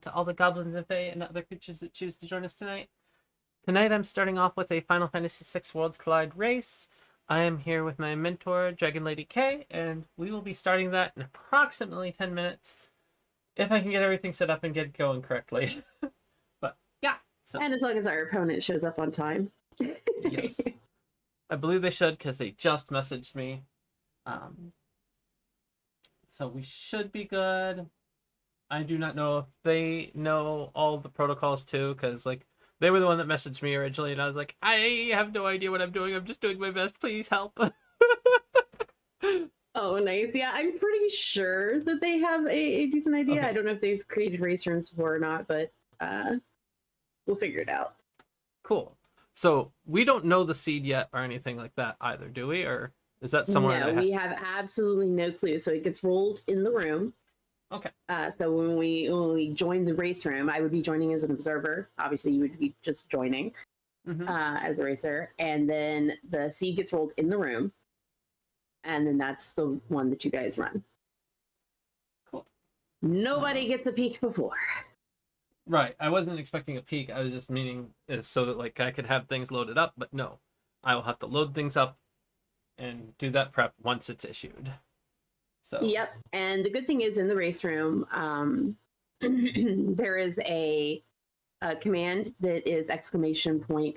to all the goblins and fae and other creatures that choose to join us tonight. Tonight I'm starting off with a Final Fantasy VI Worlds Collide race. I am here with my mentor, Dragon Lady K, and we will be starting that in approximately 10 minutes, if I can get everything set up and get going correctly. But yeah. So, and as long as our opponent shows up on time. Yes. I believe they should, because they just messaged me. So we should be good. I do not know if they know all the protocols too, because like they were the one that messaged me originally, and I was like, I have no idea what I'm doing. I'm just doing my best. Please help. Oh, nice. Yeah, I'm pretty sure that they have a decent idea. Okay. I don't know if they've created race rooms before or not, but we'll figure it out. Cool. So we don't know the seed yet or anything like that either, do we? Or is that somewhere? No, we have absolutely no clue. So it gets rolled in the room. Okay. So when we join the race room, I would be joining as an observer. Obviously, you would be just joining as a racer, and then the seed gets rolled in the room, and then that's the one that you guys run. Cool. Nobody gets a peek before. Right. I wasn't expecting a peek. I was just meaning is so that like I could have things loaded up, but no, I will have to load things up and do that prep once it's issued. So. Yep. And the good thing is in the race room, there is a command that is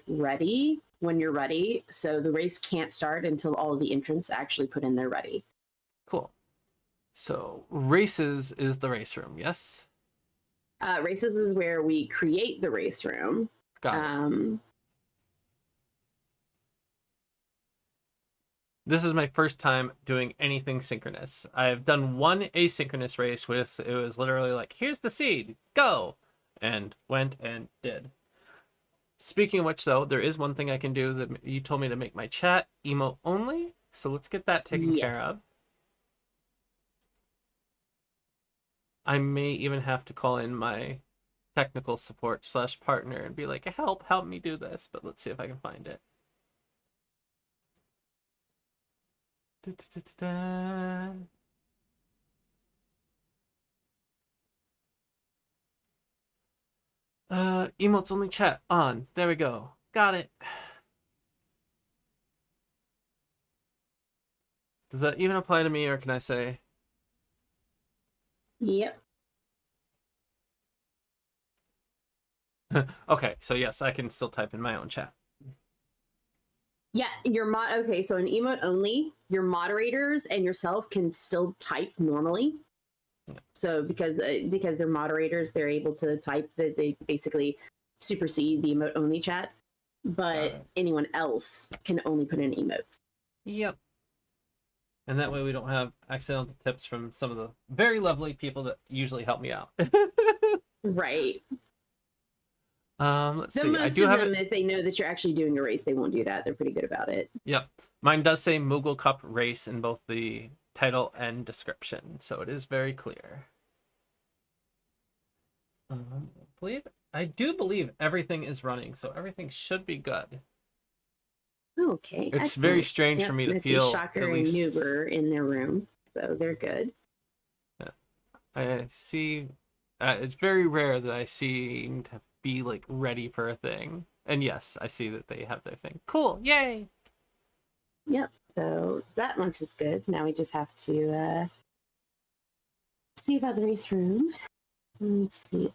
!ready when you're ready. So the race can't start until all of the entrants actually put in their ready. Cool. So races is the race room, yes? Races is where we create the race room. Got it. This is my first time doing anything synchronous. I've done one asynchronous race with, it was literally like, here's the seed, go! And went and did. Speaking of which, though, there is one thing I can do that you told me to make my chat emote only. So let's get that taken care of. I may even have to call in my technical support / partner and be like, help me do this. But let's see if I can find it. Emotes only chat on. There we go. Got it. Does that even apply to me, or can I say? Yep. Okay, so yes, I can still type in my own chat. Yeah, okay, so in emote only, your moderators and yourself can still type normally. Yeah. So because they're moderators, they're able to type. That they basically supersede the emote only chat, but anyone else can only put in emotes. Yep. And that way we don't have accidental tips from some of the very lovely people that usually help me out. Right. Let's see. Most of them, if they know that you're actually doing a race, they won't do that. They're pretty good about it. Yep. Mine does say Moogle Cup race in both the title and description, so it is very clear. I do believe everything is running, so everything should be good. Okay. It's excellent. Very strange for me to feel. Shocker and Nuber in their room, so they're good. Yeah. I see. It's very rare that I seem to be like ready for a thing, and yes, I see that they have their thing. Cool, yay! Yep. So that much is good. Now we just have to see about the race room. Let's see.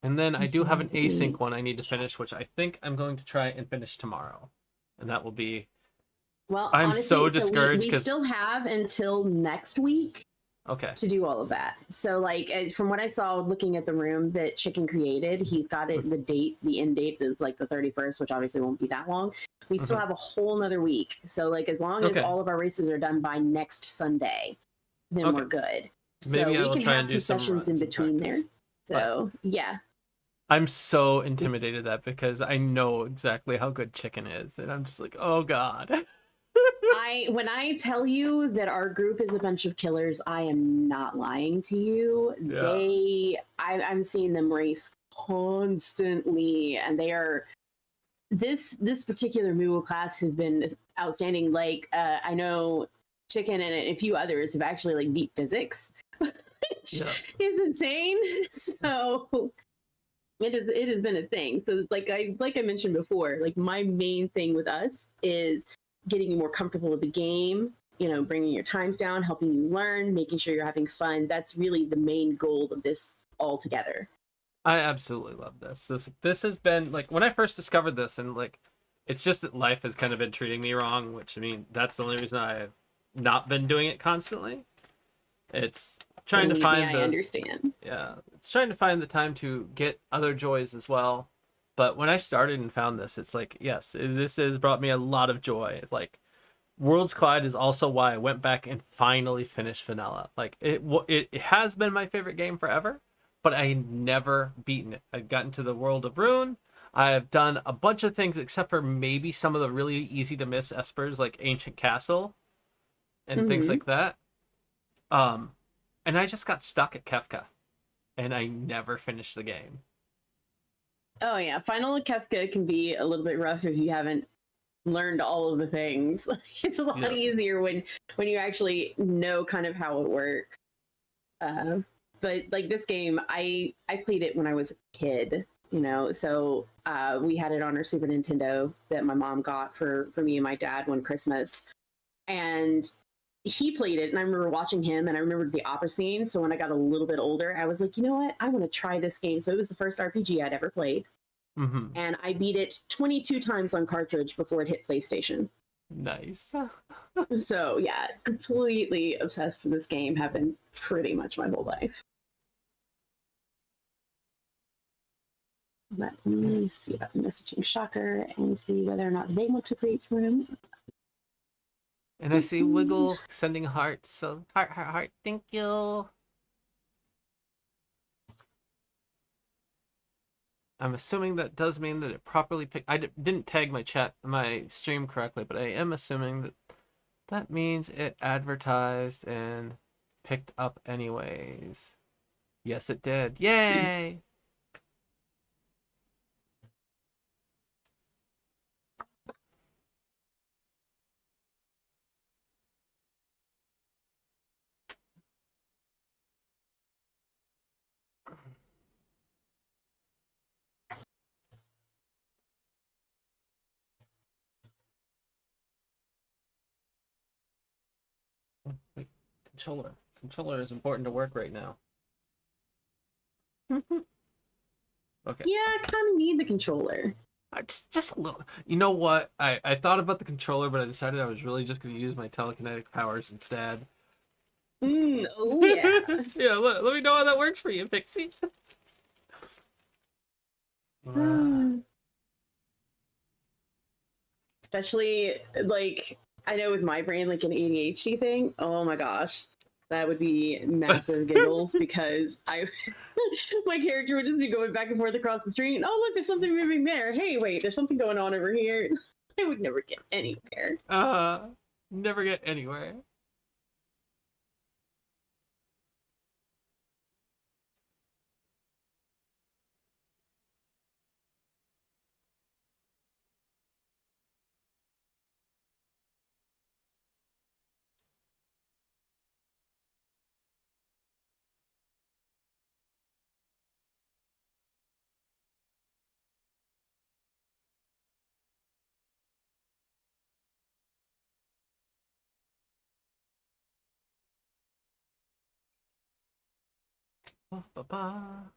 And then I do have an async one I need to finish, which I think I'm going to try and finish tomorrow, and that will be. Well, I'm honestly, so discouraged. We still have until next week. Okay. To do all of that. So like from what I saw looking at the room that Chicken created, he's got it, the end date is like the 31st, which obviously won't be that long. We still have a whole nother week. So like as long as all of our races are done by next Sunday, then we're good. Maybe so we can have some sessions in between there. So yeah. I'm so intimidated that because I know exactly how good Chicken is, and I'm just like, oh god. When I tell you that our group is a bunch of killers, I am not lying to you. Yeah. I'm seeing them race constantly, and they are. This particular Moogle class has been outstanding. Like I know Chicken and a few others have actually like beat physics Yeah. is insane. So it has been a thing. So like I mentioned before, like my main thing with us is getting you more comfortable with the game, you know, bringing your times down, helping you learn, making sure you're having fun. That's really the main goal of this altogether. I absolutely love this. This has been like when I first discovered this, and like it's just that life has kind of been treating me wrong, which I mean that's the only reason I've not been doing it constantly. It's trying to Believe me, find I the understand. yeah, it's trying to find the time to get other joys as well. But when I started and found this, it's like yes, this has brought me a lot of joy. Like Worlds Collide is also why I went back and finally finished Vanilla. Like it has been my favorite game forever, but I never beaten it. I've gotten to the world of Ruin. I have done a bunch of things except for maybe some of the really easy to miss espers like Ancient Castle and things Mm-hmm. like that. Um, and I just got stuck at Kefka, and I never finished the game. Oh yeah, Final Kefka can be a little bit rough if you haven't learned all of the things. It's a lot Yeah. easier when you actually know kind of how it works. Uh, but like this game, I played it when I was a kid, you know. So we had it on our Super Nintendo that my mom got for me and my dad one Christmas, and he played it, and I remember watching him, and I remembered the opera scene. So when I got a little bit older, I was like, you know what, I want to try this game. So it was the first RPG I'd ever played, Mm-hmm. and I beat it 22 times on cartridge before it hit PlayStation. Nice. So yeah, completely obsessed with this game. Have been pretty much my whole life. Let me see about messaging Shocker and see whether or not they want to create room. And I see Wiggle sending hearts. So heart, heart, heart. Thank you. I'm assuming that does mean that it properly picked. Didn't tag my stream correctly, but I am assuming that that means it advertised and picked up anyways. Yes, it did. Yay! Wait, controller. Controller is important to work right now. Okay. Yeah, I kind of need the controller. Just a little. You know what? I thought about the controller, but I decided I was really just going to use my telekinetic powers instead. Oh yeah. Yeah, let me know how that works for you, Pixie. Especially like I know with my brain, like an ADHD thing. Oh my gosh, that would be massive giggles because I my character would just be going back and forth across the street. Oh look, there's something moving there. Hey, wait, there's something going on over here. I would never get anywhere. Never get anywhere. Ba, ba, ba.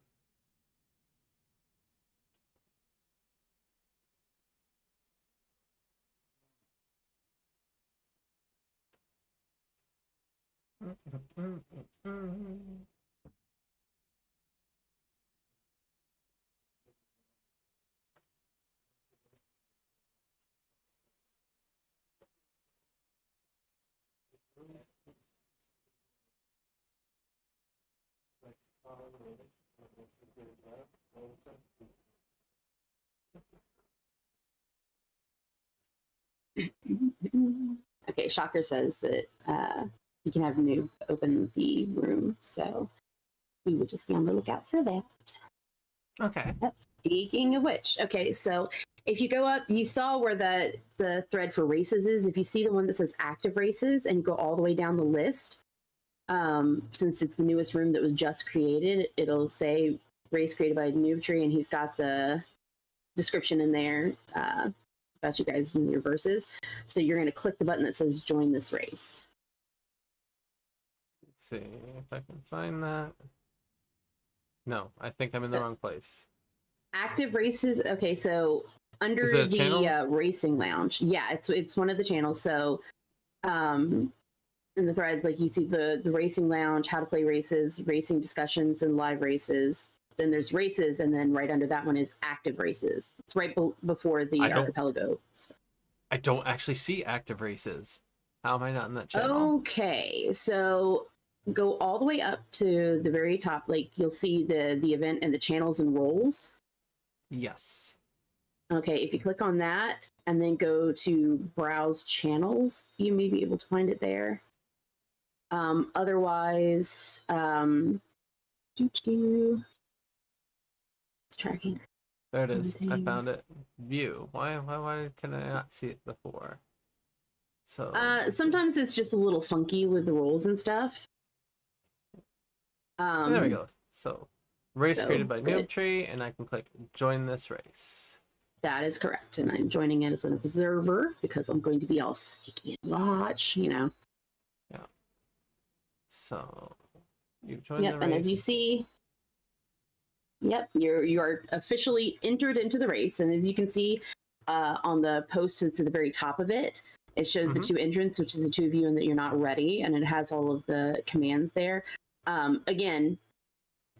Okay, Shocker says that you can have Noob open the room, so we would just be on the lookout for that. Okay. Yep. Speaking of which, okay, so if you go up, you saw where the thread for races is. If you see the one that says active races and you go all the way down the list, Since it's the newest room that was just created, it'll say race created by Noob Tree, and he's got the description in there about you guys and your verses. So you're going to click the button that says join this race. Let's see if I can find that. No, I think I'm in the wrong place. Active races. Okay, so under the racing lounge, yeah, it's one of the channels. So in the threads, like you see the racing lounge, how to play races, racing discussions, and live races. Then there's races, and then right under that one is active races. It's right before the archipelago. So. I don't actually see active races. How am I not in that channel? Okay, so go all the way up to the very top. Like you'll see the event and the channels and roles. Yes. Okay, if you click on that and then go to browse channels, you may be able to find it there. Otherwise, it's tracking. There it is. I found it. View. Why can I not see it before? So sometimes it's just a little funky with the roles and stuff. There we go. So race created by Noob Tree, and I can click join this race. That is correct, and I'm joining it as an observer because I'm going to be all sneaky and watch, you know. Yeah. So you join the race. And as you see, you are officially entered into the race, and as you can see on the post that's at the very top of it, it shows the two entrants, which is the two of you, and that you're not ready, and it has all of the commands there. Again,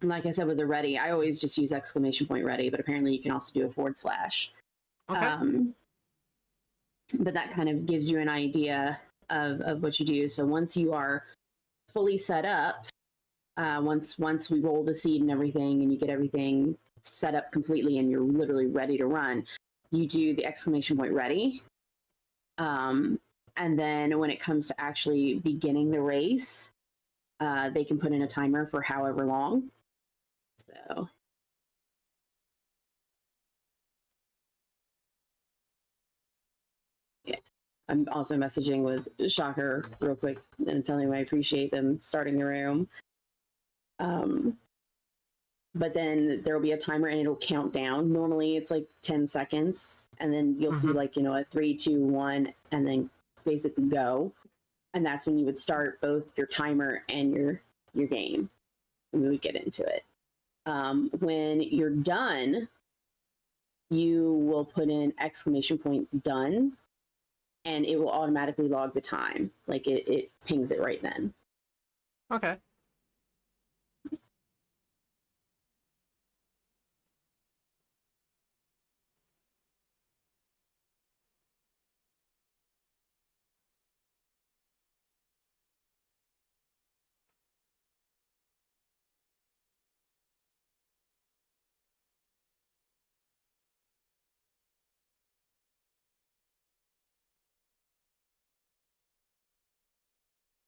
like I said with the ready, I always just use !ready, but apparently you can also do a /. Okay. But that kind of gives you an idea of what you do. So once you are fully set up, once we roll the seed and everything, and you get everything set up completely, and you're literally ready to run, you do the !ready. And then when it comes to actually beginning the race, they can put in a timer for however long. So. Yeah. I'm also messaging with Shocker real quick and telling him I appreciate them starting the room. But then there will be a timer and it'll count down. Normally it's like 10 seconds, and then you'll see like, you know, a 3, 2, 1, and then basically go. And that's when you would start both your timer and your game. And we would get into it. When you're done, you will put in !done, and it will automatically log the time. Like it pings it right then. Okay.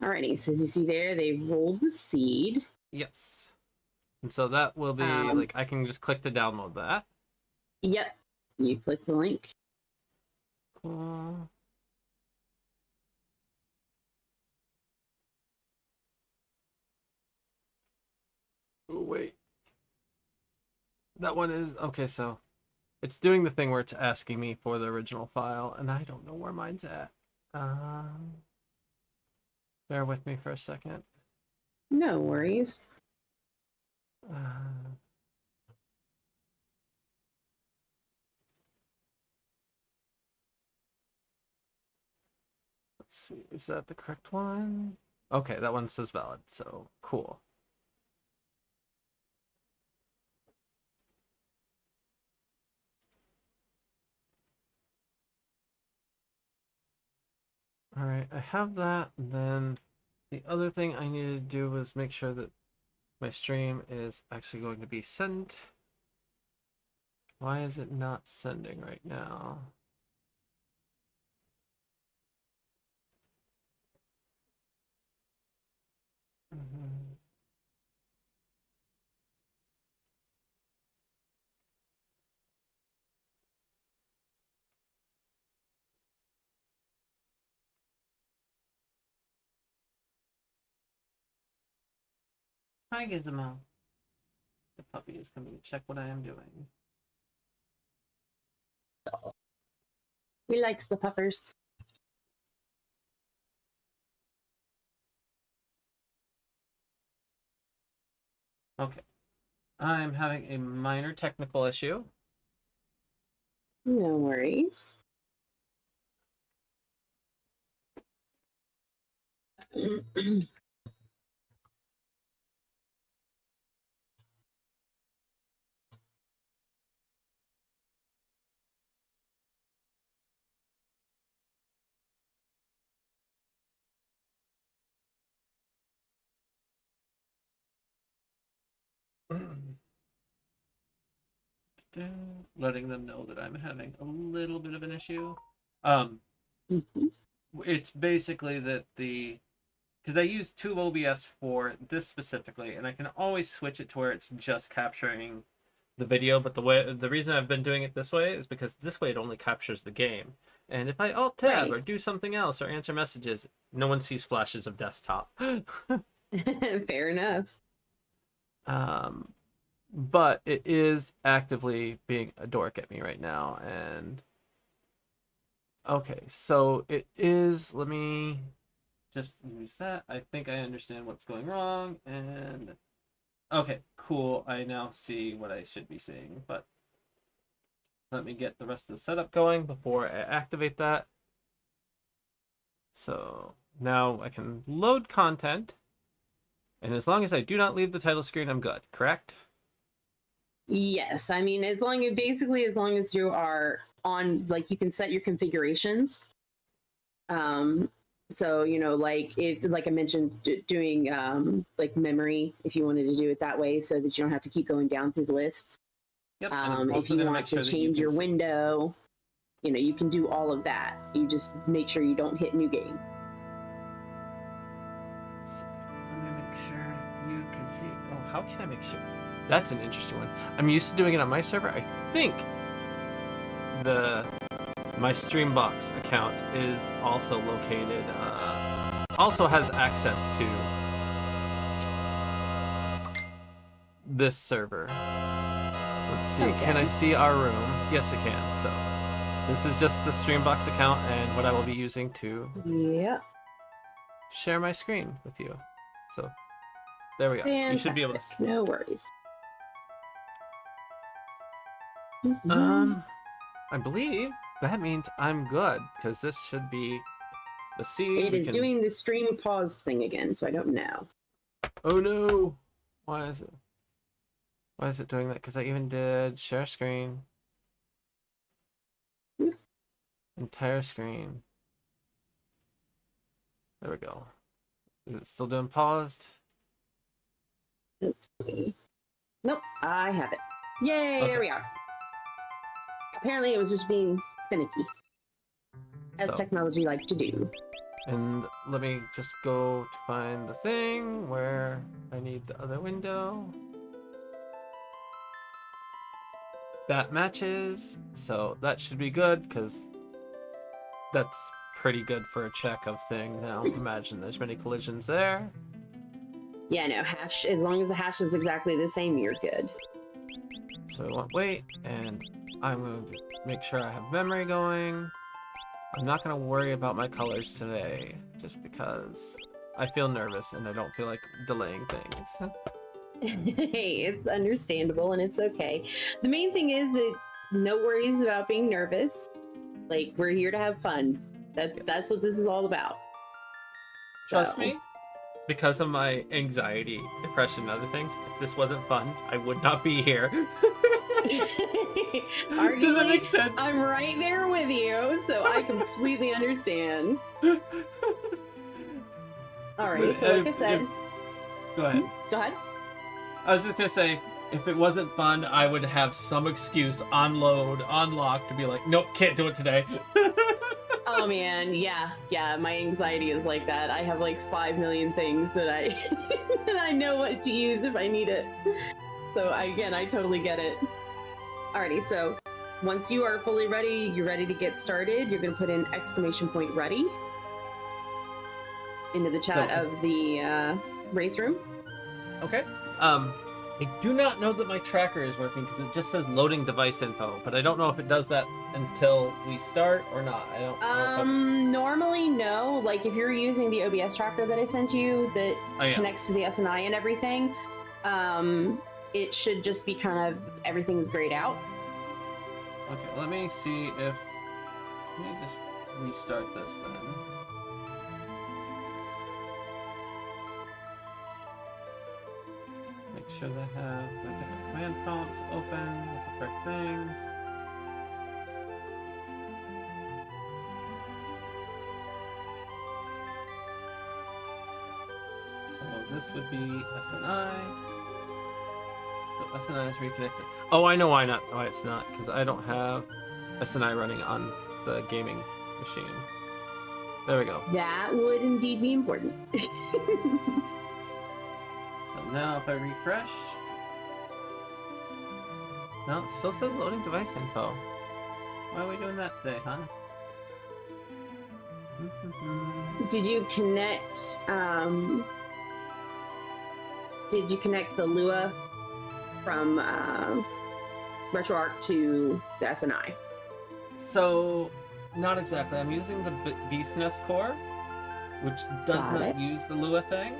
Alrighty, so as you see there, they rolled the seed. Yes. And so that will be, like, I can just click to download that. Yep. You click the link. Cool. Oh, wait. That one is, okay, so it's doing the thing where it's asking me for the original file, and I don't know where mine's at. Bear with me for a second. No worries. Let's see, is that the correct one? Okay, that one says valid, so cool. All right, I have that. And then the other thing I needed to do was make sure that my stream is actually going to be sent. Why is it not sending right now? Hi, Gizmo. The puppy is coming to check what I am doing. He likes the puppers. Okay. I'm having a minor technical issue. No worries. Letting them know that I'm having a little bit of an issue. Um, Mhm. it's basically that because I use Tube OBS for this specifically, and I can always switch it to where it's just capturing the video. But the reason I've been doing it this way is because this way it only captures the game. And if I alt tab Right. or do something else or answer messages, no one sees flashes of desktop. Fair enough. But it is actively being a dork at me right now, and okay, so it is. Let me just use that. I think I understand what's going wrong, and okay, cool. I now see what I should be seeing, but let me get the rest of the setup going before I activate that. So now I can load content, and as long as I do not leave the title screen, I'm good, correct? Yes, I mean, as long as you are on, like, you can set your configurations. So like, if, like I mentioned, doing like memory, if you wanted to do it that way, so that you don't have to keep going down through the lists. Yep. And I'm If also you going to want make to sure that you change can your window, you can do all of that. You just make sure you don't hit new game. Let me make sure you can see. Oh, how can I make sure? That's an interesting one. I'm used to doing it on my server. I think my Streambox account is also located, also has access to this server. Let's see. Okay. Can I see our room? Yes, I can. So this is just the Streambox account and what I will be using to share my screen with you. So there we go. Fantastic. You should be able to. No worries. I believe that means I'm good because this should be the C. It is doing the stream paused thing again, so I don't know. Oh no! Why is it? Why is it doing that? Because I even did share screen. Entire screen. There we go. Is it still doing paused? Let's see. Nope, I have it. Yay, Okay. There we are. Apparently it was just being finicky, as So, technology likes to do. and let me just go to find the thing where I need the other window. That matches, so that should be good because that's pretty good for a check of thing. Now imagine there's many collisions there. Yeah, no, hash, as long as the hash is exactly the same, you're good. So I want wait, and I'm going to make sure I have memory going. I'm not going to worry about my colors today, just because I feel nervous and I don't feel like delaying things. Hey, it's understandable and it's okay. The main thing is that no worries about being nervous. Like, we're here to have fun. That's what this is all about. Trust me, because of my anxiety, depression, and other things, if this wasn't fun, I would not be here. Arguably, does that make sense? I'm right there with you, so I completely understand. All right, so like I said, go ahead. Go ahead. I was just gonna say, if it wasn't fun, I would have some excuse on load, on lock, to be like, nope, can't do it today. Oh man, yeah, my anxiety is like that. I have like 5 million things that I that I know what to use if I need it. So I totally get it. Alrighty, so once you are fully ready, you're ready to get started. You're gonna put in !ready into the chat of the race room. Okay. I do not know that my tracker is working because it just says loading device info, but I don't know if it does that until we start or not. I don't know. Normally no. Like if you're using the OBS tracker that I sent you that connects to the SNI and everything, it should just be kind of everything's grayed out. Okay, let me see if. Let me just restart this then. Make sure they have the different command prompts open with the correct things. So this would be SNI. So SNI is reconnected. Oh, I know why not. Why it's not, because I don't have SNI running on the gaming machine. There we go. That would indeed be important. So now if I refresh, no, it still says loading device info. Why are we doing that today, huh? Did you connect, the Lua from RetroArch to the SNI? So, not exactly. I'm using the Beast Nest core, which does not use the Lua thing.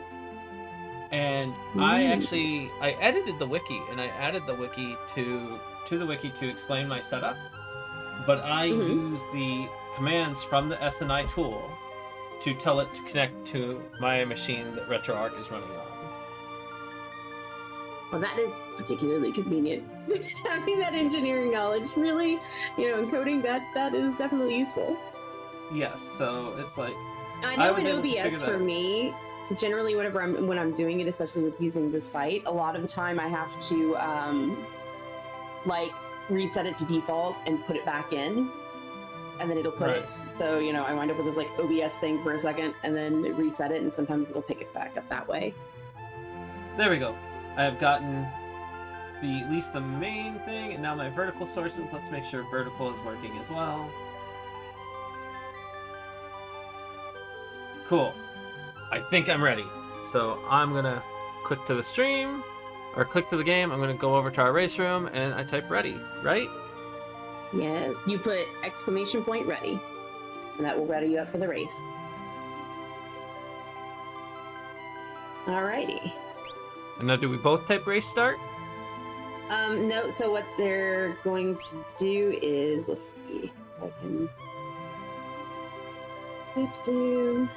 And I edited the wiki, and I added the wiki to the wiki to explain my setup. But I use the commands from the SNI tool to tell it to connect to my machine that RetroArch is running on. Well, that is particularly convenient. Having that engineering knowledge, really, encoding that is definitely useful. Yes, so it's like I know in OBS for me, generally when I'm doing it, especially with using the site, a lot of the time I have to like reset it to default and put it back in, and then it'll put it. So I wind up with this like OBS thing for a second, and then reset it, and sometimes it'll pick it back up that way. There we go. I have gotten at least the main thing, and now my vertical sources. Let's make sure vertical is working as well. Cool. I think I'm ready. So I'm gonna click to the stream, or click to the game. I'm gonna go over to our race room, and I type ready, right? Yes, you put !ready, and that will ready you up for the race. Alrighty. And now do we both type race start? No, so what they're going to do is, let's see if I can do.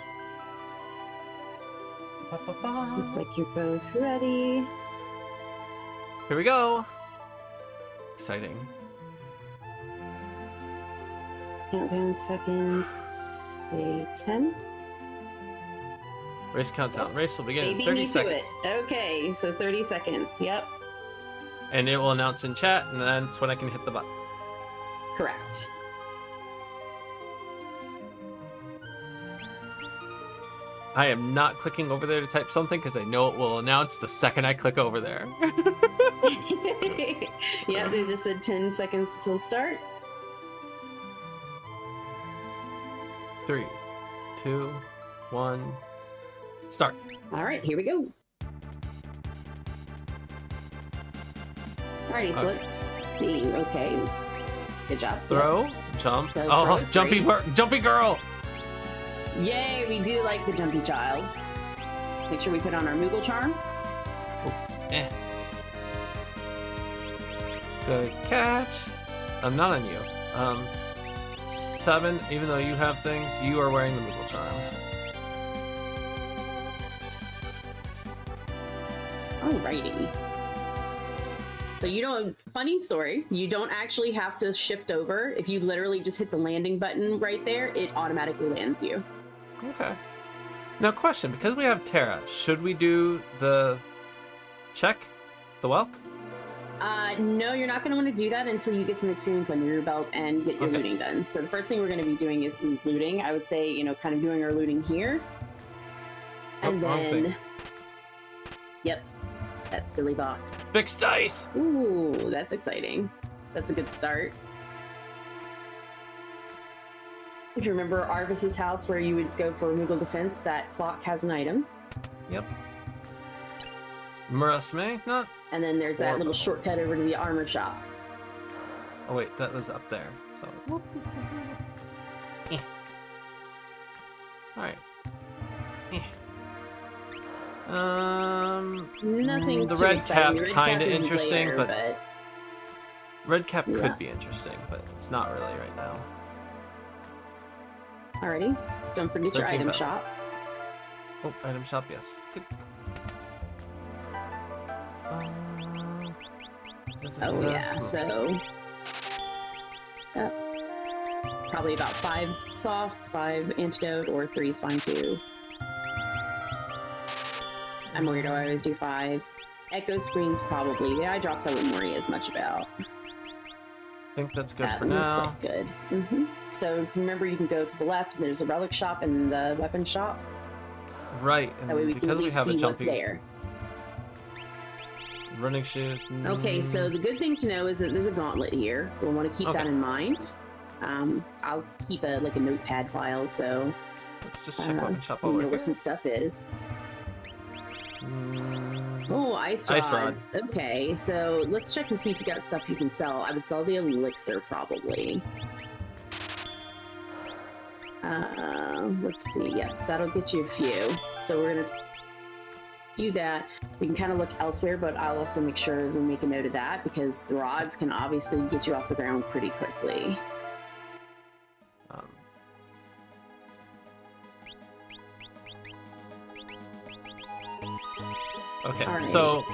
Looks like you're both ready. Here we go. Exciting. Countdown seconds, say 10. Race countdown. Race will begin in 30 seconds. Okay, so 30 seconds. Yep. And it will announce in chat, and that's when I can hit the button. Correct. I am not clicking over there to type something because I know it will announce the second I click over there. Yeah, they just said 10 seconds till start. 3, 2, 1, start. All right, here we go. Alrighty, so let's see. Okay, good job. Throw, jump. So jumpy girl. Yay, we do like the jumpy child. Make sure we put on our Moogle charm. Oh, Good catch. I'm not on you. 7, even though you have things, you are wearing the Moogle charm. Alrighty. So funny story, you don't actually have to shift over. If you literally just hit the landing button right there, it automatically lands you. Okay. Now question, because we have Terra, should we do the check? The Welk? No, you're not going to want to do that until you get some experience under your belt and get your looting done. So the first thing we're going to be doing is looting. I would say, kind of doing our looting here. And then... Yep. That silly box. Fixed dice! Ooh, that's exciting. That's a good start. If you remember Arvis's house where you would go for Moogle defense, that clock has an item. Yep. Murasme? Not. And then there's that little shortcut over to the armor shop. Oh wait, that was up there. So. Eh. All right. Eh. Nothing. The too red exciting. cap The red kind of cap is interesting, later, but red cap yeah. could be interesting, but it's not really right now. Alrighty. Don't forget your item shop. Oh, item shop, yes. Good. Oh yeah, so probably about 5 soft, 5 antidote, or 3 is fine too. I'm weirdo, I always do 5. Echo screens probably. The eye drops I wouldn't worry as much about. I think that's good for looks now. like good. So if you remember, you can go to the left and there's a relic shop and the weapon shop. Right, and that way we because can we have see a what's jumpy there. Running shoes. Okay, so the good thing to know is that there's a gauntlet here. We'll want to keep that in mind. I'll keep a notepad file, so let's just check weapon shop you over know here. where some stuff is. Oh, ice rods. Okay, so let's check and see if you got stuff you can sell. I would sell the elixir probably. Let's see. Yeah, that'll get you a few. So we're gonna do that. We can kind of look elsewhere, but I'll also make sure we make a note of that because the rods can obviously get you off the ground pretty quickly. Okay, right. So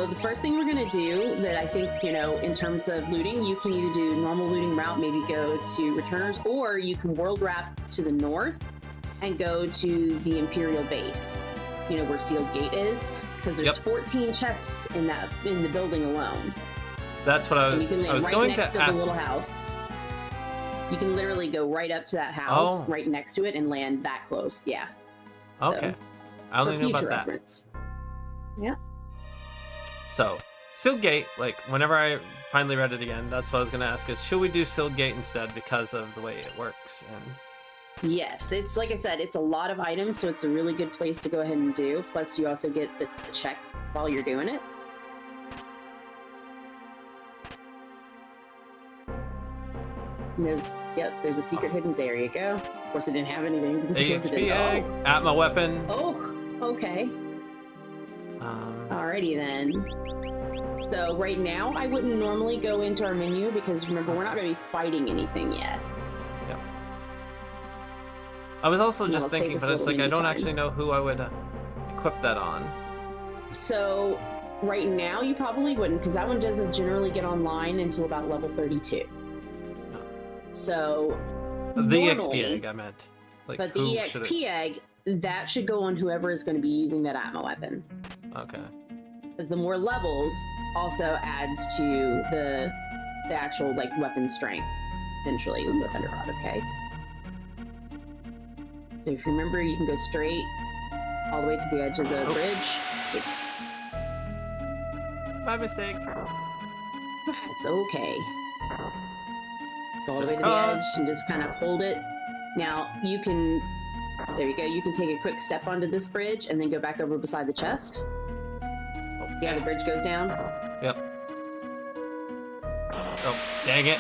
the first thing we're gonna do that I think, you know, in terms of looting, you can either do normal looting route, maybe go to returners, or you can world wrap to the north and go to the Imperial base, you know, where Sealed Gate is, because there's 14 chests in the building alone. That's what I was. And you can land I was right going next to to ask. the little house. You can literally go right up to that house, right next to it, and land that close. Yeah. Okay. I only knew about that. Reference. Yeah. So, Sealed Gate, like, whenever I finally read it again, that's what I was going to ask is, should we do Sealed Gate instead because of the way it works? And yes, it's like I said, it's a lot of items, so it's a really good place to go ahead and do. Plus, you also get the check while you're doing it. And there's a secret hidden. There you go. Of course, it didn't have anything because AXP egg at my weapon. Oh, okay. Alrighty then. So right now, I wouldn't normally go into our menu because remember, we're not going to be fighting anything yet. Yep. I was also just thinking, but it's like I don't actually know who I would equip that on. So right now, you probably wouldn't because that one doesn't generally get online until about level 32. No. So the EXP egg, I meant. Like, but the EXP egg, that should go on whoever is going to be using that Atma weapon. Okay. Because the more levels also adds to the actual weapon strength eventually with Thunder Rod. Okay. So if you remember, you can go straight all the way to the edge of the bridge. My mistake. That's okay. Go all the way to the edge and just kind of hold it. Now you can. There you go. You can take a quick step onto this bridge and then go back over beside the chest. Okay. See how the bridge goes down? Yep. Oh, dang it.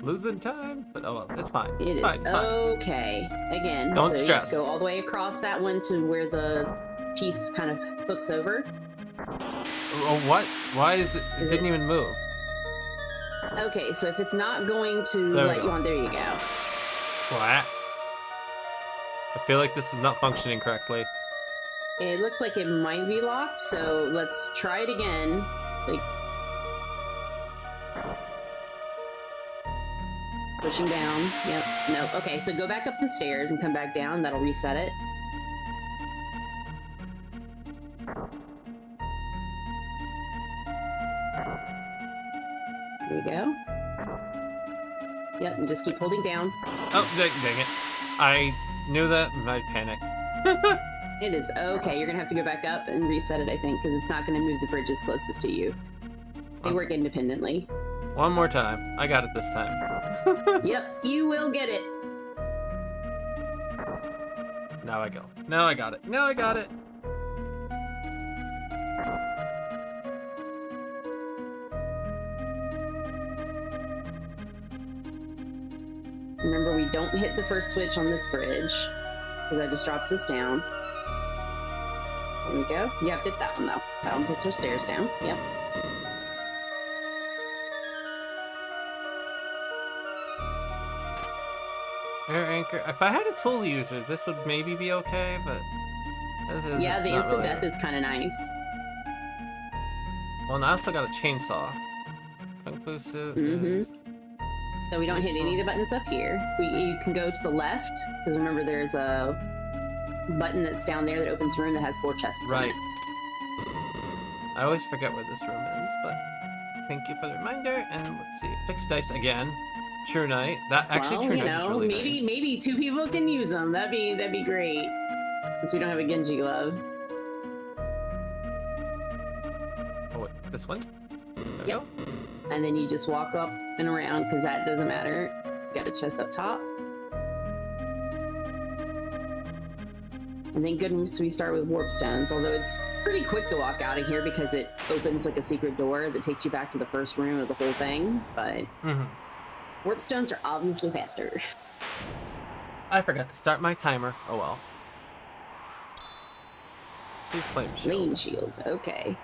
Losing time, but oh well, it's fine. It's fine. It's fine. Okay. Again, don't stress. Go all the way across that one to where the piece kind of hooks over. Oh, what? Why is it? It didn't even move. Okay, so if it's not going to let you on, there you go. What? I feel like this is not functioning correctly. It looks like it might be locked, so let's try it again. Pushing down. Yep. No. Okay, so go back up the stairs and come back down. That'll reset it. There you go. Yep, and just keep holding down. Oh, dang it. I knew that and I panicked. It is okay. You're gonna have to go back up and reset it, I think, because it's not gonna move the bridges closest to you. They work independently. One more time. I got it this time. Yep, you will get it. Now I go. Now I got it. Now I got it. Remember, we don't hit the first switch on this bridge, because that just drops us down. There we go. You have to hit that one, though. That one puts our stairs down. Yep. Air anchor. If I had a tool user, this would maybe be okay, but as is, Yeah, it's the not instant really... death is kind of nice. Well, and I also got a chainsaw. Kung Fu suit is... So we don't hit any of the buttons up here. You can go to the left, because remember there's a button that's down there that opens a room that has 4 chests in Right. it. I always forget where this room is, but thank you for the reminder. And let's see, fixed dice again. True Knight. That actually, True Knight is really nice. Maybe 2 people can use them. That'd be great. Since we don't have a Genji glove. Oh, wait, this one? There we Yep. go. And then you just walk up and around, because that doesn't matter. Got a chest up top. And thank goodness we start with warp stones, although it's pretty quick to walk out of here because it opens like a secret door that takes you back to the first room of the whole thing. But warp stones are obviously faster. I forgot to start my timer. Oh well. See, flame shield. Flame shield, okay.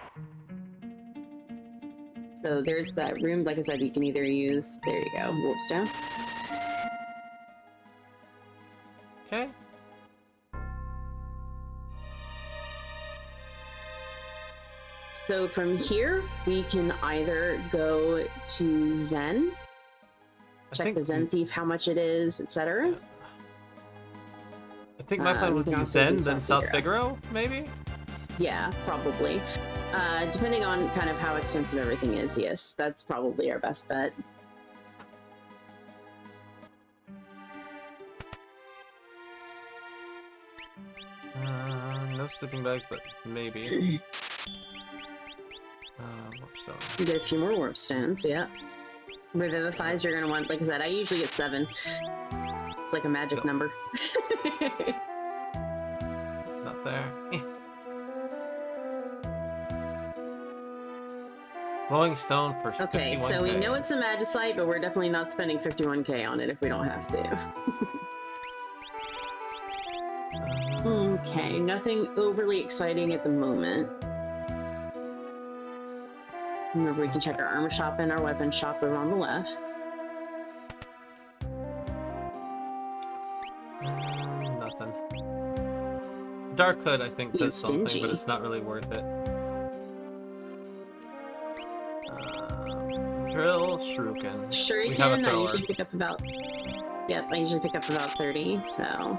So there's that room, like I said, you can either use, there you go, warp stone. Okay. So from here, we can either go to Zen, check the Zen Thief, how much it is, etc. I think my plan would be Zen, then South Figaro, maybe? Yeah, probably. Depending on kind of how expensive everything is, yes, that's probably our best bet. No sleeping bags, but maybe. Warp stone. You get a few more warp stones, yeah. Revivifies, you're gonna want, like I said, I usually get 7. It's like a magic number. Not there. Glowing stone for 51K. Okay, so we know it's a magicite, but we're definitely not spending 51K on it if we don't have to. Okay, nothing overly exciting at the moment. Remember, we can check our armor shop and our weapon shop over on the left. Nothing. Dark Hood, I think, does something, but it's not really worth it. Drill, Shuriken. Shuriken, I usually pick up about... Yep, I usually pick up about 30, so...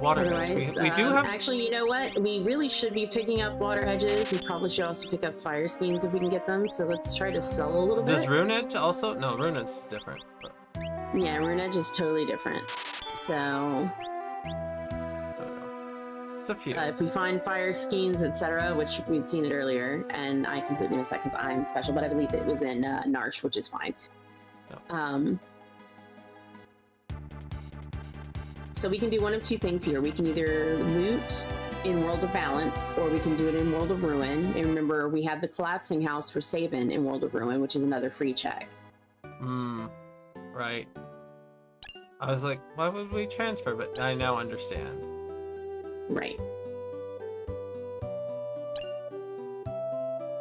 Water hedge. We do have... Actually, you know what? We really should be picking up water hedges. We probably should also pick up fire schemes if we can get them, so let's try to sell a little bit. Does Rune Edge also? No, Rune Edge is different. But... Yeah, Rune Edge is totally different. So... It's a few. If we find fire schemes, etc., which we'd seen it earlier, and I completely missed that because I'm special, but I believe it was in Narch, which is fine. No. So we can do one of 2 things here. We can either loot in World of Balance, or we can do it in World of Ruin. And remember, we have the Collapsing House for Sabin in World of Ruin, which is another free check. Right. I was like, why would we transfer? But I now understand. Right.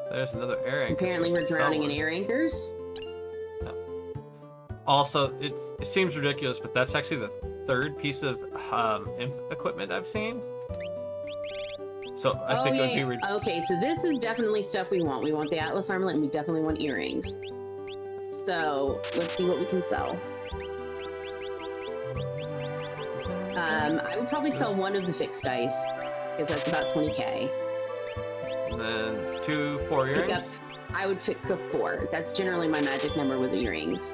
There's another air anchor. Apparently we're drowning in air anchors. No. Also, it seems ridiculous, but that's actually the 3rd piece of imp equipment I've seen. So I think it would be ridiculous. Okay, so this is definitely stuff we want. We want the Atlas Armlet, and we definitely want earrings. So let's see what we can sell. I would probably sell one of the fixed dice, because that's about 20K. And then 2 4 earrings? I would pick up 4. That's generally my magic number with the earrings.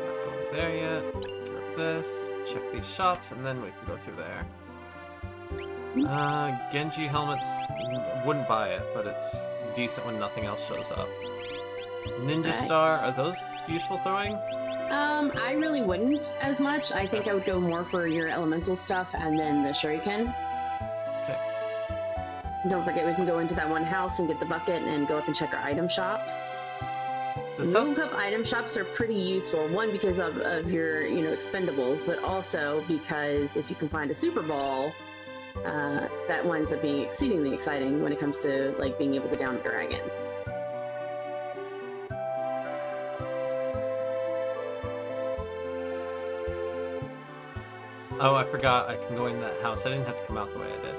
Not going there yet. Grab this, check these shops, and then we can go through there. Genji helmets, wouldn't buy it, but it's decent when nothing else shows up. Ninja Star, are those useful throwing? I really wouldn't as much. I think I would go more for your elemental stuff and then the shuriken. Okay. Don't forget, we can go into that one house and get the bucket and go up and check our item shop. This Level house? up item shops are pretty useful. One, because of your expendables, but also because if you can find a super ball, that winds up being exceedingly exciting when it comes to like being able to down a dragon. Oh, I forgot I can go in that house. I didn't have to come out the way I did.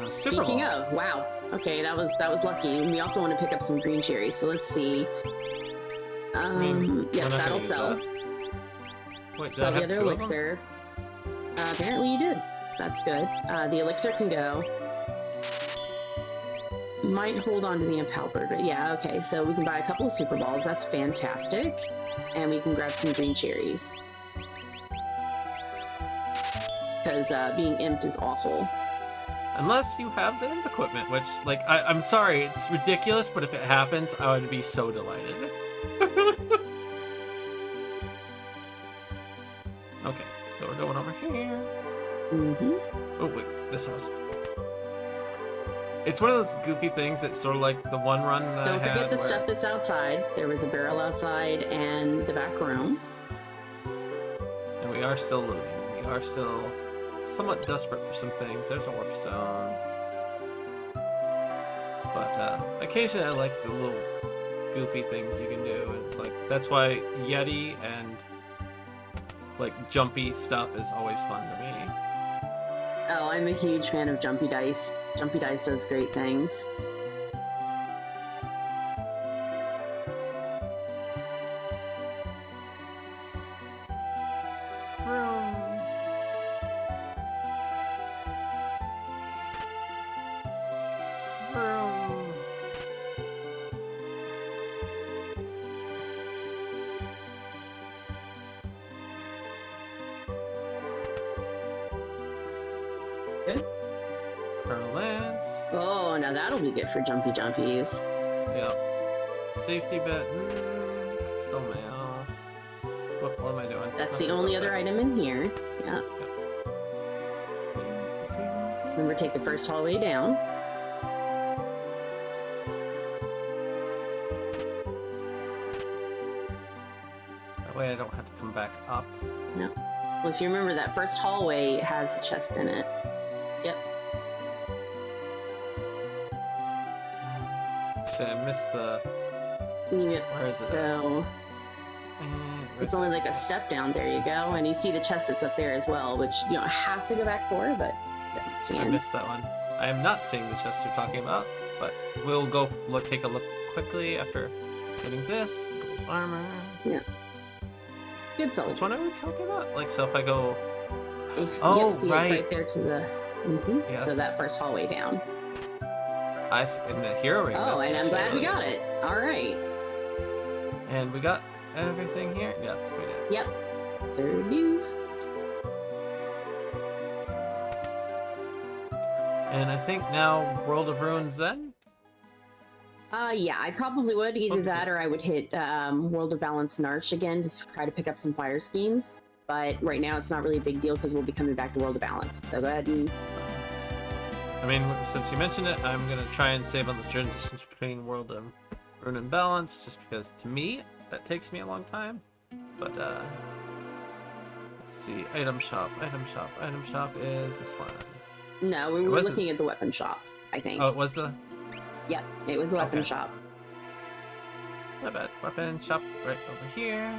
Super Speaking ball. of, wow. Okay, that was lucky. And we also want to pick up some green cherries. So let's see. I mean, Yeah, we're not that'll gonna use sell. that. Wait, did I Sell the have other 2 of them? elixir. Apparently you did. That's good. The elixir can go. Might hold on to the halberd, but yeah, okay. So we can buy a couple of super balls. That's fantastic. And we can grab some green cherries. Because being imped is awful. Unless you have the imp equipment, which, like, I'm sorry, it's ridiculous, but if it happens, I would be so delighted. Okay, so we're going over here. Oh, wait, this house. It's one of those goofy things that's sort of like the one run that Don't I had forget the where... stuff that's outside. There was a barrel outside and the back room. And we are still looting. We are still somewhat desperate for some things. There's a warp stone. But occasionally I like the little goofy things you can do. And it's like, that's why Yeti and like jumpy stuff is always fun to me. Oh, I'm a huge fan of Jumpy Dice. Jumpy Dice does great things. Good. Perlance. Oh, now that'll be good for Jumpy Jumpies. Yep. Safety bit. Still mail. What am I doing? That's the only other item in here. Yeah. Remember, take the first hallway down. That way I don't have to come back up. No. Well, if you remember, that first hallway has a chest in it. Yep. Actually, I missed the... Yep. Where is it? So Right it's only like a step down. There you go. And you see the chest that's up there as well, which you don't have to go back for, but you I can. missed that one. I am not seeing the chest you're talking about, but we'll go take a look quickly after getting this. Gold armor. Yeah. Good soul. Which one are we talking about? Like, so if I go... Oh, yep, see right. it right there to the... Yes. So that first hallway down. In the hero ring. Oh, that's and I'm actually glad we really got easy. it. All right. And we got everything here? Yes, we did. Yep. Third view. And I think now World of Ruins then? Yeah, I probably would. Either Let's see. that or I would hit World of Balance Narch again to try to pick up some fire schemes. But right now it's not really a big deal because we'll be coming back to World of Balance. So go ahead and... I mean, since you mentioned it, I'm going to try and save on the transitions between World of Ruin and Balance, just because, to me, that takes me a long time. But, let's see. Item shop. Item shop. Item shop is this one. No, we It were wasn't- looking at the weapon shop, I think. Oh, it was the... Yep, it was a weapon Okay. shop. My bad. Weapon shop right over here.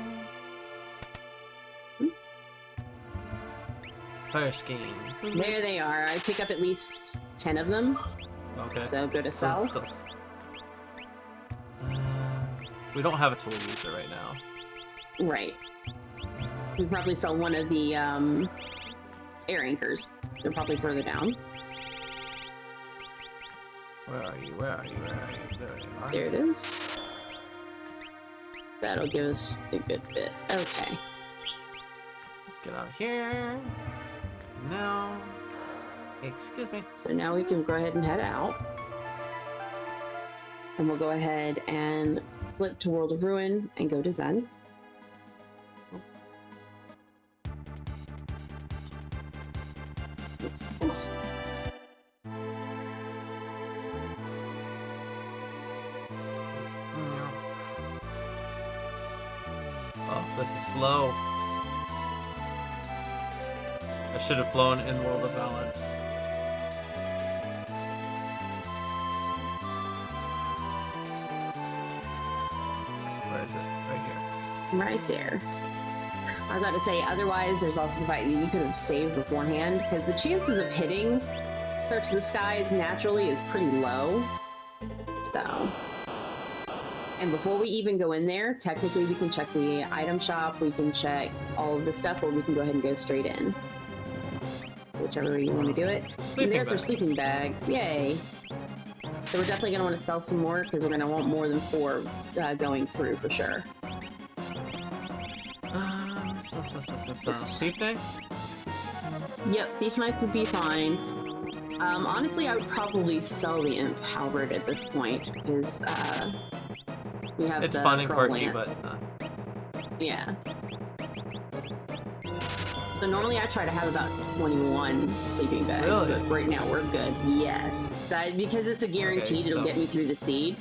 Fire scheme. There they are. I pick up at least 10 of them. Okay. So go to sell. We don't have a tool user right now. Right. We probably sell one of the air anchors. They're probably further down. Where are you? Where are you? Where are you? There you are. There it is. That'll give us a good bit. Okay. Let's get out of here. Now, excuse me. So now we can go ahead and head out. And we'll go ahead and flip to World of Ruin and go to Zen. This is slow. I should have flown in World of Balance. Where is it? Right here. Right there. I was about to say, otherwise, there's also the fact that you could have saved beforehand, because the chances of hitting Search the Skies naturally is pretty low. So. And before we even go in there, technically we can check the item shop, we can check all of the stuff, or we can go ahead and go straight in. Whichever way you want to do it. And there's our sleeping bags. Yay. So we're definitely going to want to sell some more, because we're going to want more than 4 going through for sure. Thief knife? Yep, thief knife would be fine. Honestly, I would probably sell the imp halberd at this point, because we have it's the fun and pearl quirky, lance. but Yeah. So normally I try to have about 21 sleeping bags, Really? but right now we're good. Yes, that because it's a guaranteed, Okay, it'll so- get me through the seed.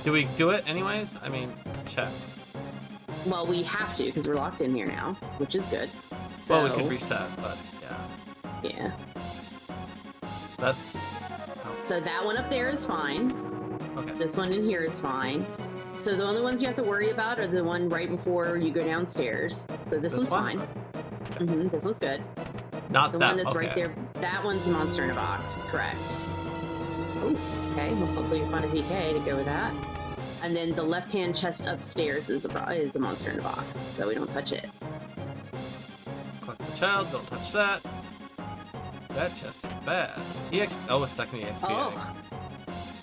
do we do it anyways? I mean, let's check. Well, we have to because we're locked in here now, which is good. So, Well, we could reset, but yeah. yeah. That's... So that one up there is fine. Okay. This one in here is fine. So the only ones you have to worry about are the one right before you go downstairs. So this one's one? fine. This one's good. Not The that, one that's okay. right there, that one's a monster in a box. Correct. Oh, okay. Well, hopefully you find a VK to go with that. And then the left-hand chest upstairs is a monster in a box, so we don't touch it. Collect the child, don't touch that. That chest is bad. EXP, oh, a second EXP. Oh.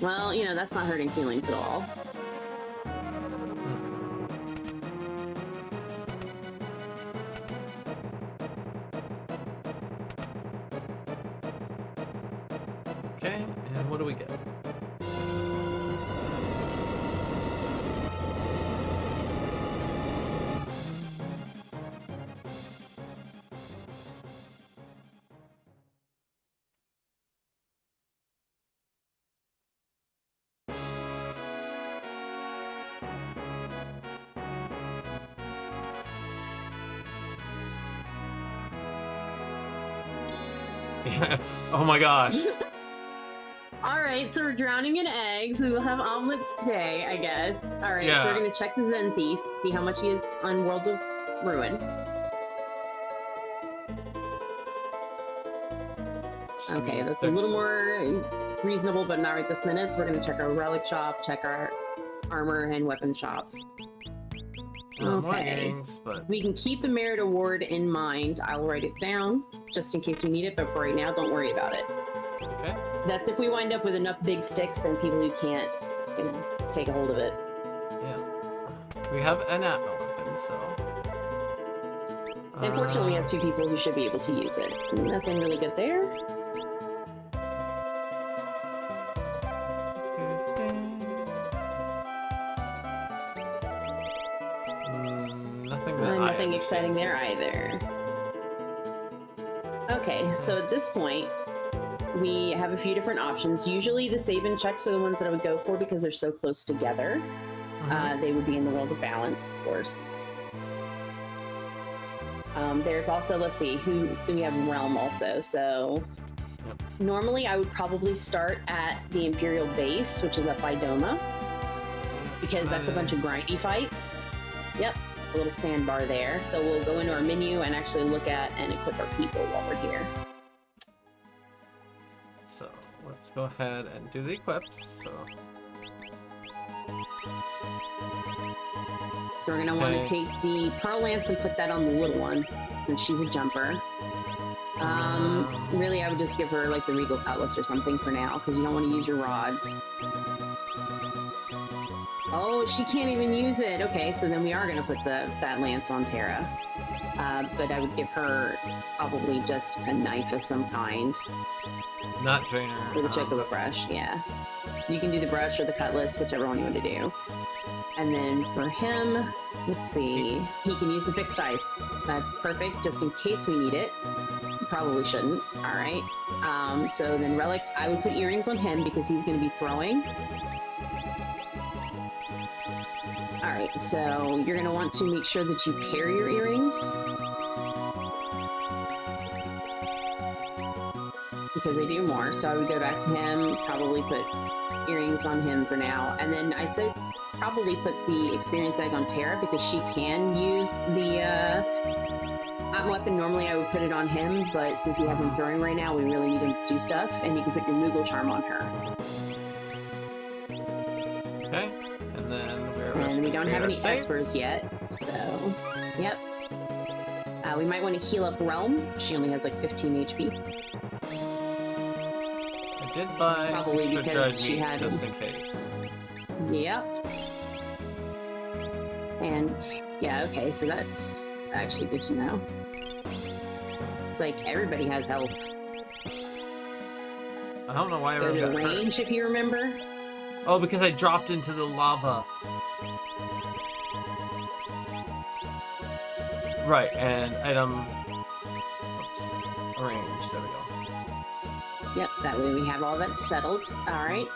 Well, you know, that's not hurting feelings at all. Okay, and what do we get? Yeah. Oh my gosh. All right, so we're drowning in eggs. We will have omelets today, I guess. All right, Yeah. so we're gonna check the Zen Thief, see how much he is on World of Ruin. Okay, that's a little more reasonable, but not right this minute. So we're gonna check our relic shop, check our armor and weapon shops. More Okay. games, but We can keep the merit award in mind. I'll write it down just in case we need it, but for right now, don't worry about it. okay. That's if we wind up with enough big sticks and people who can't, you know, take a hold of it. Yeah. We have an Atma weapon, so. Unfortunately, we have 2 people who should be able to use it. Nothing really good there. Nothing that I Nothing exciting there either. Okay, so at this point, we have a few different options. Usually the save and checks are the ones that I would go for because they're so close together. They would be in the World of Balance, of course. There's also, let's see, who do we have in Realm also? So normally I would probably start at the Imperial Base, which is up by Doma, because that's a bunch of grindy fights. Yep, a little sandbar there. So we'll go into our menu and actually look at and equip our people while we're here. So let's go ahead and do the equips. So we're going to want to take the Pearl Lance and put that on the little one, since she's a jumper. Really, I would just give her like the Regal Cutlass or something for now, because you don't want to use your rods. Oh, she can't even use it. Okay, so then we are going to put that lance on Terra. But I would give her probably just a knife of some kind. Not trainer. With a check of a brush, yeah. You can do the brush or the cutlass, whichever one you want to do. And then for him, let's see, he can use the fixed ice. That's perfect, just in case we need it. Probably shouldn't. All right. So then relics, I would put earrings on him because he's going to be throwing. Alright, so you're gonna want to make sure that you pair your earrings. Because they do more, so I would go back to him, probably put earrings on him for now, and then I said probably put the experience egg on Tara because she can use the weapon. Normally I would put it on him, but since we have him throwing right now, we really need him to do stuff, and you can put your Moogle charm on her. Okay, and then and we don't have any espers yet, so yep. We might want to heal up Realm. She only has like 15 HP. I did buy probably because she had just in case. Yep. And yeah, okay, so that's actually good to know. It's like everybody has health. I don't know why I Go to remember range if you remember. Oh, because I dropped into the lava. Right, and item. Oops. Range. There we go. Yep, that way we have all that settled. Alright.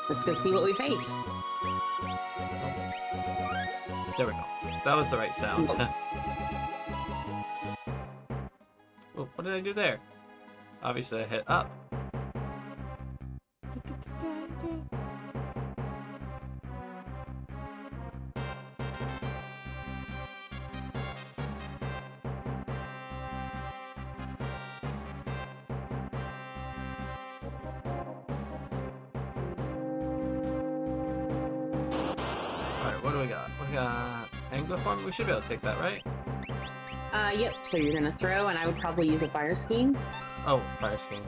Let's go see what we face. There we go. That was the right sound. Oh, what did I do there? Obviously I hit up. What do we got? We got Angler Form. We should be able to take that, right? Yep. So you're gonna throw, and I would probably use a fire scheme. Oh, fire scheme.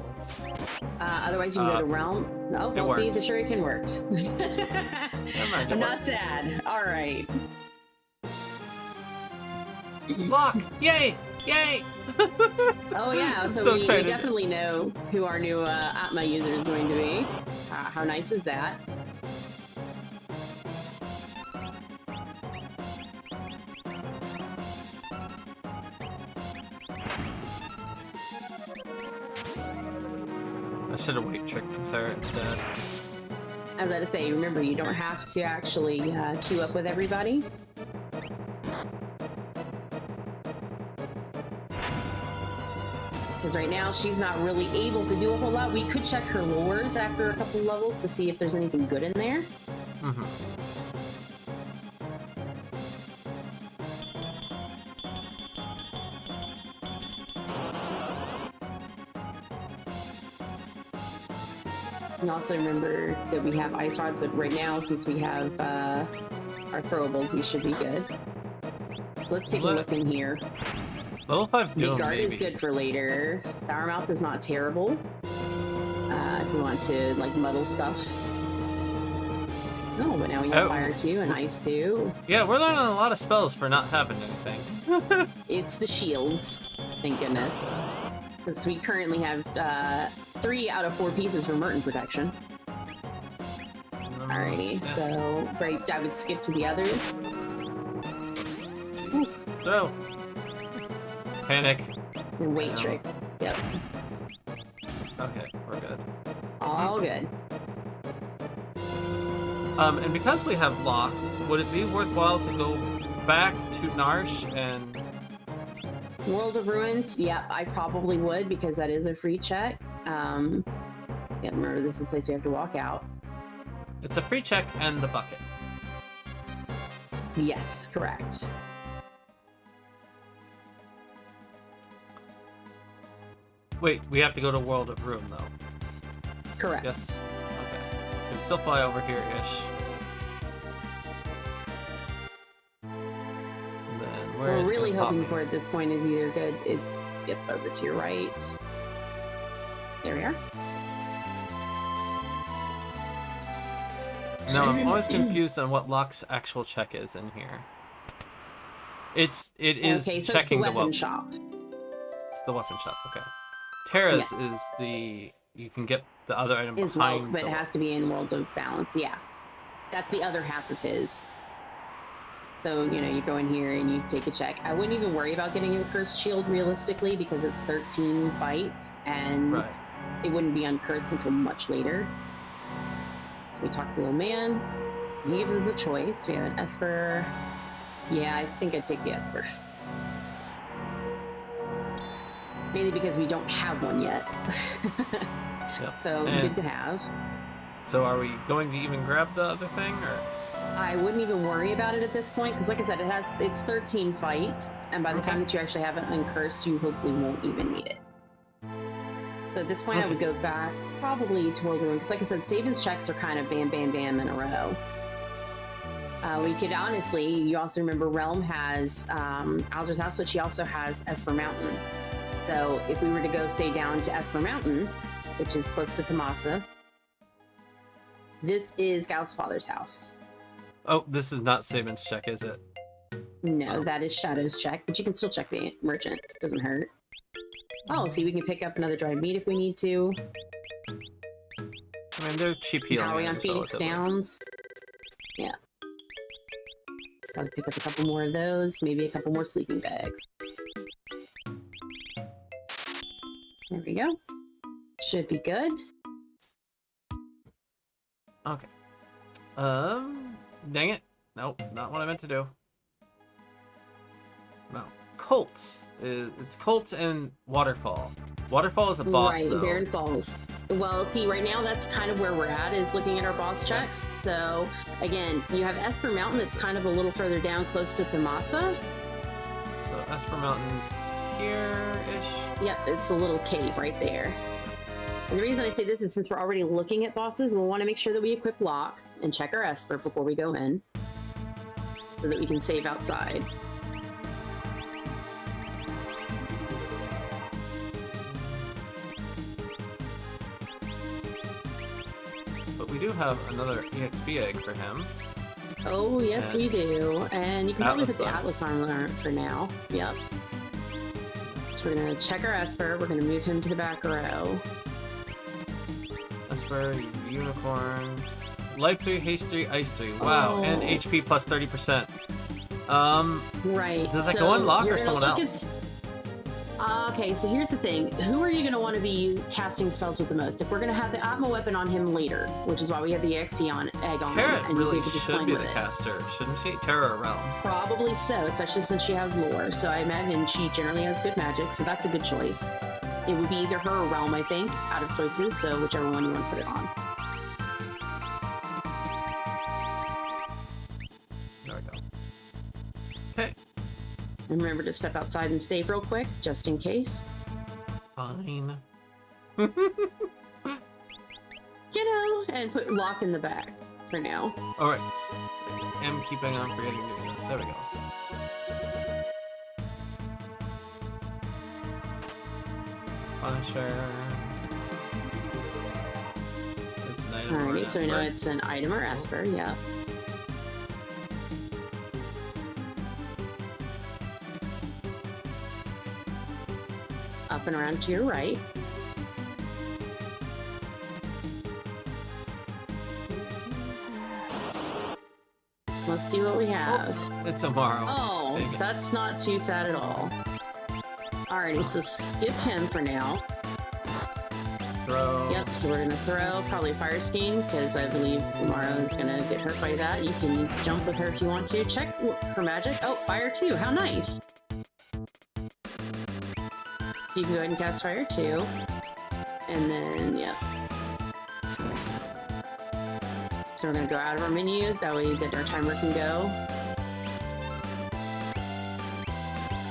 Otherwise, you can go to Realm. Oh, well, see, the shuriken worked. Never mind, I'm not sad. All right. Lock! Yay! Yay! Oh yeah. So we definitely know who our new Atma user is going to be. How nice is that? I should have weight tricked Sarah instead. I was about to say, remember, you don't have to actually queue up with everybody. Because right now, she's not really able to do a whole lot. We could check her lures after a couple levels to see if there's anything good in there. Mm-hmm. And also remember that we have ice rods, but right now, since we have our throwables, we should be good. So let's take a look in here. Level 5 Doom, Midgard is good for later. Sourmouth is not terrible. If you want to, like, muddle stuff. Oh, but now we have fire too, and ice too. Yeah, we're learning a lot of spells for not having anything. It's the shields, thank goodness. Because we currently have 3 out of 4 pieces for Merton protection. Alrighty, so right, I would skip to the others. Throw. Panic. And weight trick. Yep. Okay, we're good. All good. And because we have lock, would it be worthwhile to go back to Narsh and... World of Ruins? Yep, I probably would, because that is a free check. Yeah, remember, this is the place we have to walk out. It's a free check and the bucket. Yes, correct. Wait, we have to go to World of Ruin, though. Correct. Yes. Okay. We can still fly over here-ish. And then where What is we're really hoping Poppy? for at this point is either good is get over to your right. There we are. No, I'm always confused on what Locke's actual check is in here. It is okay, so checking it's the weapon the shop. It's the weapon shop. Okay. Tara's is the you can get the other item Is behind. Woke, but it has to be in World of Balance. Yeah, that's the other half of his. So you know, you go in here and you take a check. I wouldn't even worry about getting a cursed shield realistically because it's 13 fights and it wouldn't be uncursed until much later. So we talk to the old man. He gives us a choice. We have an Esper. Yeah, I think I'd take the Esper. Mainly because we don't have one yet. Yep. So good to have. So are we going to even grab the other thing, or? I wouldn't even worry about it at this point because, like I said, it's 13 fights, and by the time that you actually have it uncursed, you hopefully won't even need it. So at this point, I would go back probably to World War because, like I said, Saban's checks are kind of bam, bam, bam in a row. We could honestly, you also remember Realm has Aldra's House, but she also has Esper Mountain. So if we were to go, say, down to Esper Mountain, which is close to Kamasa, this is Gal's father's house. Oh, this is not Saban's check, is it? No, that is Shadow's check, but you can still check the merchant. Doesn't hurt. Oh, see, we can pick up another dried meat if we need to. I mean, they're cheap healing. How are we on Phoenix Downs? Yeah. Gotta pick up a couple more of those, maybe a couple more sleeping bags. There we go. Should be good. Okay. Dang it. Nope, not what I meant to do. No. Colts. It's Colts and Waterfall. Waterfall is a boss, right, though. Barren Falls. Well, see, right now that's kind of where we're at, is looking at our boss checks. So, again, you have Esper Mountain that's kind of a little further down, close to Thamasa. So Esper Mountain's here-ish. Yep, it's a little cave right there. And the reason I say this is since we're already looking at bosses, we'll want to make sure that we equip Lock and check our Esper before we go in, so that we can save outside. But we do have another EXP egg for him. Oh, yes, we do. And you can probably put the Atlas armor for now. Yep. So we're going to check our Esper. We're going to move him to the back row. Esper, Unicorn. Life 3, Haste 3, Ice 3. Wow, and HP plus 30%. Right. Does that go on Lock or someone else? Okay, so here's the thing. Who are you going to want to be casting spells with the most? If we're going to have the Atma weapon on him later, which is why we have the EXP on egg on Terra him, and really he's able to should swing be with the it. caster, shouldn't she? Terra or Realm? Probably so, especially since she has lore. So I imagine she generally has good magic, so that's a good choice. It would be either her or Realm, I think, out of choices, so whichever one you want to put it on. There we go. Okay. And remember to step outside and save real quick, just in case. Fine. You know, and put Lock in the back for now. Alright. I'm keeping on forgetting to do that. There we go. Punisher. It's an item. Alrighty, so we know it's an item or Esper, yeah. Up and around to your right. Let's see what we have. It's tomorrow. Oh, that's not too sad at all. Alrighty, so skip him for now. Throw. Yep, so we're gonna throw probably Fire Skein, because I believe Umaro is gonna get hurt by that. You can jump with her if you want to. Check for magic. Oh, Fire 2, how nice! So you can go ahead and cast Fire 2. And then, yep. So we're gonna go out of our menu, that way that our timer can go.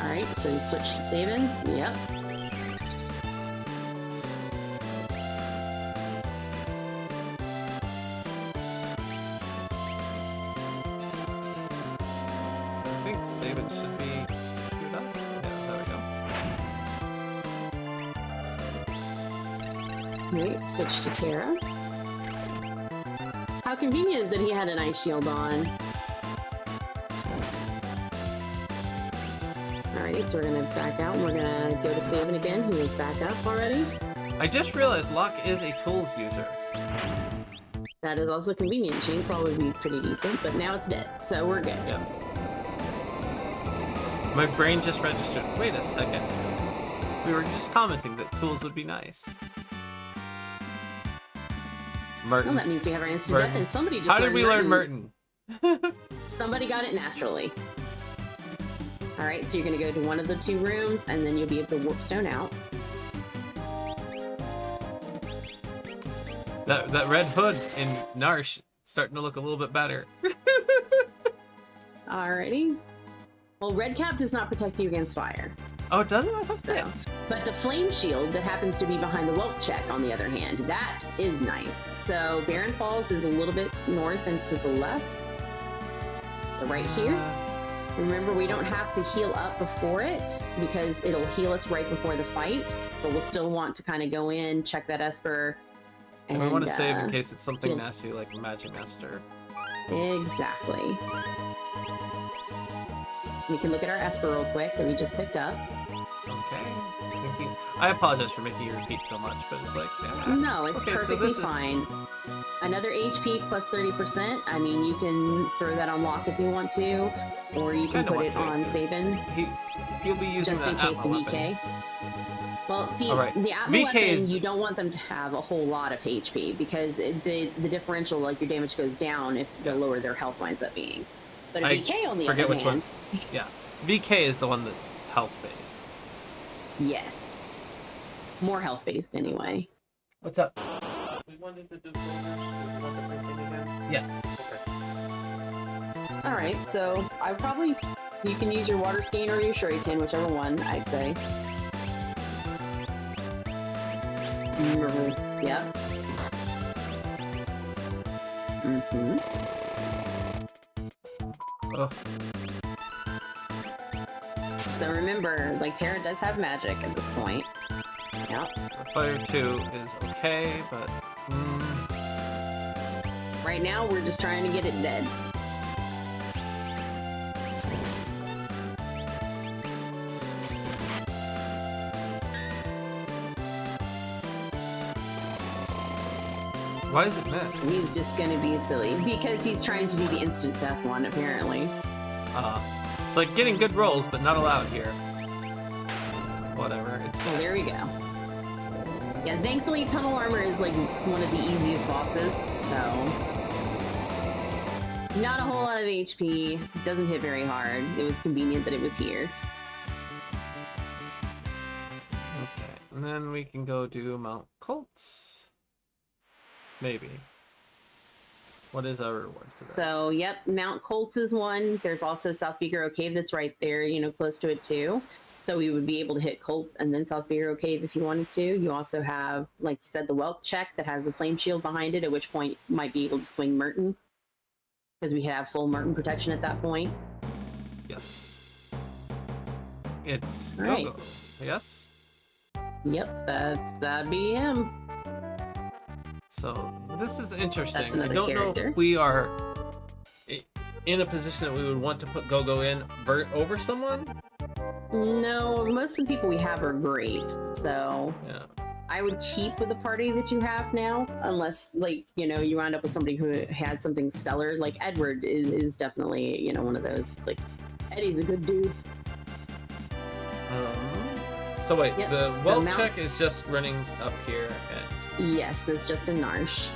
Alright, so you switch to Sabin. Yep. I think Sabin should be queued up. Yeah, there we go. Alright, switch to Terra. How convenient that he had an ice shield on. Alrighty, so we're gonna back out and we're gonna go to Sabin again, who is back up already. I just realized Locke is a tools user. That is also convenient. Chainsaw would be pretty decent, but now it's dead, so we're good. Yeah. My brain just registered. Wait a second. We were just commenting that tools would be nice. Merton. Well, that means we have our instant death, and somebody just How did we learn Merton? Merton? Somebody got it naturally. All right, so you're gonna go to one of the 2 rooms, and then you'll be able to warp stone out. That red hood in Narsh starting to look a little bit better. Alrighty. Well, red cap does not protect you against fire. Oh, it doesn't? I thought so. So, but the flame shield that happens to be behind the whelp check, on the other hand, that is nice. So Barren Falls is a little bit north and to the left. So right here. Remember, we don't have to heal up before it because it'll heal us right before the fight. But we'll still want to kind of go in, check that Esper. And I want to save in case it's something nasty like Magic Master. Exactly. We can look at our Esper real quick that we just picked up. Okay. I apologize for making you repeat so much, but it's like... Yeah. No, it's perfectly fine. Another HP plus 30%. I mean, you can throw that on lock if you want to, or you can put it on Sabin. He'll be using just in case of VK. Well, see, the Atma weapon, you don't want them to have a whole lot of HP because the differential, like your damage goes down if the lower their health winds up being. But a VK on the other hand... Yeah, VK is the one that's health-based. Yes. More health-based, anyway. What's up? We wanted to do the same thing again? Yes. Okay. Alright, so I probably... You can use your water skein or your shuriken, whichever one, I'd say. Yep. Oh. So remember, like, Terra does have magic at this point. Yep. Fire 2 is okay, but... Right now, we're just trying to get it dead. Why is it miss? He's just gonna be silly. Because he's trying to do the instant death one, apparently. It's like getting good rolls, but not allowed here. Whatever, it's... Oh, there we go. Yeah, thankfully Tunnel Armor is like one of the easiest bosses, so... Not a whole lot of HP, doesn't hit very hard. It was convenient that it was here. Okay, and then we can go do Mount Colts. Maybe. What is our reward for this? So, yep, Mount Colts is one. There's also South Figaro Cave that's right there, you know, close to it too. So we would be able to hit Colts and then South Figaro Cave if you wanted to. You also have, like you said, the Whelp check that has the flame shield behind it, at which point you might be able to swing Merton. Because we have full Merton protection at that point. Yes. It's right. Go-Go. Yes? Yep, that'd be him. So, this is interesting. That's another I don't character. know if we are in a position that we would want to put Go-Go in over someone. No, most of the people we have are great. So, yeah. I would keep with the party that you have now, unless, like, you know, you wind up with somebody who had something stellar. Like, Edward is definitely, you know, one of those. It's like, Eddie's a good dude. So wait, yep. The Whelp check is just running up here. Yes, it's just a Narsh.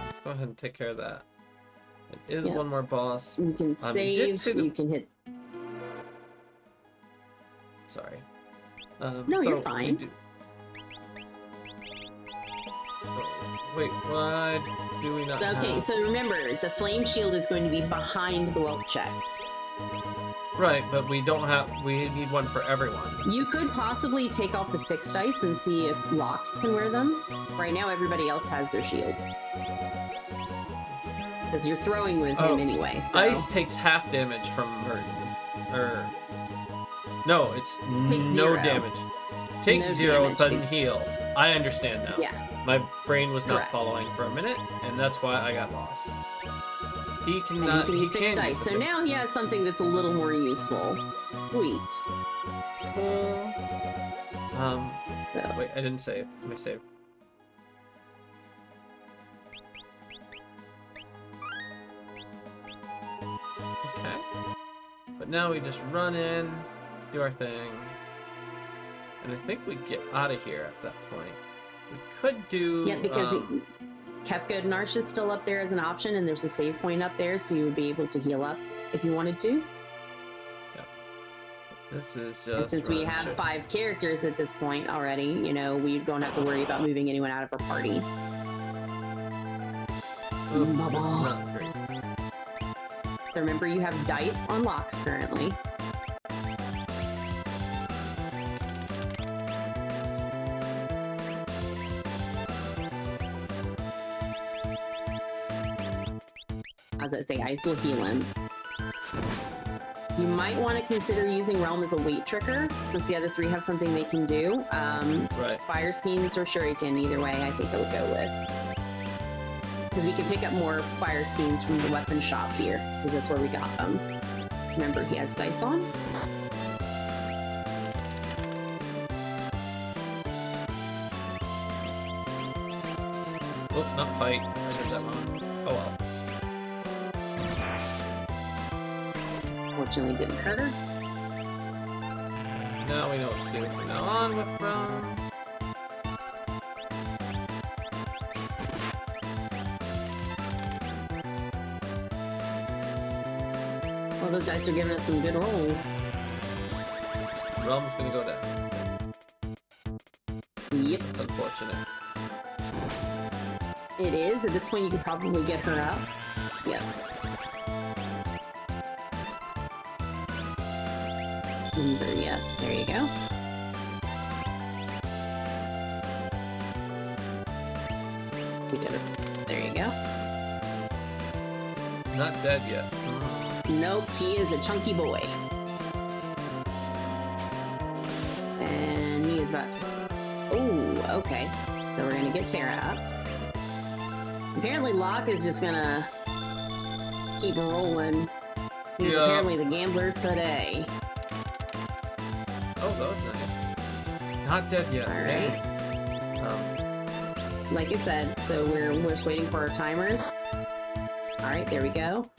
Let's go ahead and take care of that. It is one more boss. You can save, you can hit... Sorry. No, you're fine. Wait, why do we not Okay, so remember, the flame shield is going to be behind the Whelp check. Right, but we don't have... We need one for everyone. You could possibly take off the fixed ice and see if Locke can wear them. Right now, everybody else has their shields. Because you're throwing with him anyway. So. Ice takes half damage from Merton. No, it's no damage. Takes no 0, damage. Doesn't heal. I understand now. Yeah. My brain was not following for a minute, and that's why I got lost. He cannot. And you can use fixed ice. So now he has something that's a little more useful. Sweet. Cool. Wait, I didn't save. Let me save. Okay. But now we just run in, do our thing, and I think we get out of here at that point. We could do. Yeah, because Kefka and Narsh is still up there as an option, and there's a save point up there, so you would be able to heal up if you wanted to. Yep. This is And just. since we have 5 characters at this point already, you know, we don't have to worry about moving anyone out of our party. Ooh, this is not great. So remember, you have dice unlocked currently. How's that say? Ice will heal him. You might want to consider using Realm as a weight trigger, since the other 3 have something they can do. Right. Fire Skeins or Shuriken, either way, I think it would go with. Because we can pick up more Fire Skeins from the weapon shop here, because that's where we got them. Remember, he has dice on. Oh, not fight. I did that wrong. Oh well. Fortunately, didn't hurt her. Now we know what to do from now on with Realm. Well, those dice are giving us some good rolls. Realm's gonna go down. Yep. It's unfortunate. It is. At this point, you could probably get her up. Yep. Yep, there you go. We got her. There you go. Not dead yet. Nope, he is a chunky boy. And he is about to... Oh, okay. So we're gonna get Terra up. Apparently Locke is just gonna keep rolling. He's apparently the gambler today. Oh, that was nice. Not dead yet. Alright. Like I said, so we're just waiting for our timers. Alright, there we go.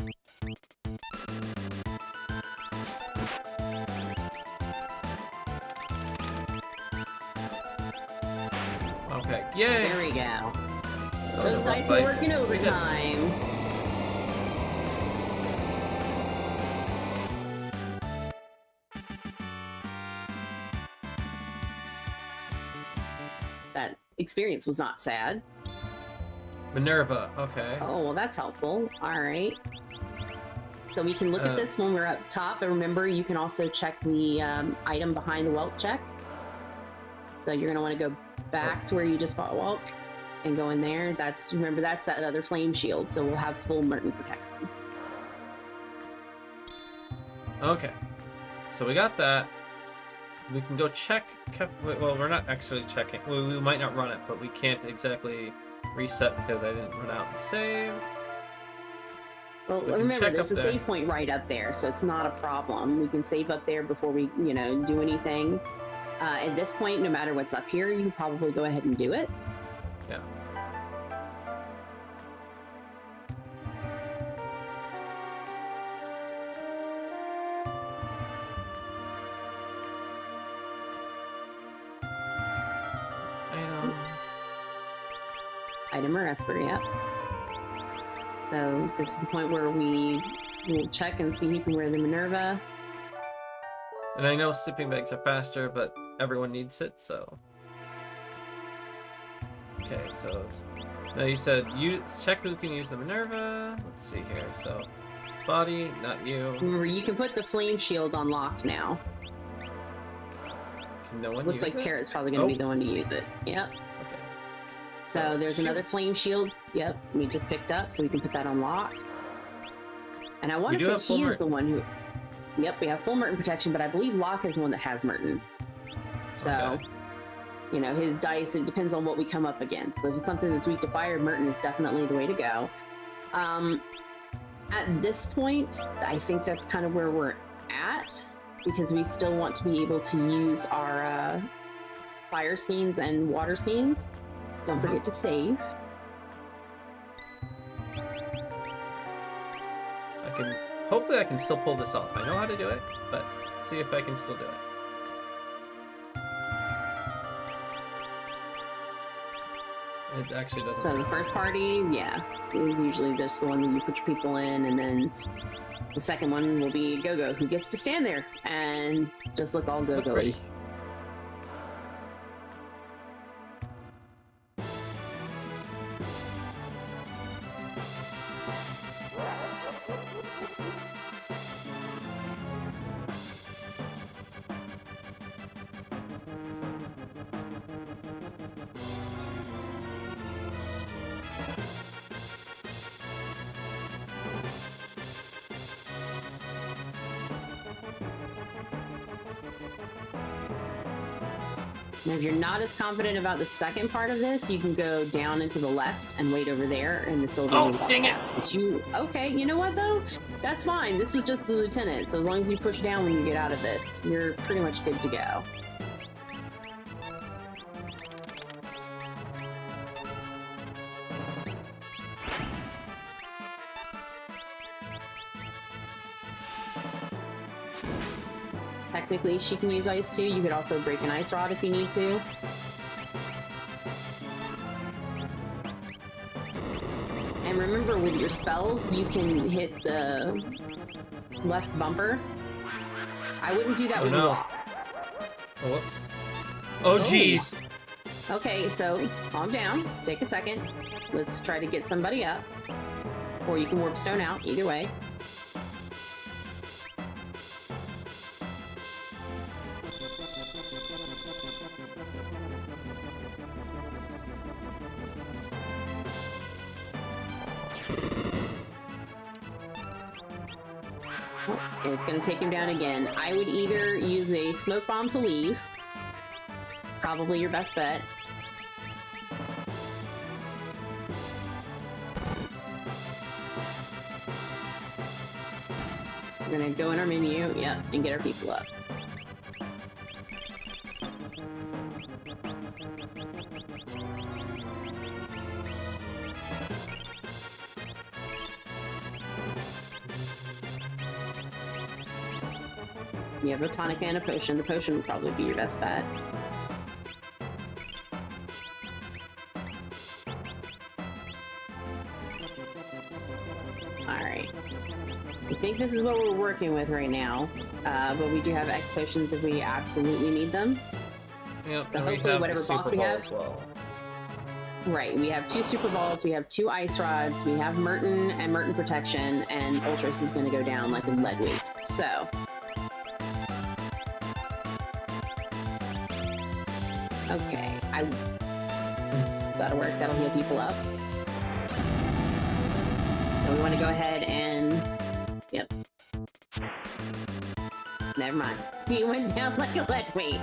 Okay, yay! There we go. Oh, Those dice are working overtime. That experience was not sad. Minerva, okay. Oh, well, that's helpful. All right. So we can look at this when we're up top, but remember, you can also check the item behind the Welk check. So you're going to want to go back to where you just fought Welk and go in there. Remember, that's that other flame shield, so we'll have full Merton protection. Okay. So we got that. We can go check... Well, we're not actually checking. We might not run it, but we can't exactly reset because I didn't run out and save. Well, remember, there's a save point right up there, so it's not a problem. We can save up there before we, do anything. At this point, no matter what's up here, you can probably go ahead and do it. Yeah. Item or Esper, yep. So this is the point where we will check and see who can wear the Minerva. And I know sleeping bags are faster, but everyone needs it, so... Okay, so... Now you said you check who can use the Minerva. Let's see here, so... Body, not you. Remember, you can put the flame shield on lock now. Can no one Looks use like it? Tara's probably going to be the one to use it. Yep. Okay. So there's another flame shield. Yep, we just picked up, so we can put that on lock. And I want to say he is the one who... Yep, we have full Merton protection, but I believe Locke is the one that has Merton. So, his dice, it depends on what we come up against. So if it's something that's weak to fire, Merton is definitely the way to go. At this point, I think that's kind of where we're at, because we still want to be able to use our fire skeins and water skeins. Don't forget to save. Hopefully I can still pull this off. I know how to do it, but let's see if I can still do it. It actually doesn't. So the first party, yeah, is usually just the one that you put your people in, and then the second one will be Go-Go, who gets to stand there and just look all Go-Go-y. Now, if you're not as confident about the second part of this, you can go down and to the left and wait over there, and the soldier will walk dang it! Okay, you know what though? That's fine. This was just the lieutenant, so as long as you push down when you get out of this, you're pretty much good to go. Technically, she can use ice too. You could also break an ice rod if you need to. And remember, with your spells, you can hit the left bumper. I wouldn't do that with no. Walk. Oh, whoops. Oh, jeez. Okay, so calm down. Take a second. Let's try to get somebody up. Or you can warp stone out. Either way. It's going to take him down again. I would either use a smoke bomb to leave. Probably your best bet. We're going to go in our menu, yep, and get our people up. You have a tonic and a potion. The potion would probably be your best bet. Alright. I think this is what we're working with right now. But we do have X potions if we absolutely need them. Yep, so hopefully whatever boss we have... Well. Right, we have 2 super balls, we have 2 ice rods, we have Merton and Merton protection, and Ultras is going to go down like a lead weight. So... Okay, that'll work. That'll heal people up. So we want to go ahead and... Yep. Never mind. He went down like a lead weight.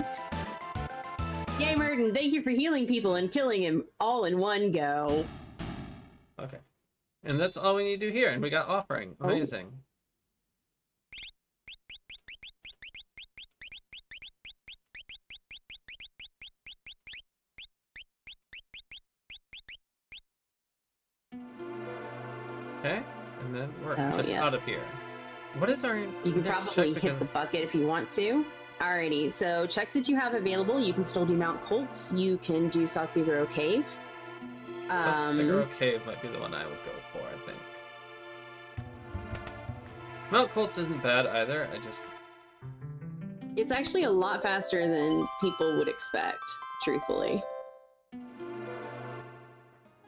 Yay, Merton! Thank you for healing people and killing him all in one go. Okay. And that's all we need to do here, and we got offering. Amazing. Okay, and then we're just out of here. What is our... You can probably hit the bucket if you want to. Alrighty, so checks that you have available. You can still do Mount Colts. You can do South Figaro Cave. South Figaro Cave might be the one I would go for, I think. Mount Colts isn't bad either, I just... It's actually a lot faster than people would expect, truthfully.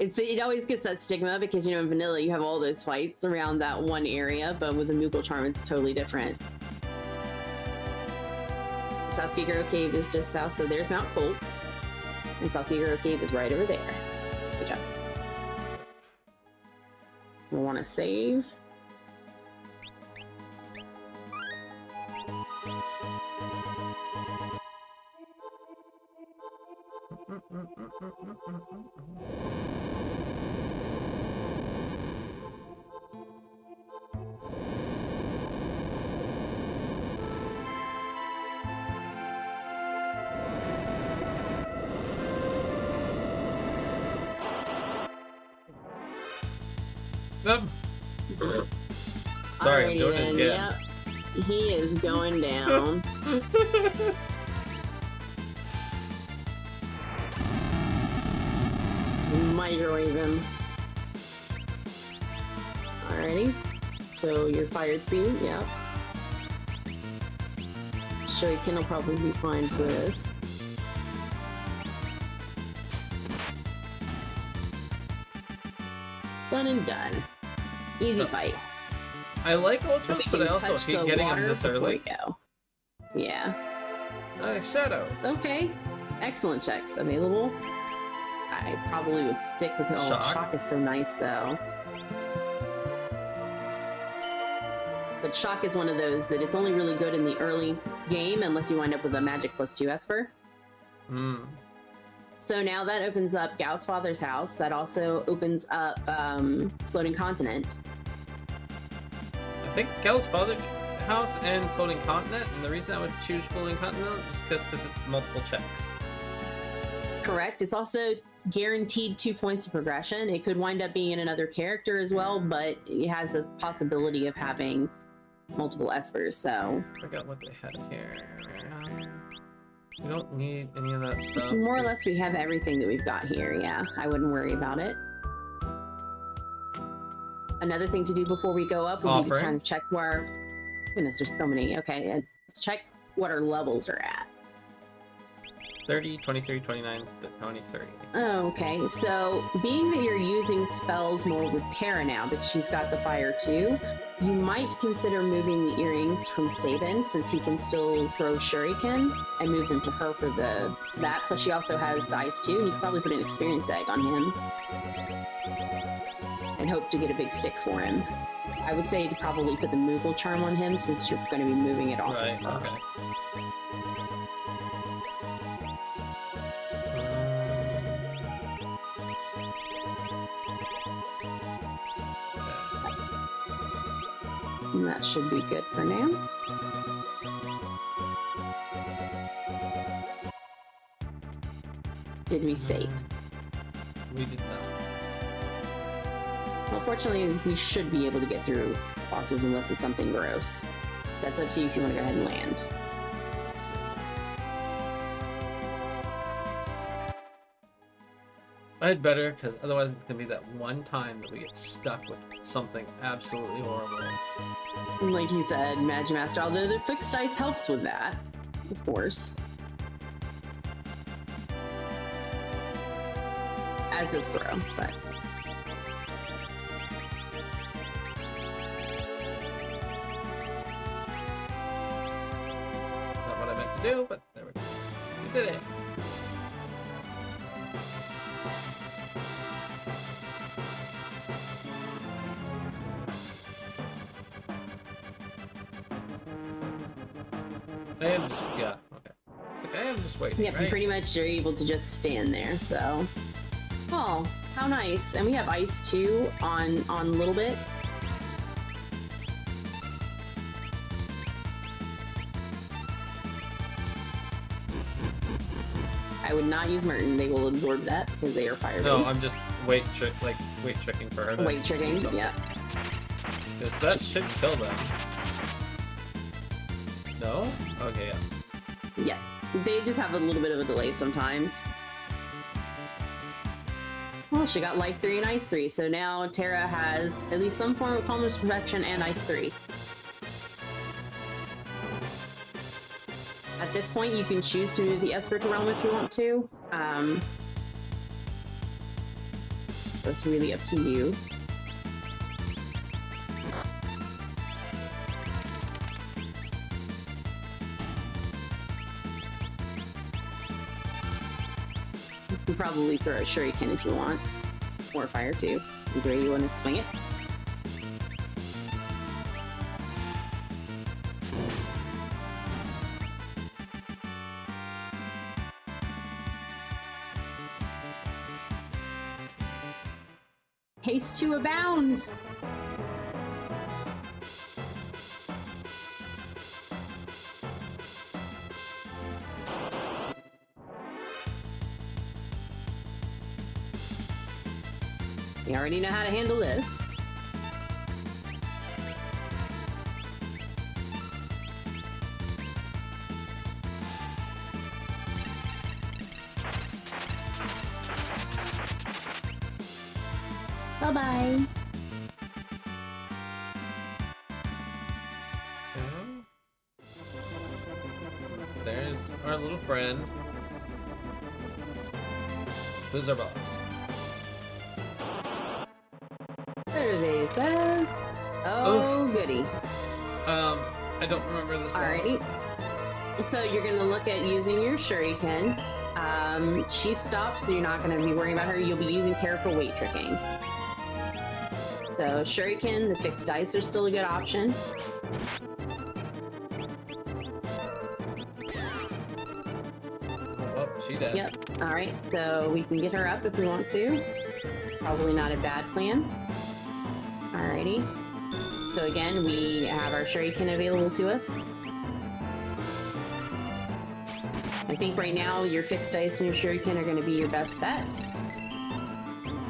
It always gets that stigma because, you know, in vanilla you have all those fights around that one area, but with a Moogle Charm it's totally different. So South Figaro Cave is just south, so there's Mount Colts. And South Figaro Cave is right over there. Good job. We'll want to save. Sorry, Alrighty, I'm doing it again. Yep. He is going down. microwave him. Alrighty. So you're fire 2, yeah. Shuriken will probably be fine for this. Done and done. Easy fight. I like Ultras, but I also hate getting them this early. Go. Yeah. Shadow. Okay. Excellent checks available. I probably would stick with it. Shock. Shock is so nice, though. But Shock is one of those that it's only really good in the early game unless you wind up with a Magic +2 Esper. Hmm. So now that opens up Gao's father's house. That also opens up Floating Continent. I think Gal's father's house and Floating Continent, and the reason I would choose Floating Continent is because it's multiple checks. Correct. It's also guaranteed 2 points of progression. It could wind up being in another character as well, but it has a possibility of having multiple Espers, so... I forgot what they had here. We don't need any of that stuff. More or less we have everything that we've got here, yeah. I wouldn't worry about it. Another thing to do before we go up would be to kind of check where... Goodness, there's so many. Okay, let's check what our levels are at. 30, 23, 29, 23. Oh, okay. So, being that you're using spells more with Terra now, because she's got the fire too, you might consider moving the earrings from Sabin, since he can still throw Shuriken, and move them to her for that. Plus, she also has the ice too, and you could probably put an experience egg on him. And hope to get a big stick for him. I would say to probably put the Moogle charm on him, since you're going to be moving it off. Right, okay. And that should be good for now. Did we save? We did not. Well, fortunately, we should be able to get through bosses unless it's something gross. That's up to you if you want to go ahead and land. I'd better, because otherwise it's going to be that one time that we get stuck with something absolutely horrible. Like you said, Magimaster, although the fixed dice helps with that, of course. As does throw, but... Not what I meant to do, but there we go. We did it. I am just, yeah, okay. It's like, I am just waiting, Yep, right? pretty much you're able to just stand there, so... Oh, how nice. And we have ice, too, on a little bit. I would not use Merton. They will absorb that, because they are fire-based. No, I'm just weight checking for her to Weight checking, do something. yeah. Because that should kill them. No? Okay, yes. Yeah, they just have a little bit of a delay sometimes. Well, she got Life 3 and Ice 3, so now Terra has at least some form of Calmness Protection and Ice 3. At this point, you can choose to move the Esper to Realm if you want to. So it's really up to you. You can probably throw a Shuriken if you want. Or Fire too. Either way you want to swing it. Haste to abound! You already know how to handle this. Bye-bye. Okay. There's our little friend. Who's our boss? Survey says. Oh, goody. I don't remember this boss. Alrighty. So you're gonna look at using your shuriken. She stops, so you're not gonna be worrying about her. You'll be using Terra for weight tricking. So shuriken, the fixed dice are still a good option. Oh, she dead. Yep. Alright, so we can get her up if we want to. Probably not a bad plan. Alrighty. So again, we have our shuriken available to us. I think right now your fixed dice and your shuriken are going to be your best bet.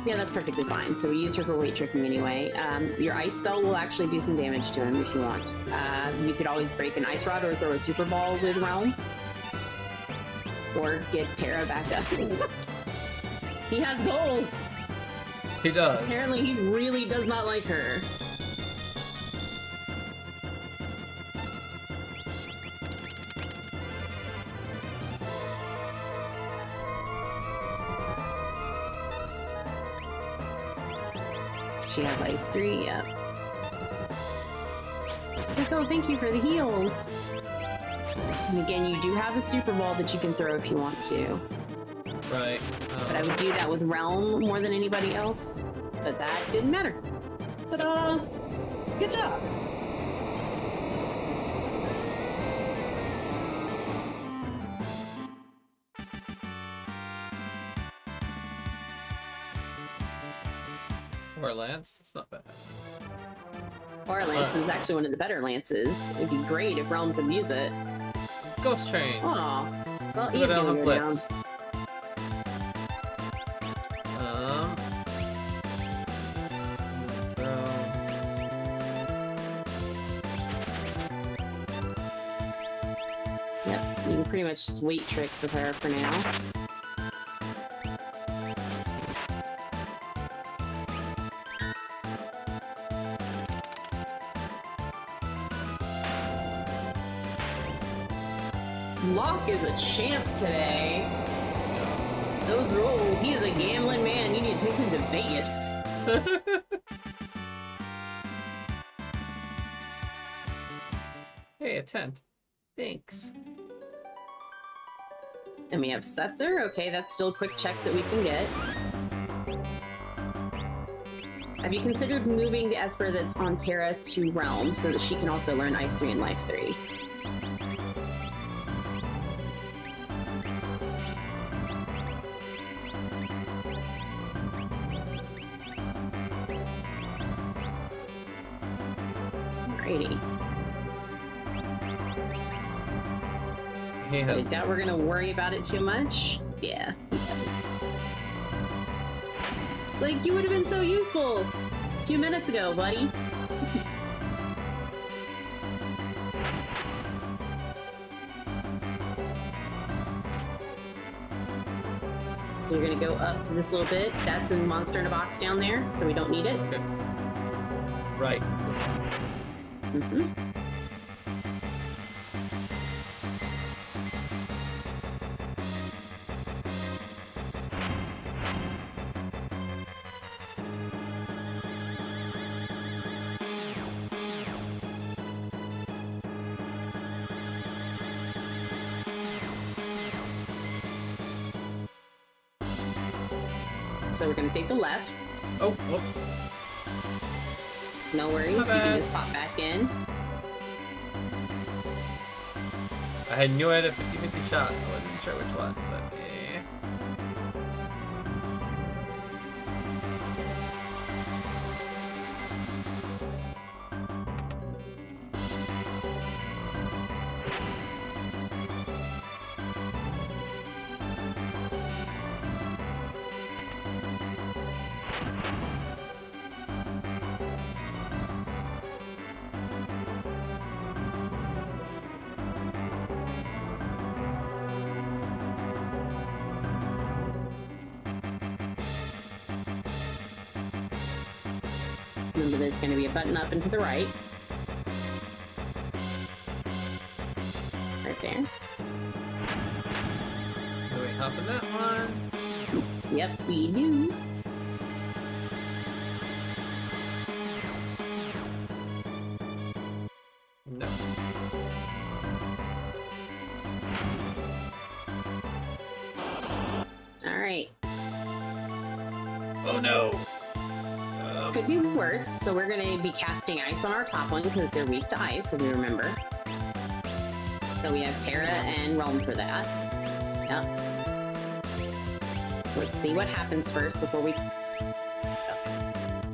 Yeah, that's perfectly fine. So we use her for weight tricking anyway. Your ice spell will actually do some damage to him if you want. You could always break an ice rod or throw a super ball with Realm. Or get Terra back up. He has goals! He does. Apparently he really does not like her. She has ice 3, yep. Like, oh, thank you for the heals. And again, you do have a super ball that you can throw if you want to. Right. But I would do that with Realm more than anybody else. But that didn't matter. Ta-da! Good job! Or Lance. It's not bad. Or Lance is actually one of the better lances. It'd be great if Realm could use it. Ghost Train. Aw. Well, Go Eve's down gonna the go down. blitz. Yep, you can pretty much just weight trick with her for now. Locke is a champ today. Those rolls, he is a gambling man. You need to take him to Vegas. Hey, a tent. Thanks. And we have Setzer. Okay, that's still quick checks that we can get. Have you considered moving the Esper that's on Terra to Realm so that she can also learn Ice 3 and Life 3? Alrighty. He I has. doubt we're gonna worry about it too much. Yeah. Like, you would have been so useful a few minutes ago, buddy. So you're gonna go up to this little bit. That's a monster in a box down there, so we don't need it. Okay. Right. Mm-hmm. So we're gonna take the left. Oh, whoops. No worries, you can just pop back in. I had knew I had a 50-50 shot. I wasn't sure which one, but yeah. Remember, there's going to be a button up and to the right. Right there. Do we hop in that one? Yep, we do. No. Alright. Oh no! Could be worse, so we're going to be casting ice on our top one because they're weak to ice, if we remember. So we have Terra and Realm for that. Yep. Let's see what happens first before we...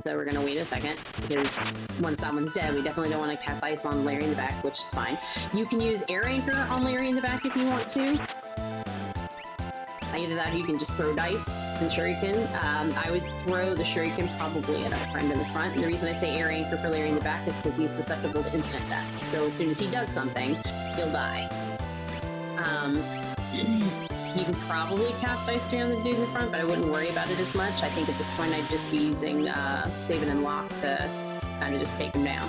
So we're going to wait a second, because once that one's dead, we definitely don't want to cast ice on Larry in the back, which is fine. You can use Air Anchor on Larry in the back if you want to. Either that or you can just throw dice and shuriken. I would throw the shuriken probably at our friend in the front. And the reason I say Air Anchor for Larry in the back is because he's susceptible to instant death. So as soon as he does something, he'll die. You can probably cast Ice 3 on the dude in the front, but I wouldn't worry about it as much. I think at this point I'd just be using Saving and Lock to kind of just take him down.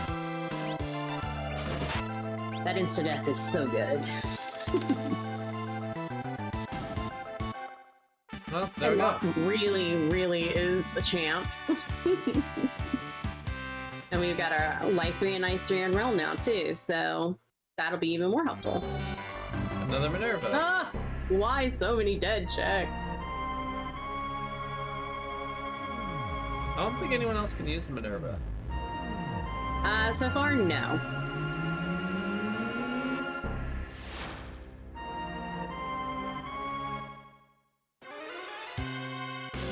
That insta-death is so good. Well, there we And go. Lock really, really is a champ. And we've got our Life 3 and Ice 3 on Realm now too, so that'll be even more helpful. Another Minerva. Ah! Why so many dead checks? I don't think anyone else can use the Minerva. So far, no.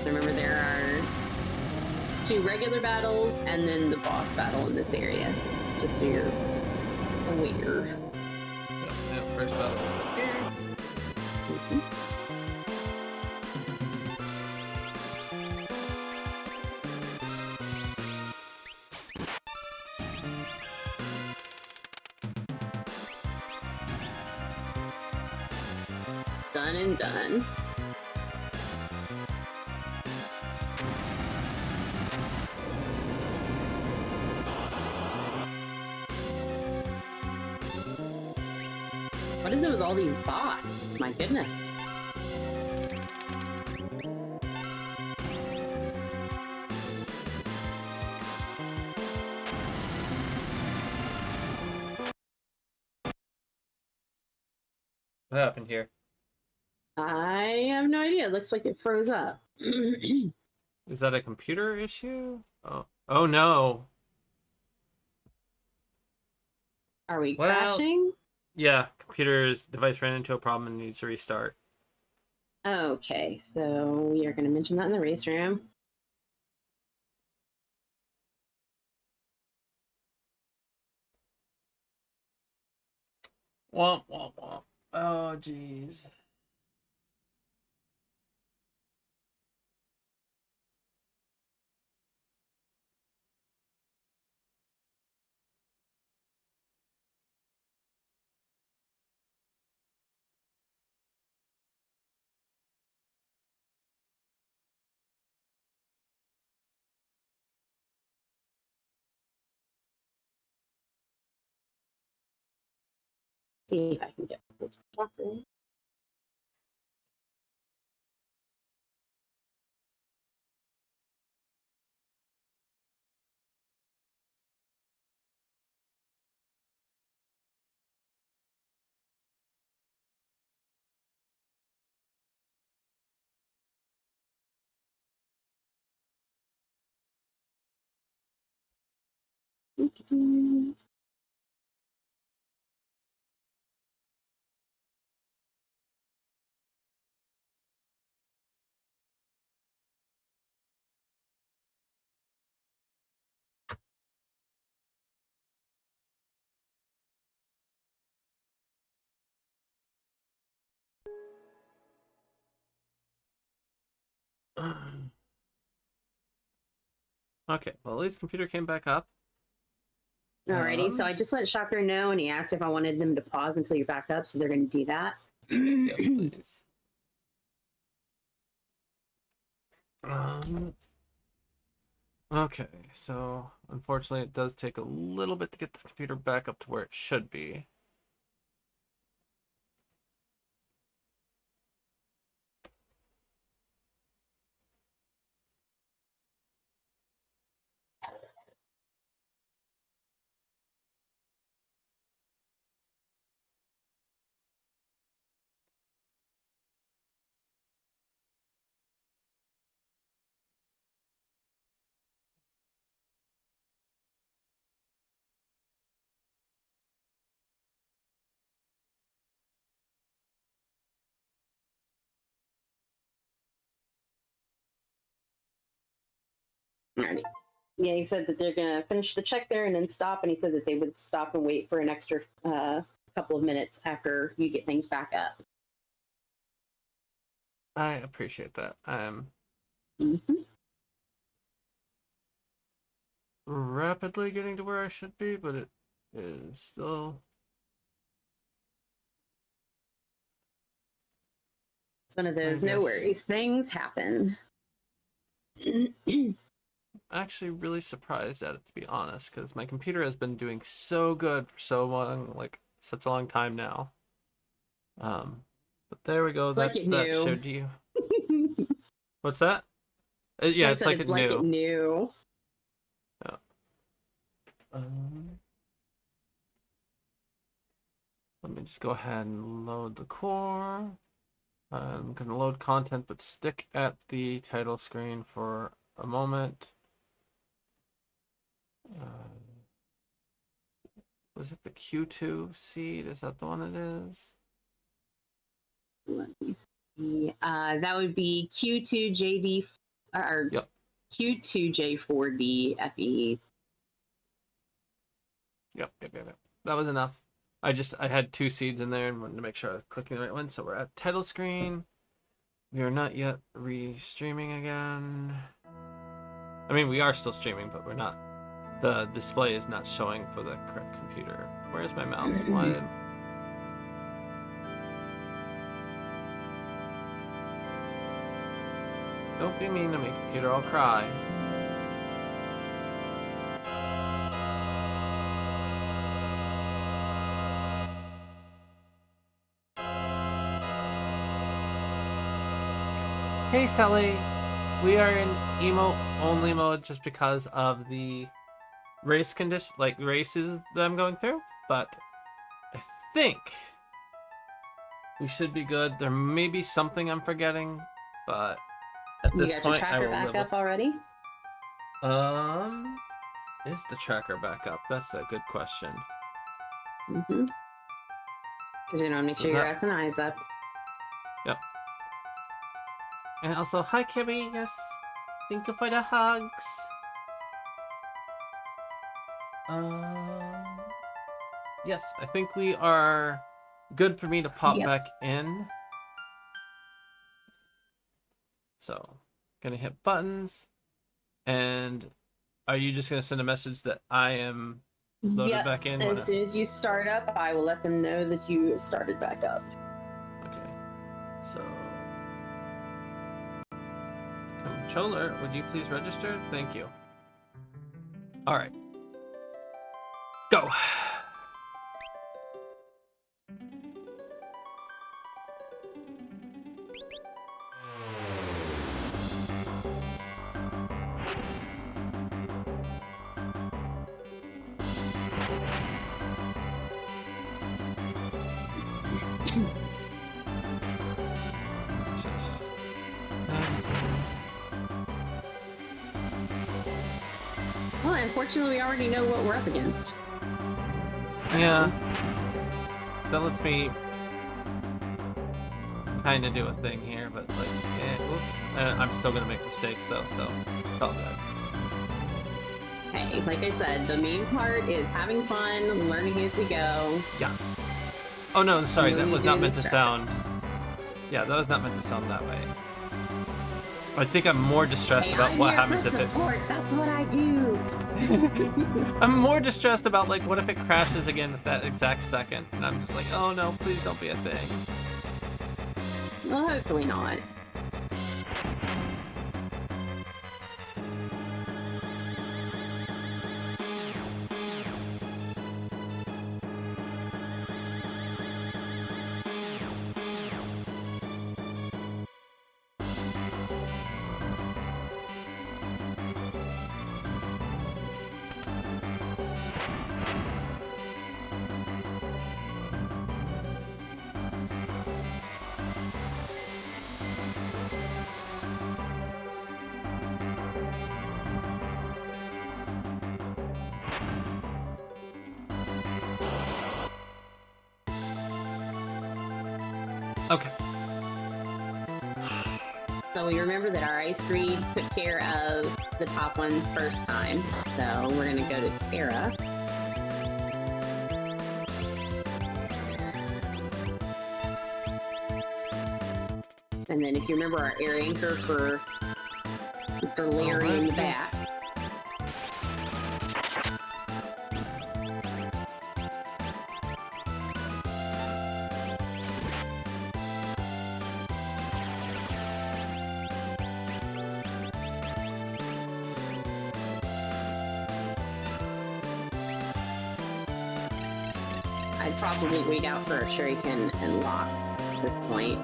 So remember, there are 2 regular battles and then the boss battle in this area. Just so you're aware. Yep, first battle is here. Done and done. What is it with all these bots? My goodness. What happened here? I have no idea. It looks like it froze up. Is that a computer issue? Oh no. Are we Well, crashing? Yeah, computer's device ran into a problem and needs to restart. Okay, so we are going to mention that in the race room. Womp womp womp. Oh jeez. See if I can get people to talk in. Okay, well at least computer came back up. Alrighty, so I just let Shocker know, and he asked if I wanted them to pause until you're back up, so they're going to do that. Yes, please. Okay, so unfortunately it does take a little bit to get the computer back up to where it should be. Alrighty. Yeah, he said that they're gonna finish the check there and then stop, and he said that they would stop and wait for an extra couple of minutes after you get things back up. I appreciate that. I'm Mm-hmm. rapidly getting to where I should be, but it is still... It's one of those I no guess. worries. Things happen. Actually really surprised at it, to be honest, because my computer has been doing so good for so long, like such a long time now. But there we go. It's like That's it that knew. showed you. What's that? Yeah, it's like it's it like knew. it knew. Yeah. Let me just go ahead and load the core. I'm gonna load content, but stick at the title screen for a moment. Was it the Q2 seed? Is that the one it is? Let me see. That would be Q2JD or Yep. Q2J4DFE. Yep. That was enough. I had two seeds in there and wanted to make sure I was clicking the right one. So we're at title screen. We are not yet re-streaming again. I mean, we are still streaming, but we're not. The display is not showing for the correct computer. Where's my mouse? Why? Don't be mean to me, computer. I'll cry. Hey, Sally. We are in emote only mode just because of the race condition, like races that I'm going through. But I think we should be good. There may be something I'm forgetting, but at this You got point, your I tracker will back live up with... already? Is the tracker back up? That's a good question. Mm-hmm. Because you know, make sure your S and I's up. Yep. And also, hi, Kibby. Yes. Thank you for the hugs. Yes, I think we are good for me to pop back in. So, gonna hit buttons. And are you just gonna send a message that I am loaded back in? As soon as you start up, I will let them know that you have started back up. Okay. So, controller, would you please register? Thank you. All right. Go. Well, unfortunately, we already know what we're up against. Yeah. That lets me kind of do a thing here, but like, whoops. I'm still gonna make mistakes though, so it's all good. Hey, like I said, the main part is having fun, learning as we go. Yes. Oh no, sorry, that was not meant to sound. Yeah, that was not meant to sound that way. I think I'm more distressed about what happens if it... That's what I do. I'm more distressed about, like, what if it crashes again at that exact second? And I'm just like, oh no, please don't be a thing. Well, hopefully not. Okay. So we remember that our Ice 3 took care of the top one first time. So we're going to go to Terra. And then if you remember our air anchor for Mr. Larry in the back. I'd probably wait out for a shuriken and lock at this point.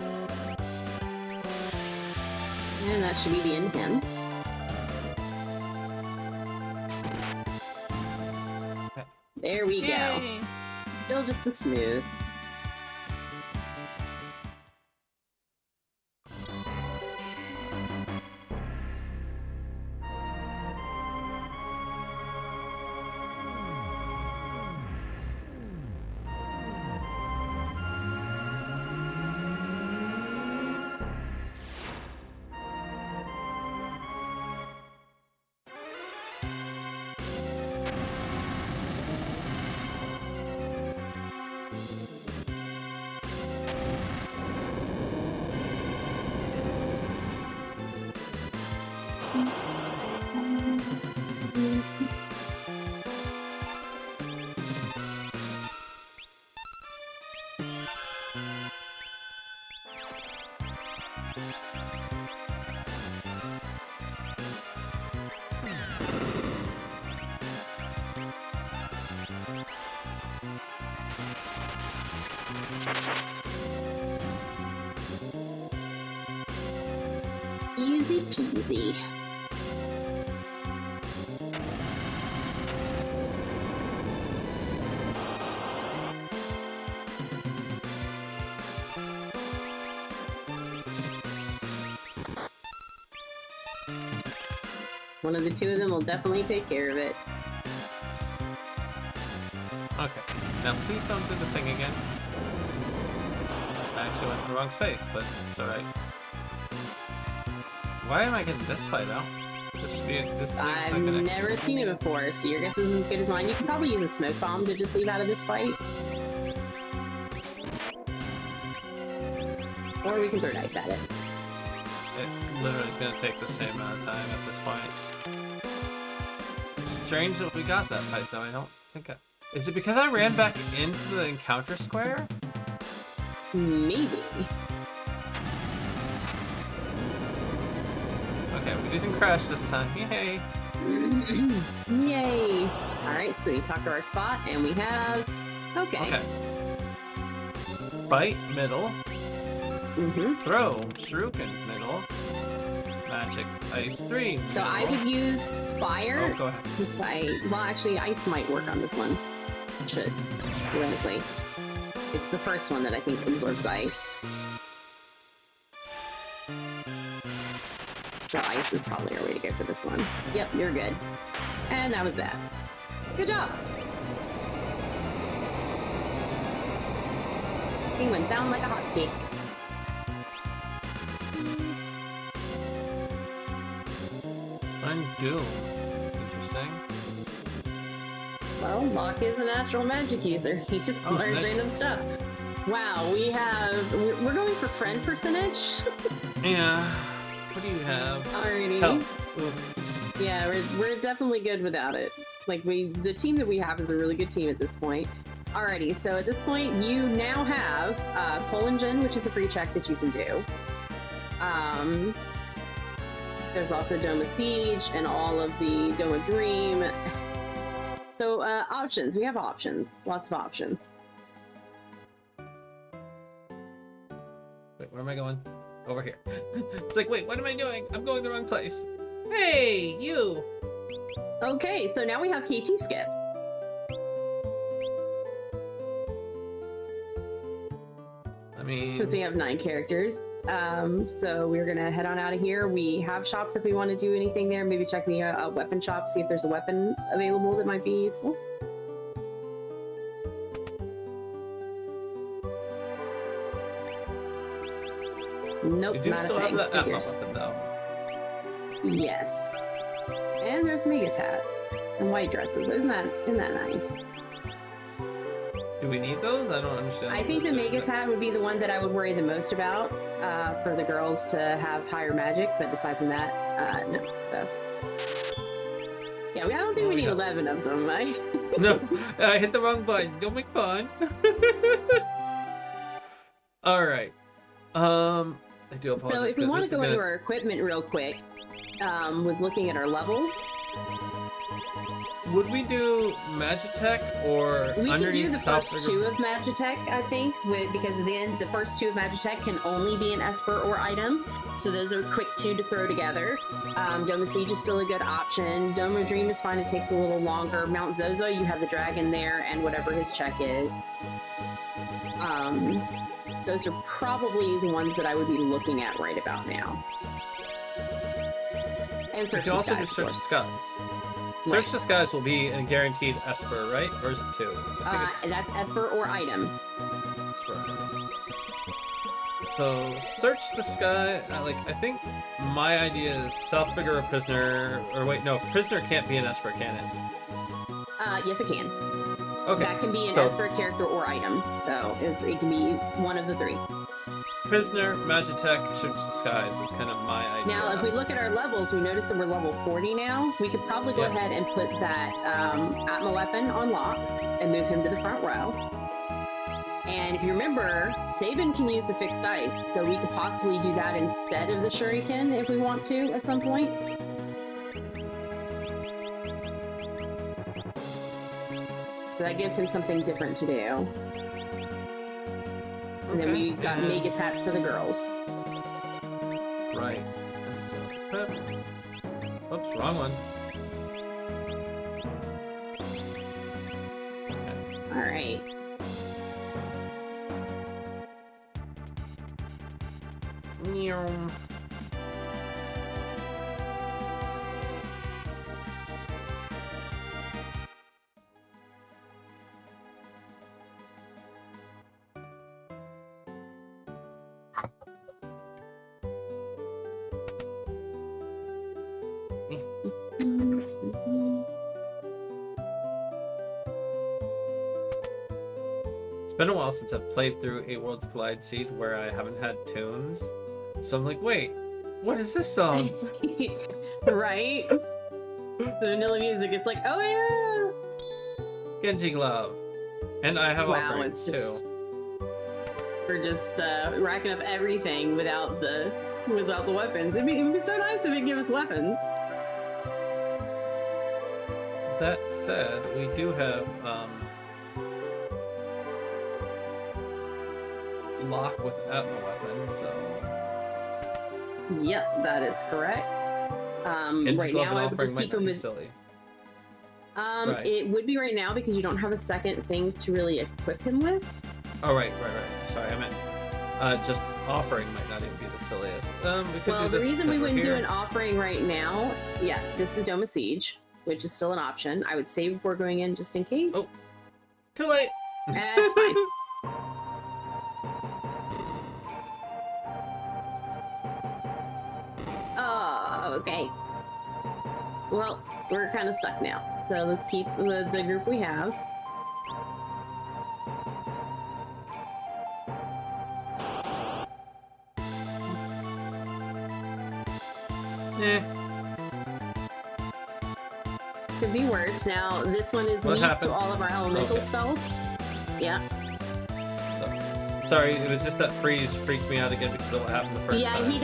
And that should be the end of him. There we go. Still just a smooth. Easy peasy. One of the two of them will definitely take care of it. Okay. Now please don't do the thing again. I actually went in the wrong space, but it's alright. Why am I getting this fight out? This seems I've like an never seen it before, so your guess is as good as mine. You can probably use a smoke bomb to just leave out of this fight. Or we can throw dice at it. It literally is going to take the same amount of time at this point. It's strange that we got that fight, though. I don't think I... Is it because I ran back into the encounter square? Maybe. Okay, we didn't crash this time. Yay! Yay! Alright, so we talk to our spot, and we have... Okay. Bite, middle. Throw, shuriken, middle. Magic, ice, 3. Middle. So I would use fire. Oh, go ahead. Well, actually, ice might work on this one. It should, theoretically. It's the first one that I think absorbs ice. So ice is probably our way to go for this one. Yep, you're good. And that was that. Good job! He went down like a hotcake. Undo. Interesting. Well, Locke is a natural magic user. He just learns nice. random stuff. Wow, we're going for friend percentage? Yeah. What do you have? Alrighty. Health. Yeah, we're definitely good without it. Like, the team that we have is a really good team at this point. Alrighty, so at this point, you now have Colingen, which is a free check that you can do. There's also Dome of Siege and all of the Dome of Dream. So, options. We have options. Lots of options. Wait, where am I going? Over here. It's like, wait, what am I doing? I'm going the wrong place. Hey, you! Okay, so now we have KT Skip. I mean... Since we have 9 characters. So we're gonna head on out of here. We have shops if we want to do anything there. Maybe check the weapon shop, see if there's a weapon available that might be useful. Nope, You do not still a have thing. that Atma Figures. weapon, though. Yes. And there's Mega's hat and white dresses. Isn't that nice? Do we need those? I don't understand. I think the Mega's hat would be the one that I would worry the most about for the girls to have higher magic, but aside from that, no. So yeah, I don't think we need 11 of them, right? No, I hit the wrong button. Don't make fun. All right. I do apologize. So if we want to go into our equipment real quick, with looking at our levels, would we do Magitech or we can do the South first two of Magitech, I think, because at the end, the first two of Magitech can only be an Esper or item. So those are quick two to throw together. Dome of Siege is still a good option. Dome of Dream is fine, it takes a little longer. Mount Zozo, you have the dragon there and whatever his check is. Those are probably the ones that I would be looking at right about now. And Search the Skies, Search the Skies. Search the Skies will be a guaranteed Esper, right? Or is it 2? That's Esper or item. Esper. So, Search the Sky, I think my idea is South Figure or Prisoner, or wait, no, Prisoner can't be an Esper, can it? Yes it can. Okay. That can be an Esper character or item, so it can be one of the three. Prisoner, Magitech, Search the Skies is kind of my idea. Now, if we look at our levels, we notice that we're level 40 now. We could probably go ahead and put that Atma weapon on lock and move him to the front row. And if you remember, Sabin can use the fixed ice, so we could possibly do that instead of the shuriken if we want to at some point. So that gives him something different to do. And then we've got Magus hats for the girls. Right. Oops, wrong one. Alright. It's been a while since I've played through 8 Worlds Collide Seed where I haven't had tunes. So I'm like, wait, what is this song? Right? The vanilla music, it's like, oh yeah! Genji Glove. And I have it's just... We're just racking up everything without the weapons. It'd be so nice if it give us weapons. That said, we do have lock with Atma weapon, so yep, that is correct. Right now I would just keep him with silly. Right. It would be right now because you don't have a second thing to really equip him with. Oh right. Sorry, I meant just offering might not even be the silliest. Well, the reason we wouldn't do an offering right now, this is Dome of Siege, which is still an option. I would save before going in just in case. Oh, too late. That's fine. Oh, okay. Well, we're kind of stuck now. So let's keep the group we have. Could be worse. Now, this one is weak to all of our elemental spells. Yeah. Sorry, it was just that freeze freaked me out again because of what happened the first time. Yeah, he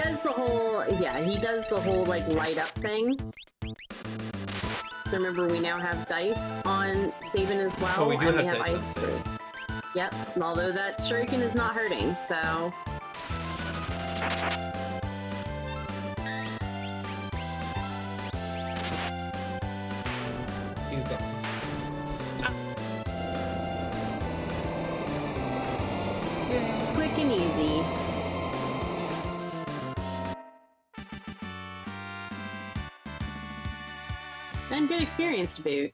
does the whole like light up thing. So remember, we now have dice on Sabin as well. Oh, we do and have dice ice. Yep. Although that shuriken is not hurting, so. He's gone. Quick and easy. And good experience to boot.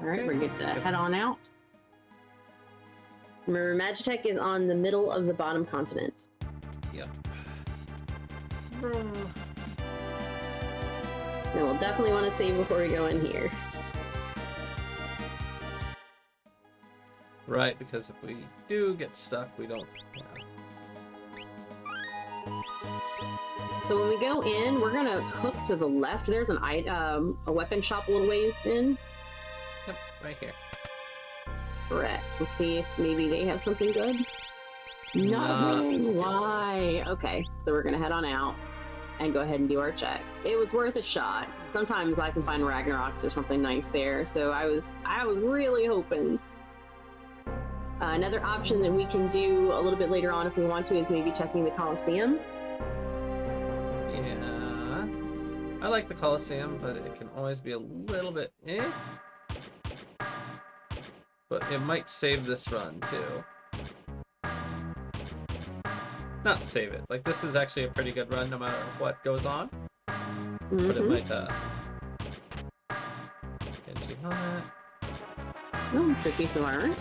Alright, Okay. we're good to head on out. Remember, Magitech is on the middle of the bottom continent. Yep. And we'll definitely want to save before we go in here. Right, because if we do get stuck, we don't. Yeah. So when we go in, we're gonna hook to the left. There's a weapon shop a little ways in. Yep, right here. Correct. Let's see if maybe they have something good. Nothing. Why? Okay, so we're gonna head on out and go ahead and do our checks. It was worth a shot. Sometimes I can find Ragnaroks or something nice there, so I was really hoping. Another option that we can do a little bit later on if we want to is maybe checking the Colosseum. Yeah. I like the Colosseum, but it can always be a little bit But it might save this run, too. Not save it. Like, this is actually a pretty good run no matter what goes on. But it might, Genji helmet. Oh, good piece of armor.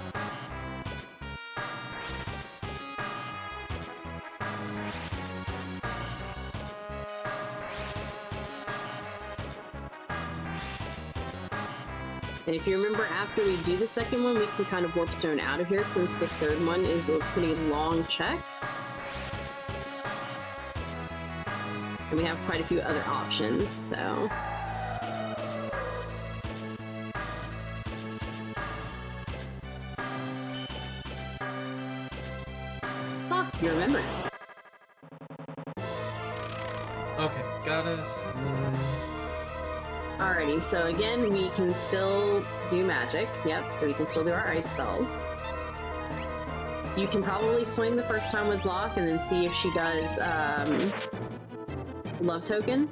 And if you remember, after we do the second one, we can kind of warp stone out of here since the third one is a pretty long check. And we have quite a few other options, so... Ah, you remember. Okay, got us. Alrighty, so again, we can still do magic. Yep, so we can still do our ice spells. You can probably swing the first time with block and then see if she does love token.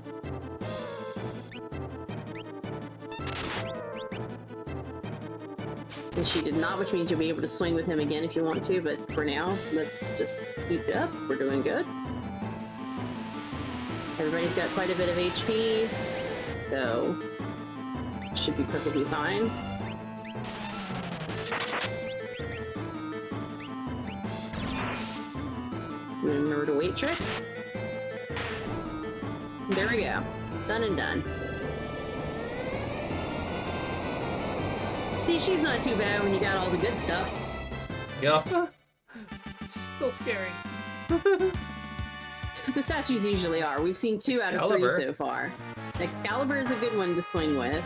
And she did not, which means you'll be able to swing with him again if you want to, but for now, let's just keep it up. We're doing good. Everybody's got quite a bit of HP, so should be perfectly fine. Remember to wait trick. There we go. Done and done. See, she's not too bad when you got all the good stuff. Yup. Still scary. The statues usually are. We've seen 2 out of 3 so far. Excalibur is a good one to swing with.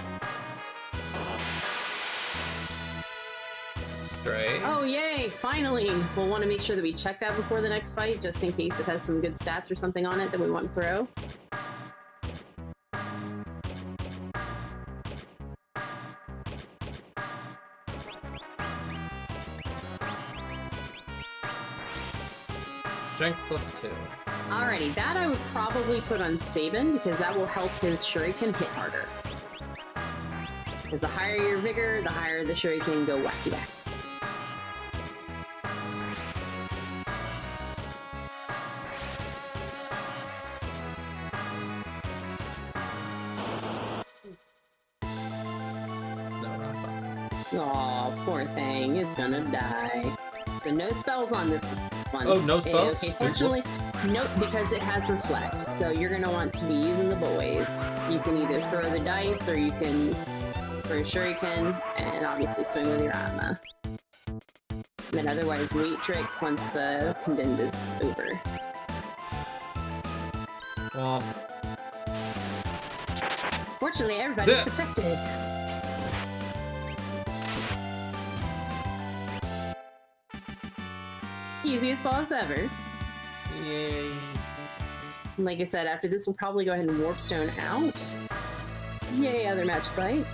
Straight. Oh, yay! Finally! We'll want to make sure that we check that before the next fight, just in case it has some good stats or something on it that we want to throw. Strength +2. Alrighty, that I would probably put on Sabin, because that will help his shuriken hit harder. Because the higher your vigor, the higher the shuriken go wacky whack. Aw, poor thing, it's gonna die. So no spells on this one. Oh, no spells? Okay, fortunately, nope, because it has reflect. So you're gonna want to be using the boys. You can either throw the dice or you can throw a shuriken and obviously swing with your Atma. And then otherwise wait trick once the condemned is over. Well, Fortunately, everybody's protected. Easiest boss ever. yay. Like I said, after this, we'll probably go ahead and warp stone out. Yay, other match site.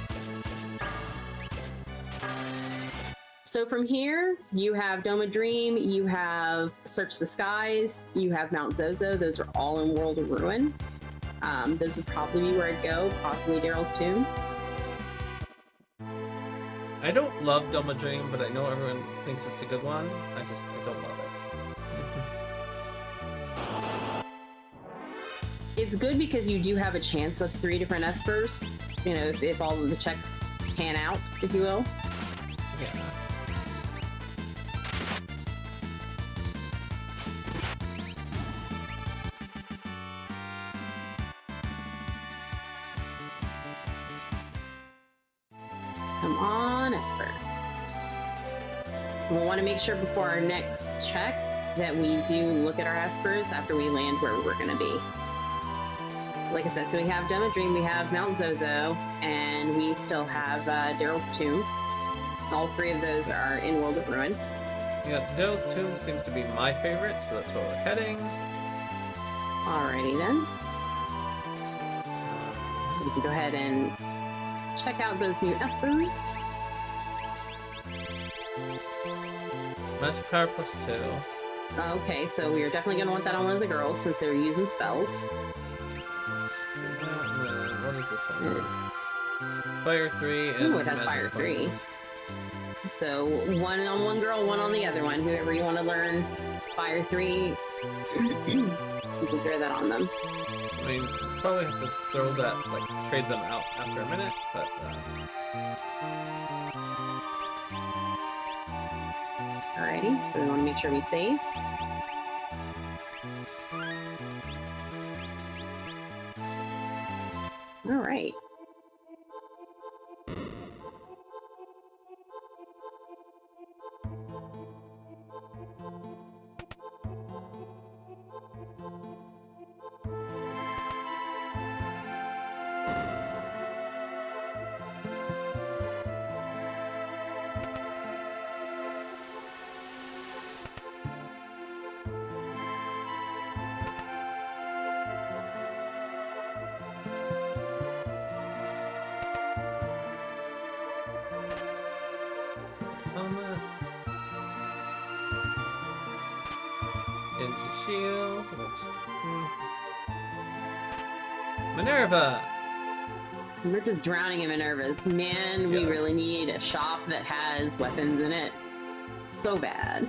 So from here, you have Dome of Dream, you have Search the Skies, you have Mount Zozo. Those are all in World of Ruin. Those would probably be where I'd go, possibly Daryl's Tomb. I don't love Dome of Dream, but I know everyone thinks it's a good one. I don't love it. It's good because you do have a chance of 3 different espers. You know, if all of the checks pan out, if you will. Yeah. Come on, Esper. We'll want to make sure before our next check that we do look at our Espers after we land where we're going to be. Like I said, so we have Dome of Dream, we have Mount Zozo, and we still have Daryl's Tomb. All three of those are in World of Ruin. Yeah, Daryl's Tomb seems to be my favorite, so that's where we're heading. Alrighty then. So we can go ahead and check out those new Espers. Magic power +2. Okay, so we are definitely going to want that on one of the girls since they're using spells. What is this one? Fire 3 and Ooh, it has Fire 3. So one on one girl, one on the other one. Whoever you want to learn Fire 3, you can throw that on them. I mean, probably have to throw that, like, trade them out after a minute, but, Alrighty, so we want to make sure we save. Alright. Into shield, Minerva! We're just drowning in Minervas. Man, we Yes. really need a shop that has weapons in it. So bad.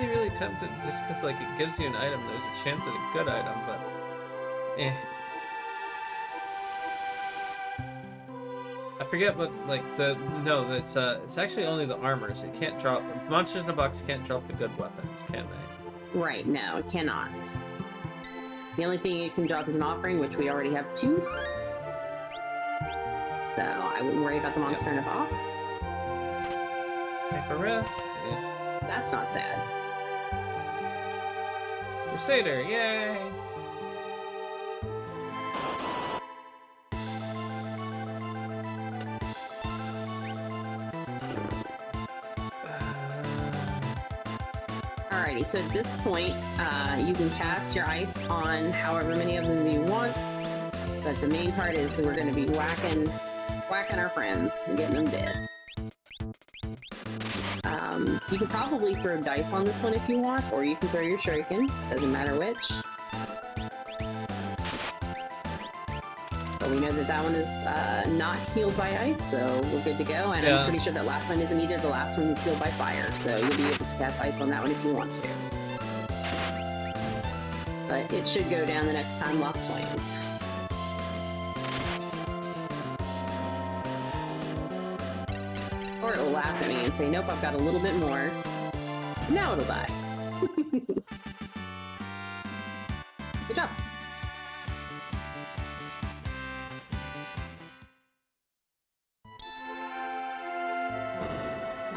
Really tempted just because, like, it gives you an item. There's a chance at a good item, but I forget what, like, no, it's actually only the armors. It can't drop, monsters in a box can't drop the good weapons, can they? Right, no, it cannot. The only thing it can drop is an offering, which we already have 2. So I wouldn't worry about the monster in a box. Paper wrist, That's not sad. Crusader, yay! Alrighty, so at this point, you can cast your ice on however many of them you want, but the main part is we're going to be whacking our friends and getting them dead. You can probably throw dice on this one if you want, or you can throw your shuriken, doesn't matter which. But we know that one is not healed by ice, so we're good to go, and I'm pretty sure that last one isn't either. The last one is healed by fire, so you'll be able to cast ice on that one if you want to. But it should go down the next time Lock swings. Or it'll laugh at me and say, nope, I've got a little bit more. Now it'll die. Good job.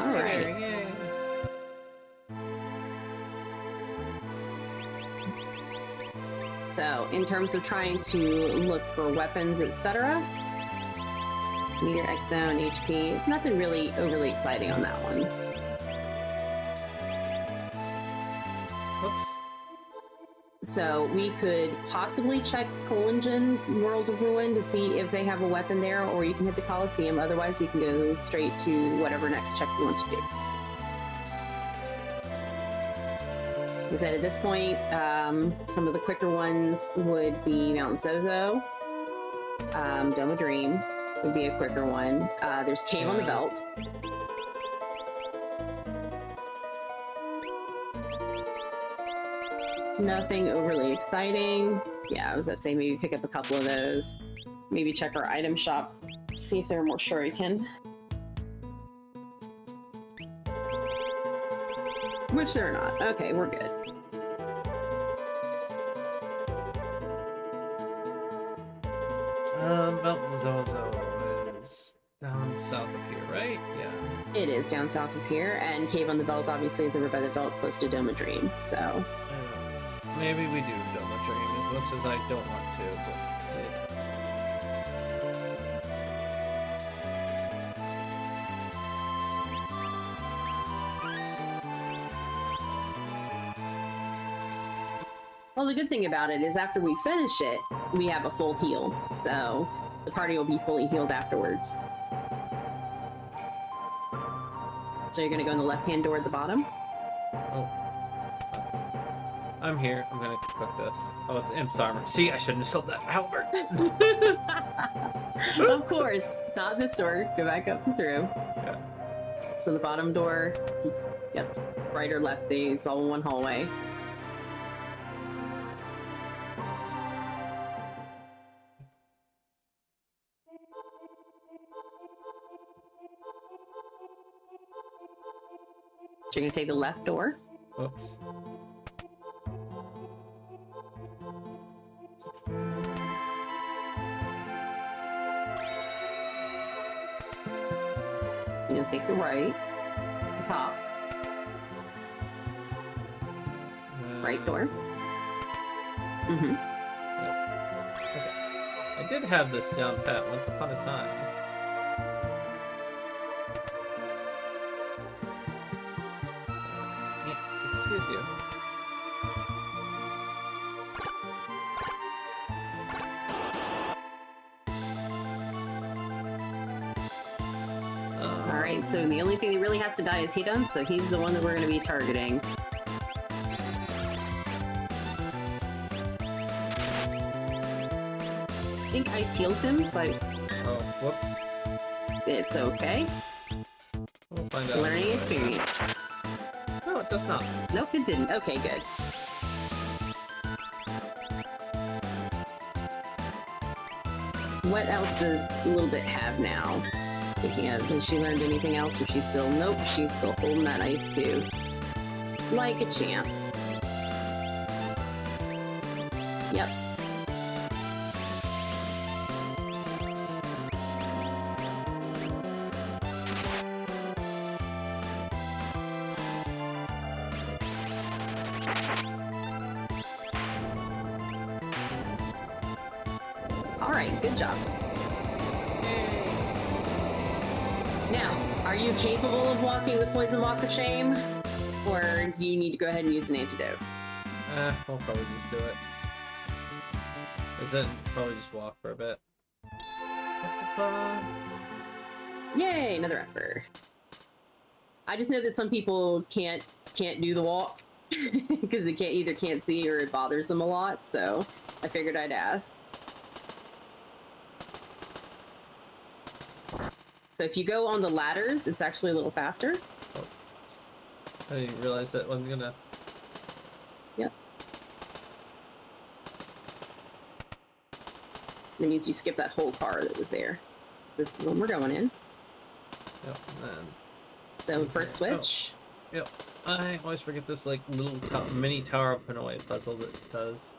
Alright. Yay. So, in terms of trying to look for weapons, etc., meter, X zone, HP, nothing really overly exciting on that one. Whoops. So we could possibly check Colingen World of Ruin to see if they have a weapon there, or you can hit the Coliseum. Otherwise, we can go straight to whatever next check you want to do. Because at this point, some of the quicker ones would be Mount Zozo, Dome of Dream would be a quicker one. There's Cave on the Belt. Nothing overly exciting. Yeah, I was gonna say maybe pick up a couple of those. Maybe check our item shop, see if there are more shuriken. Which there are not. Okay, we're good. Belt Zozo is down south of here, right? Yeah. It is down south of here, and Cave on the Belt obviously is over by the Belt close to Doma Dream, so... Maybe we do Doma Dream as much as I don't want to, but... Well, the good thing about it is after we finish it, we have a full heal, so the party will be fully healed afterwards. So you're gonna go in the left-hand door at the bottom? Oh. I'm here. I'm gonna cook this. Oh, it's Imp's armor. See, I shouldn't have sold that halberd. Of course, not this door. Go back up and through. Yeah. So the bottom door, yep, right or left, it's all in one hallway. So you're gonna take the left door. Whoops. You'll take the right, the top, right door. Mm-hmm. Yep. Okay. I did have this down pat once upon a time. Excuse you. Alright, so the only thing that really has to die is Hedon, so he's the one that we're going to be targeting. I think ice heals him, so Oh, whoops. it's okay. We'll find out. Learning experience. No, it does not. Nope, it didn't. Okay, good. What else does Little Bit have now? Speaking of, has she learned anything else, or she's still... Nope, she's still holding that ice too. Like a champ. Yep. Alright, good job. Now, are you capable of walking the Poison Walk of Shame? Or do you need to go ahead and use an antidote? We'll probably just do it. Because then probably just walk for a bit. What the fuck? Yay, another effort. I just know that some people can't do the walk because they either can't see or it bothers them a lot, so I figured I'd ask. So if you go on the ladders, it's actually a little faster. Oh. I didn't realize that wasn't gonna... Yep. That means you skip that whole car that was there. This is the one we're going in. Yep, and then... So first switch. Oh, yep. I always forget this like little mini tower open away puzzle that it does.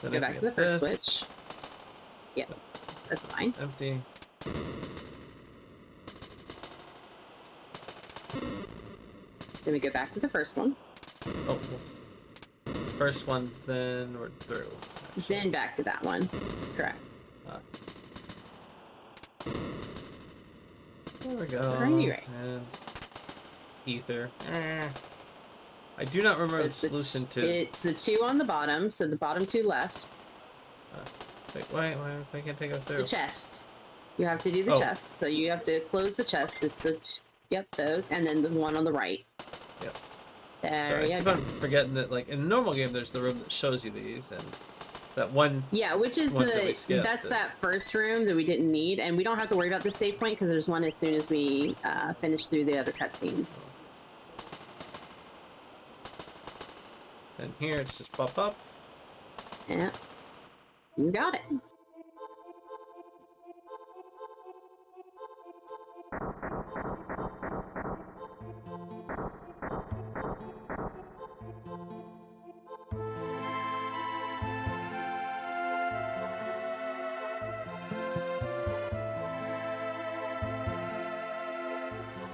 Then Go I back to the forget first this. switch. Yep, that's fine. It's empty. Then we go back to the first one. Oh, whoops. First one, then we're through. Actually. Then back to that one. Correct. There we go. Right. And ether. I do not remember the solution to. It's the two on the bottom, so the bottom two left. Wait, I can't take it through. The chests. You have to do the chest, so you have to close the chest. It's the yep, those, and then the one on the right. Yep. There Sorry, you I keep go. on forgetting that, like in a normal game, there's the room that shows you these, and That one. Yeah, which is One that we skipped. that's that first room that we didn't need, and we don't have to worry about the save point because there's one as soon as we finish through the other cutscenes. And here it's just pop up. Yeah, you got it.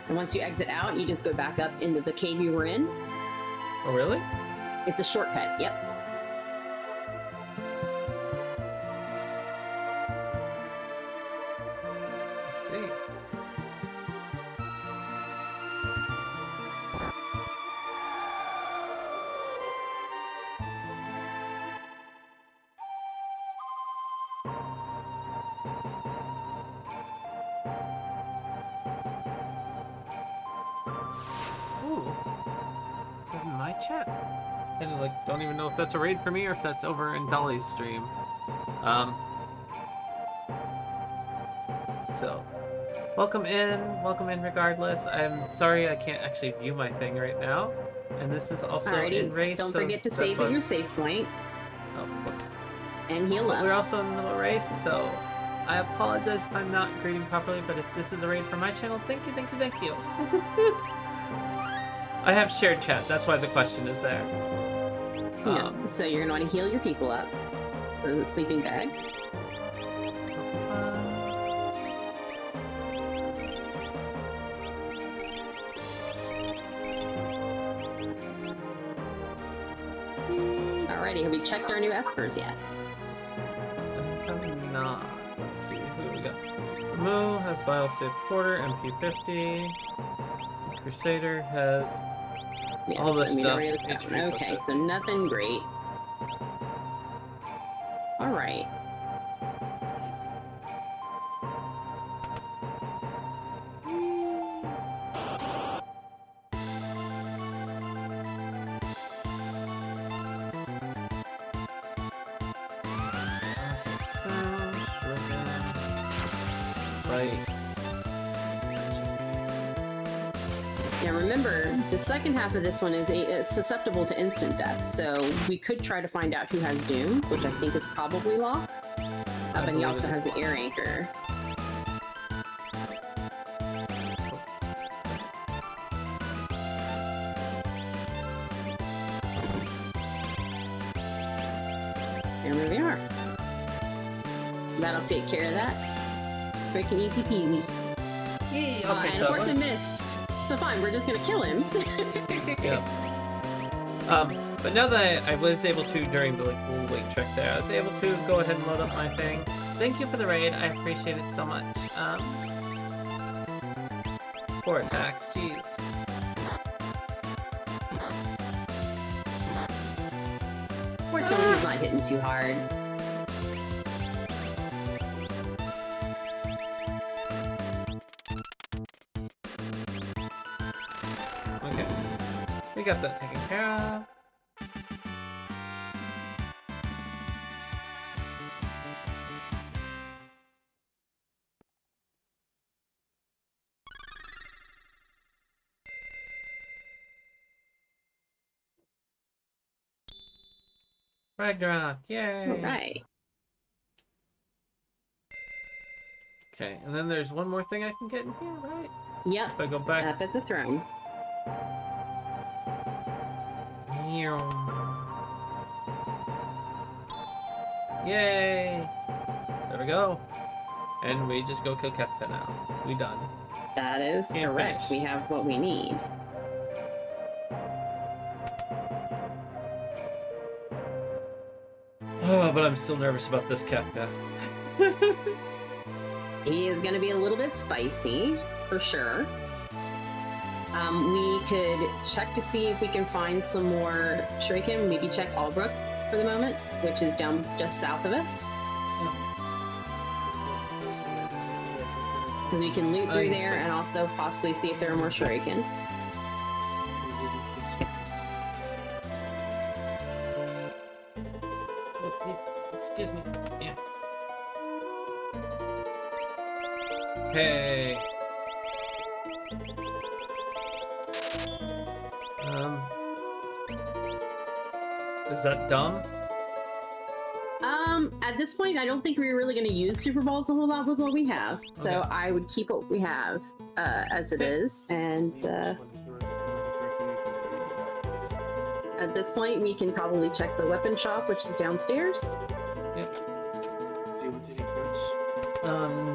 And once you exit out, you just go back up into the cave you were in. Oh, really? It's a shortcut, yep. Let's see. Ooh. Is that in my chat? I don't even know if that's a raid for me or if that's over in Dolly's stream. So, welcome in regardless. I'm sorry I can't actually view my thing right now. And this is also in race. Don't forget to save at your save point. Oh, whoops. And heal up. We're also in the middle of race, so I apologize if I'm not grading properly, but if this is a raid for my channel, thank you, thank you, thank you. I have shared chat, that's why the question is there. Yeah, so you're gonna want to heal your people up. So the sleeping bag. Alrighty, have we checked our new espers yet? I'm not. Let's see, who do we got? Moo has Biosave Porter, MP50. Crusader has all this stuff. Okay, so nothing great. Alright. Yeah, remember, the second half of this one is susceptible to instant death, so we could try to find out who has Doom, which I think is probably Locke. But he also has the air anchor. And there we are. That'll take care of that. Quick and easy peasy. Yay, okay, and of course it missed. So fine, we're just gonna kill him. Yeah. But now that I was able to, during the little wait trick there, I was able to go ahead and load up my thing. Thank you for the raid, I appreciate it so much. 4 attacks, jeez. Fortunately, he's not hitting too hard. Okay. We got that taken care of. Ragnarok, yay! Alright. Okay, and then there's one more thing I can get in here, right? Yep. If I go back. Up at the throne. Yay! There we go. And we just go kill Kefka now. We done. That is correct. We have what we need. Oh, but I'm still nervous about this Kefka. He is going to be a little bit spicy, for sure. We could check to see if we can find some more shuriken. Maybe check Albrook for the moment, which is down just south of us. Because we can loot through there and also possibly see if there are more shuriken. Hey. Is that dumb? At this point, I don't think we're really going to use Super Balls a whole lot with what we have. So Okay. I would keep what we have as it is. And at this point, we can probably check the weapon shop, which is downstairs. Yep. Do you want any fruits?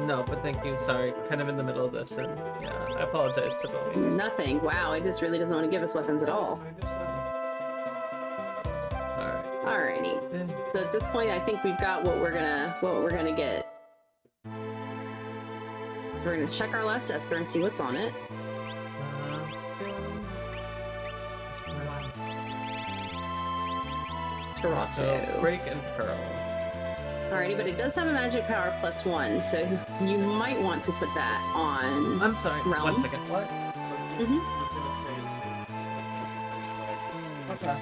No, but thank you. Sorry, kind of in the middle of this, and yeah, I apologize to Bowie. Nothing. Wow, it just really doesn't want to give us weapons at all. Alright. Alrighty. So at this point, I think we've got what we're gonna get. So we're gonna check our last Esper and see what's on it. Toronto. Break and Pearl. Alrighty, but it does have a magic power +1, so you might want to put that on. I'm sorry, Realm. 1 second. What? Okay.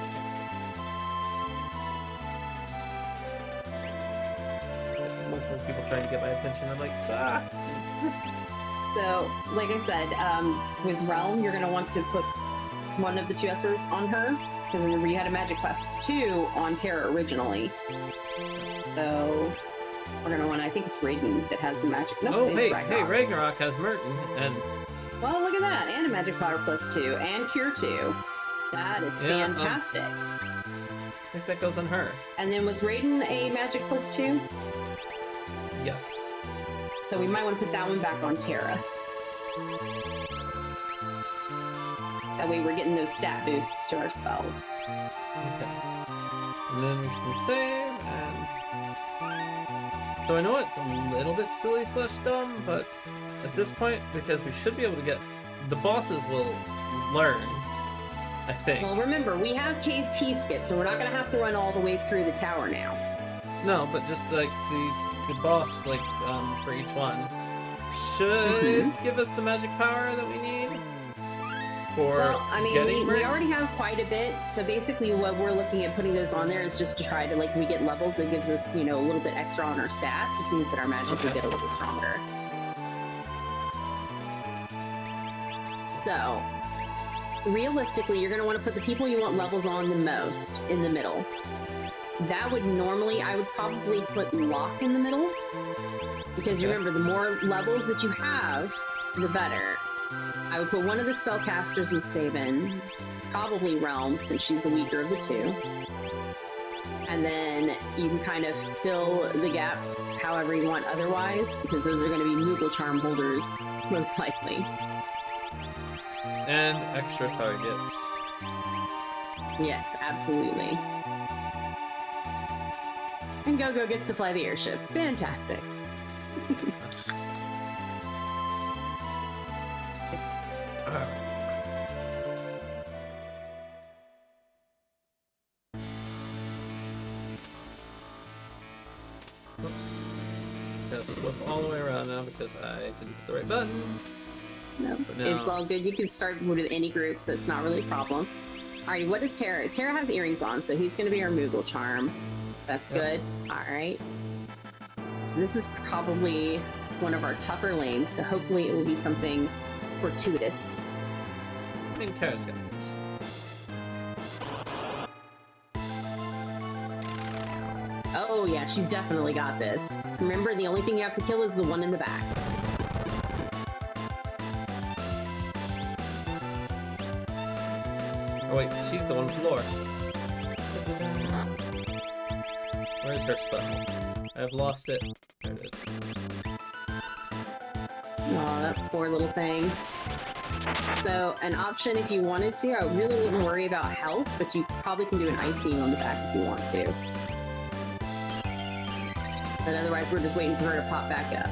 Multiple people trying to get my attention. I'm like, ah. So, like I said, with Realm, you're going to want to put one of the 2 Espers on her, because remember you had a Magic Quest 2 on Terra originally. So, we're going to want to, I think it's Raiden that has the magic. No, Oh, it's hey, Ragnarok. Ragnarok has Merton, and Well, look at that, and a Magic Power +2, and Cure 2. That is Yeah, fantastic. I think that goes on her. And then was Raiden a Magic +2? Yes. So we might want to put that one back on Terra. That way we're getting those stat boosts to our spells. Okay. And then we can save, and... So I know it's a little bit silly / dumb, but at this point, because we should be able to get... The bosses will learn, I think. Well, remember, we have KT skip, so we're not going to have to run all the way through the tower now. No, but just like the boss, like, for each one, should give us the magic power that we need for Well, I mean, getting we Merton. already have quite a bit, so basically what we're looking at putting those on there is just to try to, like, we get levels that gives us, you know, a little bit extra on our stats, which means that our magic will Okay. get a little stronger. So, realistically, you're going to want to put the people you want levels on the most in the middle. That would normally, I would probably put Locke in the middle, because you Okay. remember, the more levels that you have, the better. I would put one of the spellcasters with Sabin, probably Realm, since she's the weaker of the 2. And then you can kind of fill the gaps however you want otherwise, because those are going to be Moogle Charm holders, most likely. And extra targets. Yes, absolutely. And Go-Go gets to fly the airship. Fantastic. Whoops. Gotta flip all the way around now because I didn't hit the right button. No, But now- it's all good. You can start with any group, so it's not really a problem. Alrighty, what does Terra? Terra has earrings on, so he's going to be our Moogle Charm. That's Yep. good. Alright. So this is probably one of our tougher lanes, so hopefully it will be something fortuitous. I think Tara's got this. Oh yeah, she's definitely got this. Remember, the only thing you have to kill is the one in the back. Oh wait, she's the one with lore. Where's her spell? I've lost it. There it is. Oh, that poor little thing. So, an option if you wanted to, I really wouldn't worry about health, but you probably can do an ice beam on the back if you want to. But otherwise, we're just waiting for her to pop back up.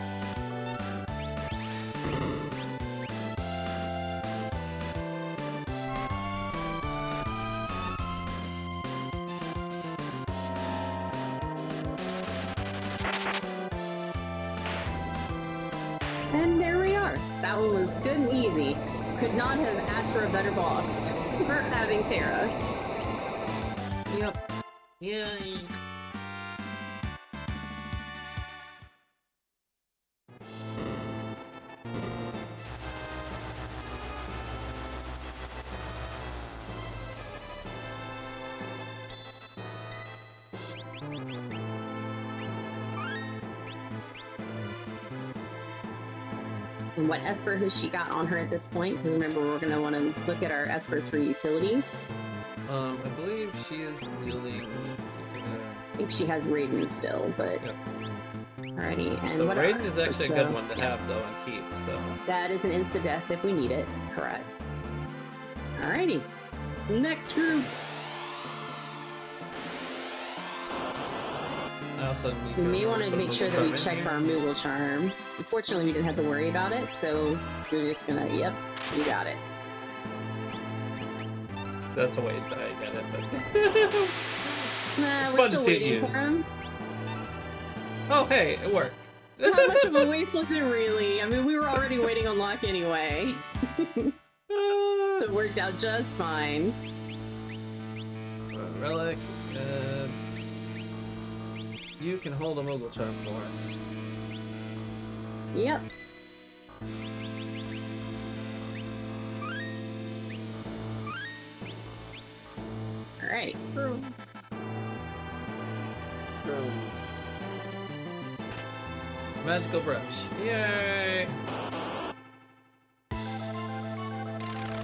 And there we are. That one was good and easy. Could not have asked for a better boss for having Terra. Yep. Yay. And what Esper has she got on her at this point? Because remember, we're going to want to look at our Espers for utilities. I believe she is wielding. I think she has Raiden still, but. Yep. Alrighty, and So what Raiden is actually a so, good one to have though and keep. So that is an insta death if we need it. Correct. Alrighty, next group. I also need. We may want to put a make sure that Moogle we Charm check in for here. our Moogle Charm. Unfortunately, we didn't have to worry about it, so we're just gonna. Yep, we got it. That's a waste. I get it, but Nah, It's we're fun to still see it waiting used. for him. oh hey, it worked. How much of a waste was it really? I mean, we were already waiting on lock anyway, so it worked out just fine. Relic. You can hold a Moogle Charm for us. Yep. All right. Magical brush. Yay!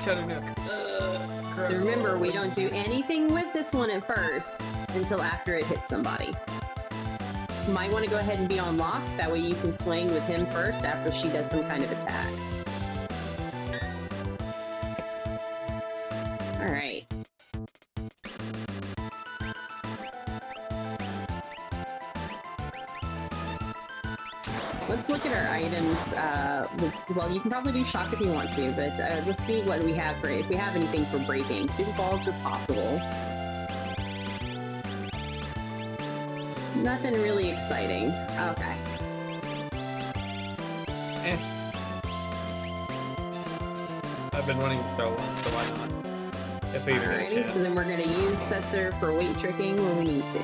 Cheddar Nook. So remember, we don't do anything with this one at first until after it hits somebody. You might want to go ahead and be on lock. That way you can swing with him first after she does some kind of attack. All right. Let's look at our items. Well, you can probably do shock if you want to, but let's see what we have for if we have anything for breaking. Super balls are possible. Nothing really exciting. Okay. Eh. I've been wanting to throw one, so why not? If we even get a Alrighty, chance. so then we're gonna use Setzer for weight tricking when we need to.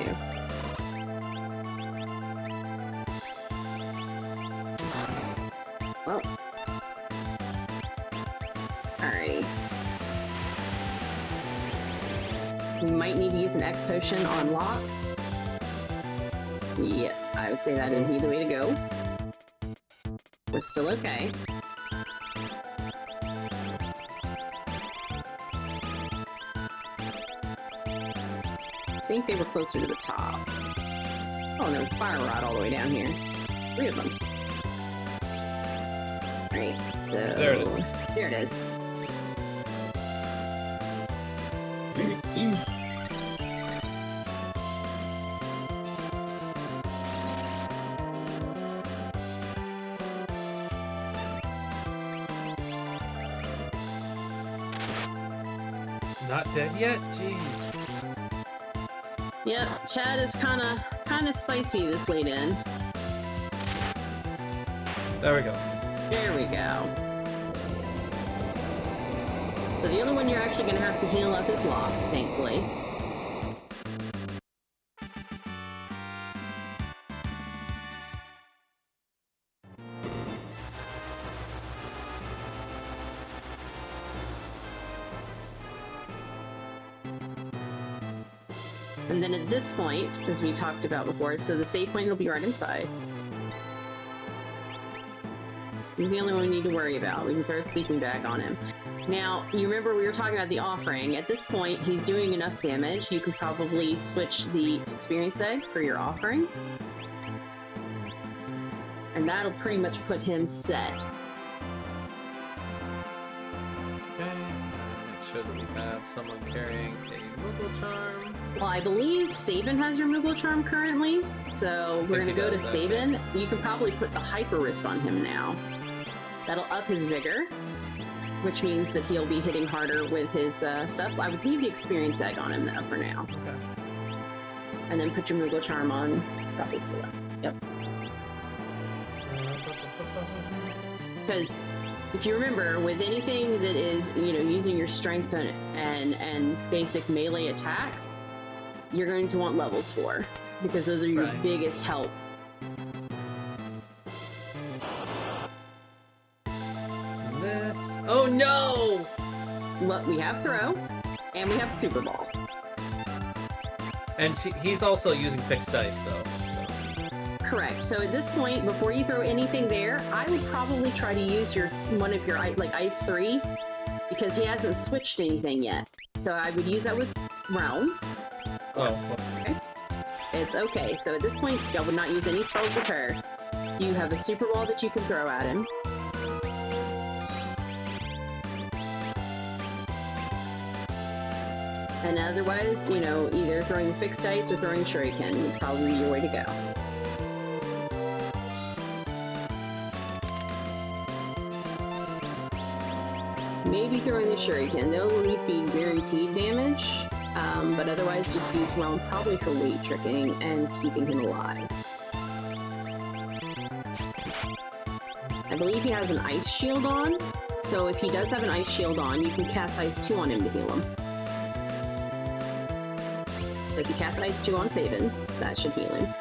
Well. Alrighty. We might need to use an X potion on lock. Yeah, I would say that would be the way to go. We're still okay. I think they were closer to the top. Oh, and there was fire rod all the way down here. 3 of them. Right, so... There it is. There it is. Not dead yet? Jeez. Yep, Chad is kind of spicy this late in. There we go. There we go. So the other one you're actually going to have to heal up is Lock, thankfully. And then at this point, as we talked about before, so the save point will be right inside. He's the only one we need to worry about. We can throw a sleeping bag on him. Now, you remember we were talking about the offering. At this point, he's doing enough damage. You could probably switch the experience egg for your offering. And that'll pretty much put him set. Okay. Make sure that we have someone carrying a Moogle Charm. Well, I believe Sabin has your Moogle Charm currently. So we're going to go to Sabin. You can probably put the Hyper Wrist on him now. That'll up his vigor, which means that he'll be hitting harder with his stuff. I would leave the experience egg on him though for now. Okay. And then put your Moogle Charm on probably select. Yep. Because if you remember, with anything that is, you know, using your strength and basic melee attacks, you're going to want levels 4. Because those are your biggest help. This. Oh no! Look, we have Throw, and we have Super Ball. And he's also using fixed dice though. So. Correct. So at this point, before you throw anything there, I would probably try to use one of your like Ice 3, because he hasn't switched anything yet. So I would use that with Realm. Oh, whoops. Okay. It's okay. So at this point, I would not use any spells with her. You have a Super Ball that you can throw at him. And otherwise, you know, either throwing fixed ice or throwing shuriken would probably be your way to go. Maybe throwing the shuriken. They'll at least be guaranteed damage, but otherwise just use Realm probably for weight tricking and keeping him alive. I believe he has an ice shield on, so if he does have an ice shield on, you can cast Ice 2 on him to heal him. So if you cast Ice 2 on Sabin, that should heal him.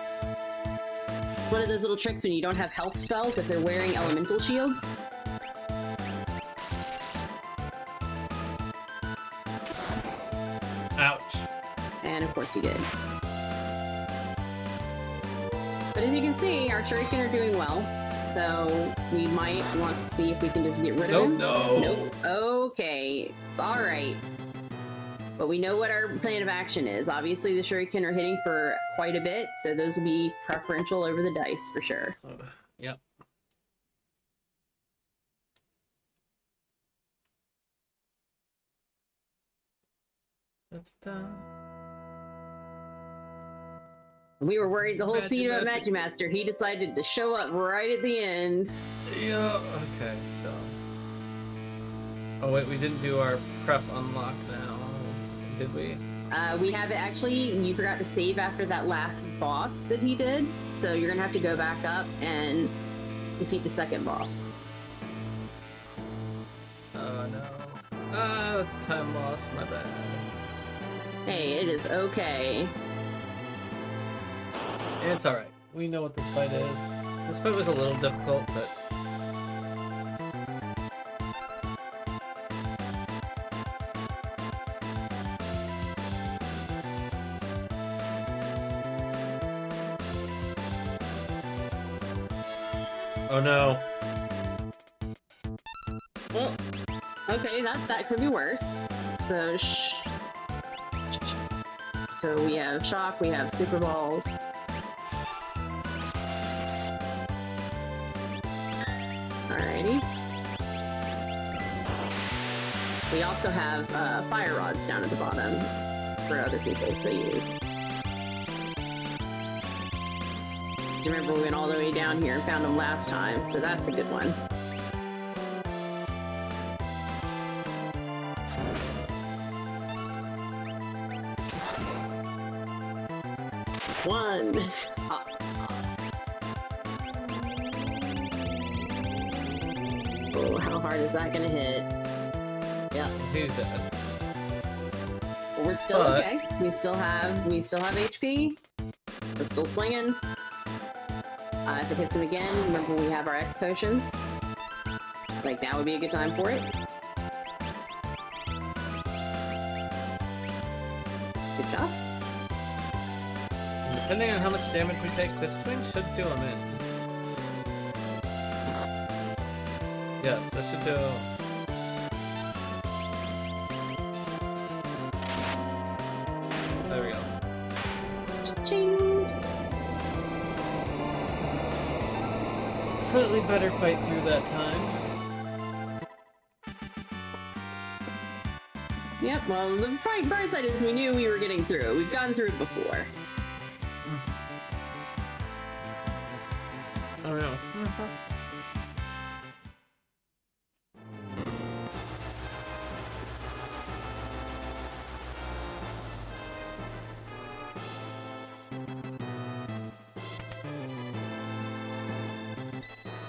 It's one of those little tricks when you don't have health spells that they're wearing elemental shields. Ouch. And of course he did. But as you can see, our shuriken are doing well. So we might want to see if we can just get rid of him. No. Nope. Okay. It's alright. But we know what our plan of action is. Obviously the shuriken are hitting for quite a bit, so those will be preferential over the dice for sure. Yep. Da-da-da. We were worried the whole scene about Magic Magimaster. He decided to show up right at the end. Yeah, okay, so... Oh wait, we didn't do our prep unlock now, did we? We have it actually, you forgot to save after that last boss that he did, so you're gonna have to go back up and defeat the second boss. Oh no. Ah, that's time lost, my bad. Hey, it is okay. It's alright. We know what this fight is. This fight was a little difficult, but... Oh no. Well, okay, that could be worse. So, so we have shock, we have super balls. Alrighty. We also have fire rods down at the bottom for other people to use. You remember we went all the way down here and found them last time, so that's a good one. One. Oh, how hard is that gonna hit? Yeah. He's dead. We're still But- okay. We still have HP. We're still swinging. If it hits him again, remember we have our X potions. Like now would be a good time for it. Good job. Depending on how much damage we take, this swing should do him in. Yes, this should do... There we go. Ching. Slightly better fight through that time. Yep, well, the bright side is we knew we were getting through it. We've gone through it before. Oh no.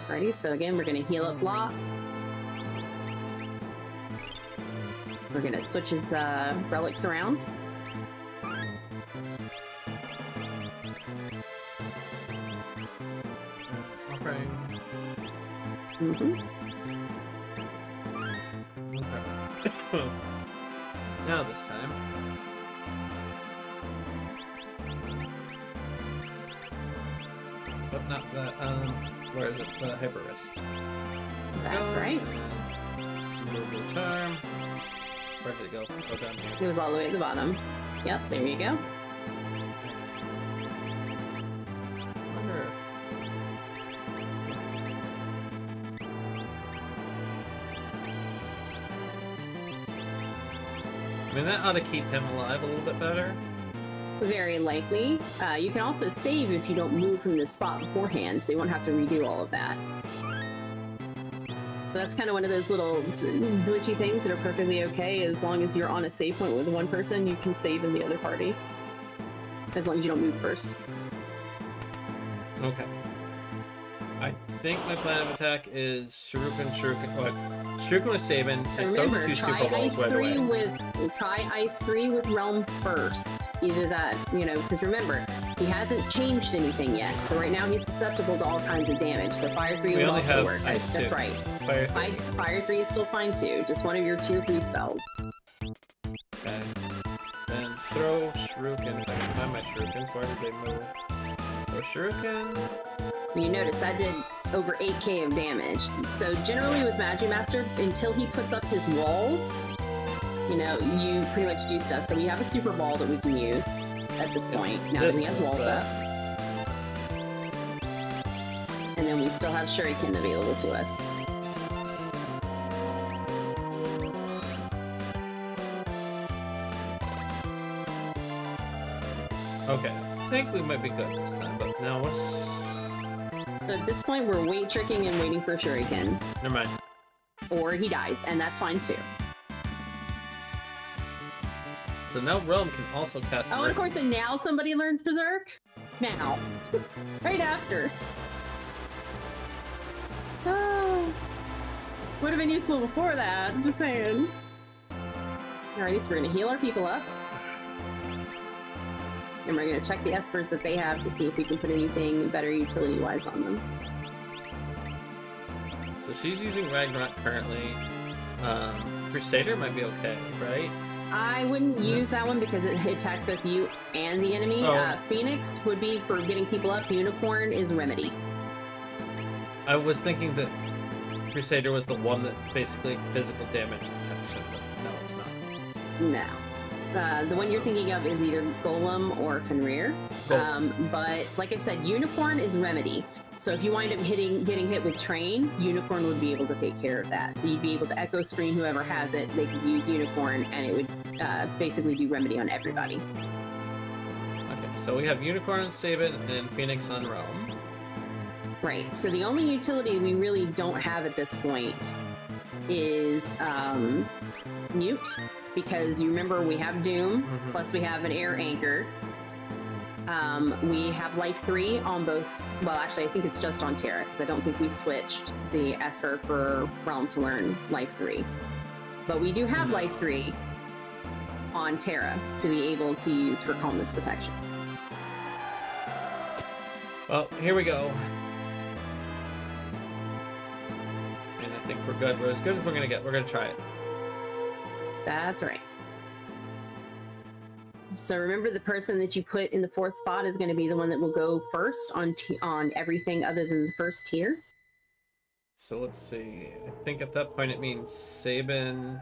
Alrighty, so again, we're gonna heal up Locke. We're gonna switch his relics around. Okay. Mm-hmm. Okay. Now this time. not the, where is it? The hyper wrist. That's right. Removal charm. Where did it go? Oh, down here. It was all the way at the bottom. Yep, there you go. Wonder. I mean, that ought to keep him alive a little bit better. Very likely. You can also save if you don't move from this spot beforehand, so you won't have to redo all of that. So that's kind of one of those little glitchy things that are perfectly okay. As long as you're on a save point with one person, you can save in the other party. As long as you don't move first. Okay. I think my plan of attack is Shuriken, Shuriken with Sabin, So and throw the remember, two try Super Balls Ice right 3 away. try Ice 3 with Realm first. Either that, because remember, he hasn't changed anything yet. So right now he's susceptible to all kinds of damage. So Fire 3 We would only also have work. Ice That's 2. right. Fire. Fire 3 is still fine too. Just one of your tier 3 spells. Okay. Then throw Shuriken. If I can find my Shurikens, why did they move? Throw Shuriken. You notice that did over 8k of damage. So generally with Magimaster, until he puts up his walls, you pretty much do stuff. So we have a Super Ball that we can use at this point, now that he has walls up. And then we still have Shuriken available to us. Okay. I think we might be good this time, but now what's... So at this point, we're weight tricking and waiting for Shuriken. Never mind. Or he dies, and that's fine too. So now Realm can also cast... Oh, and of course, and now somebody learns Berserk? Now. Right after. Oh. Would have been useful before that, I'm just saying. Alrighty, so we're gonna heal our people up. And we're gonna check the espers that they have to see if we can put anything better utility-wise on them. So she's using Ragnarok currently. Crusader might be okay, right? I wouldn't use that one because it attacks both you and the enemy. Oh. Phoenix would be for getting people up. Unicorn is Remedy. I was thinking that Crusader was the one that basically physical damage protection, but no, it's not. No. The one you're thinking of is either Golem or Fenrir. But like I said, Unicorn is Remedy. So if you wind up getting hit with Train, Unicorn would be able to take care of that. So you'd be able to Echo Screen whoever has it, they could use Unicorn, and it would basically do Remedy on everybody. Okay, so we have Unicorn, Sabin, and Phoenix on Realm. Right. So the only utility we really don't have at this point is Mute, because you remember we have Doom, plus we have an Air Anchor. We have Life 3 on both. Well, actually, I think it's just on Terra, because I don't think we switched the Esper for Realm to learn Life 3. But we do have Life 3 on Terra to be able to use for Calmness Protection. Well, here we go. And I think we're good. We're as good as we're gonna get. We're gonna try it. That's right. So remember, the person that you put in the 4th spot is going to be the one that will go first on everything other than the first tier. So let's see. I think at that point it means Sabin,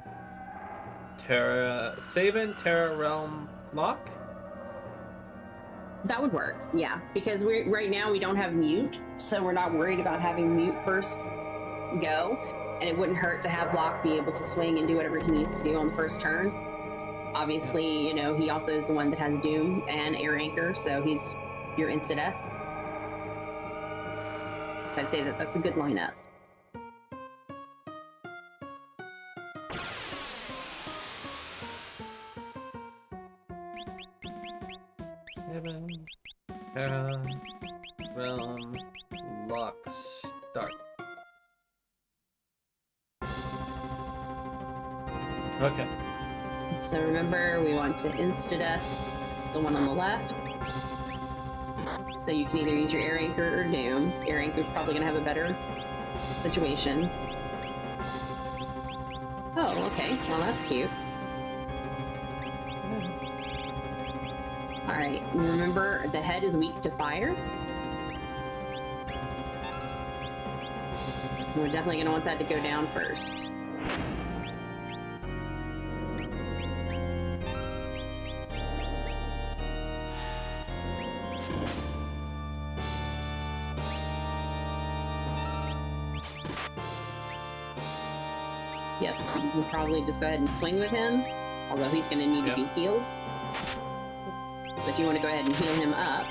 Terra, Realm, Lock? That would work, yeah. Because right now we don't have Mute, so we're not worried about having Mute first go. And it wouldn't hurt to have Lock be able to swing and do whatever he needs to do on the first turn. Obviously, he also is the one that has Doom and Air Anchor, so he's your insta-death. So I'd say that that's a good lineup. Sabin, Terra, Realm, Lock, start. Okay. So remember, we want to insta-death the one on the left. So you can either use your Air Anchor or Doom. Air Anchor is probably going to have a better situation. Oh, okay. Well, that's cute. Alright, remember, the head is weak to fire. We're definitely going to want that to go down first. Yep, you can probably just go ahead and swing with him, although he's going to need to be healed. So if you want to go ahead and heal him up.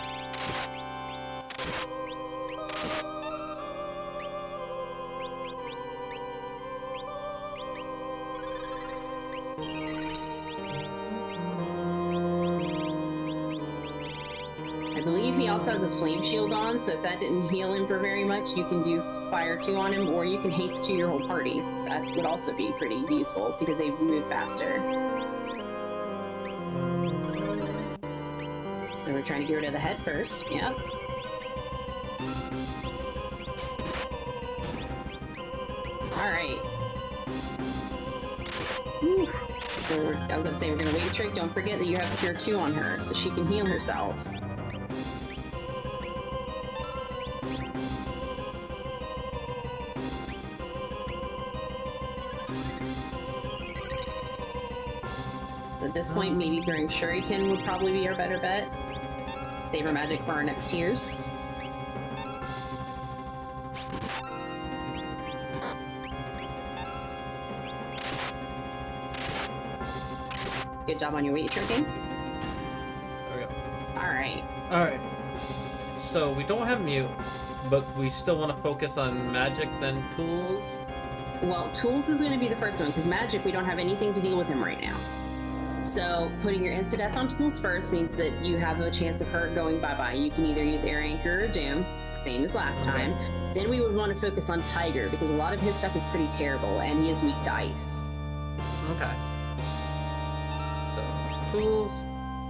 I believe he also has a flame shield on, so if that didn't heal him for very much, you can do fire 2 on him, or you can haste 2 your whole party. That would also be pretty useful because they move faster. So we're trying to get rid of the head first. Yep. Alright. So I was gonna say we're gonna wait a trick. Don't forget that you have Cure 2 on her, so she can heal herself. At this point, maybe throwing Shuriken would probably be our better bet. Save our magic for our next tiers. Good job on your weight tricking. There we go. Alright. Alright. So we don't have mute, but we still want to focus on magic, then tools. Well, tools is going to be the first one, because magic, we don't have anything to deal with him right now. So putting your insta-death on tools first means that you have a chance of her going bye-bye. You can either use Air Anchor or Doom, same as last time. Then we would want to focus on Tiger, because a lot of his stuff is pretty terrible, and he is weak to ice. Okay. So, tools,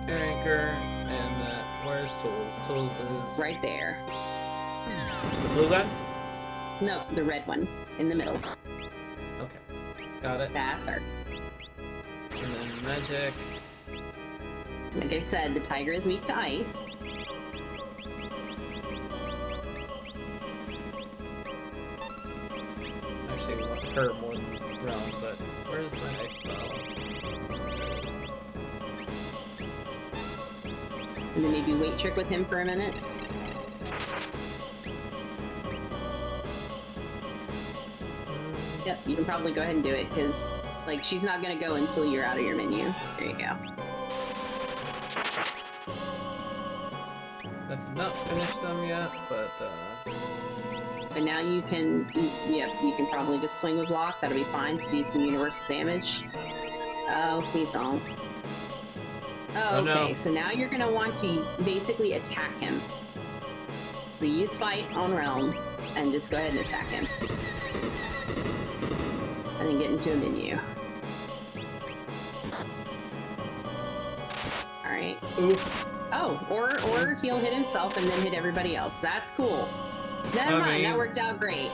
Air Anchor, and where's tools? Tools is... Right there. The blue gun? No, the red one, in the middle. Okay. Got it. That's her. And then magic. Like I said, the Tiger is weak to ice. Actually, we want her more than realm, but where's my ice spell? And then maybe weight trick with him for a minute. Yep, you can probably go ahead and do it, because, like, she's not going to go until you're out of your menu. There you go. That did not finish them yet, but, But now you can, yep, you can probably just swing with block. That'll be fine to do some universal damage. Oh, please don't. Oh, Oh, okay, no. so now you're going to want to basically attack him. So use fight on Realm, and just go ahead and attack him. And then get into a menu. Alright. oof. Oh, or he'll hit himself and then hit everybody else. That's cool. Never mind, that worked out great.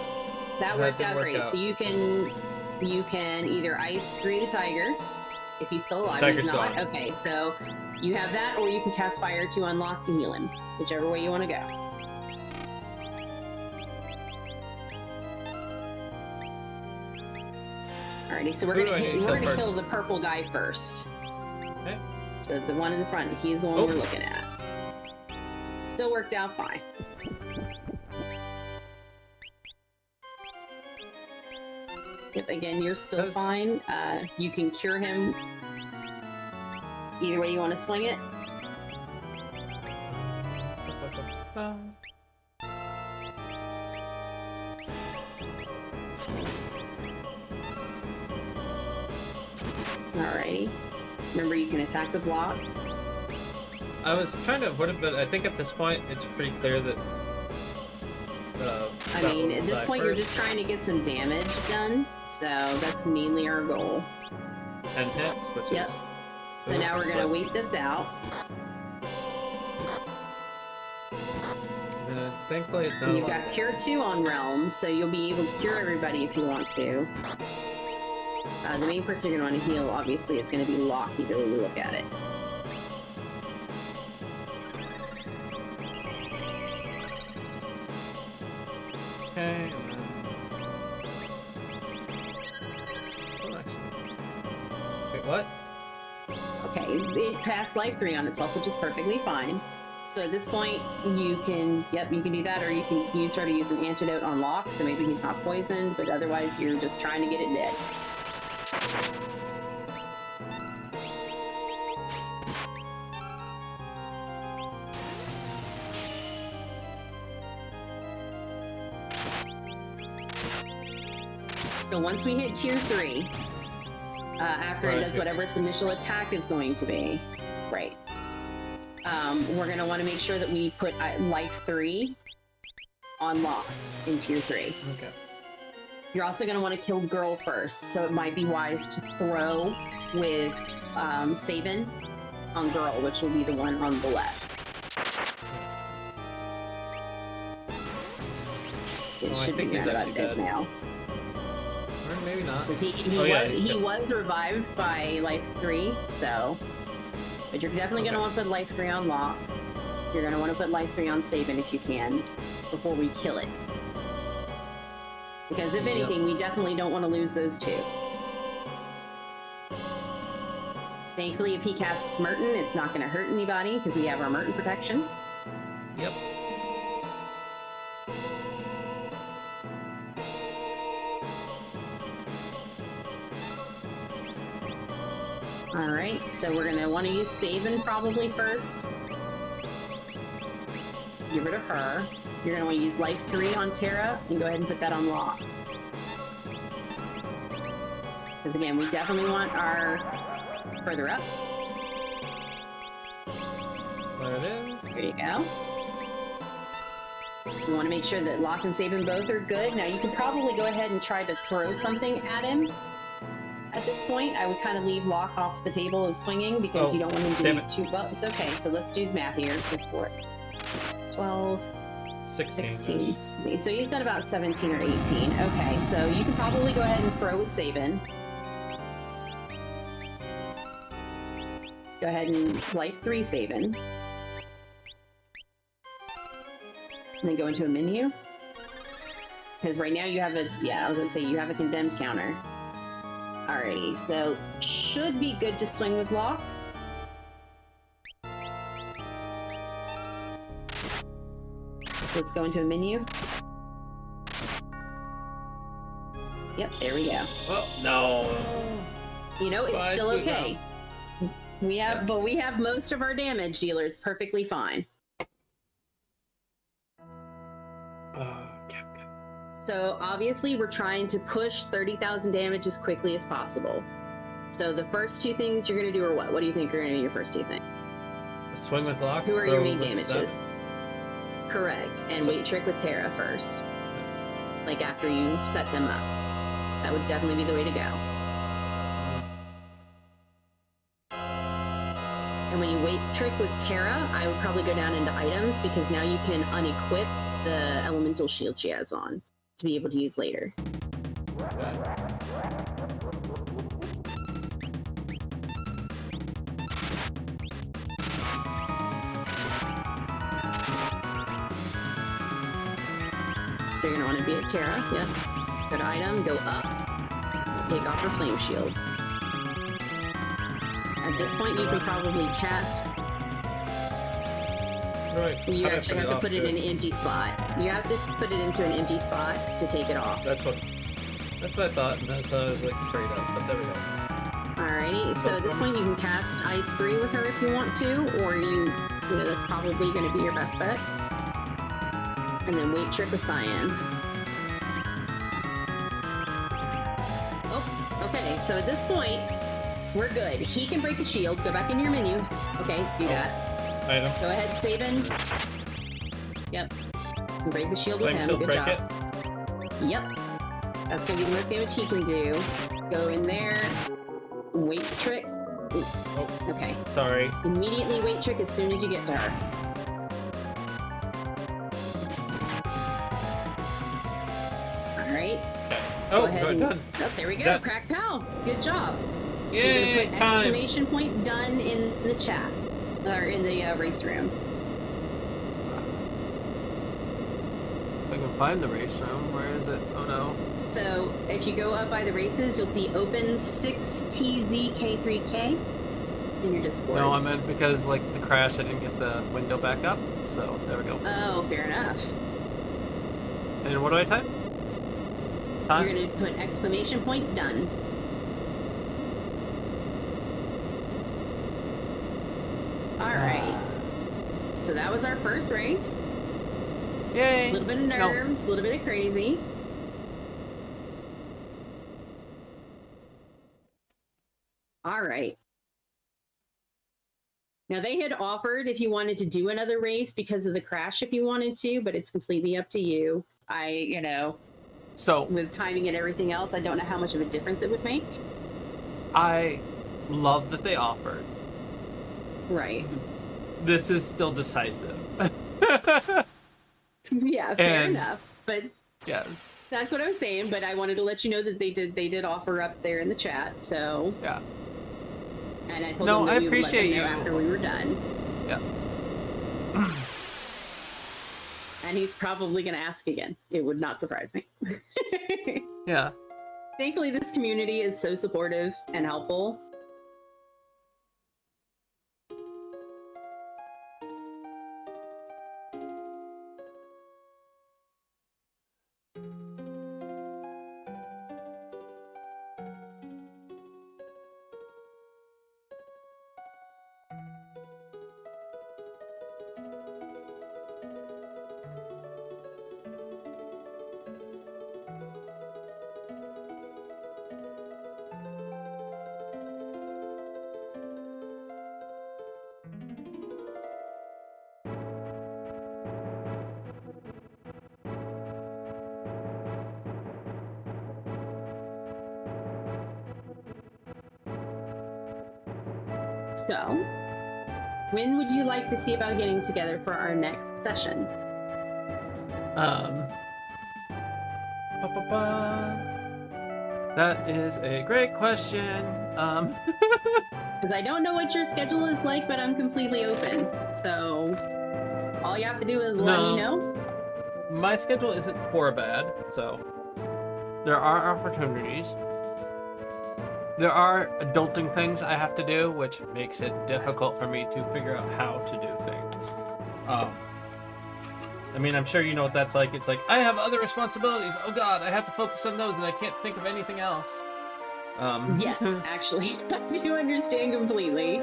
That worked out great. So you can either ice 3 the Tiger, if he's still alive. Tiger's He's not. gone. Okay, so you have that, or you can cast fire to unlock and heal him. Whichever way you want to go. Alrighty, so we're Who gonna do I need to kill kill the purple guy first. Okay. So the one in the front, he's the one Oh. we're looking at. Still worked out fine. Yep, again, you're still Those- fine. You can cure him either way you want to swing it. Alrighty. Remember, you can attack the block. I was trying to avoid it, but I think at this point it's pretty clear that. I that mean, will at this die point, you're first. just trying to get some damage done. So that's mainly our goal. 10 hits, which Yep. is. So now we're gonna But- wait this out. Thankfully, it's not. And you've got Cure 2 on Realm, so you'll be able to cure everybody if you want to. The main person you're going to want to heal, obviously, is going to be Locke, either way you look at it. Okay. And then What? Okay, it passed life 3 on itself, which is perfectly fine. So at this point, you can do that, or you can use her to use an antidote on Locke, so maybe he's not poisoned, but otherwise you're just trying to get it dead. So once we hit tier 3, after it does whatever its initial attack is going to be, right? We're going to want to make sure that we put life 3 on Locke in tier 3. Okay. You're also going to want to kill Girl first, so it might be wise to throw with Sabin on Girl, which will be the one on the left. It should be right about dead now. Or maybe not. Because he was revived by life 3, so... But you're definitely going to want to put life 3 on Locke. You're going to want to put life 3 on Sabin if you can, before we kill it. Because if anything, we definitely don't want to lose those two. Thankfully, if he casts Merton, it's not going to hurt anybody, because we have our Merton protection. Yep. Alright, so we're gonna want to use Sabin probably first. To get rid of her. You're gonna want to use life 3 on Terra, and go ahead and put that on Locke. Because again, we definitely want our... It's further up. There it is. There you go. You want to make sure that Locke and Sabin both are good. Now you can probably go ahead and try to throw something at him. At this point, I would kind of leave Locke off the table of swinging because you don't want him to be too... Well, it's okay. So let's do math here. So 4, 12, 16. So he's got about 17 or 18. Okay, so you can probably go ahead and throw with Sabin. Go ahead and life 3 Sabin. And then go into a menu. Because right now you have a... Yeah, I was going to say, you have a condemned counter. Alrighty, so should be good to swing with Locke. So let's go into a menu. Yep, there we go. Oh, no. You know, it's still okay. We have, but we have most of our damage dealers perfectly fine. So obviously we're trying to push 30,000 damage as quickly as possible. So the first 2 things you're going to do are what? What do you think are going to be your first 2 things? Swing with Locke. Who are your main damages? Correct. And wait trick with Terra first. Like after you set them up. That would definitely be the way to go. And when you wait trick with Terra, I would probably go down into items because now you can unequip the elemental shield she has on to be able to use later. You're gonna want to be at Terra, yep. Go to item, go up, take off her flame shield. At this point, you can probably cast. You actually have to put it in an empty spot. You have to put it into an empty spot to take it off. That's what I thought, and that's how I was like straight up, but there we go. Alrighty, so at this point you can cast Ice 3 with her if you want to, or you know, that's probably going to be your best bet. And then wait trick with Cyan. Oh, okay, so at this point, we're good. He can break a shield. Go back into your menus. Okay, do that. Item. Go ahead, Sabin. Yep. Break the shield with him. Good job. Yep. That's gonna be the most damage he can do. Go in there. Wait trick. Ooh. Oh. Okay. Sorry. Immediately wait trick as soon as you get to her. Alright. Oh, go ahead done. Oh, there we go. Done. Crack pow. Good job. Yay, so you're gonna put time. exclamation point done in the chat. Or in the race room. If I can find the race room, where is it? Oh no. So if you go up by the races, you'll see open 6TZK3K in your Discord. No, I meant because like the crash, I didn't get the window back up. So there we go. Oh, fair enough. And what do I type? Time? You're going to put exclamation point done. All right. So that was our first race. Yay! A little bit of nerves, a little bit of crazy. All right. Now they had offered if you wanted to do another race because of the crash if you wanted to, but it's completely up to you. So With timing and everything else, I don't know how much of a difference it would make. I love that they offered. Right. This is still decisive. Yeah, fair And- enough. But Yes. that's what I was saying, but I wanted to let you know that they did offer up there in the chat, so Yeah. and I told No, them that I we would let appreciate them know you. after we were done. Yeah. And he's probably gonna ask again. It would not surprise me. Yeah. Thankfully this community is so supportive and helpful. So, when would you like to see about getting together for our next session? That is a great question. Because I don't know what your schedule is like, but I'm completely open. So, all you have to do is let me know. My schedule isn't poor bad, so there are opportunities. There are adulting things I have to do, which makes it difficult for me to figure out how to do things. I mean, I'm sure you know what that's like. It's like, I have other responsibilities. Oh god, I have to focus on those and I can't think of anything else. Yes, actually, I do understand completely.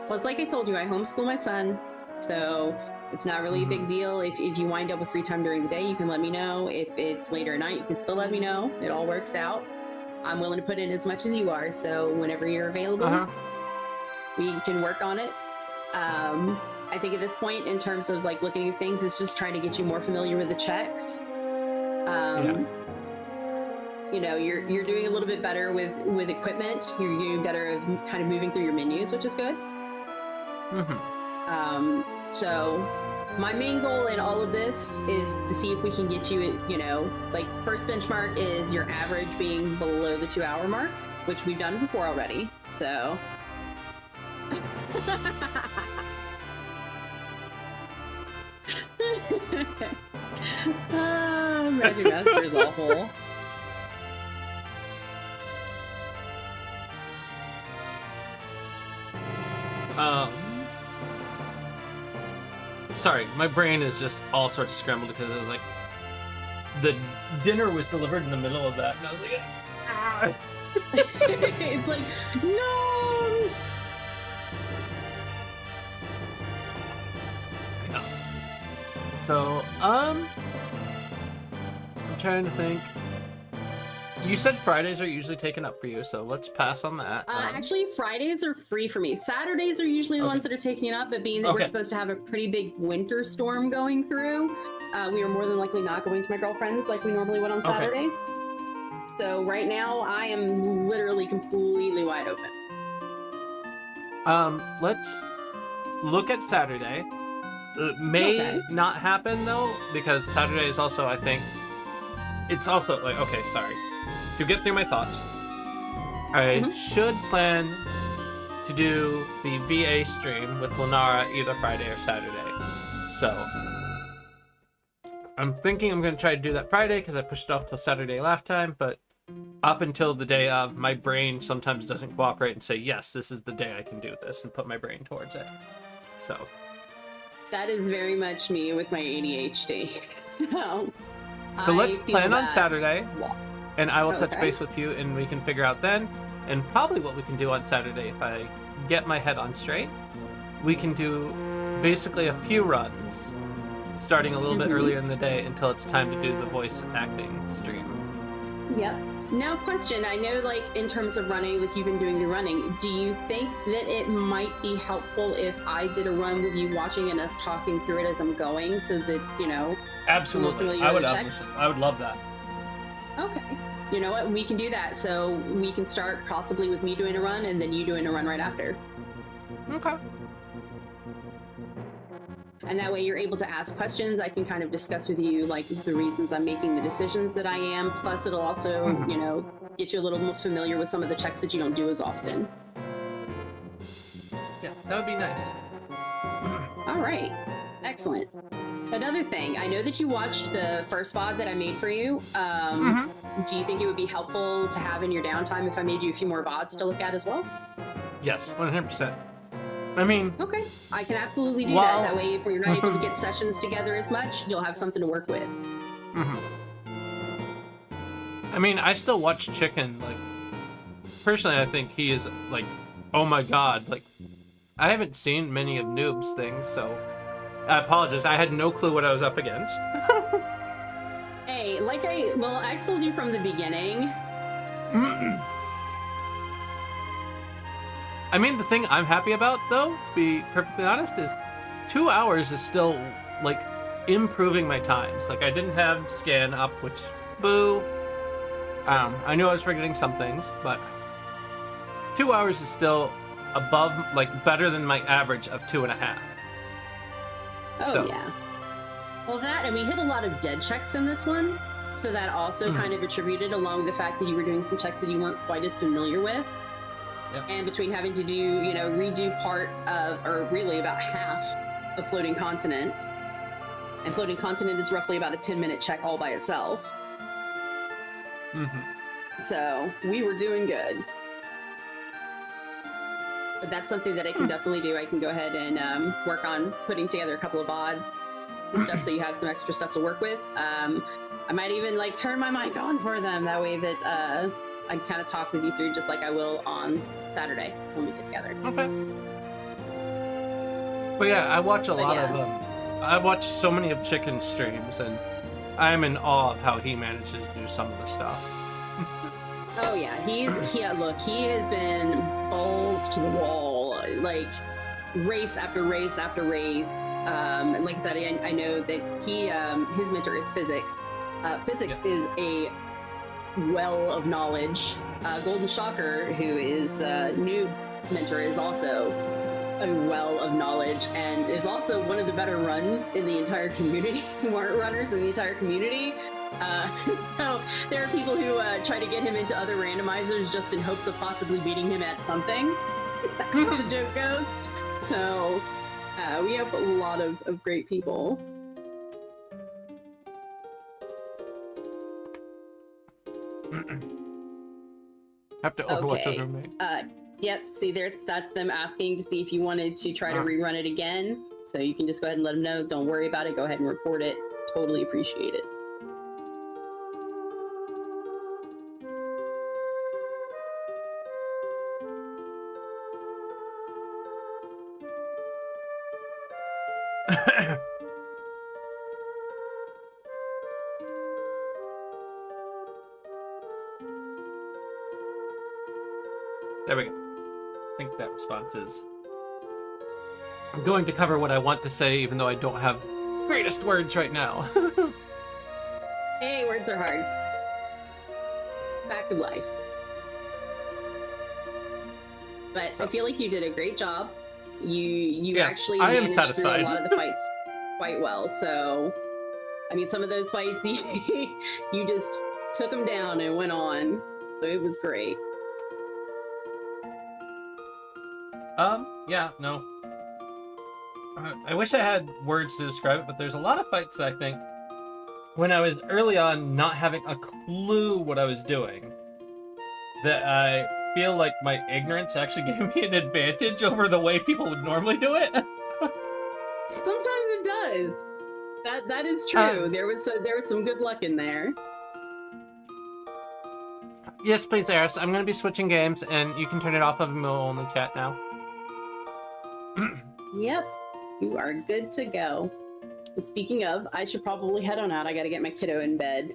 Well, it's like I told you, I homeschool my son, so it's not really a big deal. If you wind up with free time during the day, you can let me know. If it's later at night, you can still let me know. It all works out. I'm willing to put in as much as you are, so whenever you're available, we can work on it. I think at this point, in terms of like looking at things, it's just trying to get you more familiar with the checks. You know, you're doing a little bit better with equipment. You're doing better of kind of moving through your menus, which is good. So my main goal in all of this is to see if we can get you, you know, like first benchmark is your average being below the 2-hour mark, which we've done before already. So. Magic Master is awful. Sorry, my brain is just all sorts of scrambled because it was like the dinner was delivered in the middle of that, and I was like, ah. It's like, no. Yeah. So, I'm trying to think. You said Fridays are usually taken up for you, so let's pass on that. Actually, Fridays are free for me. Saturdays are usually the ones that are taking it up, but being that we're supposed to have a pretty big winter storm going through, we are more than likely not going to my girlfriend's like we normally would on Saturdays. So right now, I am literally completely wide open. Let's look at Saturday. It may not happen though, because Saturday is also, I think, it's also like, okay, sorry. To get through my thoughts, I should plan to do the VA stream with Lenara either Friday or Saturday. So, I'm thinking I'm going to try to do that Friday because I pushed it off till Saturday last time, but up until the day of, my brain sometimes doesn't cooperate and say, yes, this is the day I can do this, and put my brain towards it. So That is very much me with my ADHD. So let's I feel plan on that. Saturday, and I will touch Okay. base with you, and we can figure out then, and probably what we can do on Saturday, if I get my head on straight, we can do basically a few runs, starting a little bit earlier in the day until it's time to do the voice acting stream. Yep. Now, question. I know, like, in terms of running, like, you've been doing the running. Do you think that it might be helpful if I did a run with you watching and us talking through it as I'm going, so that, you know? Absolutely. familiar I with would the love checks? I would love that. Okay. You know what? We can do that. So we can start possibly with me doing a run and then you doing a run right after. Okay. And that way you're able to ask questions. I can kind of discuss with you, like, the reasons I'm making the decisions that I am. Plus, it'll also, you know, get you a little more familiar with some of the checks that you don't do as often. Yeah, that would be nice. All right. Excellent. Another thing, I know that you watched the first VOD that I made for you. Do you think it would be helpful to have in your downtime if I made you a few more VODs to look at as well? Yes, 100%. I mean, Okay, I can absolutely do Well- that. That way, if you're not able to get sessions together as much, you'll have something to work with. I still watch Chicken. Like, personally, I think he is, like, oh my god. Like, I haven't seen many of Noob's things, so I apologize. I had no clue what I was up against. Hey, I told you from the beginning. I mean, the thing I'm happy about, though, to be perfectly honest, is 2 hours is still, like, improving my times. Like, I didn't have scan up, which, boo. I knew I was forgetting some things, but 2 hours is still above, like, better than my average of 2.5. Oh, So- yeah. Well, that, and we hit a lot of dead checks in this one. So that also kind of attributed along with the fact that you were doing some checks that you weren't quite as familiar with. Yep. And between having to do, you know, redo part of, or really about half of Floating Continent. And Floating Continent is roughly about a 10-minute check all by itself. So we were doing good. But that's something that I can definitely do. I can go ahead and work on putting together a couple of VODs and stuff so you have some extra stuff to work with. I might even like turn my mic on for them. That way that I can kind of talk with you through just like I will on Saturday when we get together. Okay. But yeah, I watch a But lot yeah. of I watch so many of Chicken's streams, and I am in awe of how he manages to do some of the stuff. Oh yeah, look, he has been balls to the wall, like race after race after race. And like I said, I know that his mentor is physics. Physics is a well of knowledge. Golden Shocker, who is Noob's mentor, is also a well of knowledge and is also one of the better runs in the entire community, runners in the entire community. So there are people who try to get him into other randomizers just in hopes of possibly beating him at something. That's how the joke goes. So we have a lot of great people. Have to overwatch Okay. a roommate. Yep, see there, that's them asking to see if you wanted to try to rerun it again. So you can just go ahead and let them know. Don't worry about it. Go ahead and report it. Totally appreciate it. There we go. I think that response is. I'm going to cover what I want to say, even though I don't have greatest words right now. Hey, words are hard. Fact of life. But I feel like you did a great job. You Yes, actually I am managed through a satisfied. lot of the fights quite well. So, I mean, some of those fights you just took them down and went on. So it was great. Yeah, no. I wish I had words to describe it, but there's a lot of fights that I think when I was early on not having a clue what I was doing, that I feel like my ignorance actually gave me an advantage over the way people would normally do it. Sometimes it does. That is true. There was some good luck in there. Yes, please, Eris. I'm going to be switching games, and you can turn it off of we'll only chat now. Yep, you are good to go. And speaking of, I should probably head on out. I got to get my kiddo in bed.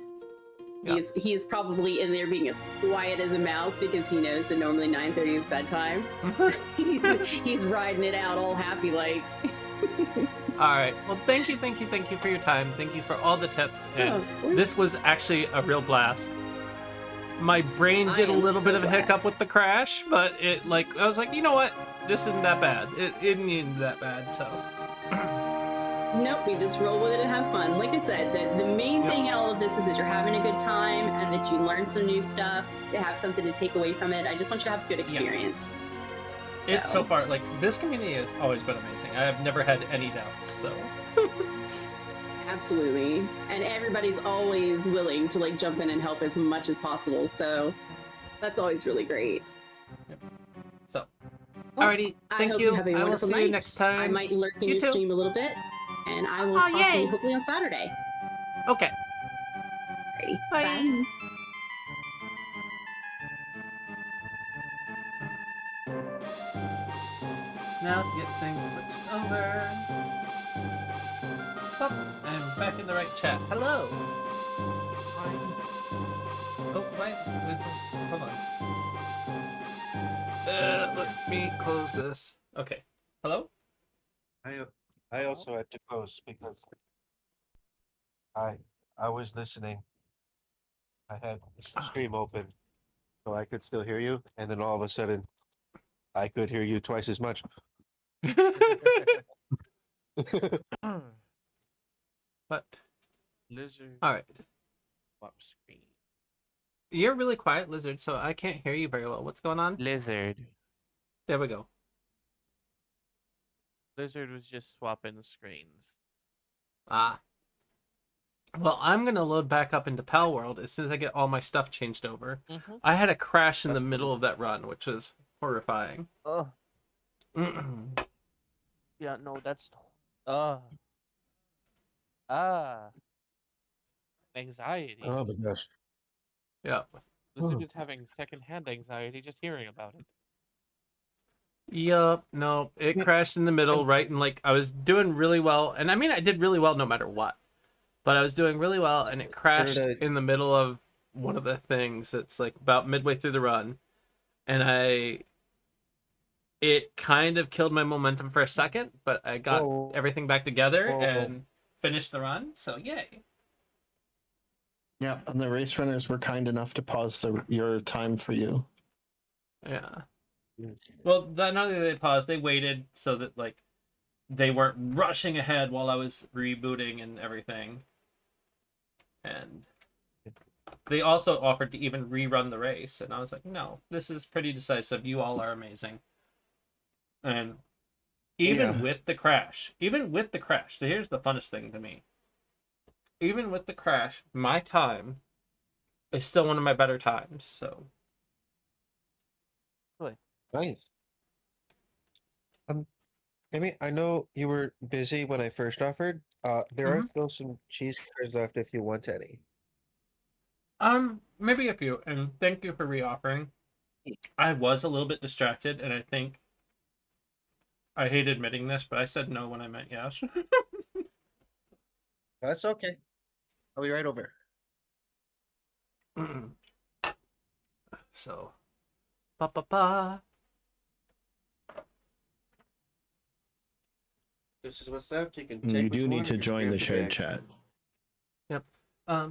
Yeah. He is probably in there being as quiet as a mouse because he knows that normally 9:30 is bedtime. he's riding it out all happy like. All right. Well, thank you for your time. Thank you for all the tips. And this was actually a real blast. My brain did a little bit of a hiccup with the crash, but I was like, you know what? This isn't that bad. It isn't that bad, so. Nope, we just roll with it and have fun. Like I said, the main thing in all of this is that you're having a good time and that you learn some new stuff, to have something to take away from it. I just want you to have a good experience. Yeah. It's so far, this community has always been amazing. I have never had any doubts, so. Absolutely. And everybody's always willing to jump in and help as much as possible. So that's always really great. Yep. So, alrighty. Thank you. Have a I will wonderful see night. you next time. I might lurk in your stream a little bit. And I will talk to you hopefully on Saturday. Okay. Alrighty. Bye. Bye. Now to get things switched over. Oh, I'm back in the right chat. Hello. Hi. Oh, wait. Hold on. Let me close this. Okay. Hello? I also had to close because I was listening. I had the stream open so I could still hear you, and then all of a sudden I could hear you twice as much. But Lizard. all right. Swap screen. You're really quiet, Lizard, so I can't hear you very well. What's going on? Lizard. There we go. Lizard was just swapping the screens. Ah. Well, I'm going to load back up into Palworld as soon as I get all my stuff changed over. Mm-hmm. I had a crash in the middle of that run, which was horrifying. Oh. Yeah, no, that's... Anxiety. Oh my gosh. Yeah. Lizard is having secondhand anxiety just hearing about it. Yup, no, it crashed in the middle, right? And I was doing really well. And I mean, I did really well no matter what. But I was doing really well, and it crashed in the middle of one of the things. It's about midway through the run. And it kind of killed my momentum for a second, but I got everything back together and finished the run. So, yay. Yeah, and the race runners were kind enough to pause your time for you. Yeah. Well, not only did they pause, they waited so that they weren't rushing ahead while I was rebooting and everything. And they also offered to even rerun the race, and I was like, no, this is pretty decisive. You all are amazing. And even with the crash, so here's the funnest thing to me. Even with the crash, my time is still one of my better times, so. Nice. Amy, I know you were busy when I first offered. There are still some cheese curds left if you want any. Maybe a few, and thank you for reoffering. I was a little bit distracted, and I think I hate admitting this, but I said no when I meant yes. That's okay. I'll be right over. So, ba. This is what's left. You can take. You do need to join the shared chat. Yep. I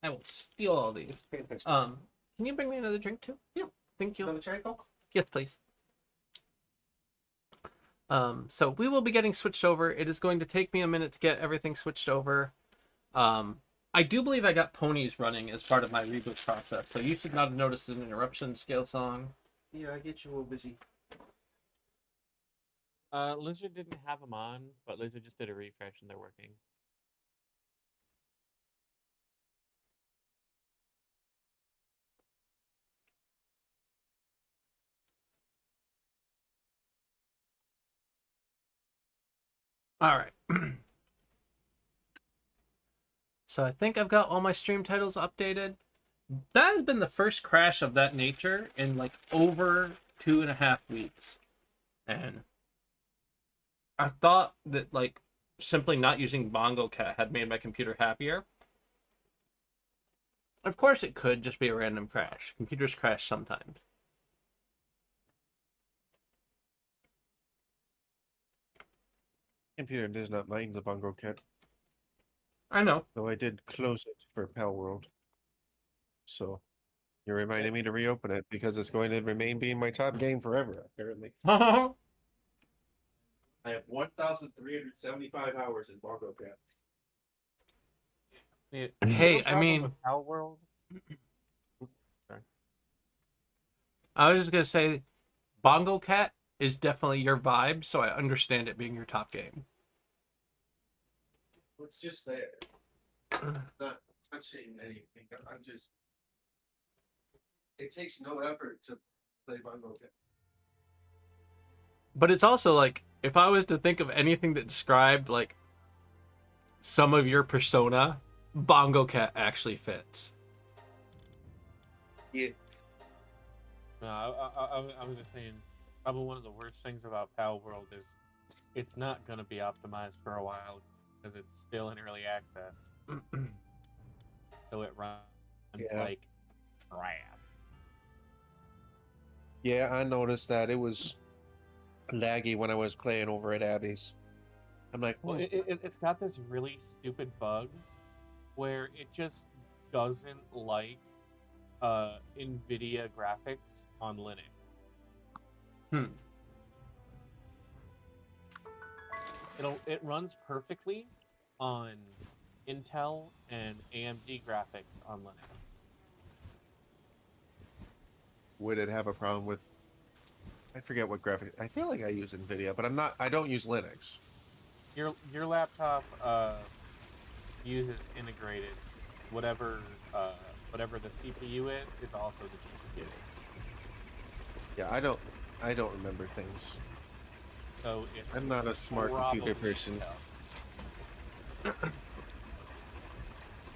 will steal all these. Can you bring me another drink too? Yeah. Thank you. Another cherry coke? Yes, please. So we will be getting switched over. It is going to take me a minute to get everything switched over. I do believe I got ponies running as part of my reboot process, so you should not have noticed an interruption scale song. Yeah, I get you a little busy. Lizard didn't have them on, but Lizard just did a refresh and they're working. All right. So I think I've got all my stream titles updated. That has been the first crash of that nature in like over 2.5 weeks. And I thought that like simply not using Bongo Cat had made my computer happier. Of course it could just be a random crash. Computers crash sometimes. Computer does not mind the Bongo Cat, I know. though I did close it for Palworld. So you're reminding me to reopen it because it's going to remain being my top game forever, apparently. I have 1,375 hours in Bongo Cat. Hey, I mean, Palworld. I was just gonna say, Bongo Cat is definitely your vibe, so I understand it being your top game. It's just there. Not touching anything. I'm just. It takes no effort to play Bongo Cat. But it's also like, if I was to think of anything that described like some of your persona, Bongo Cat actually fits. Yeah. No, I was just saying, probably one of the worst things about Palworld is it's not going to be optimized for a while because it's still in early access. So it runs like crap. Yeah, I noticed that it was laggy when I was playing over at Abby's. I'm like, Well, it's got this really stupid bug where it just doesn't like NVIDIA graphics on Linux. It runs perfectly on Intel and AMD graphics on Linux. would it have a problem with? I forget what graphics. I feel like I use NVIDIA, but I'm not. I don't use Linux. Your laptop uses integrated whatever the CPU is also the GPU. Yeah, I don't remember things. So I'm not a smart computer person.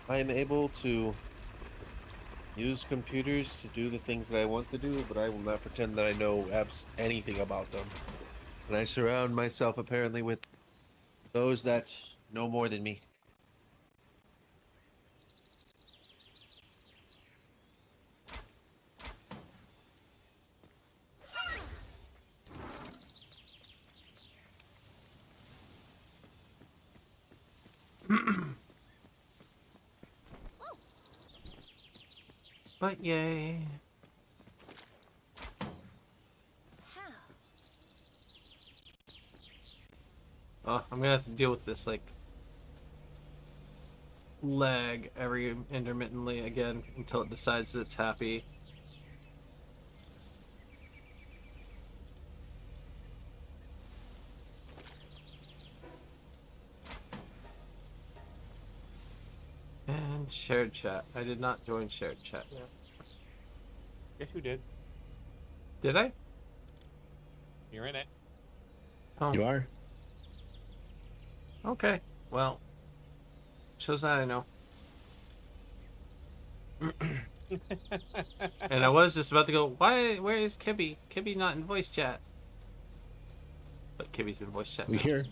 I am able to use computers to do the things that I want to do, but I will not pretend that I know anything about them. And I surround myself apparently with those that know more than me. But yay. Oh, I'm gonna have to deal with this like lag every intermittently again until it decides that it's happy. And shared chat. I did not join shared chat yet. Yes, you did. Did I? You're in it. Oh, You are. okay. Well, shows that I know. And I was just about to go, where is Kibby? Kibby not in voice chat. But Kibby's in voice chat We now. here.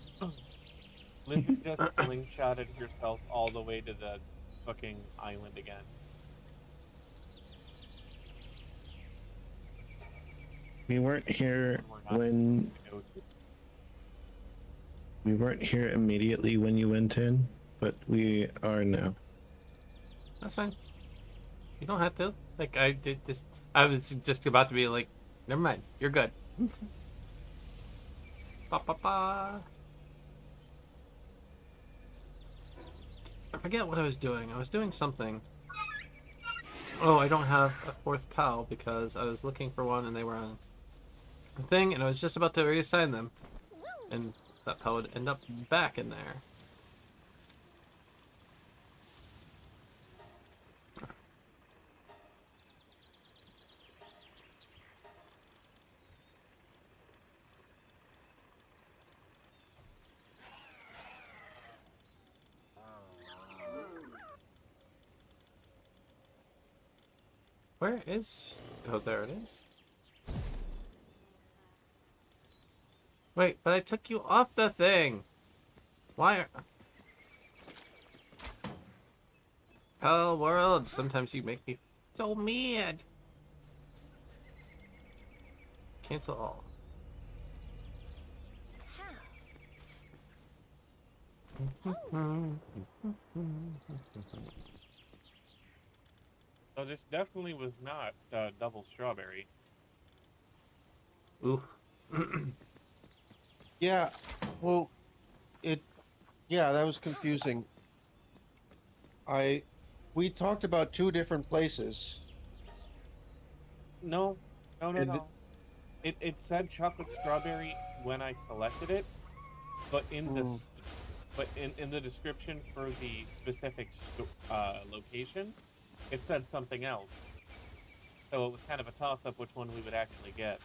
Lindsay just slingshotted yourself all the way to the fucking island again. We weren't here when we weren't here immediately when you went in, but we are now. That's fine. You don't have to. Like, I did this. I was just about to be like, never mind. You're good. Ba ba ba. I forget what I was doing. I was doing something. Oh, I don't have a fourth pal because I was looking for one and they were on a thing and I was just about to reassign them. And that pal would end up back in there. Where is... Oh, there it is. Wait, but I took you off the thing! Why are... Palworld, sometimes you make me so mad! Cancel all. So this definitely was not double strawberry. Ooh. Yeah, well, yeah, that was confusing. We talked about two different places. No, no, no, And no. It said chocolate strawberry when I selected it, but in the description for the specific location, it said something else. So it was kind of a toss-up which one we would actually get.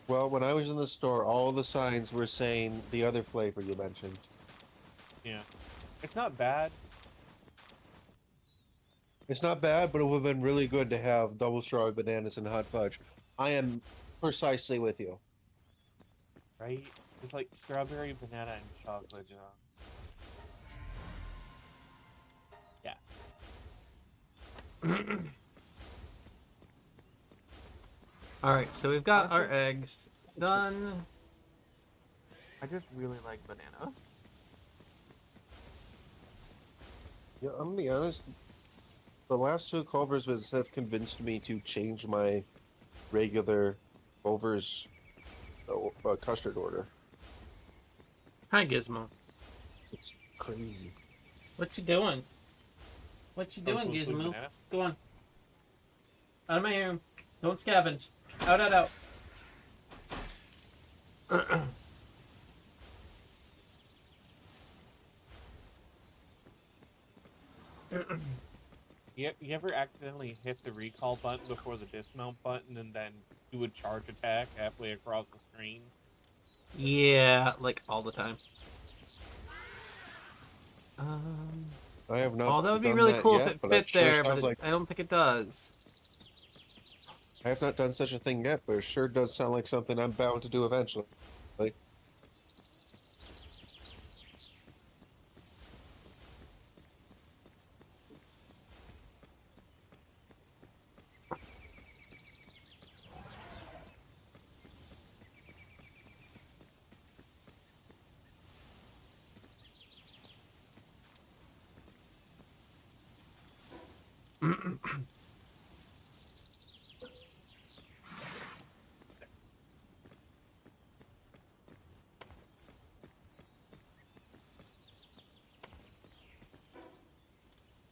Well, when I was in the store, all the signs were saying the other flavor you mentioned. Yeah, it's not bad. It's not bad, but it would have been really good to have double strawberry bananas and hot fudge. I am precisely with you. Right? It's like strawberry, banana, and chocolate. Yeah. Alright, so we've got our Honestly- eggs done. I just really like banana. Yeah, I'm gonna be honest. The last two Culver's visits have convinced me to change my regular Culver's custard order. Hi, Gizmo. It's crazy. What you doing? What you doing, Tofu Gizmo? banana? Go on. Out of my room. Don't scavenge. Out, out, out. You ever accidentally hit the recall button before the dismount button and then do a charge attack halfway across the screen? Yeah, like all the time. I have not. Oh, that would be done really that cool yet, if it but fit sure there, but sounds like I don't think it does. I have not done such a thing yet, but it sure does sound like something I'm bound to do eventually. Like,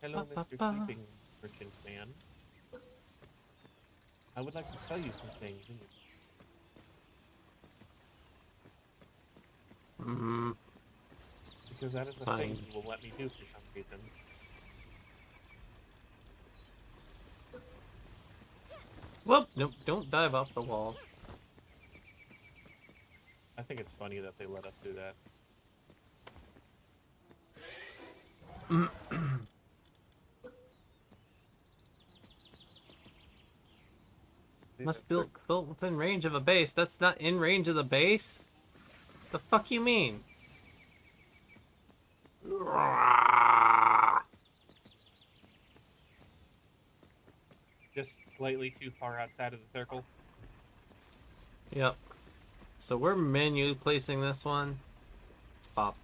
Hello, Ba-ba-ba. Mr. Keeping Merchant Man. I would like to tell you something. Mm-hmm. Because that is the Fine. thing you will let me do for some reason. Whoop! Nope, don't dive off the wall. I think it's funny that they let us do that. Must build built within range of a base. That's not in range of the base? The fuck you mean? Just slightly too far outside of the circle. Yep. So we're menu placing this one. Pop.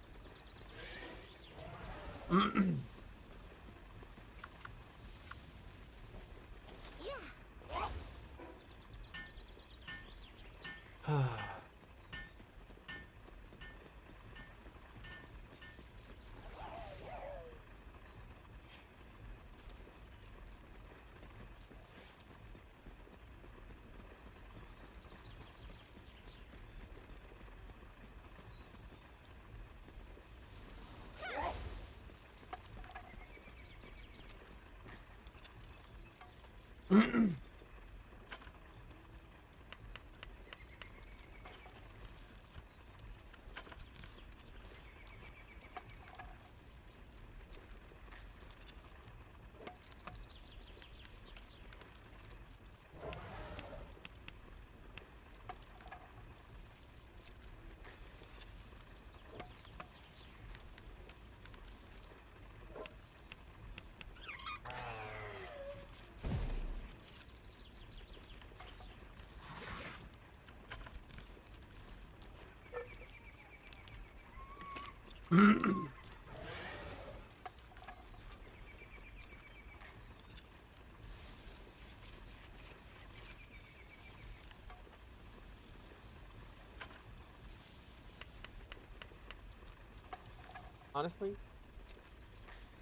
Honestly,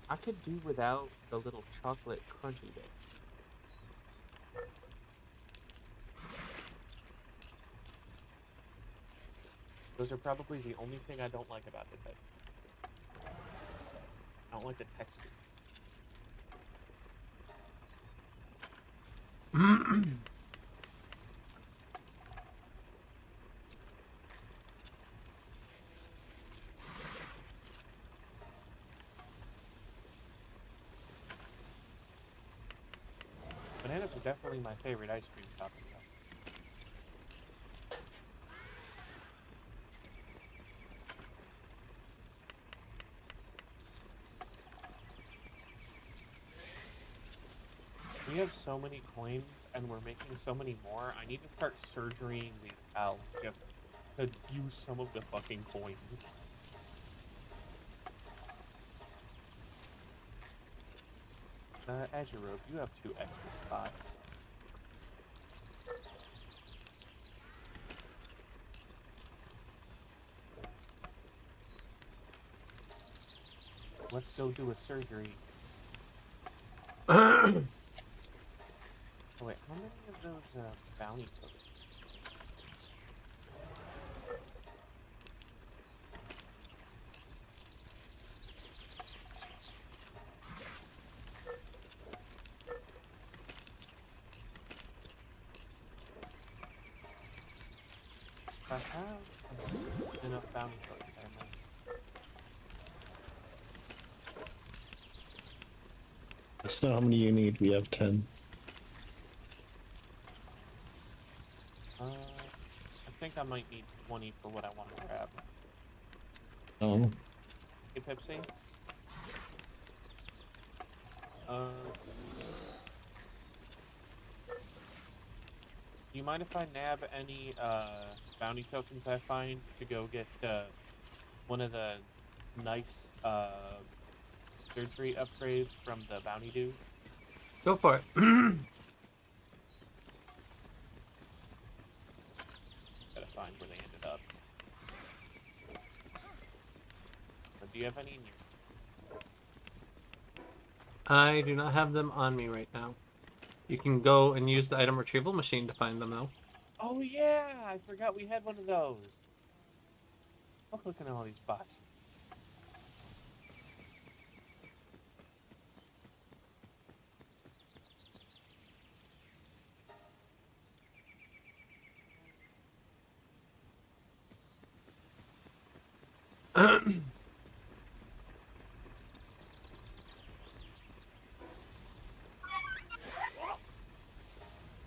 I could do without the little chocolate crunchy bits. Those are probably the only thing I don't like about this ice. I don't like the texture. Bananas are definitely my favorite ice cream topping, though. We have so many coins, and we're making so many more. I need to start surgerying these pals just to use some of the fucking coins. Azure Rogue, you have 2 extra spots. Let's go do a surgery. Oh, wait, how many of those bounty tokens? I have enough bounty tokens, I imagine. Let's know how many you need. We have 10. I think I might need 20 for what I want to grab. Oh, Hey, Pepsi? Do you mind if I nab any bounty tokens I find to go get one of the nice surgery upgrades from the bounty dude? Go for it. Gotta find where they ended up. But do you have any in your... I do not have them on me right now. You can go and use the item retrieval machine to find them, though. Oh yeah, I forgot we had one of those. Look, looking at all these bots.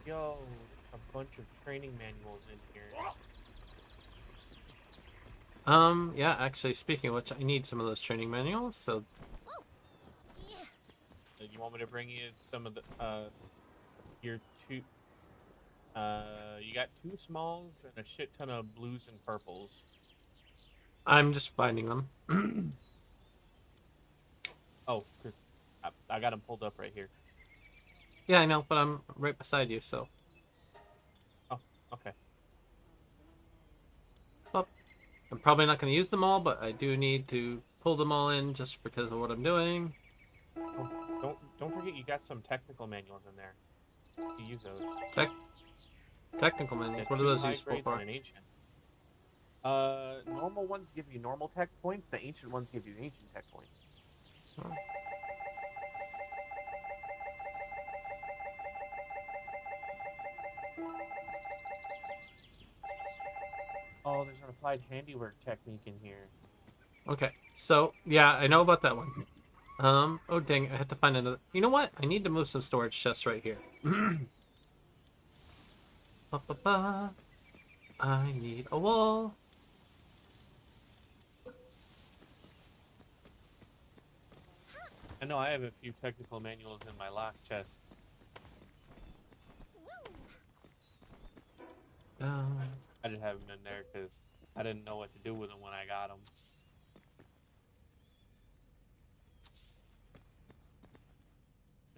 Yo, a bunch of training manuals in here. Yeah, actually, speaking of which, I need some of those training manuals, so... You want me to bring you some of the, your two, you got 2 smalls and a shit ton of blues and purples. I'm just finding them. Oh, 'cause I got them pulled up right here. Yeah, I know, but I'm right beside you, so... Oh, okay. Well, I'm probably not going to use them all, but I do need to pull them all in just because of what I'm doing. Oh, don't forget you got some technical manuals in there. To use those. Technical manuals, Yeah, what are 2 those high useful grades for? and an ancient. Normal ones give you normal tech points. The ancient ones give you ancient tech points. Oh. Oh, there's an applied handiwork technique in here. Okay, so, yeah, I know about that one. Oh dang, I have to find another... You know what? I need to move some storage chests right here. Ba-ba-ba. I need a wall. I know I have a few technical manuals in my lock chest. I just have them in there because I didn't know what to do with them when I got them.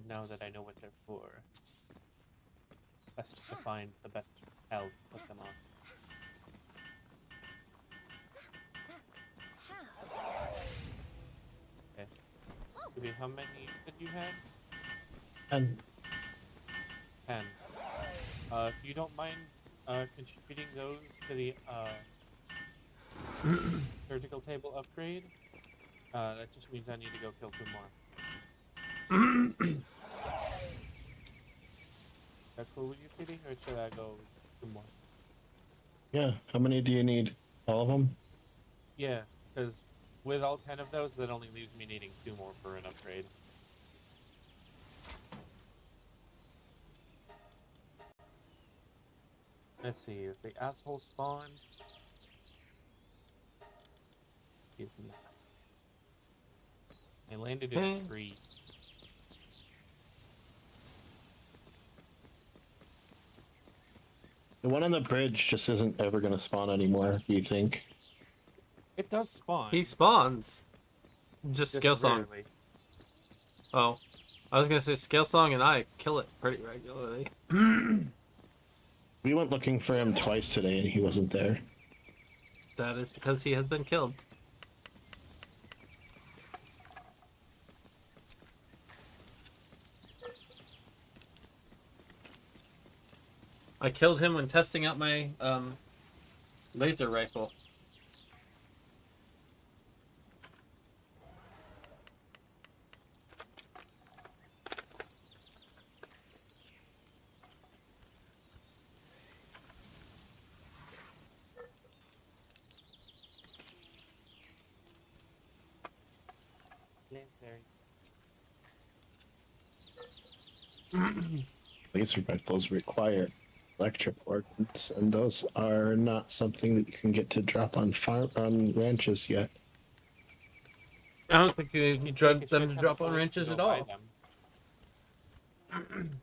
now that I know what they're for. Best to find the best health to put them on. Okay. Maybe how many did you have? And 10. If you don't mind contributing those to the surgical table upgrade, that just means I need to go kill 2 more. That cool with you, Kitty? Or should I go 2 more? yeah, how many do you need? All of them? Yeah, because with all 10 of those, that only leaves me needing 2 more for an upgrade. Let's see, if the asshole spawned... Excuse me. I landed in a tree. The one on the bridge just isn't ever going to spawn anymore, do you think? It does spawn. He spawns. Just just Scale Song. rarely. Oh. I was gonna say Scale Song and I kill it pretty regularly. We went looking for him twice today and he wasn't there. That is because he has been killed. I killed him when testing out my laser rifle. Laser rifles require electric organs, and those are not something that you can get to drop on ranches yet. I don't think you Take drug a them shit to ton drop of on bullets ranches to at go buy all. them.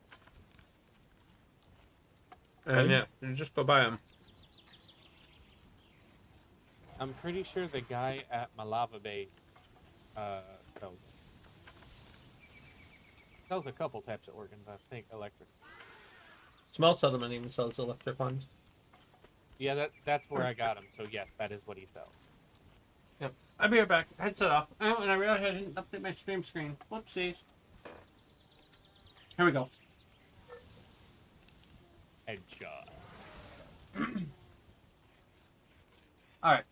And yeah, you just go buy them. I'm pretty sure the guy at Malava Base sells them. Sells a couple types of organs, I think electric. Small settlement even sells electric ones. Yeah, that's where I got him, so yes, that is what he sells. Yep. I'll be right back. Headset off. Oh, and I realized I didn't update my stream screen. Whoopsies. Here we go. Headshot. Alright.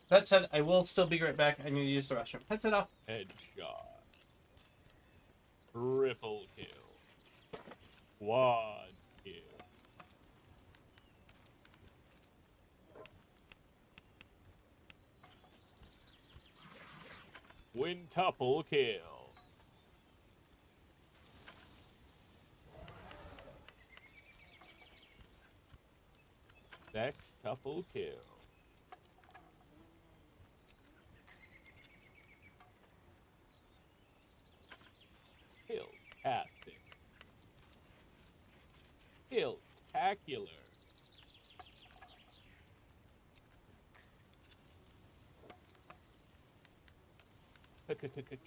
That said, I will still be right back. I need to use the restroom. Headset off. Headshot. Triple kill. Quad kill. Quintuple kill. Sextuple kill. Killtastic. Killtacular.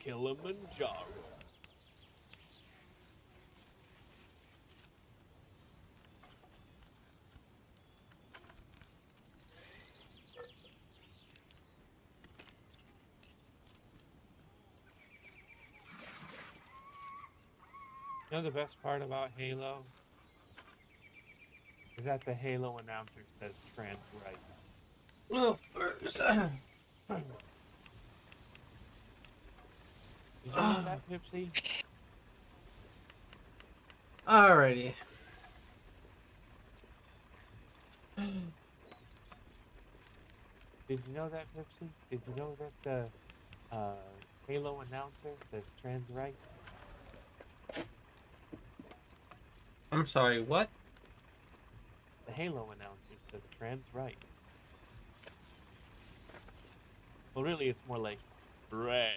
Kilimanjaro. You know the best part about Halo? Is that the Halo announcer says trans rights. Oh, Did you know that, Pipsy? Alrighty. Did you know that, Pipsy? Did you know that the Halo announcer says trans rights? I'm sorry, what? The Halo announcer says trans rights. Well, really, it's more like trans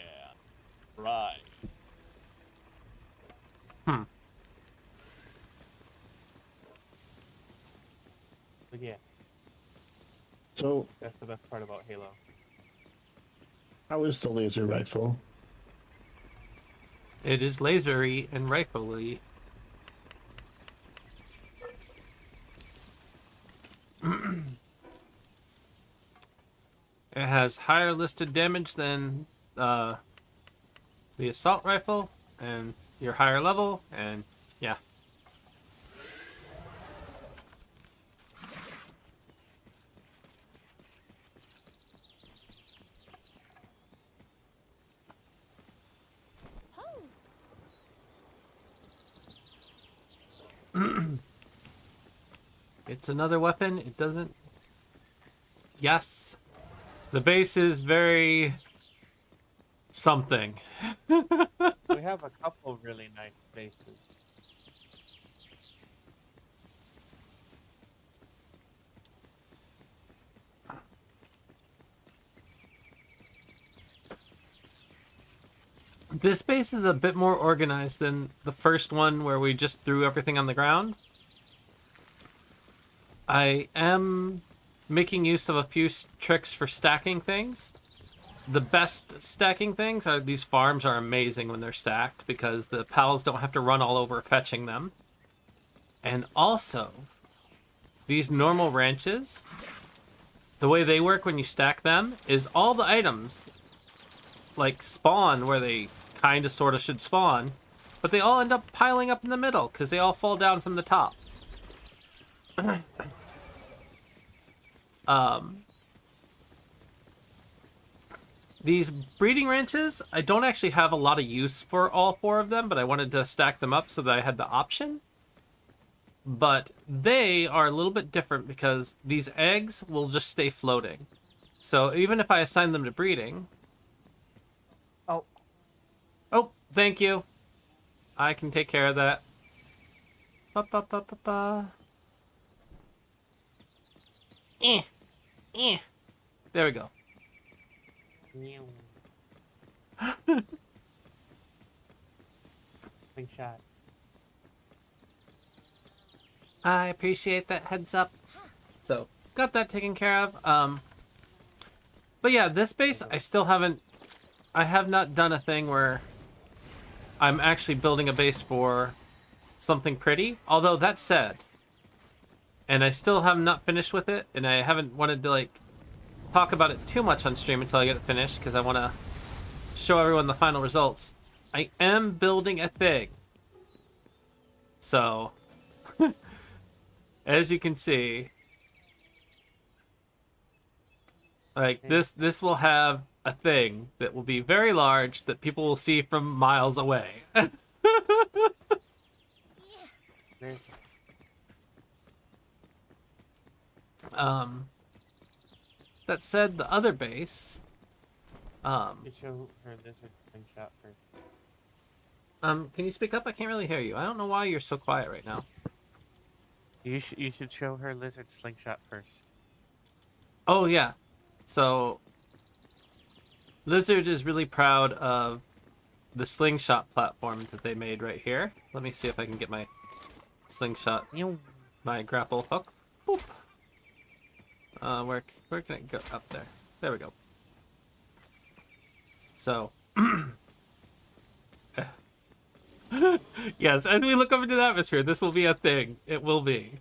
right. But yeah, So, that's the best part about Halo. how is the laser rifle? It is lasery and rifle-y. It has higher listed damage than the assault rifle, and your higher level, and yeah. It's another weapon. It doesn't... Yes. The base is very... something. We have a couple really nice bases. This base is a bit more organized than the first one where we just threw everything on the ground. I am making use of a few tricks for stacking things. The best stacking things are these farms are amazing when they're stacked because the pals don't have to run all over fetching them. And also, these normal ranches, the way they work when you stack them is all the items like spawn where they kind of sort of should spawn, but they all end up piling up in the middle because they all fall down from the top. These breeding ranches, I don't actually have a lot of use for all 4 of them, but I wanted to stack them up so that I had the option. But they are a little bit different because these eggs will just stay floating. So even if I assign them to breeding... Oh, thank you. I can take care of that. Ba-ba-ba-ba-ba. There we go. Big shot. I appreciate that heads up. So, got that taken care of. But yeah, this base, I have not done a thing where I'm actually building a base for something pretty. Although, that said, and I still have not finished with it, and I haven't wanted to, like, talk about it too much on stream until I get it finished, because I want to show everyone the final results. I am building a thing. So, as you can see, like, this will have a thing that will be very large that people will see from miles away. That said, the other base, You show her lizard slingshot first. can you speak up? I can't really hear you. I don't know why you're so quiet right now. You should show her lizard slingshot first. Oh, yeah. So, Lizard is really proud of the slingshot platform that they made right here. Let me see if I can get my slingshot, my grapple hook. Boop. Where can it go? Up there. There we go. So, yes, as we look up into the atmosphere, this will be a thing. It will be.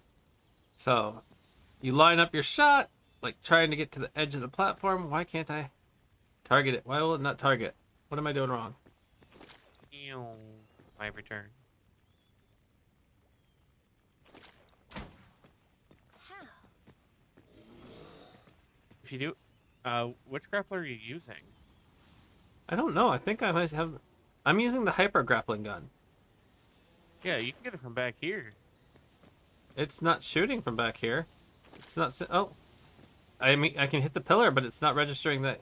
So, you line up your shot, like trying to get to the edge of the platform. Why can't I target it? Why will it not target? What am I doing wrong? My return. If you do, which grappler are you using? I don't know. I think I might have... I'm using the hyper grappling gun. Yeah, you can get it from back here. It's not shooting from back here. It's not... Oh. I mean, I can hit the pillar, but it's not registering that...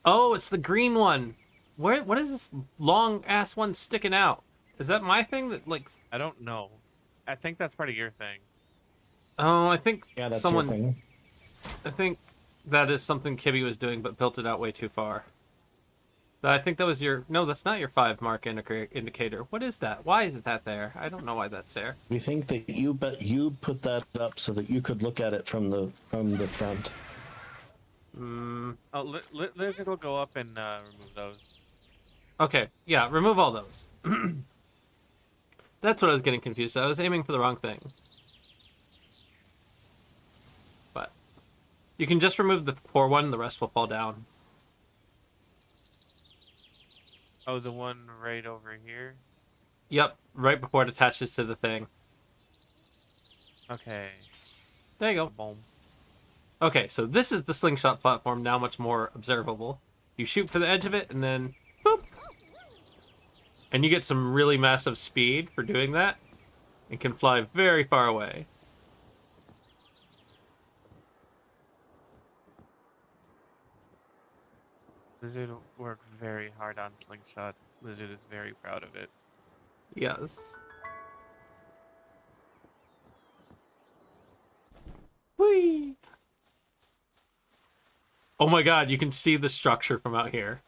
Oh, it's the green one. What is this long-ass one sticking out? Is that my thing that, like... I don't know. I think that's part of your thing. Oh, I think Yeah, that's someone... your thing. I think that is something Kibby was doing, but built it out way too far. I think that was your... No, that's not your 5 mark indicator. What is that? Why is that there? I don't know why that's there. We think that you put that up so that you could look at it from the front. Hmm. Oh, Lizard will go up and remove those. Okay, yeah, remove all those. That's what I was getting confused. I was aiming for the wrong thing. But you can just remove the core one, the rest will fall down. Oh, the one right over here? Yep, right before it attaches to the thing. Okay. There you go. Boom. Okay, so this is the slingshot platform, now much more observable. You shoot for the edge of it, and then boop! And you get some really massive speed for doing that. It can fly very far away. Lizard worked very hard on Slingshot. Lizard is very proud of it. Yes. Whee! Oh my god, you can see the structure from out here.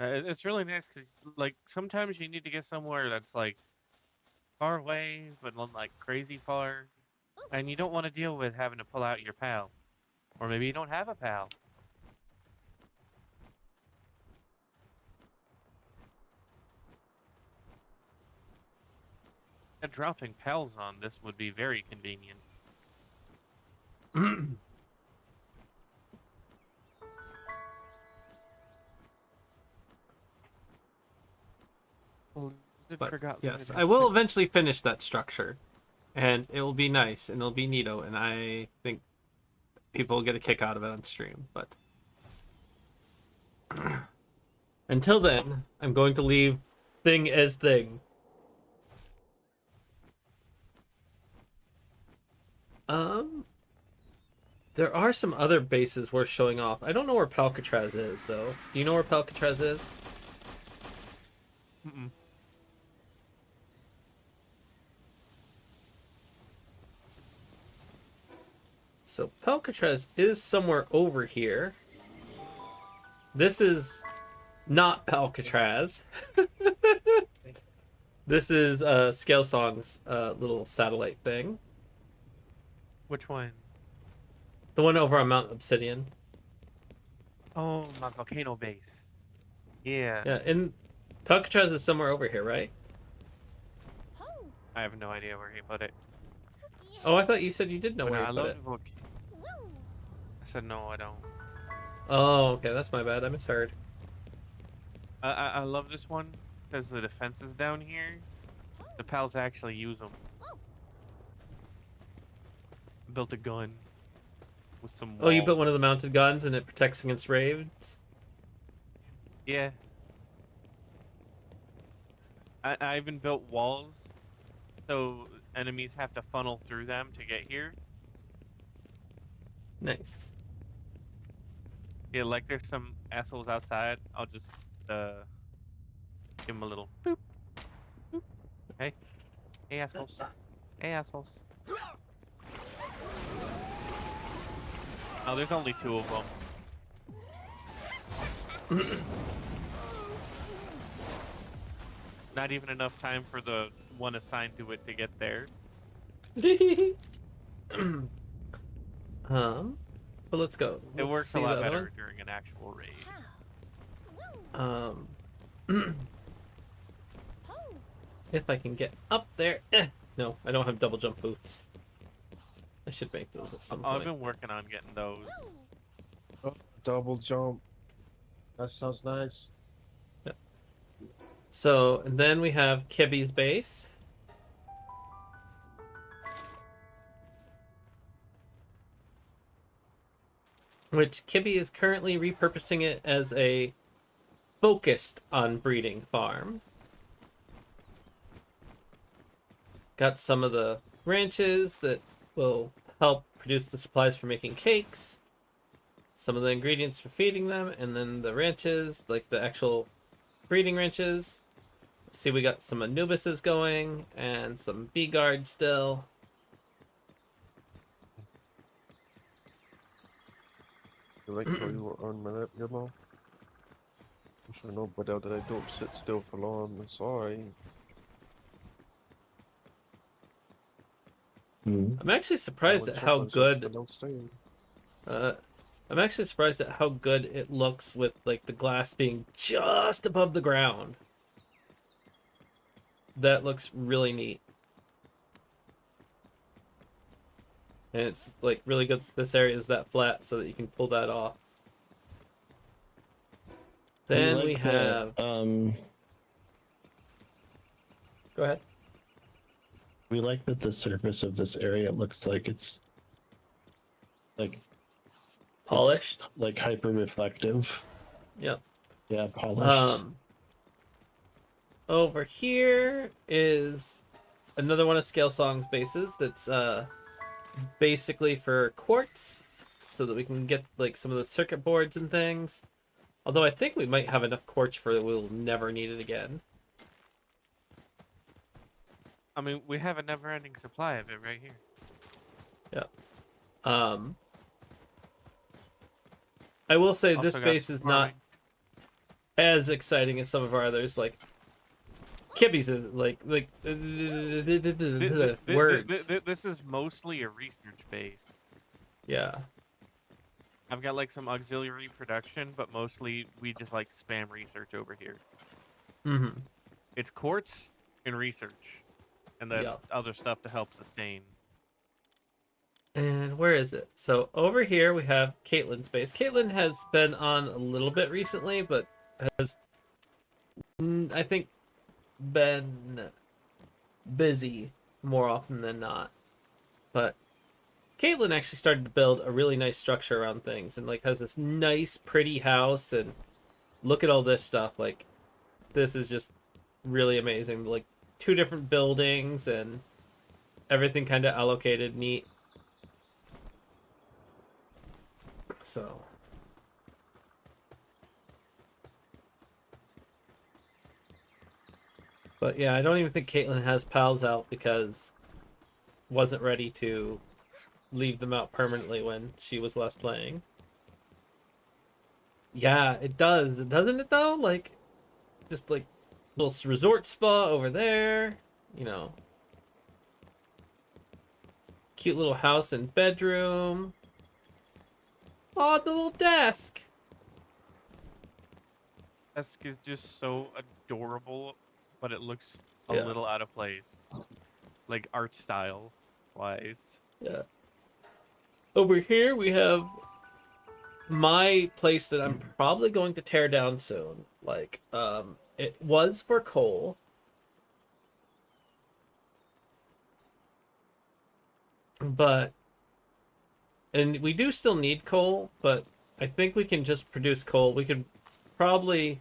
It's really nice because, like, sometimes you need to get somewhere that's, like, far away, but not, like, crazy far. And you don't want to deal with having to pull out your PAL. Or maybe you don't have a PAL. And dropping PALs on this would be very convenient. But Forgot yes, Lizard I has will six- eventually finish that structure. And it will be nice, and it'll be neato, and I think people will get a kick out of it on stream. But until then, I'm going to leave thing as thing. There are some other bases worth showing off. I don't know where Palcatraz is, though. Do you know where Palcatraz is? Mm-mm. So Palcatraz is somewhere over here. This is not Palcatraz. This is Scale Song's little satellite thing. Which one? The one over on Mount Obsidian. Oh, my volcano base. Yeah. Yeah, and Palcatraz is somewhere over here, right? I have no idea where he put it. Oh, I thought you said you did know But where I you put love it. I said no, I don't. Oh, okay, that's my bad. I misheard. I love this one because the defenses down here, the pals actually use them. Built a gun with some walls. Oh, you built one of the mounted guns and it protects against raids? Yeah. I even built walls so enemies have to funnel through them to get here. Nice. Yeah, like there's some assholes outside. I'll just give them a little boop. Boop. Hey. Hey assholes. Hey assholes. Oh, there's only 2 of them. Not even enough time for the one assigned to it to get there. But let's go. It Let's works see a lot the other better during an actual raid. one. If I can get up there. No, I don't have double jump boots. I should make those at some I've point. been working on getting those. Oh, double jump. That sounds nice. So, and then we have Kibby's base. Which Kibby is currently repurposing it as a focused on breeding farm. Got some of the ranches that will help produce the supplies for making cakes, some of the ingredients for feeding them, and then the ranches, like the actual breeding ranches. See, we got some Anubises going and some bee guards still. You like how you were on my lap, Gizmo? I'm sure nobody out that I don't sit still for long. I'm sorry. Hmm. I'm actually surprised I at would how choke myself, good but don't stay. I'm actually surprised at how good it looks with like the glass being just above the ground. That looks really neat. And it's like really good this area is that flat so that you can pull that off. Then we have Go ahead. we like that the surface of this area looks like it's Polished. like hyper reflective. Yep. Yeah, polished. Over here is another one of Scale Song's bases that's basically for quartz so that we can get like some of the circuit boards and things. Although I think we might have enough quartz for that we'll never need it again. I mean, we have a never-ending supply of it right here. Yeah. I will say Also this got base is not as exciting as some of our others. Like Kibby's is like words. This is mostly a research base. Yeah. I've got like some auxiliary production, but mostly we just like spam research over here. Mm-hmm. It's quartz and research, and then Yeah. other stuff to help sustain. And where is it? So over here we have Caitlin's base. Caitlin has been on a little bit recently, but has, I think, been busy more often than not. But Caitlin actually started to build a really nice structure around things and like has this nice, pretty house. And look at all this stuff. Like, this is just really amazing. Like 2 different buildings and everything kind of allocated neat. So but yeah, I don't even think Caitlin has pals out because wasn't ready to leave them out permanently when she was last playing. Yeah, it does. Doesn't it though? Like just like little resort spa over there, you know. Cute little house and bedroom. Oh, the little desk. Desk is just so adorable, but it looks a Yeah. little out of place, like art style wise. Yeah. Over here we have my place that I'm probably going to tear down soon. Like, it was for coal. But and we do still need coal, but I think we can just produce coal. We could probably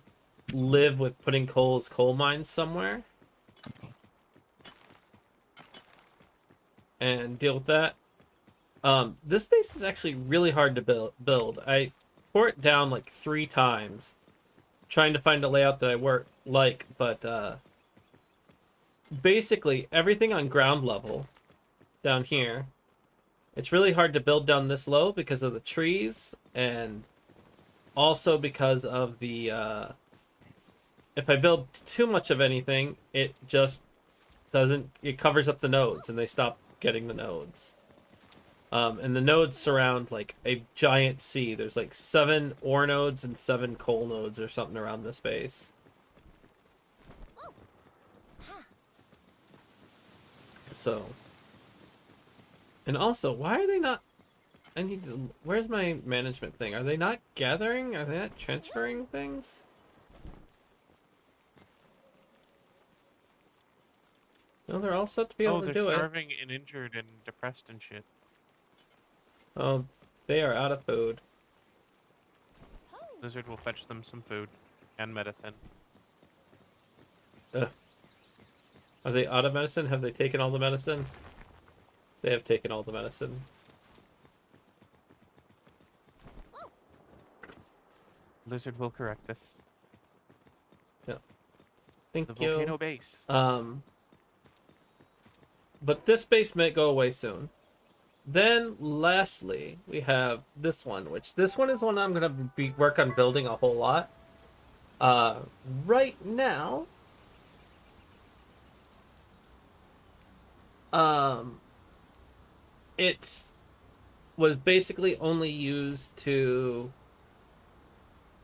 live with putting coal as coal mines somewhere and deal with that. This base is actually really hard to build. I tore it down like 3 times trying to find a layout that I like, but basically everything on ground level down here, it's really hard to build down this low because of the trees and also because of the if I build too much of anything, it just doesn't, it covers up the nodes and they stop getting the nodes. And the nodes surround like a giant sea. There's like 7 ore nodes and 7 coal nodes or something around this base. So, and also, why are they not? I need to. Where's my management thing? Are they not gathering? Are they not transferring things? No, they're all set to be able to they're do it. starving and injured and depressed and shit. Oh, they are out of food. Lizard will fetch them some food and medicine. Are they out of medicine? Have they taken all the medicine? They have taken all the medicine. Lizard will correct this. Thank The you. volcano base. But this base might go away soon. Then, lastly, we have this one, which this one is one I'm gonna work on building a whole lot. Right now, it's was basically only used to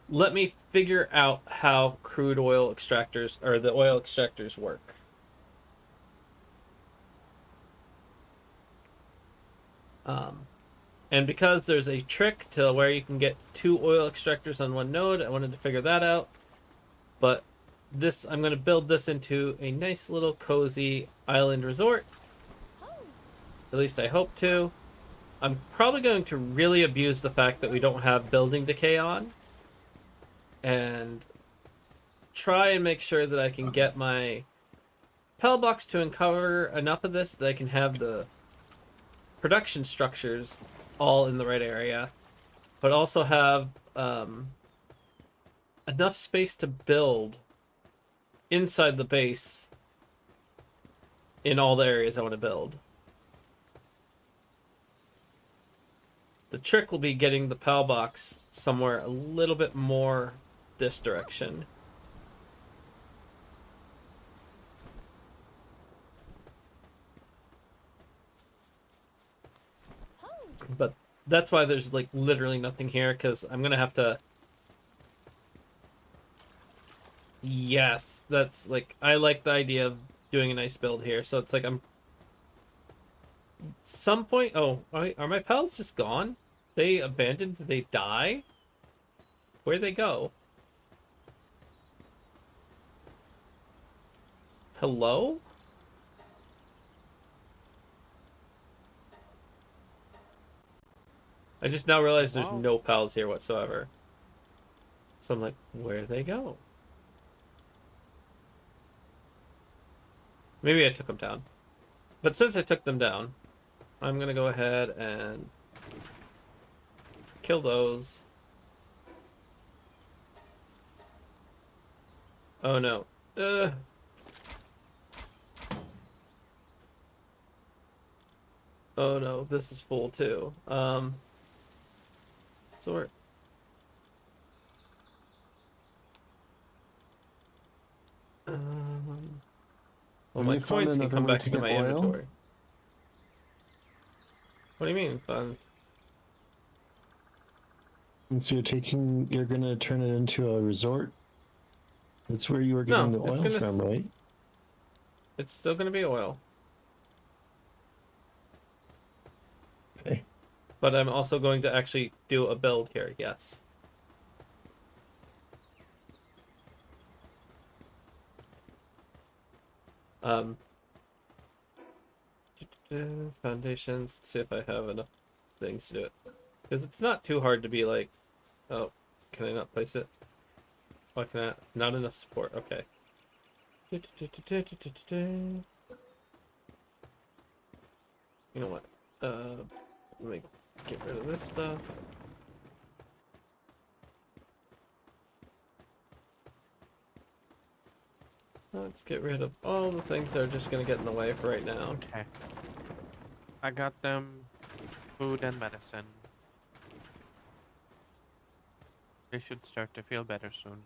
let me figure out how crude oil extractors, or the oil extractors, work. And because there's a trick to where you can get 2 oil extractors on one node, I wanted to figure that out. But this, I'm going to build this into a nice little cozy island resort. At least I hope to. I'm probably going to really abuse the fact that we don't have building decay on, and try and make sure that I can get my Pell box to uncover enough of this that I can have the production structures all in the right area, but also have enough space to build inside the base in all the areas I want to build. The trick will be getting the PAL box somewhere a little bit more this direction. But that's why there's like literally nothing here, because I'm gonna have to... Yes, that's like, I like the idea of doing a nice build here. So it's like I'm... Some point... Oh, are my pals just gone? They abandoned? Did they die? Where'd they go? Hello? I just now realized there's no pals here whatsoever. So I'm like, where'd they go? Maybe I took them down. But since I took them down, I'm gonna go ahead and kill those. Oh no. Oh no, this is full too. Sort. Well, my coins can come back into my inventory. What do you mean, fun? So you're gonna turn it into a resort? That's where you were getting the oil from, right? It's still gonna be oil. Okay. But I'm also going to actually do a build here, yes. Foundations, let's see if I have enough things to do it. Because it's not too hard to be like, oh, can I not place it? Why can I not enough support? Okay. You know what? Let me get rid of this stuff. Let's get rid of all the things that are just gonna get in the way for right now. Okay. I got them food and medicine. They should start to feel better soon.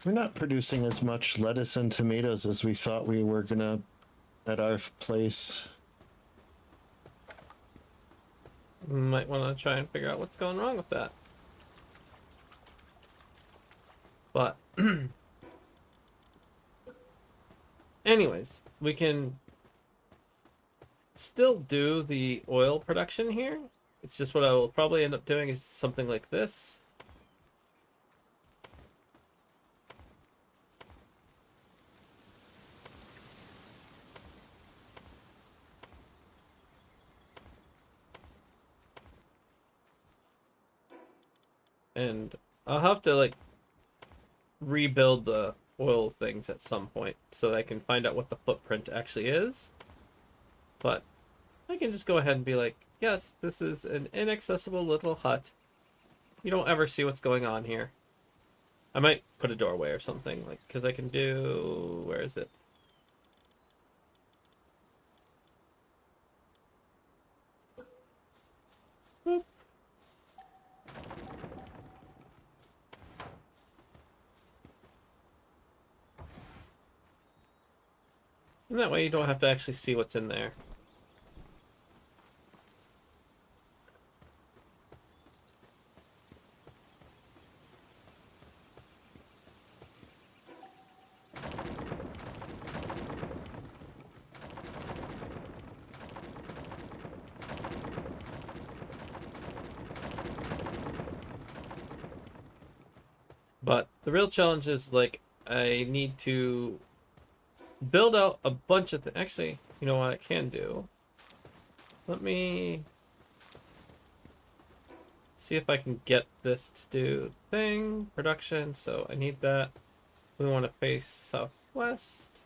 We're not producing as much lettuce and tomatoes as we thought we were gonna at our place. Might want to try and figure out what's going wrong with that. But anyways, we can still do the oil production here. It's just what I will probably end up doing is something like this. And I'll have to like rebuild the oil things at some point so that I can find out what the footprint actually is. But I can just go ahead and be like, yes, this is an inaccessible little hut. You don't ever see what's going on here. I might put a doorway or something, like, because I can do... Where is it? Boop. And that way you don't have to actually see what's in there. But the real challenge is, like, I need to build out a bunch of things. Actually, you know what I can do? Let me see if I can get this to do thing, production. So I need that. We want to face southwest.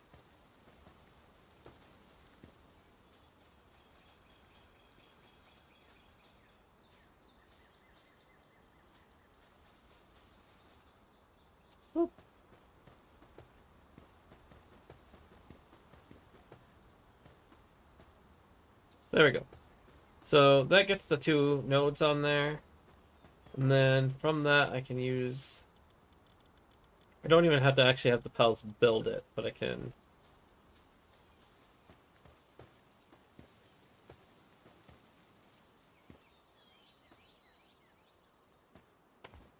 Oop. There we go. So that gets the 2 nodes on there. And then from that I can use... I don't even have to actually have the pals build it, but I can...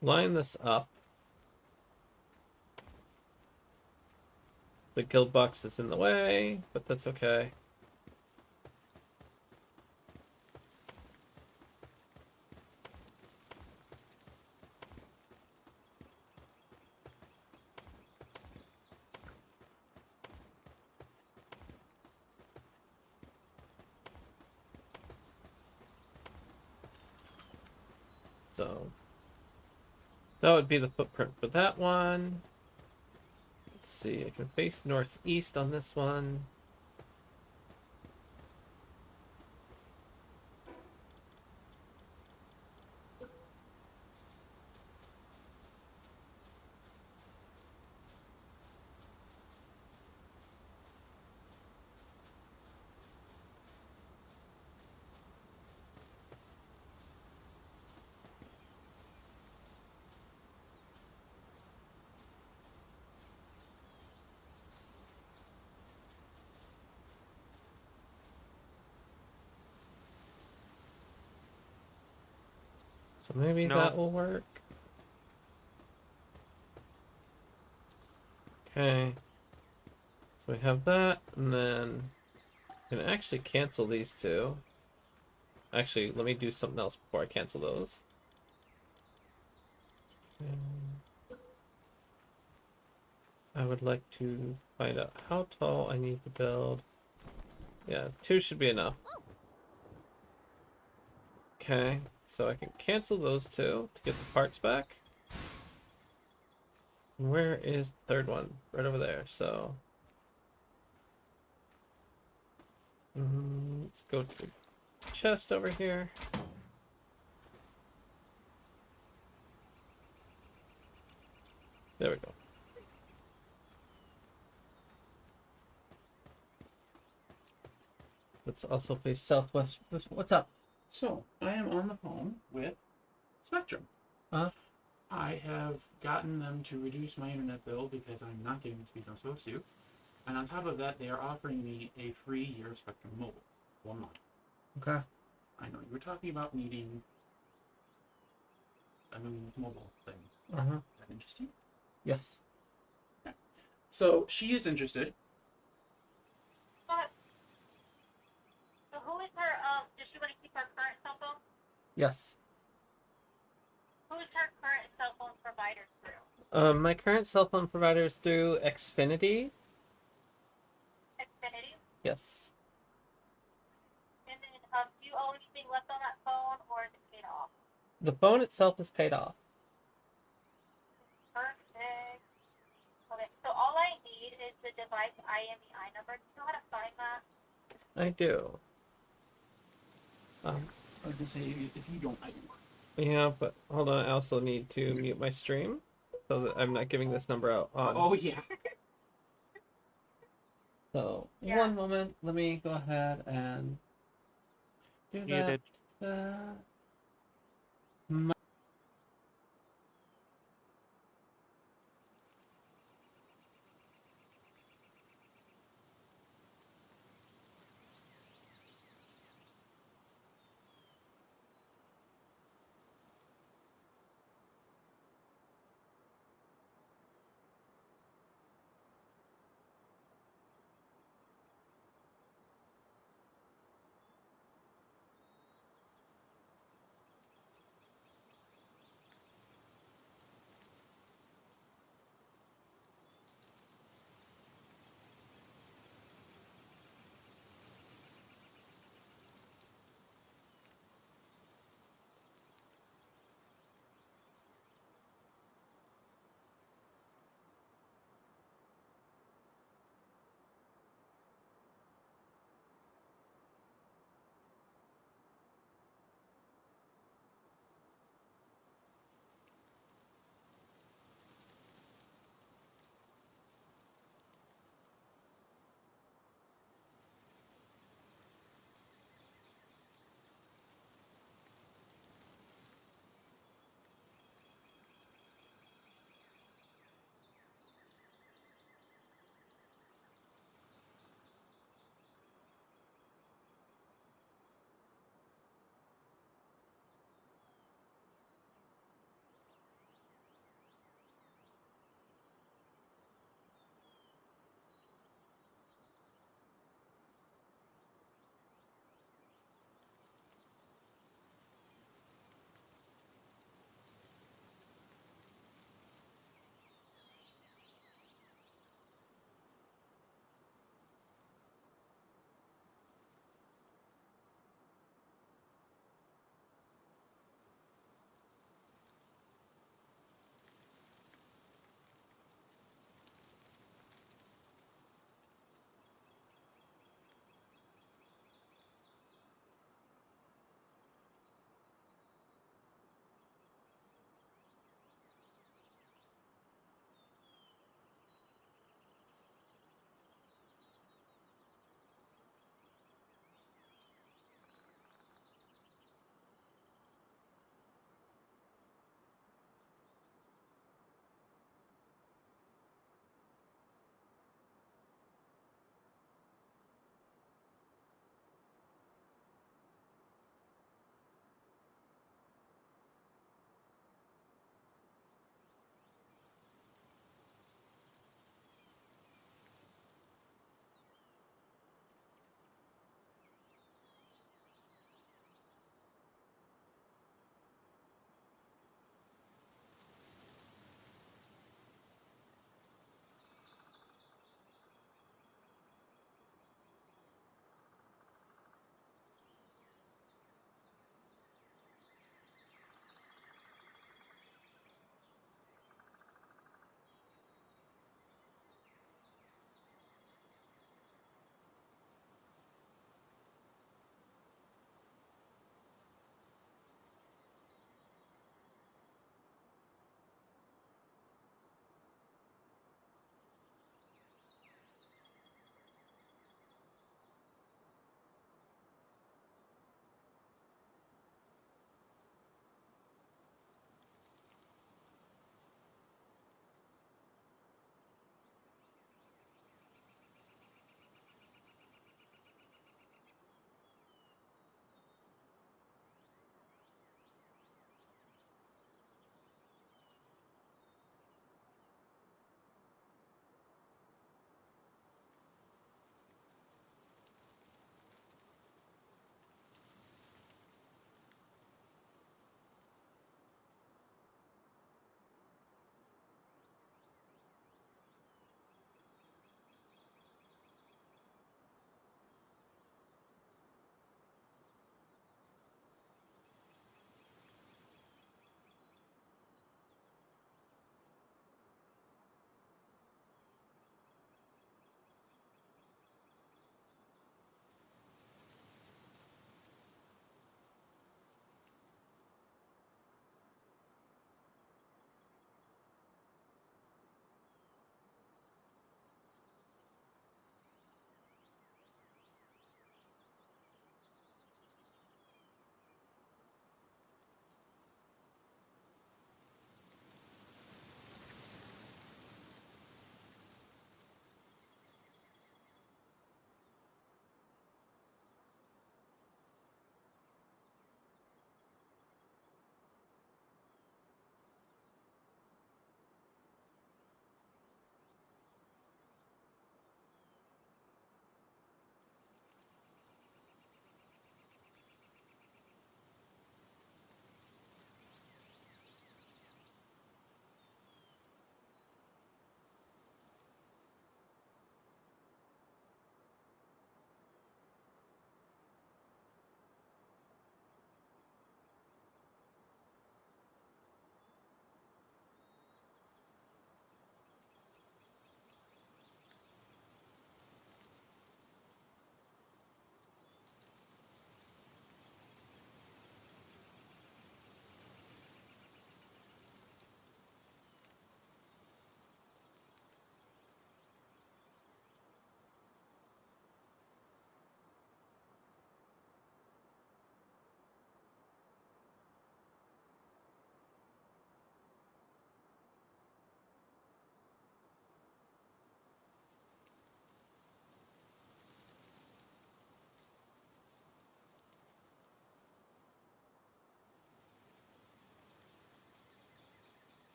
line this up. The guild box is in the way, but that's okay. So that would be the footprint for that one. Let's see, I can face northeast on this one. So maybe No. that will work. Okay. So we have that, and then I can actually cancel these 2. Actually, let me do something else before I cancel those. I would like to find out how tall I need to build. Yeah, 2 should be enough. Okay, so I can cancel those 2 to get the parts back. And where is the 3rd one? Right over there, so... let's go to the chest over here. There we go. Let's also face southwest. What's up? So, I am on the phone with Spectrum. Uh-huh. I have gotten them to reduce my internet bill because I'm not getting the speeds I'm supposed to. And on top of that, they are offering me a free year of Spectrum Mobile. 1 month. Okay. I know you were talking about needing a new mobile thing. Uh-huh. Is that interesting? Yes. So, she is interested. So who is her, does she want to keep her current cell phone? Yes. Who is her current cell phone provider through? My current cell phone provider is through Xfinity. Xfinity? Yes. And then, do you owe anything left on that phone, or is it paid off? The phone itself is paid off. Perfect. Okay, so all I need is the device IMEI number. Do you know how to find that? I do. I was going to say, if you don't, I do. Yeah, but hold on. I also need to mute my stream so that I'm not giving this number out on. Oh, yeah. So, Yeah. 1 moment. Let me go ahead and do that. Muted.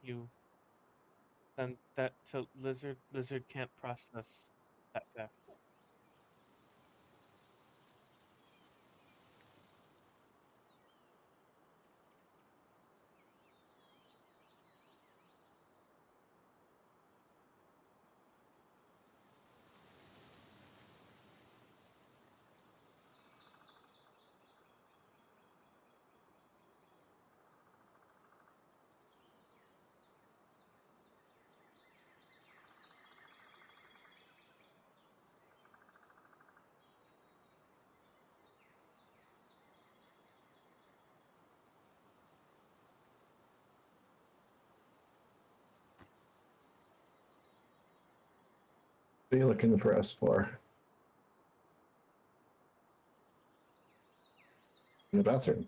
You send that to Lizard. Lizard can't process that theft. What are you looking for us for? In the bathroom.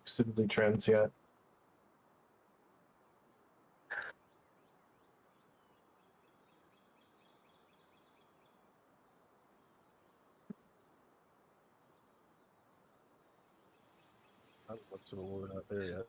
Suitably trans yet? I haven't looked to the word out there yet.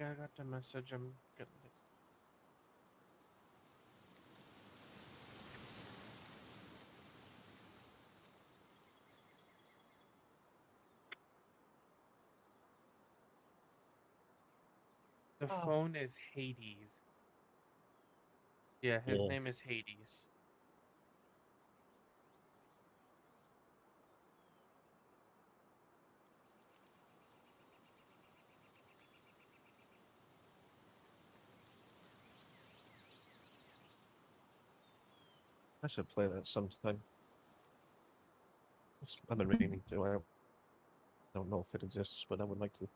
Yeah, I got the message. I'm getting it. The phone is Hades. Yeah, his Yeah. name is Hades. I should play that sometime. I've been meaning to. I don't know if it exists, but I would like to.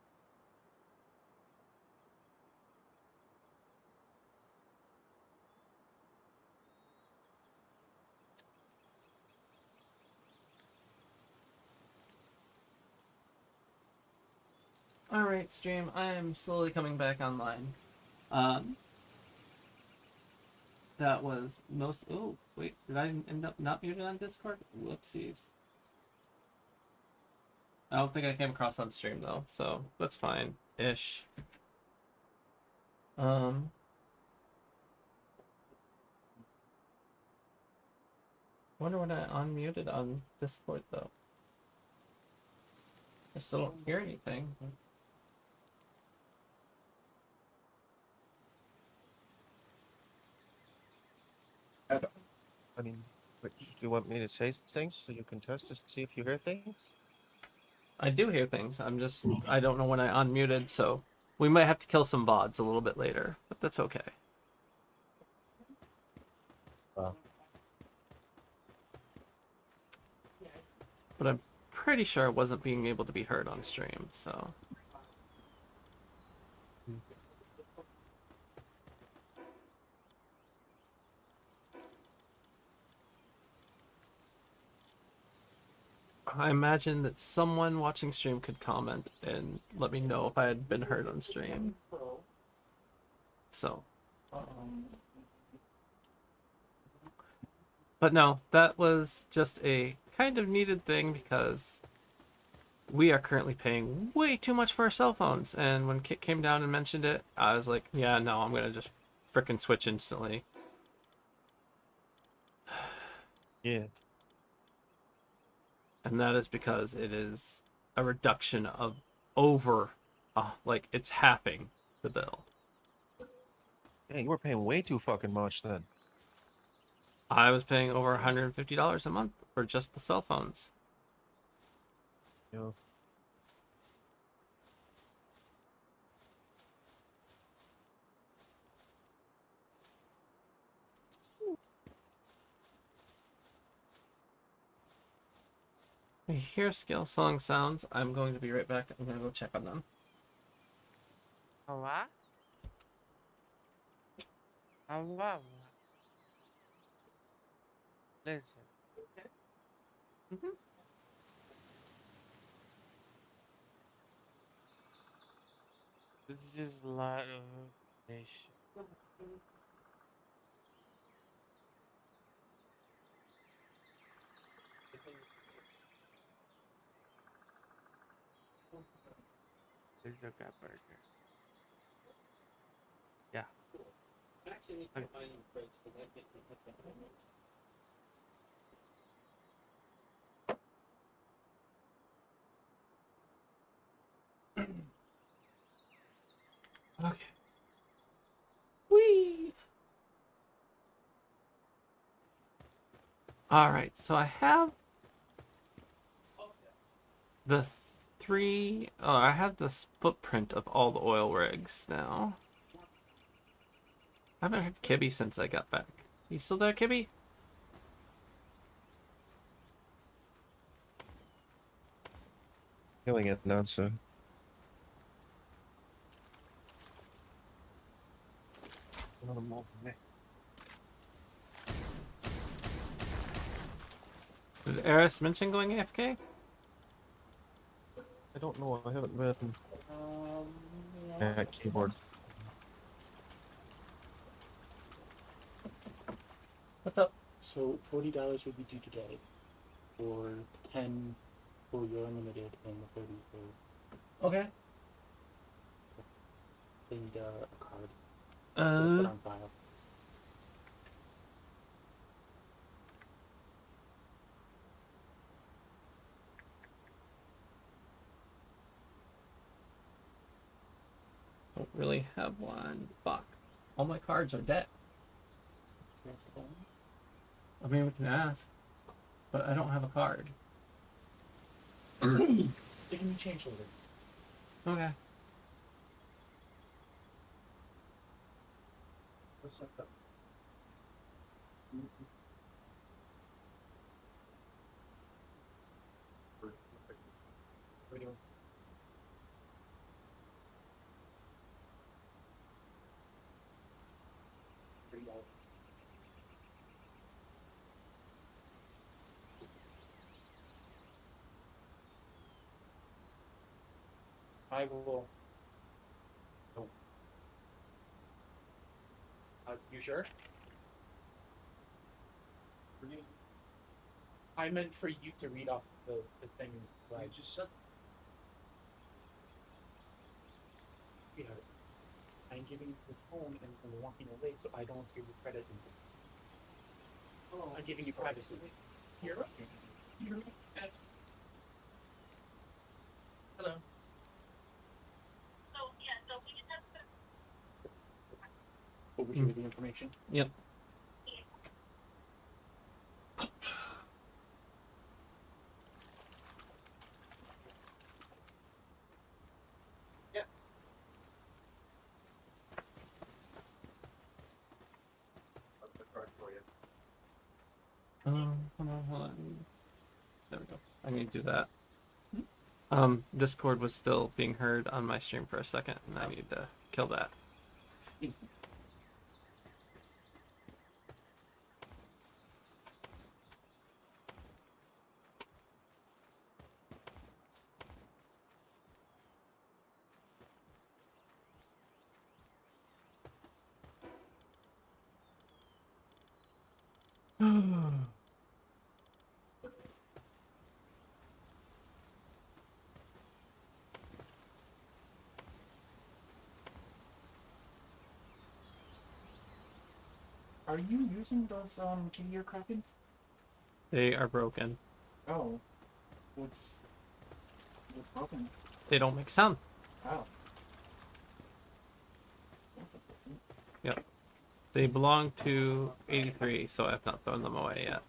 Alright, stream, I am slowly coming back online. Um, that was most. Oh, wait, did I end up not muted on Discord? Whoopsies. I don't think I came across on stream though, so that's fine ish. Um, wonder when I unmuted on Discord though. I still don't hear anything. I mean, do you want me to say things so you can test to see if you hear things? I do hear things. I don't know when I unmuted, so we might have to kill some VODs a little bit later, but that's okay. But I'm pretty sure it wasn't being able to be heard on stream, so. I imagine that someone watching stream could comment and let me know if I had been heard on stream. So. But no, that was just a kind of needed thing because we are currently paying way too much for our cell phones. And when Kit came down and mentioned it, I was like, yeah, no, I'm going to just frickin' switch instantly. Yeah. And that is because it is a reduction of over like it's halving the bill. Dang, you were paying way too fucking much then. I was paying over $150 a month for just the cell phones. Yeah. I hear scale song sounds. I'm going to be right back. I'm going to go check on them. Hello? Hello? Listen. Mm-hmm. This is just a lot of information. There's a gut burger. Yeah. Okay. Okay. Whee! Alright, so I have the I have this footprint of all the oil rigs now. I haven't heard Kibby since I got back. You still there, Kibby? Killing it now, so. Did Eris mention going AFK? I don't know. I haven't been at keyboard. What's up? So $40 would be due today, for 10 for your unlimited and the 30 for. Okay. They need a card to put on file. Don't really have one. Fuck. All my cards are dead. That's the problem. I mean, we can ask, but I don't have a card. They can be changed later. Okay. What's up? I will. Oh. You sure? I meant for you to read off the things. I just shut. Yeah. I'm giving you the phone and I'm walking away, so I don't give you credit. Oh, I'm giving you privacy. You're right. You're right. Hello. So, yeah, so we just have to. Over here with the information. Yep. Yeah. The card for you. Hold on. There we go. I need to do that. Discord was still being heard on my stream for a second, and I need to kill that. Are you using those Kinear Krakens? They are broken. Oh. What's broken? They don't make sound. Oh. Yep. They belong to 83, so I've not thrown them away yet.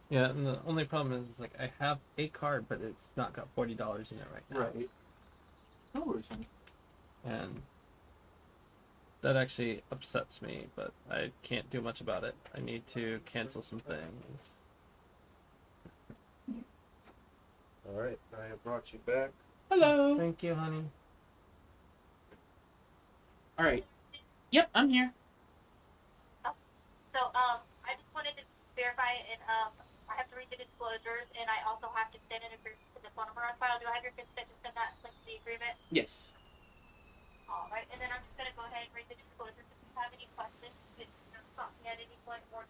Yeah, and the only problem is like I have a card, but it's not got $40 in it right now. Right. No worries. And that actually upsets me, but I can't do much about it. I need to cancel some things. All right, I have brought you back. Hello. Thank you, honey. All right. Yep, I'm here. So, I just wanted to verify, and, I have to read the disclosures, and I also have to send an agreement to the phone number on file. Do I have your consent to send that link to the agreement? Yes. All right, and then I'm just gonna go ahead and read the disclosures. If you have any questions, you can stop me at any point or.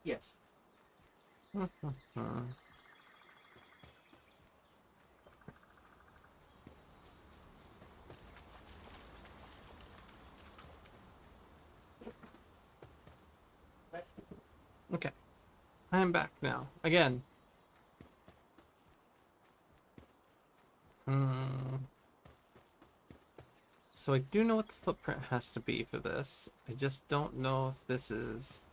Yes. Okay. I am back now. Again. So I do know what the footprint has to be for this. I just don't know if this is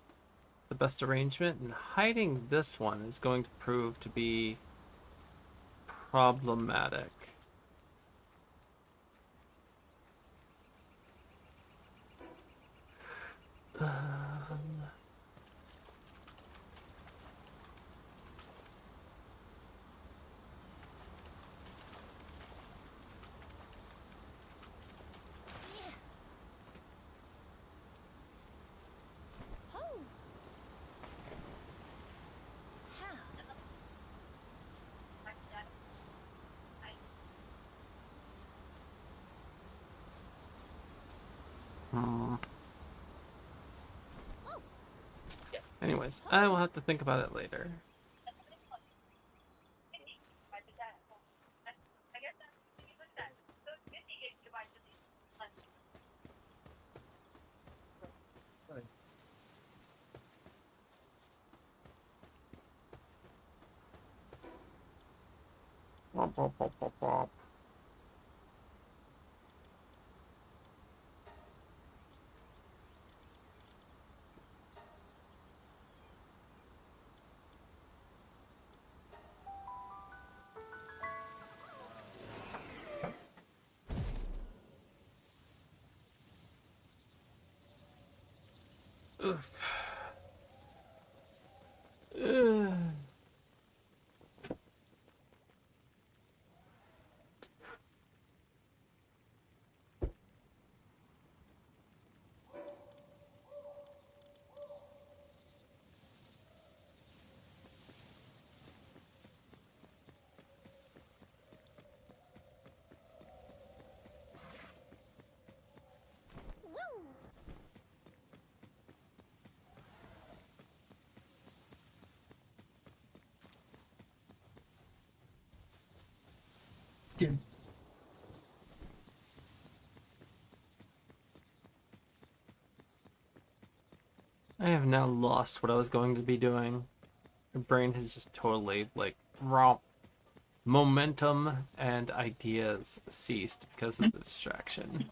the best arrangement, and hiding this one is going to prove to be problematic. Yes. Anyways, I will have to think about it later. Womp, womp, womp, womp, womp. Oof. Ugh. I have now lost what I was going to be doing. My brain has just totally, like, romp. Momentum and ideas ceased because of the distraction.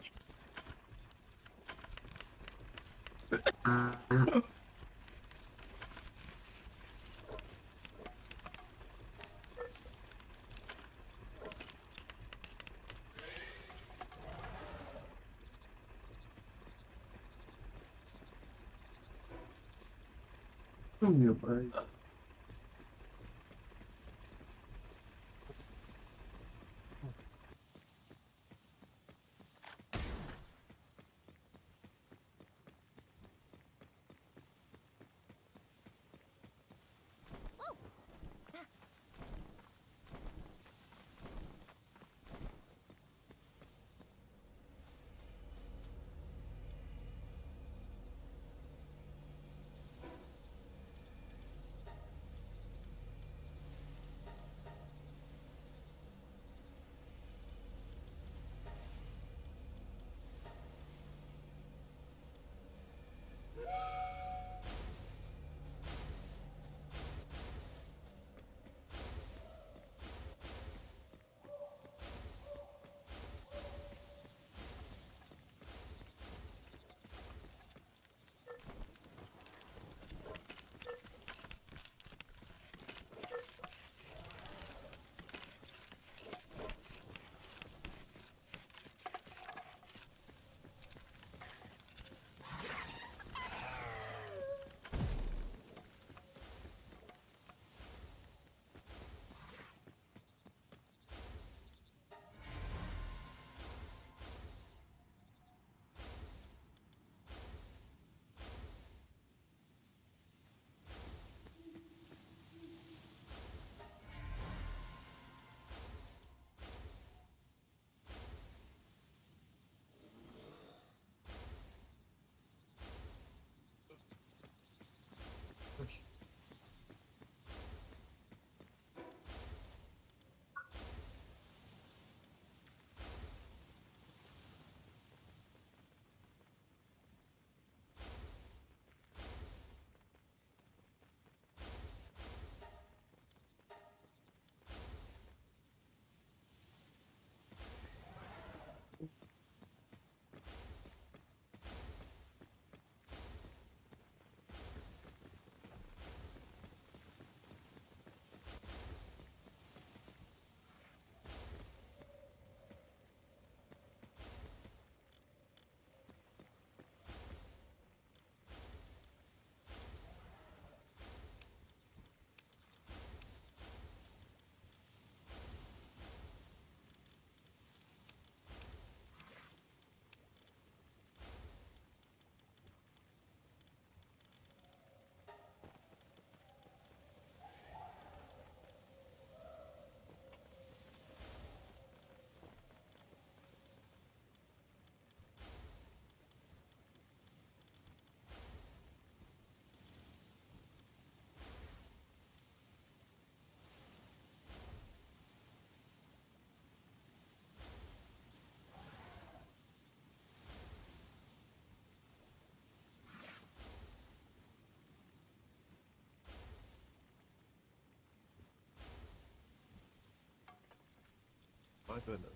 goodness.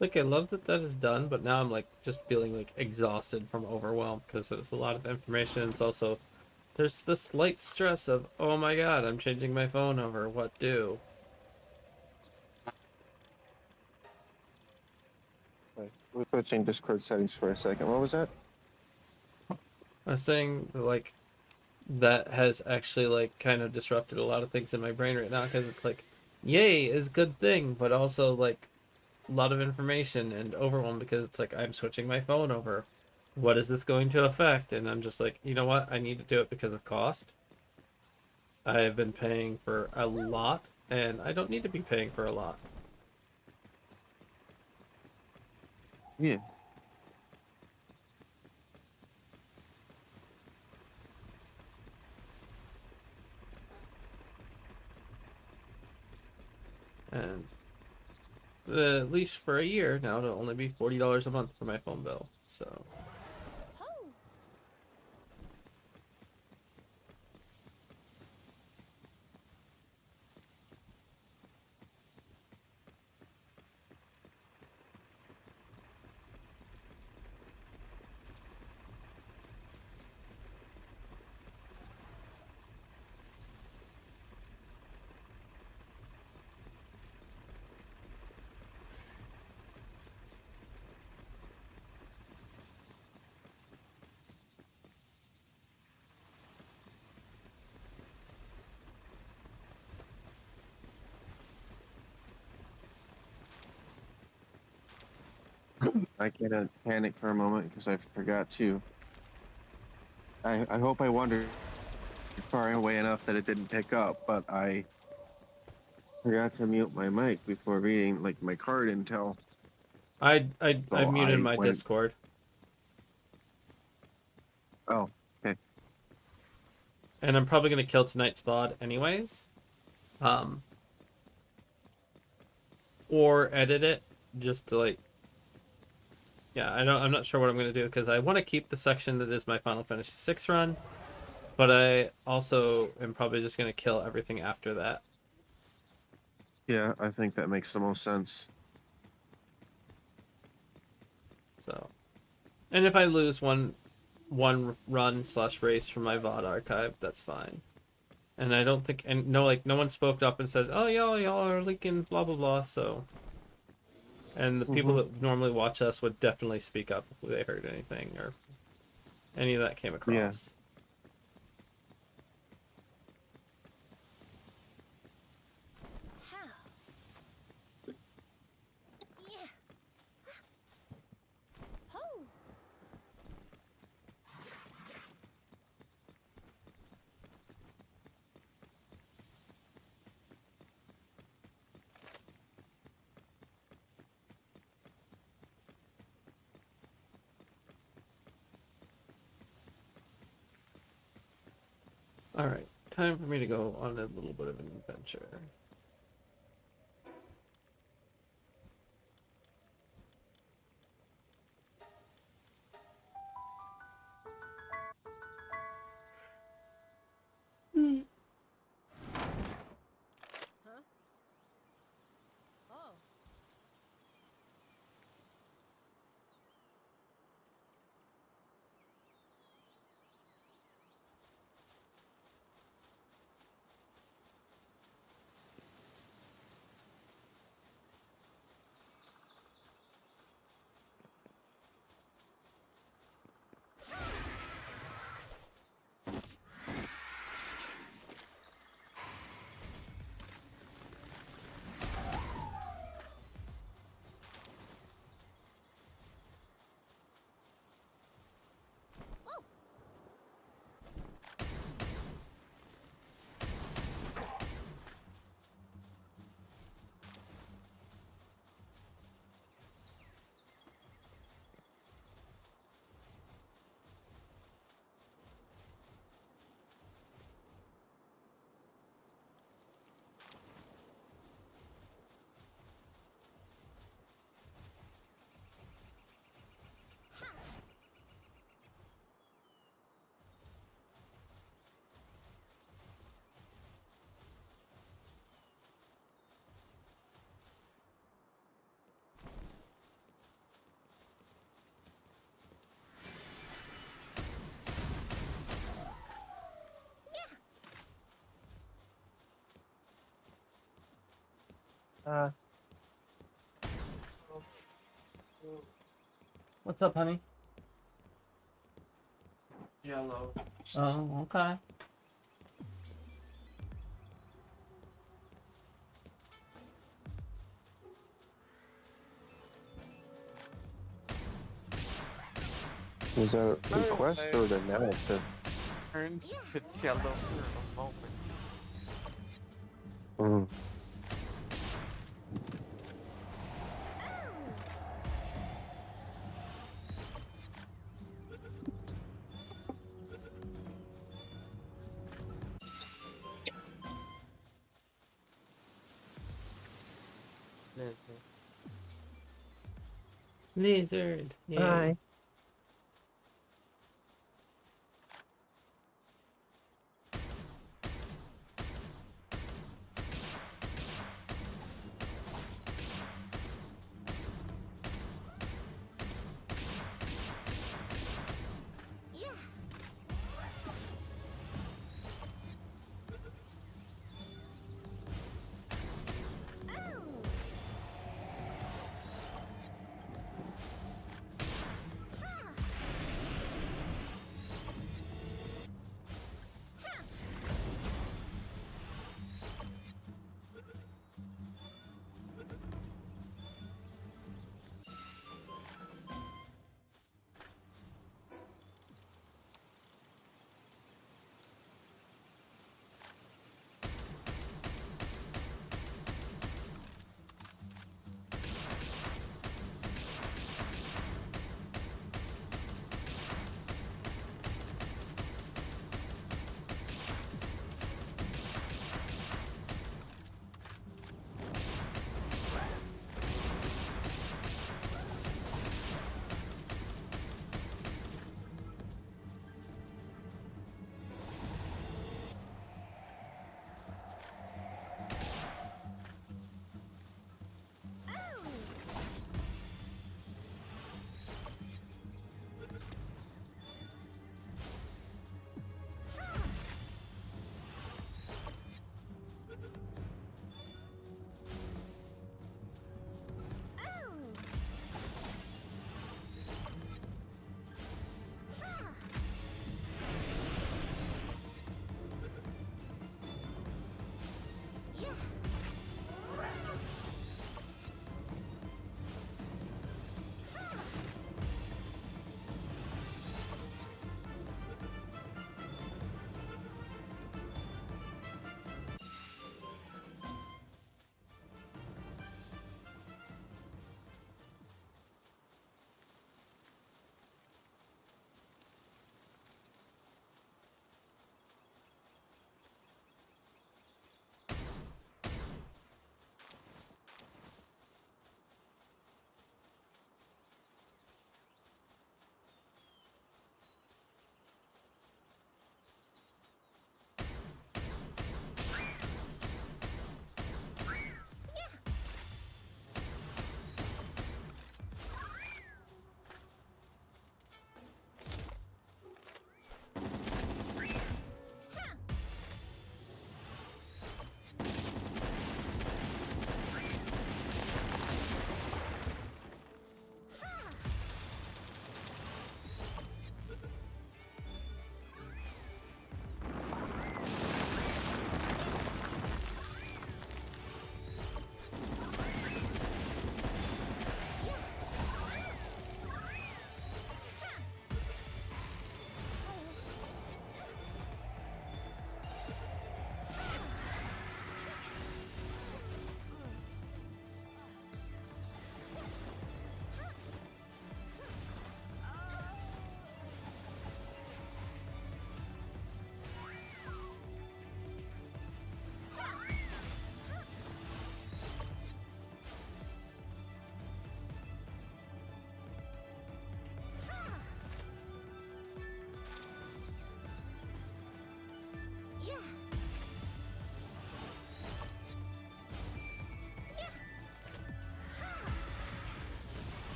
Like, I love that that is done, but now I'm like just feeling like exhausted from overwhelm because it's a lot of information. It's also there's the slight stress of, oh my god, I'm changing my phone over. What do? Right. We're switching Discord settings for a second. What was that? I was saying like that has actually like kind of disrupted a lot of things in my brain right now because it's like, yay is a good thing, but also like a lot of information and overwhelm because it's like I'm switching my phone over. What is this going to affect? And I'm just like, you know what? I need to do it because of cost. I have been paying for a lot, and I don't need to be paying for a lot. Yeah. And at least for a year now, it'll only be $40 a month for my phone bill. So I can't panic for a moment because I forgot to. I hope I wandered far away enough that it didn't pick up, but I forgot to mute my mic before reading like my card intel. I So muted I my went. Discord, Oh, okay. and I'm probably gonna kill tonight's VOD anyways, um, or edit it just to like. Yeah, I'm not sure what I'm gonna do because I want to keep the section that is my Final Fantasy VI run, but I also am probably just gonna kill everything after that. Yeah, I think that makes the most sense. So, and if I lose one run slash race from my VOD archive, that's fine. And I don't think and no like no one spoke up and said, "Oh y'all are leaking blah blah blah." So, and the people that normally watch us would definitely speak up if they heard anything or any of that came Yeah. across. All right, time for me to go on a little bit of an adventure. Uh, What's up, honey? Yellow. Oh, okay. was that a request or an analysis? Turn it's yellow for a moment. Mm. Lizard. Yeah. Hi.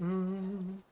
Mm.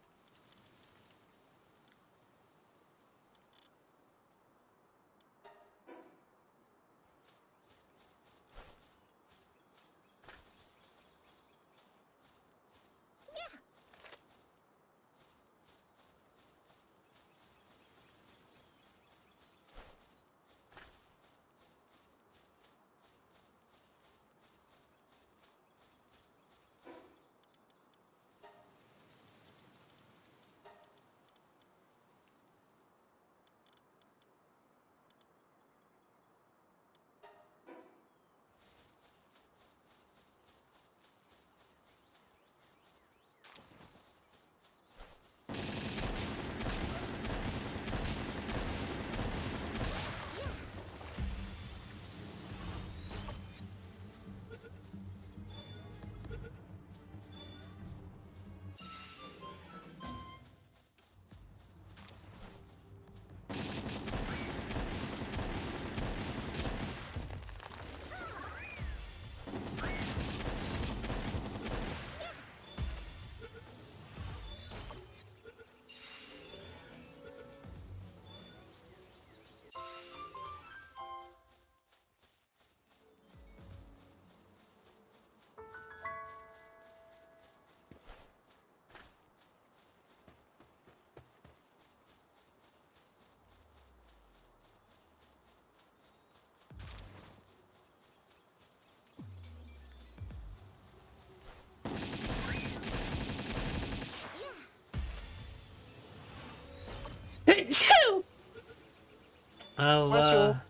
I'll, Bless you.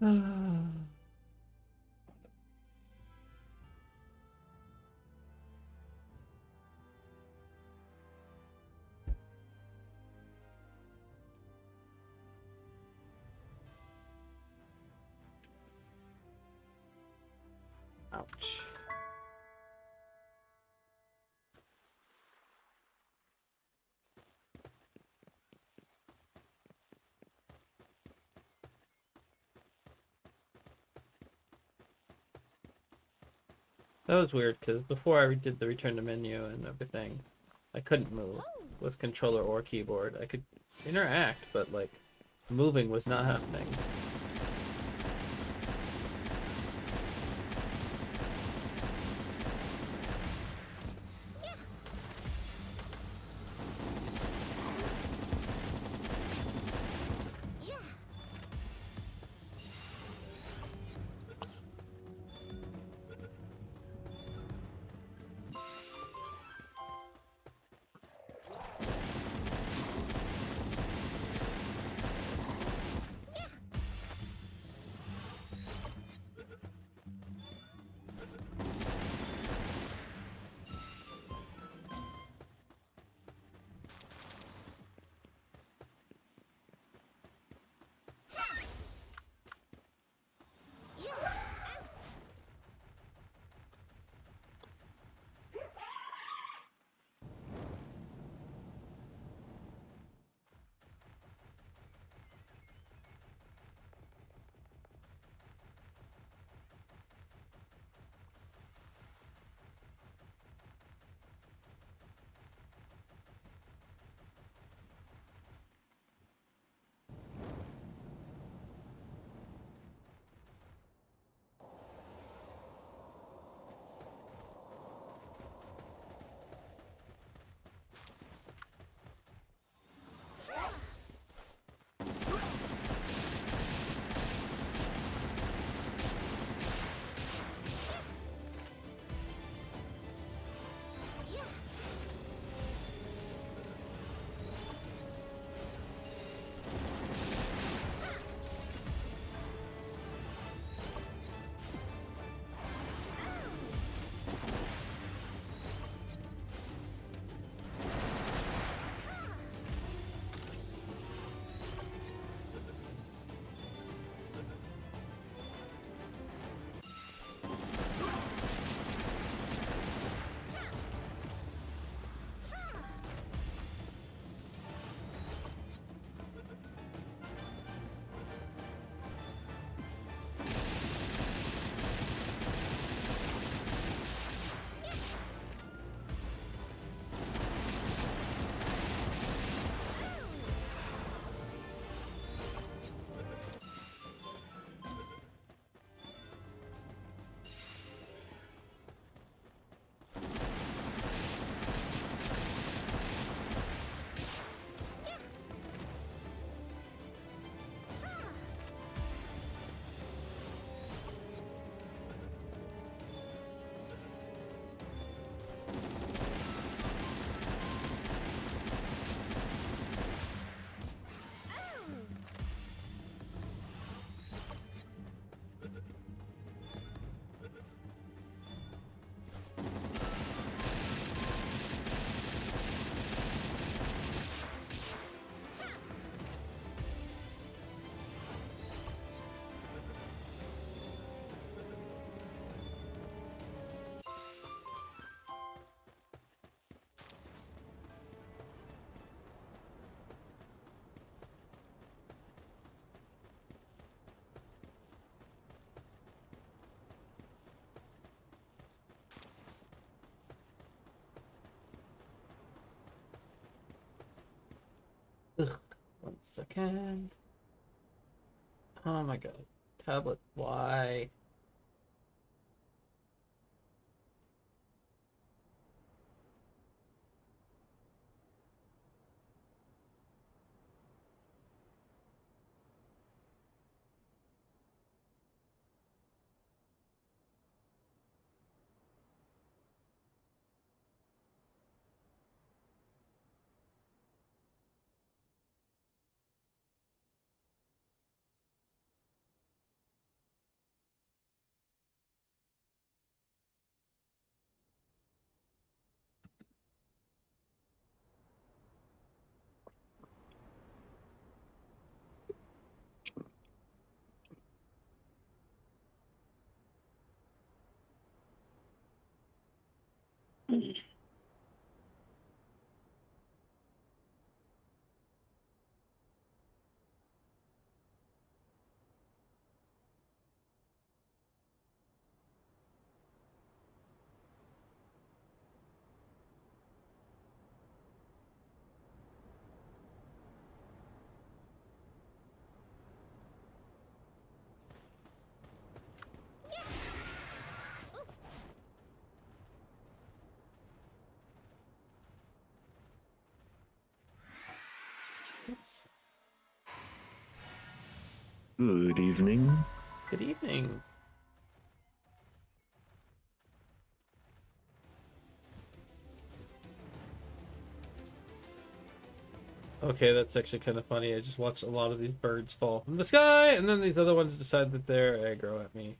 Ouch. That was weird because before I did the return to menu and everything, I couldn't move with controller or keyboard. I could interact, but like moving was not happening. Ugh. 1 second. Oh my god. Tablet, why? Oops. Good evening. Good evening. Okay, that's actually kind of funny. I just watched a lot of these birds fall from the sky, and then these other ones decide that they're aggro at me.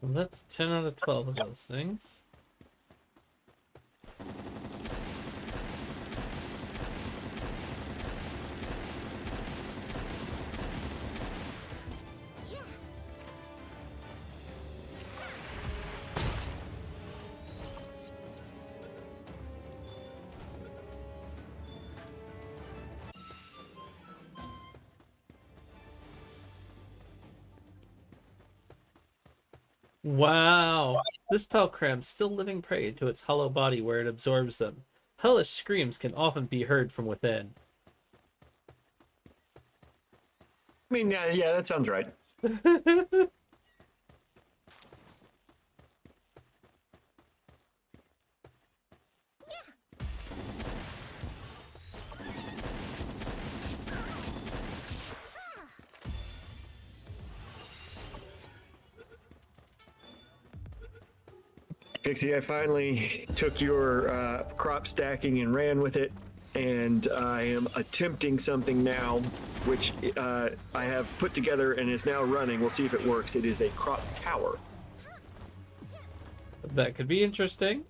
Well, that's 10 out of 12 of those things. Wow. This Palcram's still living prey to its hollow body where it absorbs them. Hellish screams can often be heard from within. I mean, yeah, that sounds right. Pixie, I finally took your crop stacking and ran with it, and I am attempting something now, which I have put together and is now running. We'll see if it works. It is a crop tower. That could be interesting.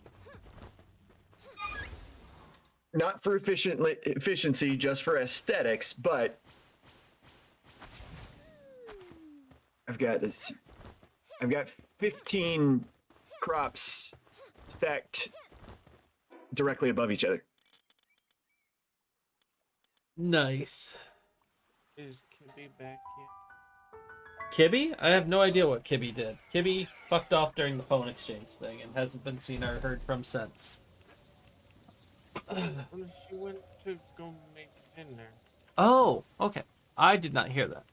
Not for efficiency, just for aesthetics, but I've got 15 crops stacked directly above each other. Nice. Is Kibby back yet? Kibby? I have no idea what Kibby did. Kibby fucked off during the phone exchange thing and hasn't been seen or heard from since. Unless she went to go make dinner. Oh, okay. I did not hear that.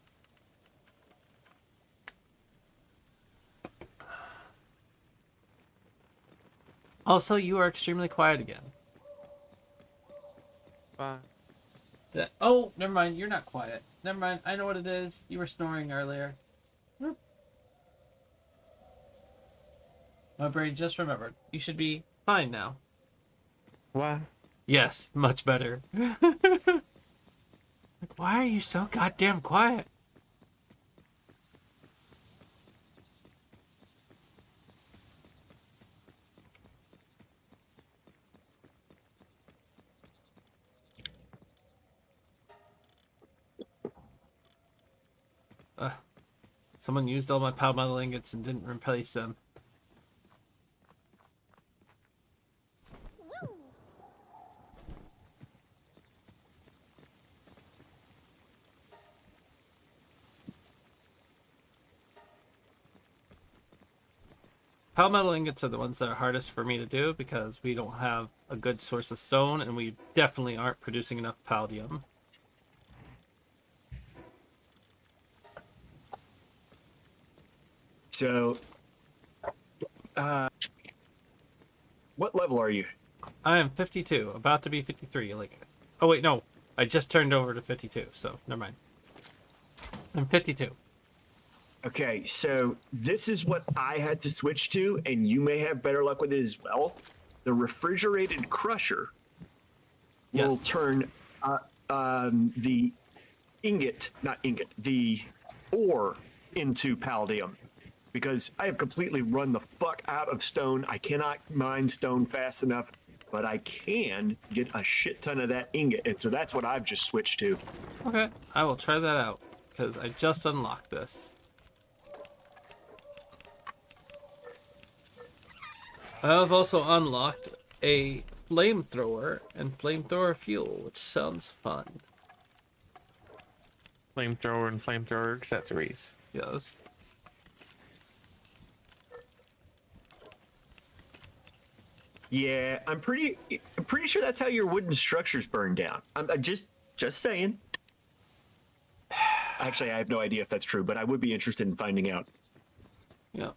Also, you are extremely quiet again. Bye. Oh, never mind. You're not quiet. Never mind. I know what it is. You were snoring earlier. Whoop. My brain just remembered. You should be fine now. Why? Yes, much better. Like, why are you so goddamn quiet? Someone used all my power metal ingots and didn't replace them. Power metal ingots are the ones that are hardest for me to do because we don't have a good source of stone, and we definitely aren't producing enough palladium. So, what level are you? I am 52, about to be 53. Like, oh wait, no, I just turned over to 52, so never mind. I'm 52. Okay, so this is what I had to switch to, and you may have better luck with it as well. The refrigerated crusher will Yes. turn the the ore into palladium. Because I have completely run the fuck out of stone. I cannot mine stone fast enough, but I can get a shit ton of that ingot, and so that's what I've just switched to. Okay, I will try that out because I just unlocked this. I've also unlocked a flamethrower and flamethrower fuel, which sounds fun. Flamethrower and flamethrower accessories. Yes. Yeah, I'm pretty sure that's how your wooden structures burn down. I'm just saying. Actually, I have no idea if that's true, but I would be interested in finding out. Yeah.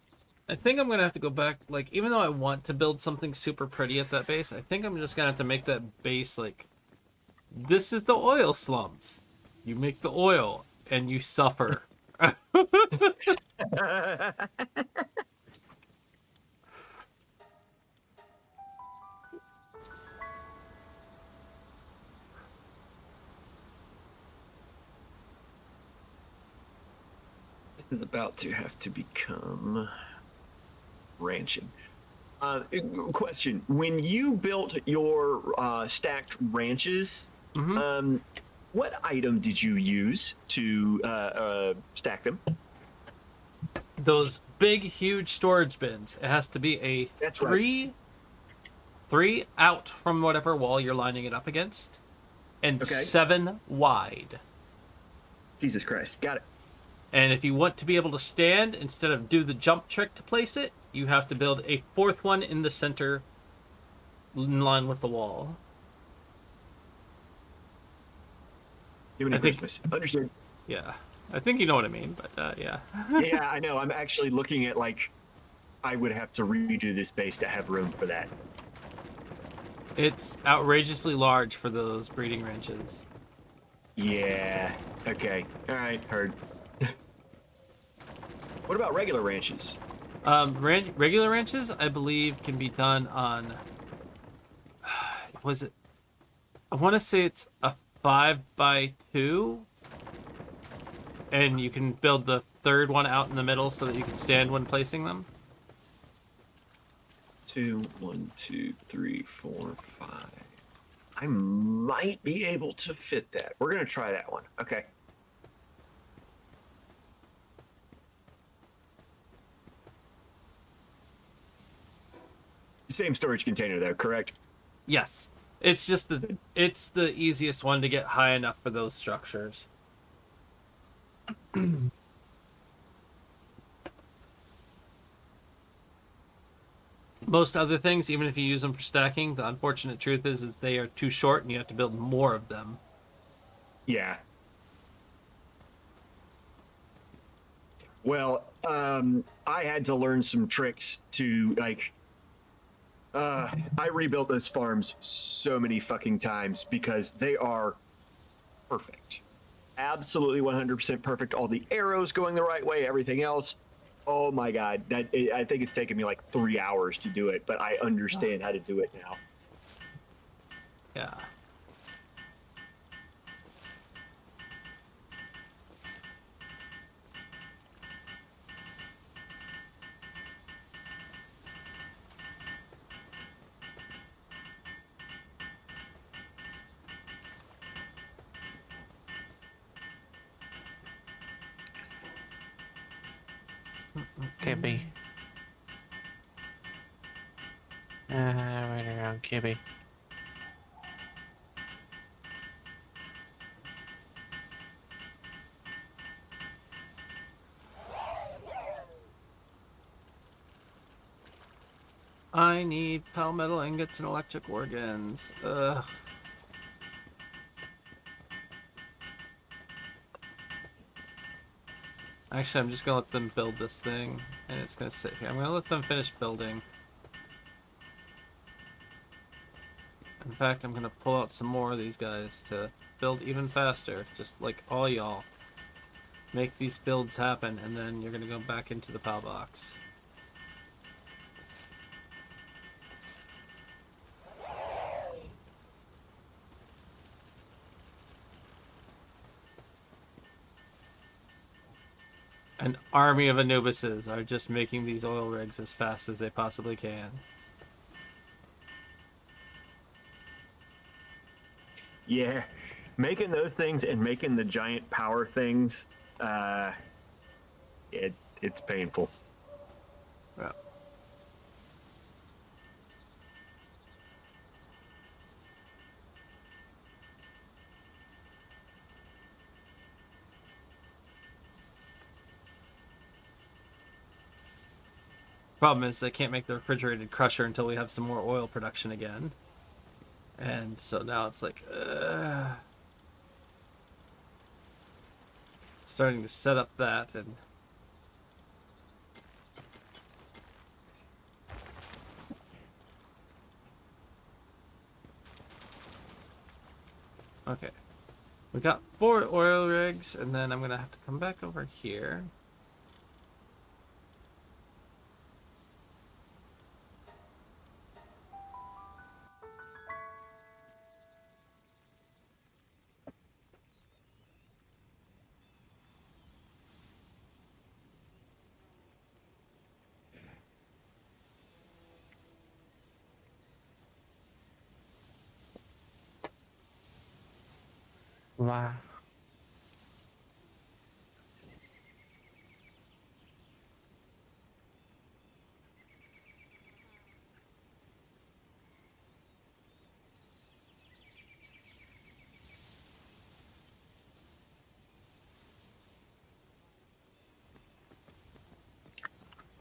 I think I'm gonna have to go back, like, even though I want to build something super pretty at that base, I think I'm just gonna have to make that base, like, this is the oil slums. You make the oil, and you suffer. This is about to have to become ranching. Question: when you built your stacked ranches, what item did you use to stack them? Those big, huge storage bins. It has to be a That's right. three out from whatever wall you're lining it up against, and Okay. 7 wide. Jesus Christ, got it. And if you want to be able to stand instead of do the jump trick to place it, you have to build a 4th one in the center in line with the wall. Give me I think- Christmas. Understood. Yeah. I think you know what I mean, but yeah. Yeah, I know. I'm actually looking at, like, I would have to redo this base to have room for that. It's outrageously large for those breeding ranches. Yeah. Okay. All right. Heard. What about regular ranches? Regular ranches, I believe, can be done on. Was it? I want to say it's a 5x2, and you can build the 3rd one out in the middle so that you can stand when placing them. 2, 1, 2, 3, 4, 5. I might be able to fit that. We're gonna try that one. Okay. Same storage container though, correct? Yes, it's just the easiest one to get high enough for those structures. Most other things, even if you use them for stacking, the unfortunate truth is that they are too short and you have to build more of them. Yeah. Well, I had to learn some tricks to, like, I rebuilt those farms so many fucking times because they are perfect. Absolutely 100% perfect. All the arrows going the right way, everything else. Oh my god, I think it's taken me like 3 hours to do it, but I understand how to do it now. Yeah. Kibby. Right around Kibby. I need palmetto ingots and electric organs. Ugh. Actually, I'm just gonna let them build this thing, and it's gonna sit here. I'm gonna let them finish building. In fact, I'm gonna pull out some more of these guys to build even faster, just like all y'all. Make these builds happen, and then you're gonna go back into the PAL box. An army of Anubises are just making these oil rigs as fast as they possibly can. Yeah, making those things and making the giant power things, it's painful. Yeah. Problem is, they can't make the refrigerated crusher until we have some more oil production again. And so now it's like, starting to set up that, and okay. We got 4 oil rigs, and then I'm gonna have to come back over here. Wow.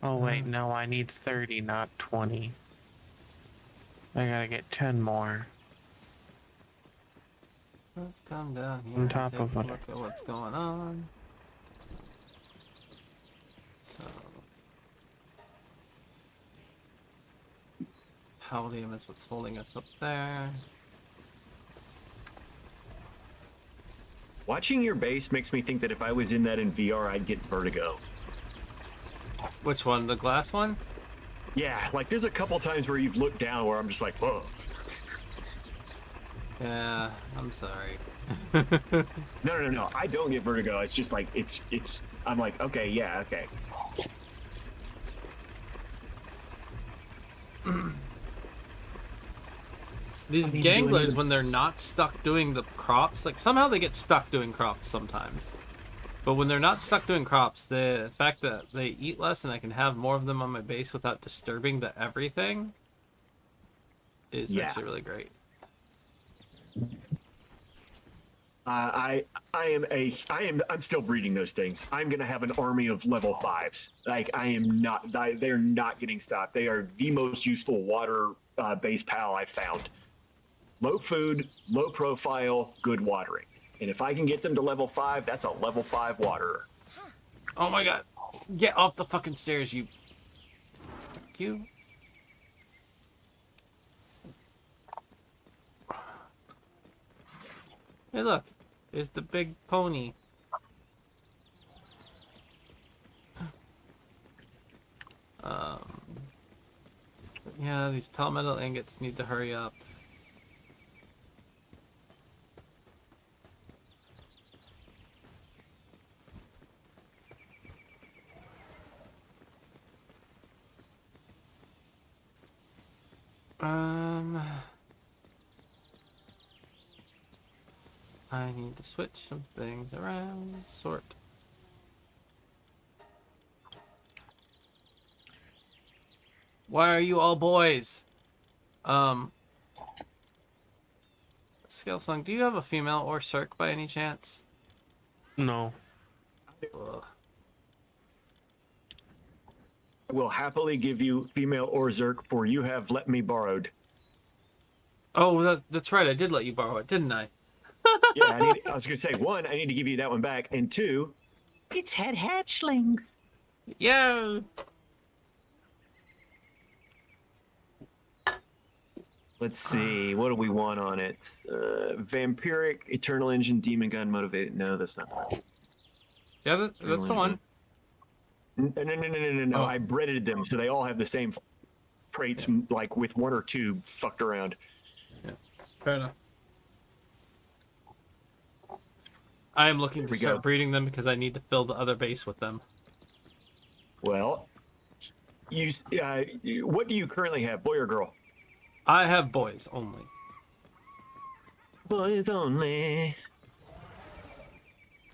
Oh wait, no, I need 30, not 20. I gotta get 10 more. Let's come down here On and top take of a what look I- at what's going on. So, Paldium is what's holding us up there. Watching your base makes me think that if I was in that in VR, I'd get vertigo. Which one? The glass one? Yeah, like there's a couple times where you've looked down where I'm just like, whoa. Yeah, I'm sorry. No. I don't get vertigo. It's just like it's. I'm like, okay, yeah, okay. These What he's doing ganglers, even- when they're not stuck doing the crops, like somehow they get stuck doing crops sometimes. But when they're not stuck doing crops, the fact that they eat less and I can have more of them on my base without disturbing the everything is Yeah. actually really great. I'm still breeding those things. I'm gonna have an army of level 5s. Like they're not getting stopped. They are the most useful water based pal I've found. Low food, low profile, good watering. And if I can get them to level 5, that's a level 5 waterer. Oh my god. Get off the fucking stairs, you. Thank you. Hey, look. There's the big pony. Yeah, these palmetto ingots need to hurry up. I need to switch some things around. Sort. Why are you all boys? Scalesong, do you have a female or Cirque by any chance? No. Ugh. I will happily give you female or Zerk, for you have let me borrowed. Oh, that's right. I did let you borrow it, didn't I? Yeah, I was going to say, one, I need to give you that one back, and two, it's had hatchlings. Yeah. Let's see, what do we want on it? Vampiric, Eternal Engine, Demon Gun, Motivated. No, that's not the one. Yeah, that's the one. No. Oh. I breaded them so they all have the same traits, like with one or two fucked around. Yeah, fair enough. I am looking to start breeding them because I need to fill the other base with them. Well, what do you currently have, boy or girl? I have boys only. Boys only.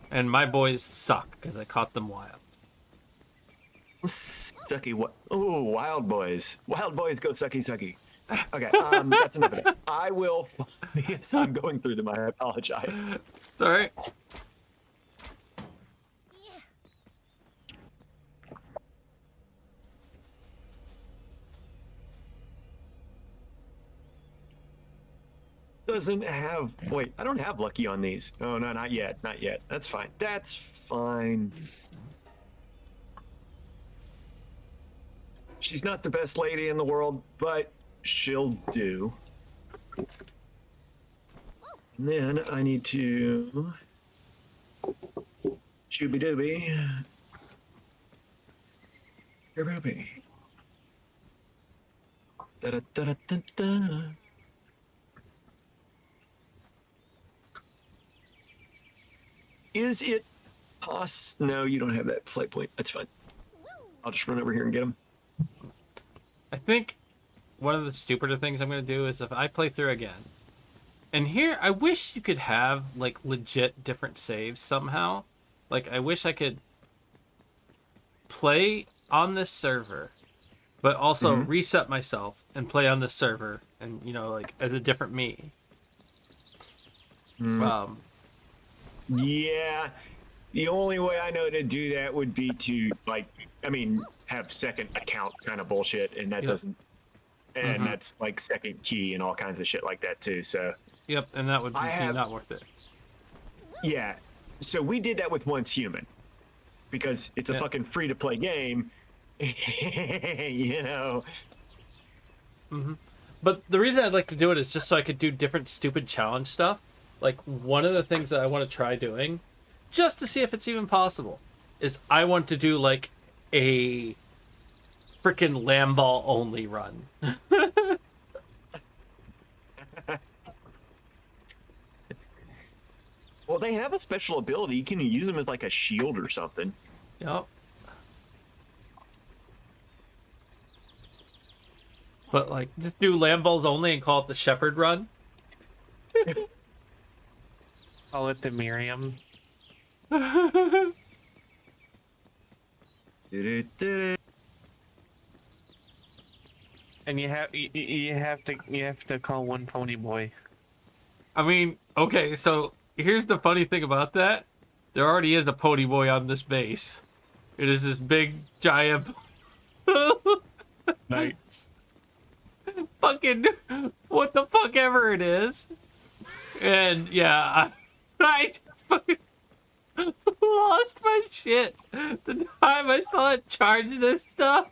And my boys suck because I caught them wild. Sucky what? Oh, wild boys. Wild boys go sucky sucky. Okay, that's enough of it. I will. Yes, I'm going through them. I apologize. It's all right. Doesn't have. Wait, I don't have lucky on these. Oh no, not yet. Not yet. That's fine. That's fine. She's not the best lady in the world, but she'll do. And then I need to shooby dooby. Dooby. Da da da da da. Is it No, you don't have that flight point. That's fine. I'll just run over here and get him. I think one of the stupider things I'm going to do is if I play through again. And here, I wish you could have, like, legit different saves somehow. Like, I wish I could play on this server, but also reset myself and play on this server and, you know, like, as a different me. Yeah, the only way I know to do that would be to, like, I mean, have second account kind of bullshit, and that doesn't, and that's like second key and all kinds of shit like that too. So. Yep, and that would be not worth it. Yeah, so we did that with Once Human, because it's a fucking free to play game, you know. But the reason I'd like to do it is just so I could do different stupid challenge stuff. Like, one of the things that I want to try doing, just to see if it's even possible, is I want to do, like, a freaking Lamball only run. Well, they have a special ability. You can use them as, like, a shield or something. Yep. But, like, just do Lamballs only and call it the Shepherd run. Call it the Miriam. And you have to call one pony boy. I mean, okay, so here's the funny thing about that. There already is a pony boy on this base. It is this big, giant... Nice. Fucking... What the fuck ever it is. And, yeah, I fucking lost my shit the time I saw it charge this stuff.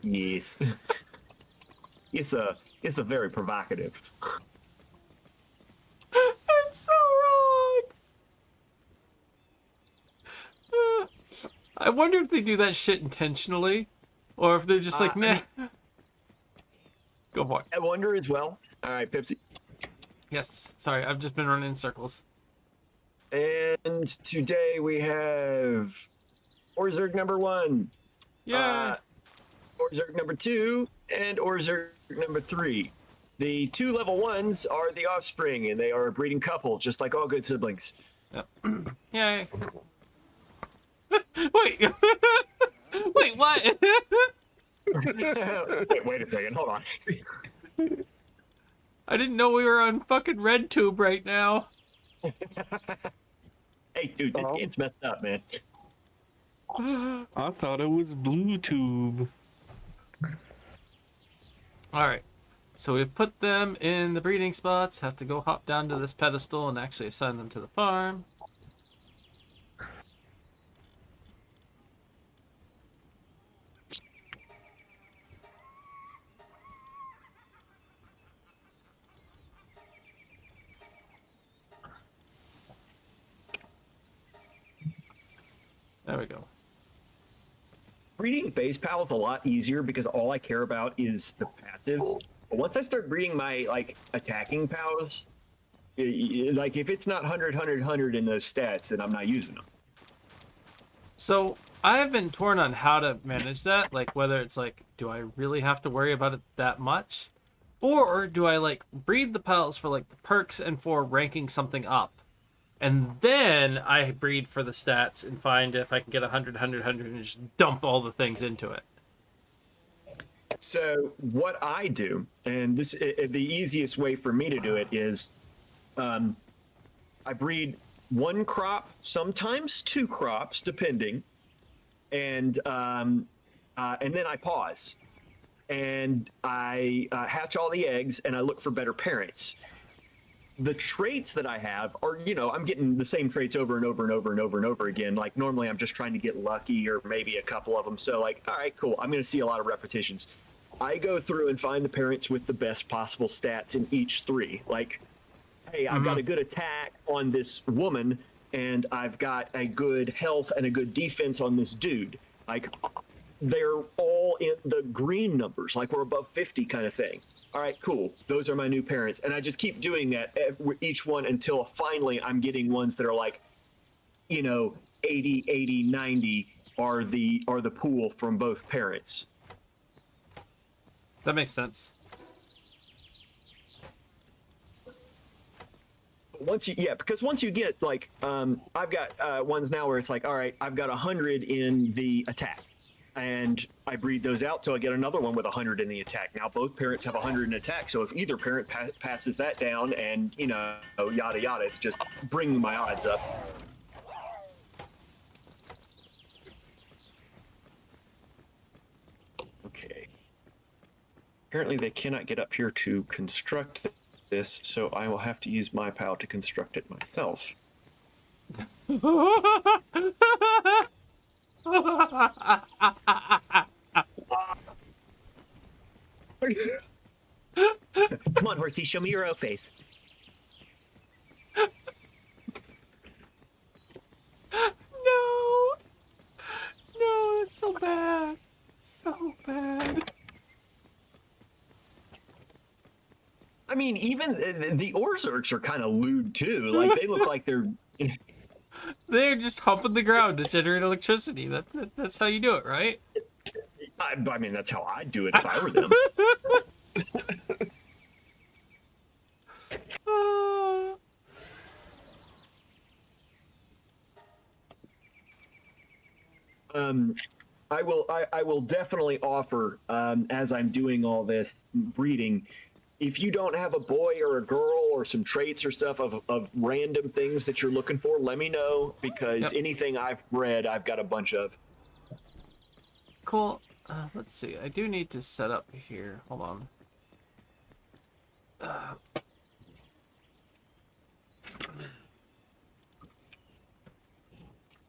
Yes. It's a very provocative. I'm so wrong. I wonder if they do that shit intentionally, or if they're just like, nah. Go for it. I wonder as well. All right, Pepsi. Yes. Sorry, I've just been running in circles. And today we have Orzerg number 1. Yeah. Orzerg number 2 and Orzerg number 3. The 2 level 1s are the offspring, and they are a breeding couple, just like all good siblings. Yep. Yay. Wait. Wait, what? Wait a second. Hold on. I didn't know we were on fucking RedTube right now. Hey, dude, this game's messed up, man. I thought it was Bluetooth. Alright. So we've put them in the breeding spots. Have to go hop down to this pedestal and actually assign them to the farm. There we go. Breeding base pal is a lot easier because all I care about is the passive. But once I start breeding my like attacking pals, like if it's not 100 in those stats, then I'm not using them. So I've been torn on how to manage that. Like whether it's like, do I really have to worry about it that much? Or do I like breed the pals for like the perks and for ranking something up? And then I breed for the stats and find if I can get 100, and just dump all the things into it. So what I do, and this the easiest way for me to do it is, I breed one crop, sometimes two crops, depending, and then I pause, and I hatch all the eggs, and I look for better parents. The traits that I have are, you know, I'm getting the same traits over and over again. Like normally I'm just trying to get lucky or maybe a couple of them. So like, all right, cool. I'm going to see a lot of repetitions. I go through and find the parents with the best possible stats in each three. Like, hey, I've got a good attack on this woman and I've got a good health and a good defense on this dude. Like they're all in the green numbers, like we're above 50 kind of thing. All right, cool. Those are my new parents. And I just keep doing that each one until finally I'm getting ones that are like, you know, 80, 90 are the pool from both parents. That makes sense. Because once you get like, I've got ones now where it's like, all right, I've got 100 in the attack. And I breed those out till I get another one with 100 in the attack. Now both parents have 100 in attack, so if either parent passes that down and, you know, yada yada, it's just bringing my odds up. Okay. Apparently they cannot get up here to construct this, so I will have to use my pal to construct it myself. Come on, horsey, show me your O face. No, it's so bad, so bad. I mean, even the Orzerks are kind of lewd too. Like they look like they're. They're just humping the ground to generate electricity. That's how you do it, right? I mean, that's how I'd do it if I were them. I will definitely offer, as I'm doing all this breeding, if you don't have a boy or a girl or some traits or stuff of random things that you're looking for, let me know, because anything I've bred, I've got a bunch of. Cool. Let's see. I do need to set up here. Hold on. I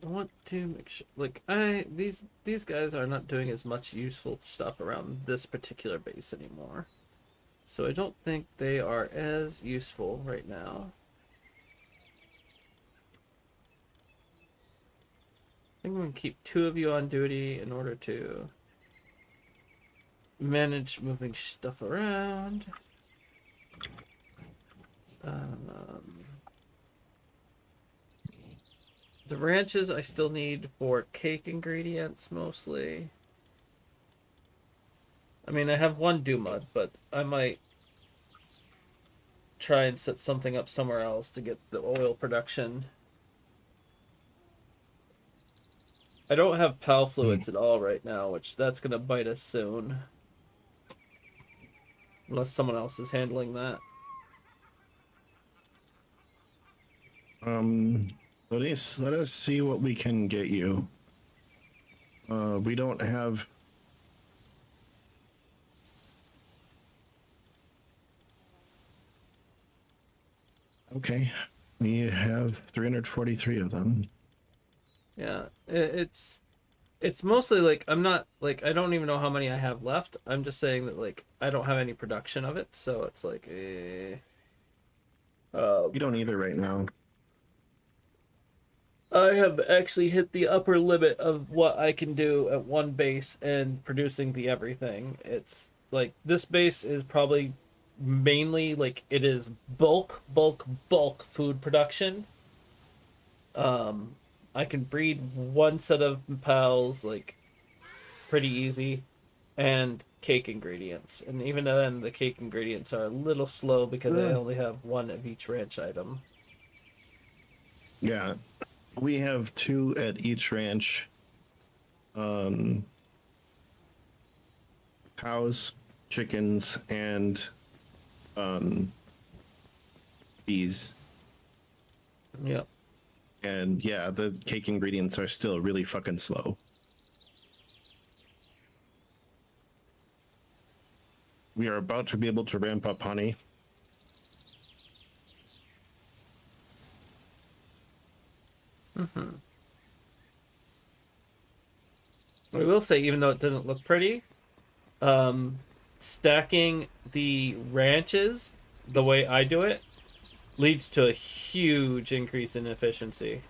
want to make sure, like, these guys are not doing as much useful stuff around this particular base anymore. So I don't think they are as useful right now. I think I'm going to keep 2 of you on duty in order to manage moving stuff around. The ranches I still need for cake ingredients mostly. I mean, I have 1 Dumud, but I might try and set something up somewhere else to get the oil production. I don't have PAL fluids at all right now, which that's gonna bite us soon. Unless someone else is handling that. Let us see what we can get you. We don't have. Okay, we have 343 of them. Yeah, it's mostly like I'm not like I don't even know how many I have left. I'm just saying that like I don't have any production of it, so it's like We don't either right now. I have actually hit the upper limit of what I can do at one base and producing the everything. It's like this base is probably mainly like it is bulk food production. I can breed one set of pals like pretty easy and cake ingredients. And even then the cake ingredients are a little slow because I only have one of each ranch item. Yeah, we have 2 at each ranch. Cows, chickens, and bees. Yep. And yeah, the cake ingredients are still really fucking slow. We are about to be able to ramp up honey. Mm-hmm. I will say, even though it doesn't look pretty, stacking the ranches the way I do it leads to a huge increase in efficiency.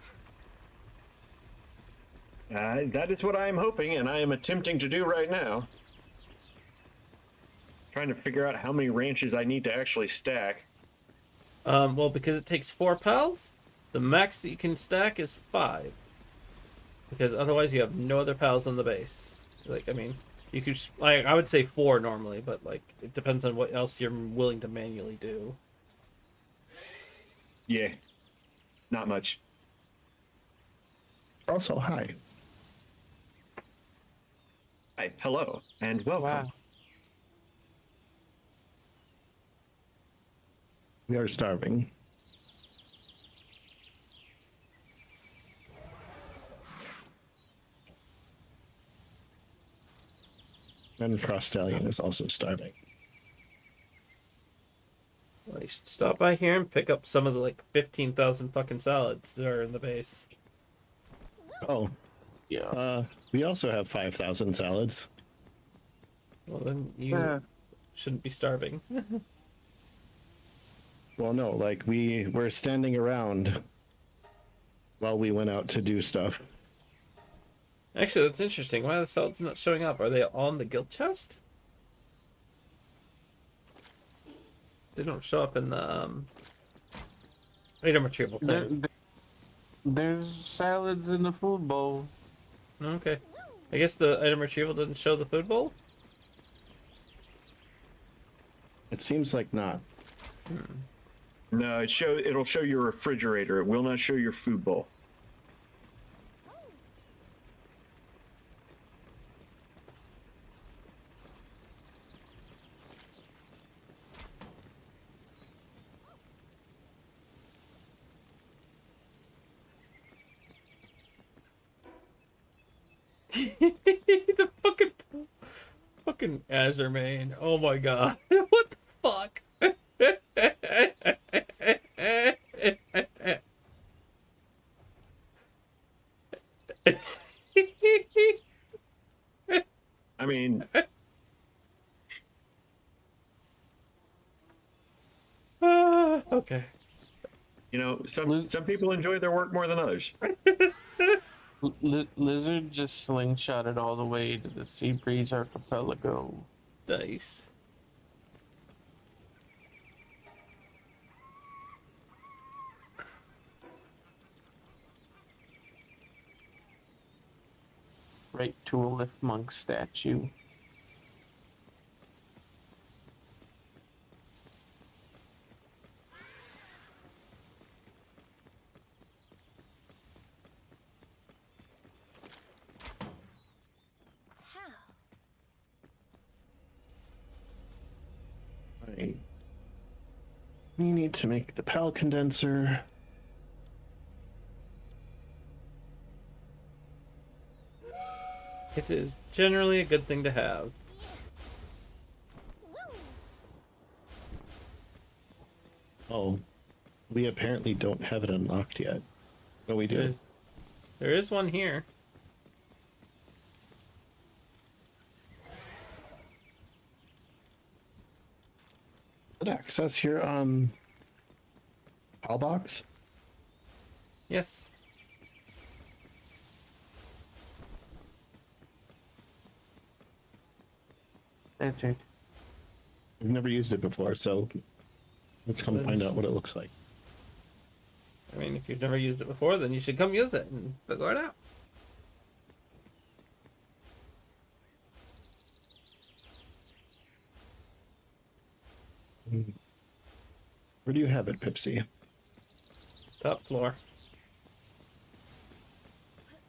That is what I am hoping, and I am attempting to do right now. Trying to figure out how many ranches I need to actually stack. Well, because it takes 4 pals, the max that you can stack is 5. Because otherwise you have no other pals on the base. Like, I mean, you could, like, I would say 4 normally, but, like, it depends on what else you're willing to manually do. Yeah, not much. Also, hi. Hi, hello, and welcome. Wow. We are starving. And Frost Stallion is also starving. Well, you should stop by here and pick up some of the, like, 15,000 fucking salads that are in the base. Oh, Yeah. we also have 5,000 salads. Well, then you shouldn't be starving. Well, no, like we were standing around while we went out to do stuff. Actually, that's interesting. Why are the salads not showing up? Are they on the guild chest? They don't show up in the item retrieval thing. There's salads in the food bowl. Okay. I guess the item retrieval didn't show the food bowl? It seems like not. No, it'll show your refrigerator. It will not show your food bowl. The fucking Azermane. Oh my god. What the fuck? I mean, Okay. you know, some people enjoy their work more than others. Lizard just slingshotted all the way to the Sea Breeze Archipelago. Nice. Right to a Lift Monk statue. Okay. We need to make the PAL condenser. It is generally a good thing to have. Oh, we apparently don't have it unlocked yet. No, we do. There is one here. Did access your PAL box? Yes. That's it. We've never used it before, so let's come find out what it looks like. I mean, if you've never used it before, then you should come use it and figure it out. Where do you have it, Pipsy? Top floor.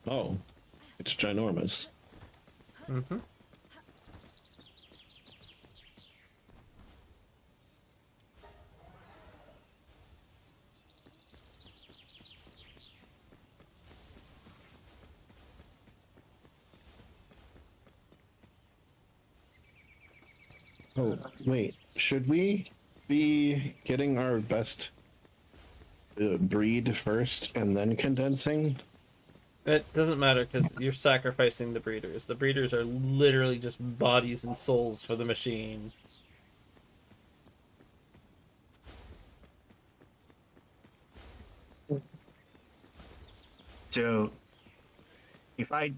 Oh, it's ginormous. Mm-hmm. Oh, wait. Should we be getting our best breed first and then condensing? It doesn't matter because you're sacrificing the breeders. The breeders are literally just bodies and souls for the machine. So, if I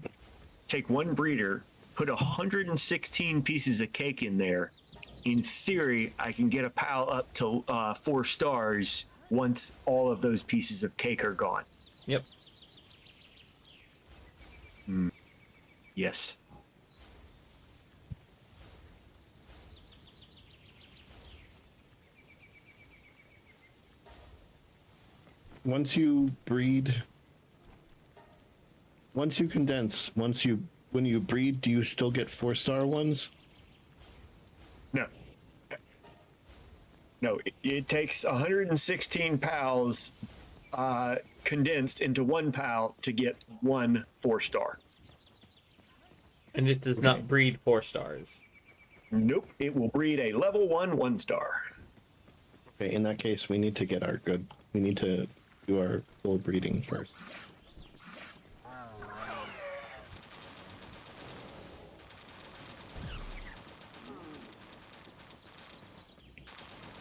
take one breeder, put 116 pieces of cake in there, in theory, I can get a PAL up to 4 stars once all of those pieces of cake are gone. Yep. Yes. Once you breed, once you condense, when you breed, do you still get 4-star ones? No. No, it takes 116 PALs condensed into one PAL to get 1 4-star. And it does not breed 4 stars. Nope, it will breed a level 1 1-star. Okay, in that case, we need to get our we need to do our full breeding first.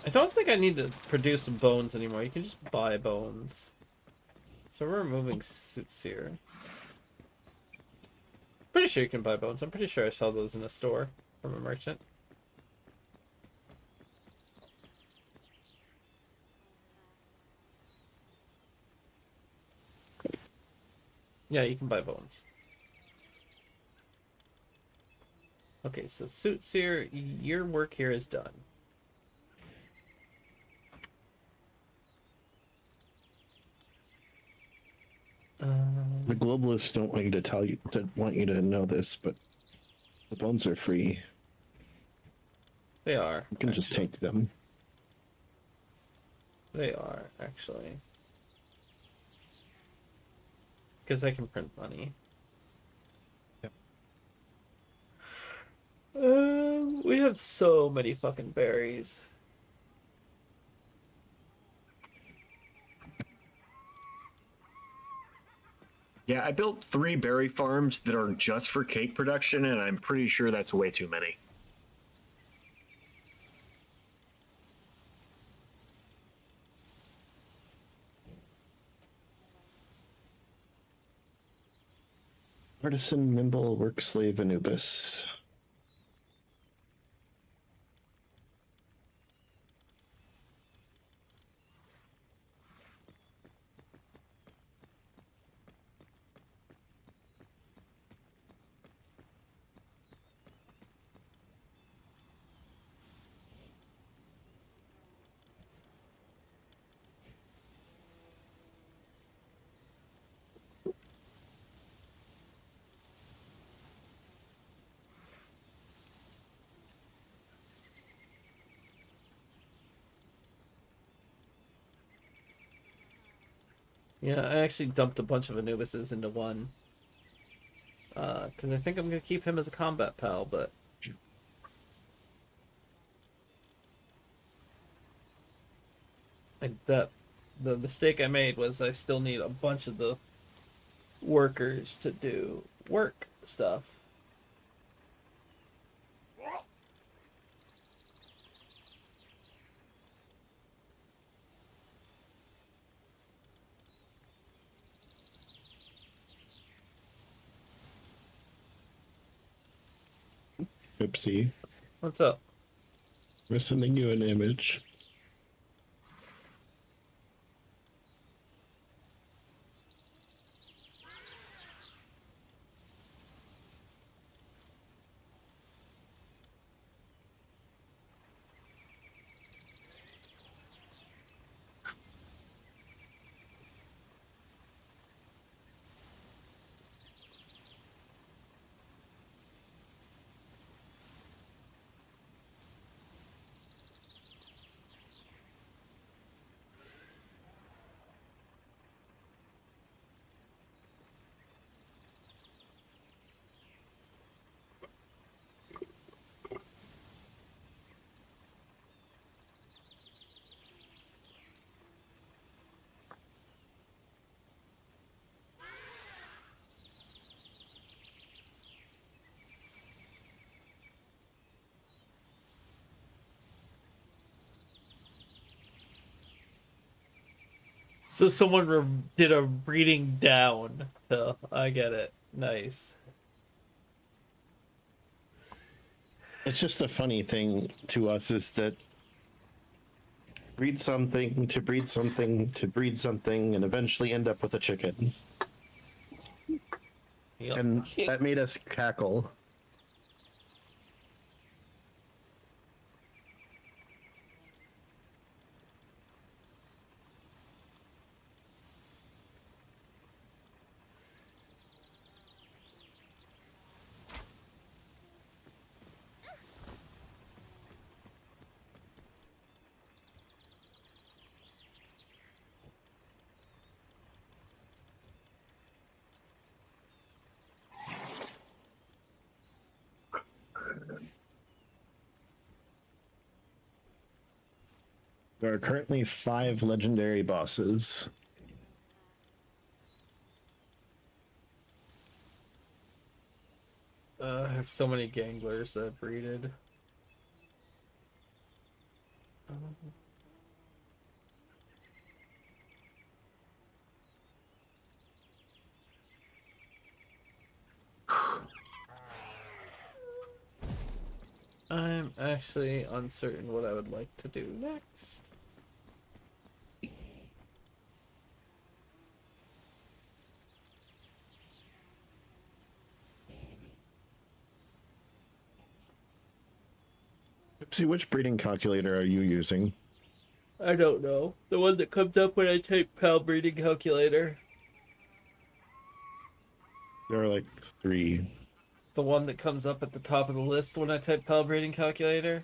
I don't think I need to produce bones anymore. You can just buy bones. So we're removing suits here. Pretty sure you can buy bones. I'm pretty sure I saw those in a store from a merchant. Yeah, you can buy bones. Okay, so suits here, your work here is done. The globalists don't want you to know this, but the bones are free. They are. You can just take them. They are, actually. Because I can print money. Yep. We have so many fucking berries. Yeah, I built 3 berry farms that are just for cake production, and I'm pretty sure that's way too many. Artisan, nimble, work slave, Anubis. Yeah, I actually dumped a bunch of Anubises into one. Because I think I'm going to keep him as a combat pal, but... the mistake I made was I still need a bunch of the workers to do work stuff. Oopsie. What's up? We're sending you an image. So someone did a reading down. So I get it. Nice. It's just a funny thing to us is that breed something to breed something to breed something and eventually end up with a chicken. Yep. And that made us cackle. There are currently 5 legendary bosses. I have so many ganglers that I've breeded. I'm actually uncertain what I would like to do next. See, which breeding calculator are you using? I don't know. The one that comes up when I type pal breeding calculator. There are like 3. The one that comes up at the top of the list when I type pal breeding calculator.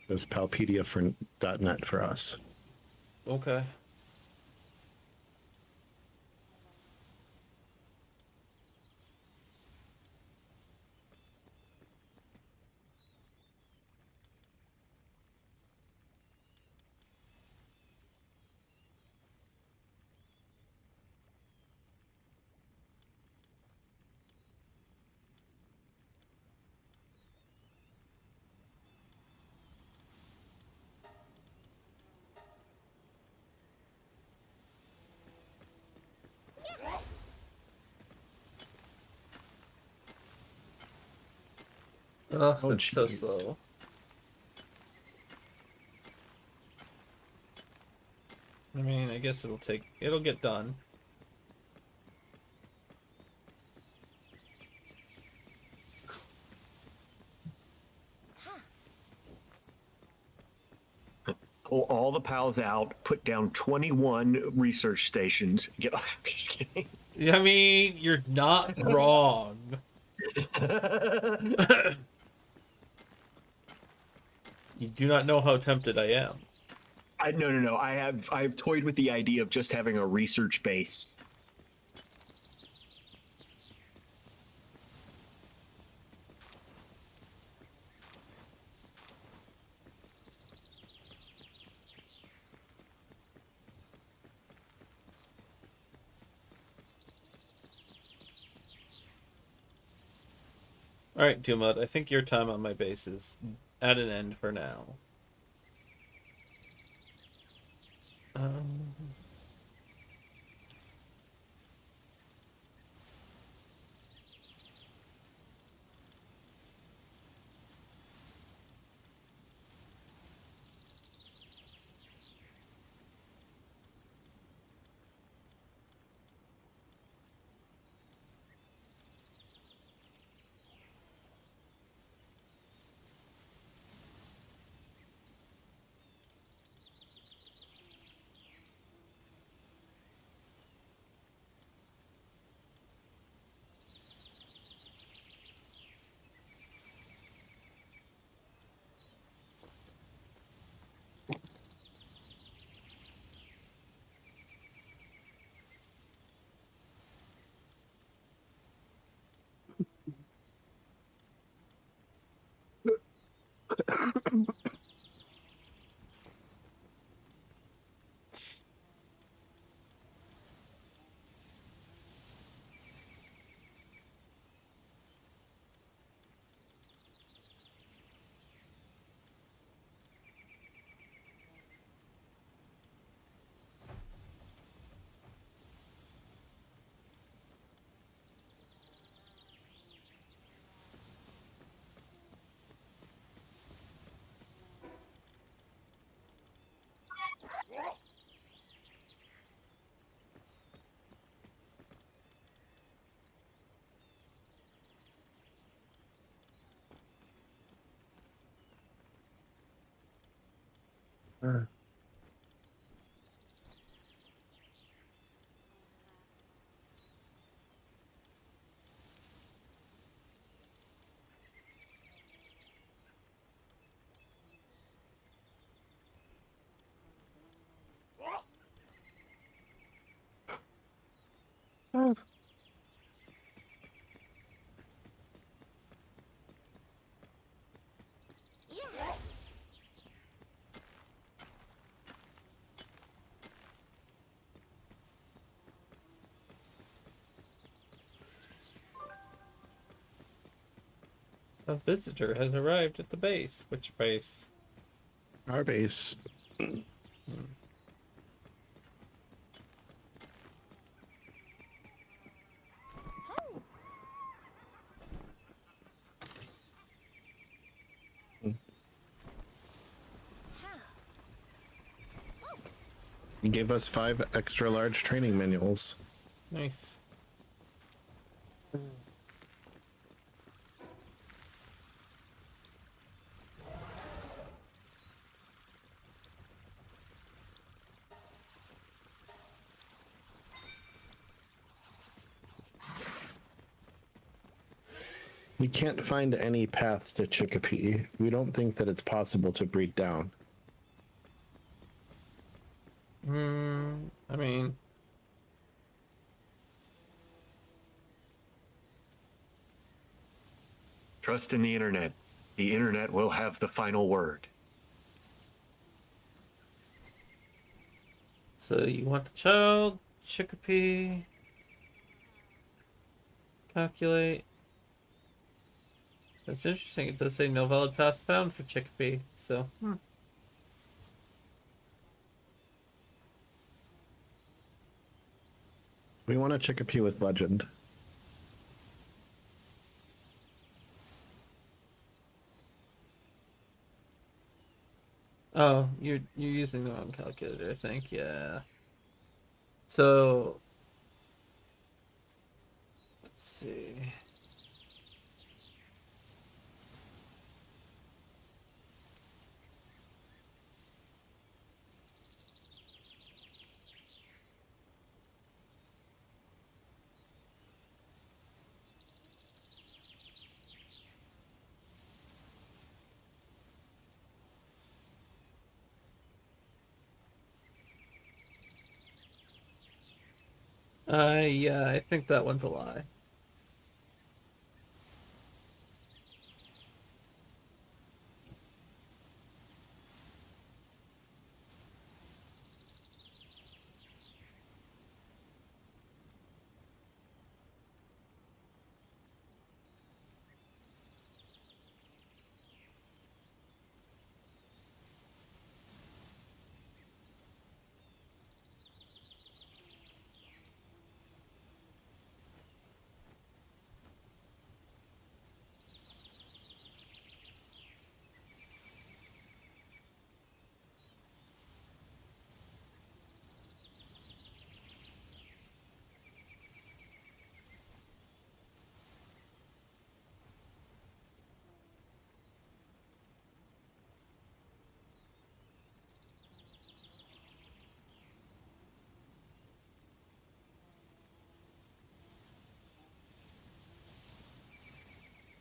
There's Palpedia for .net for us. Okay. Oh, Oh, it's so geez. slow. I mean, I guess it'll get done. Pull all the pals out, put down 21 research stations. Get off. Just kidding. I mean, you're not wrong. You do not know how tempted I am. No. I've toyed with the idea of just having a research base. All right, Dumud, I think your time on my base is at an end for now. Um, a visitor has arrived at the base. Which base? Our base. He gave us 5 extra large training manuals. Nice. We can't find any path to Chicopee. We don't think that it's possible to breed down. I mean, Trust in the internet. The internet will have the final word. so you want the child, Chicopee, calculate. That's interesting. It does say no valid path found for Chicopee, so. We want a Chicopee with legend. Oh, you're using the wrong calculator, I think. Yeah. So let's see. Yeah, I think that one's a lie.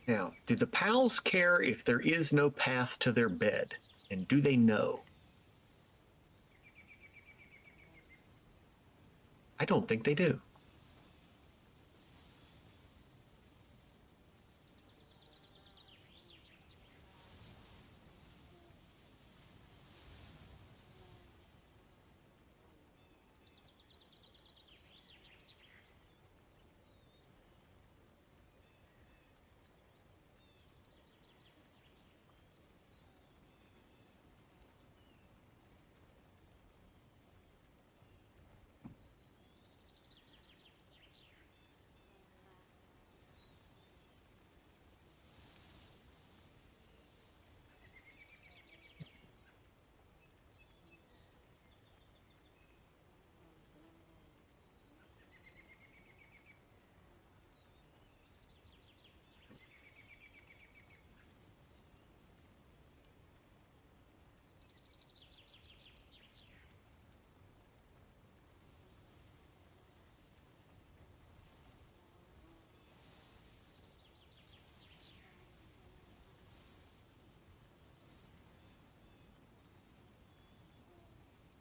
Now, do the pals care if there is no path to their bed? And do they know? I don't think they do.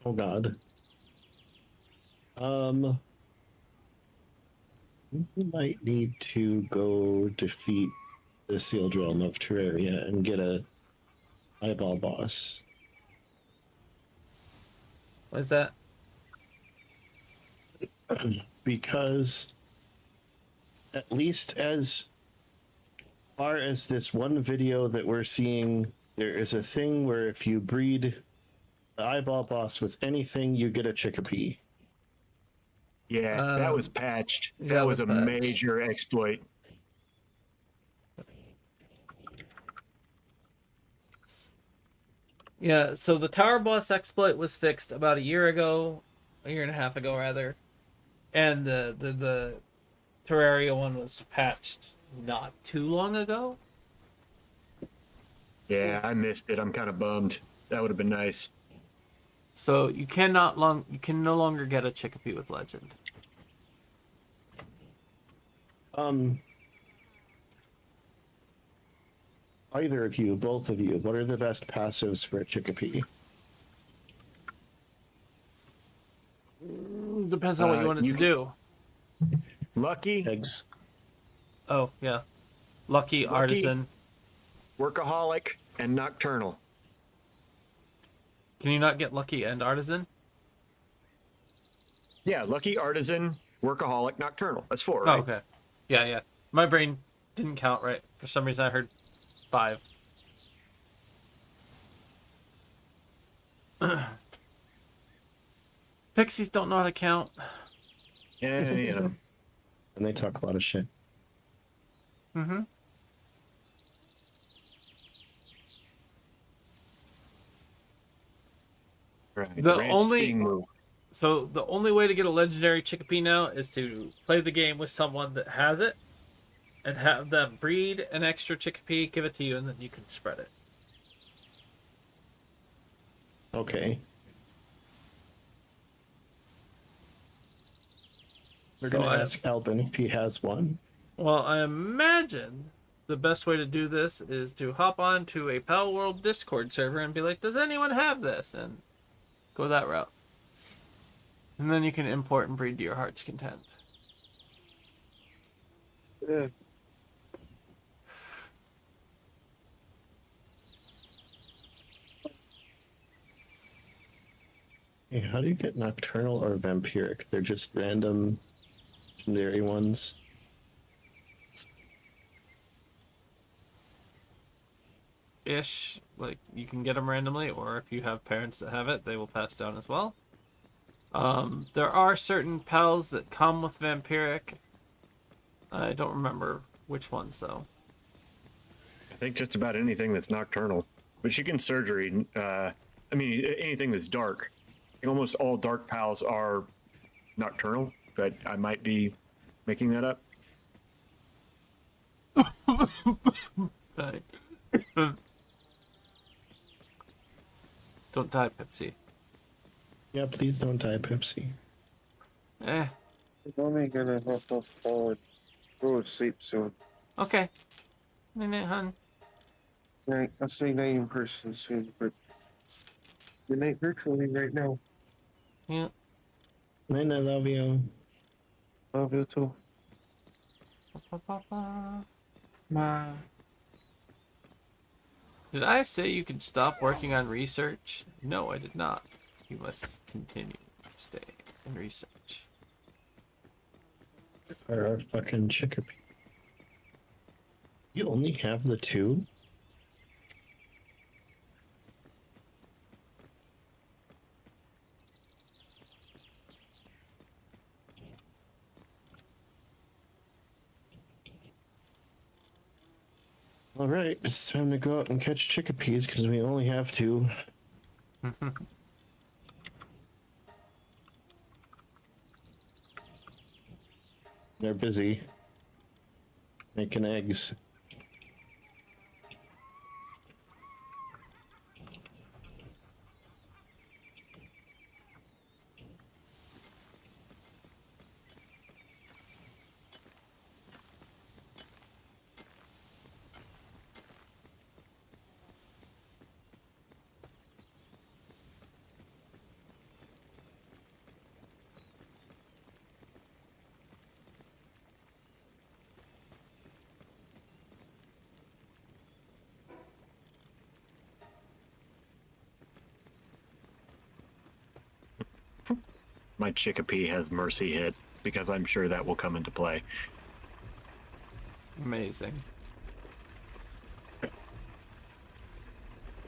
Oh God. We might need to go defeat the sealed realm of Terraria and get a eyeball boss. What is that? Because at least as far as this one video that we're seeing, there is a thing where if you breed the eyeball boss with anything, you get a chickpea. Yeah, that was patched. that That was was a patched. major exploit. Yeah, so the tower boss exploit was fixed about a year ago, a year and a half ago rather, and the Terraria one was patched not too long ago. Yeah, I missed it. I'm kind of bummed. That would have been nice. So you can no longer get a chickpea with legend. Either of you, both of you, what are the best passives for a chickpea? Depends on what you want it to do. Lucky, Eggs. Oh yeah, lucky, artisan. workaholic, and nocturnal. Can you not get lucky and artisan? Yeah, lucky, artisan, workaholic, nocturnal. That's 4, Oh, right? okay. Yeah. My brain didn't count right. For some reason, I heard 5. Pixies don't know how to count. Yeah, you know. And they talk a lot of shit. Mm-hmm. Right. The ranch only- sting move. So the only way to get a legendary chickpea now is to play the game with someone that has it, and have them breed an extra chickpea, give it to you, and then you can spread it. Okay. We're So gonna ask Albin if he has one. Well, I imagine the best way to do this is to hop on to a Palworld Discord server and be like, does anyone have this? And go that route. And then you can import and breed to your heart's content. Yeah. Hey, how do you get nocturnal or vampiric? They're just random legendary ones. Ish, like you can get them randomly, or if you have parents that have it, they will pass down as well. There are certain pals that come with vampiric. I don't remember which ones though. I think just about anything that's nocturnal, but you can surgery. I mean, anything that's dark. Almost all dark pals are nocturnal, but I might be making that up. Like, don't die, Pepsi. Yeah, please don't die, Pepsi. Eh, I'm only gonna hop off forward. Go to sleep soon. okay. Minute, hun. Right, I'll say night in person soon, but good night virtually right now. Yeah. Man, I love you. Love you too. Ma. Did I say you could stop working on research? No, I did not. You must continue to stay in research. Or our fucking Chickapee. You only have the two? All right, it's time to go out and catch chickapees because we only have two. They're busy making eggs. My Chickapee has Mercy hit because I'm sure that will come into play. Amazing.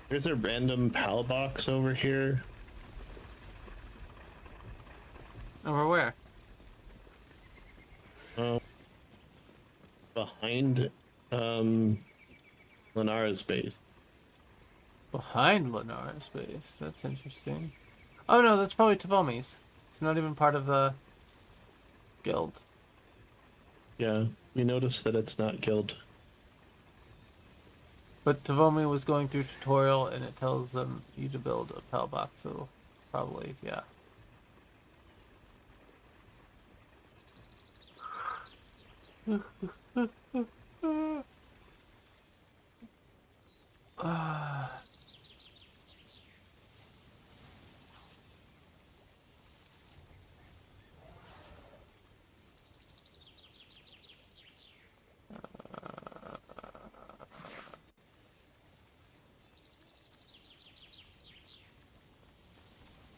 There's a random PAL box over here. Over where? Behind Lenara's base. Behind Lenara's base. That's interesting. Oh no, that's probably Tavomi's. It's not even part of the guild. Yeah, you notice that it's not guild. But Tavomi was going through tutorial and it tells them you to build a PAL box, so probably, yeah.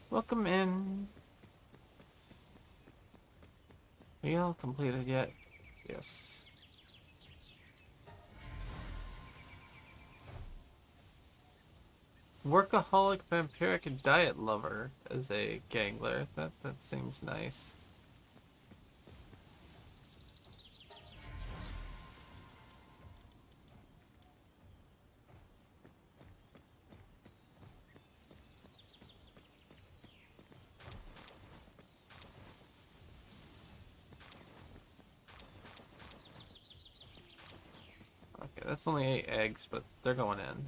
Welcome in. Are you all completed yet? Yes. Workaholic, vampiric, and diet lover as a gangler. That seems nice. Okay, that's only 8 eggs, but they're going in.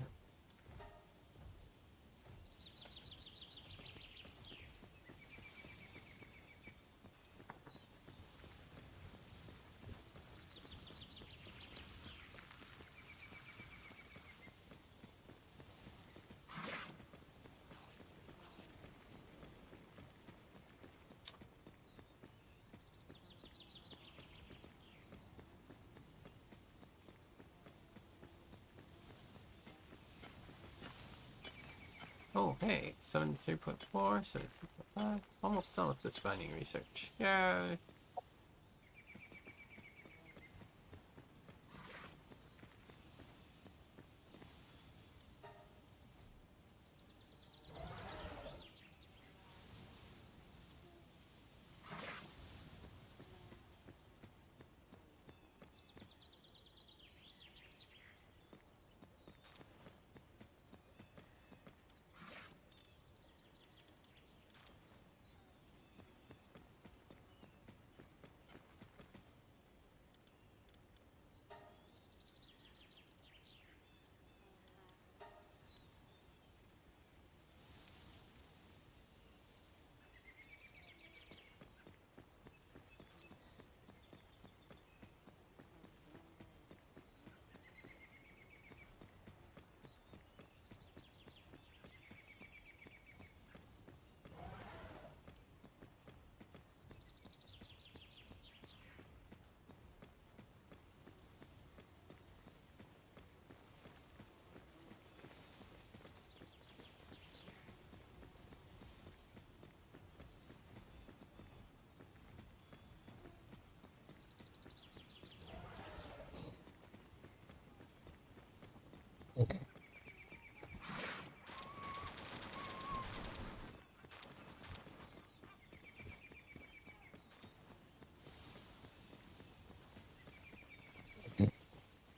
hey, 73.4, 73.5. Almost done with this binding research. Yay!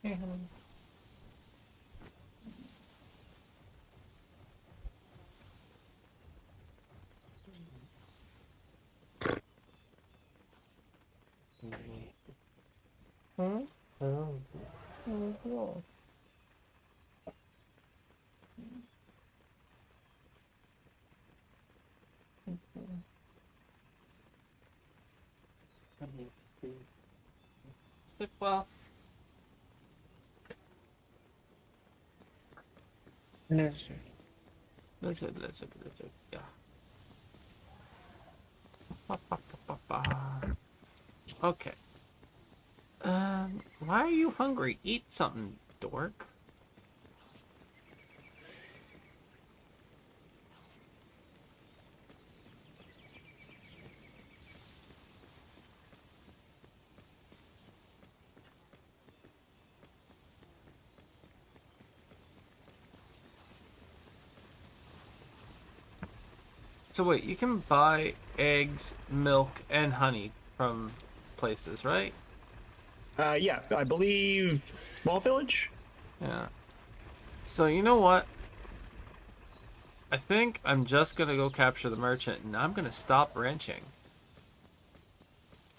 Hey, honey. Hmm? Oh. Oh, cool. Sleep well. Lizard. Lizard. Yeah. Okay. Why are you hungry? Eat something, dork. So wait, you can buy eggs, milk, and honey from places, right? Yeah, I believe Small Village. Yeah. So you know what? I think I'm just gonna go capture the merchant, and I'm gonna stop ranching.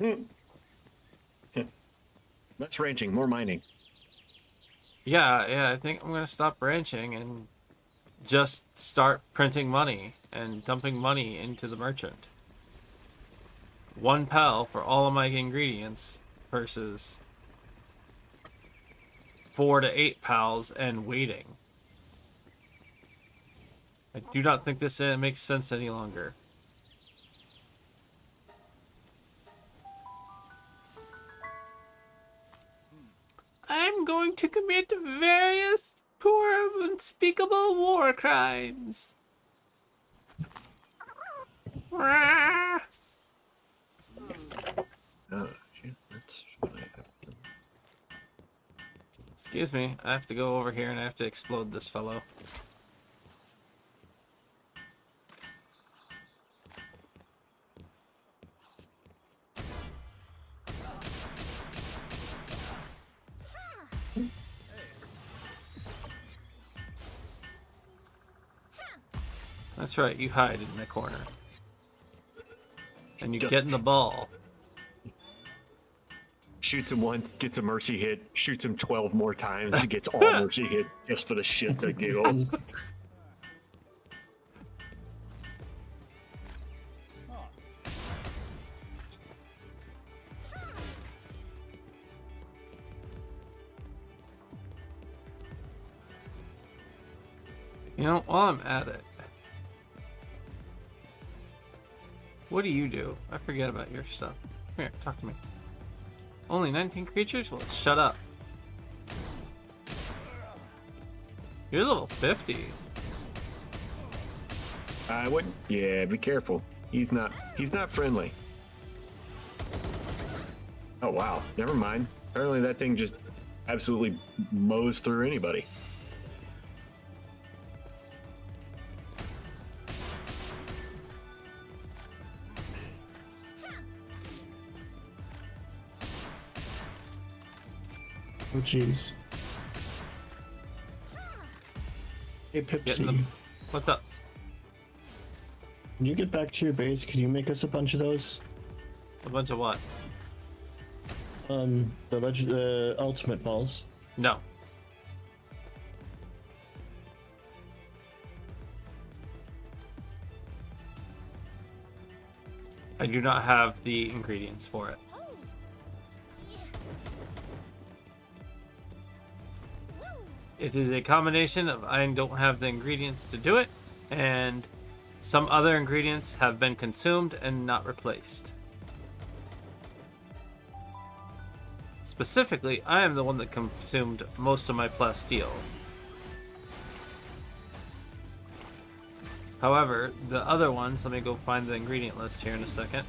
Less ranching, more mining. Yeah, I think I'm gonna stop ranching and just start printing money and dumping money into the merchant. 1 pal for all of my ingredients versus 4 to 8 pals and waiting. I do not think this makes sense any longer. I'm going to commit various poor unspeakable war crimes. Oh, shit, that's what I have to... Excuse me, I have to go over here and I have to explode this fellow. That's right, you hide in the corner. And you get in the ball. Shoots him once, gets a mercy hit, shoots him 12 more times, he gets all mercy hit just for the shit that giggle. You know, while I'm at it, what do you do? I forget about your stuff. Come here, talk to me. Only 19 creatures? Well, shut up. You're level 50. I wouldn't. Yeah, be careful. He's not friendly. Oh wow. Never mind. Apparently that thing just absolutely mows through anybody. Oh, jeez. Hey, Getting Pipsy, them. What's up? when you get back to your base, can you make us a bunch of those? A bunch of what? The ultimate balls. No. I do not have the ingredients for it. It is a combination of I don't have the ingredients to do it, and some other ingredients have been consumed and not replaced. Specifically, I am the one that consumed most of my plasteel. However, the other ones, let me go find the ingredient list here in a second.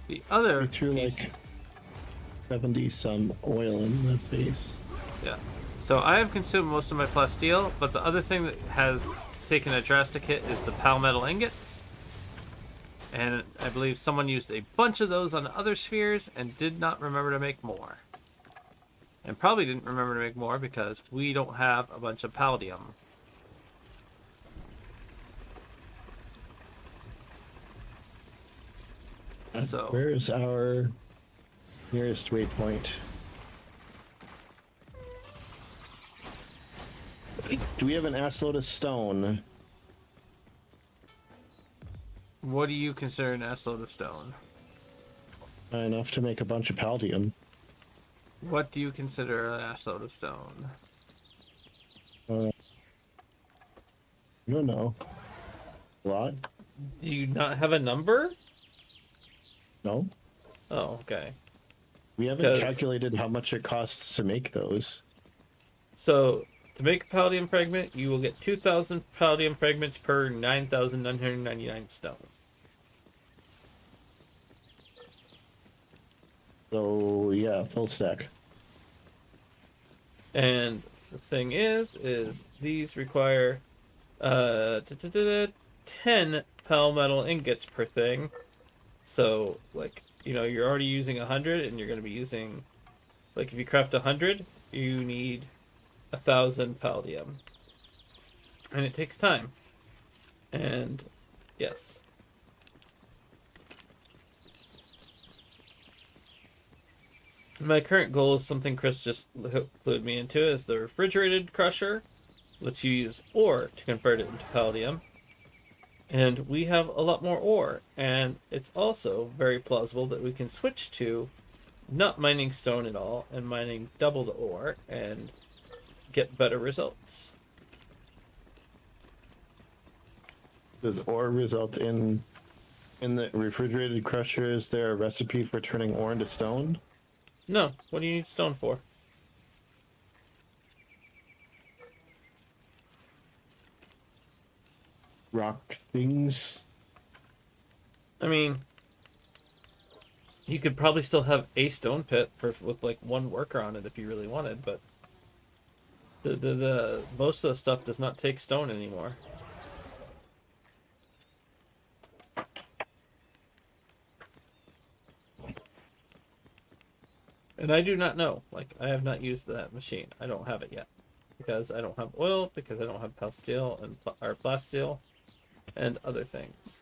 The other We threw piece- like 70 some oil in the base. yeah. So I have consumed most of my plasteel, but the other thing that has taken a drastic hit is the palmetal ingots. And I believe someone used a bunch of those on other spheres and did not remember to make more. And probably didn't remember to make more because we don't have a bunch of palladium. So Where is our nearest waypoint? Do we have an assload of stone? what do you consider an assload of stone? Enough to make a bunch of palladium. What do you consider an assload of stone? I don't know. A lot? Do you not have a number? No? Oh, okay. We haven't 'Cause- calculated how much it costs to make those. So, to make a palladium fragment, you will get 2,000 palladium fragments per 9,999 stone. So, yeah, full stack. And the thing is these require 10 palmetal ingots per thing. So, like, you know, you're already using 100, and you're going to be using, like, if you craft 100, you need 1,000 palladium. And it takes time. And, yes. My current goal is something Chris just clued me into, is the refrigerated crusher, lets you use ore to convert it into palladium. And we have a lot more ore, and it's also very plausible that we can switch to not mining stone at all and mining double the ore and get better results. Does ore result in the refrigerated crusher? Is there a recipe for turning ore into stone? No, what do you need stone for? Rock things? I mean, you could probably still have a stone pit with like one worker on it if you really wanted, but the most of the stuff does not take stone anymore. And I do not know. Like, I have not used that machine. I don't have it yet because I don't have oil, because I don't have plasteel and or plasteel and other things.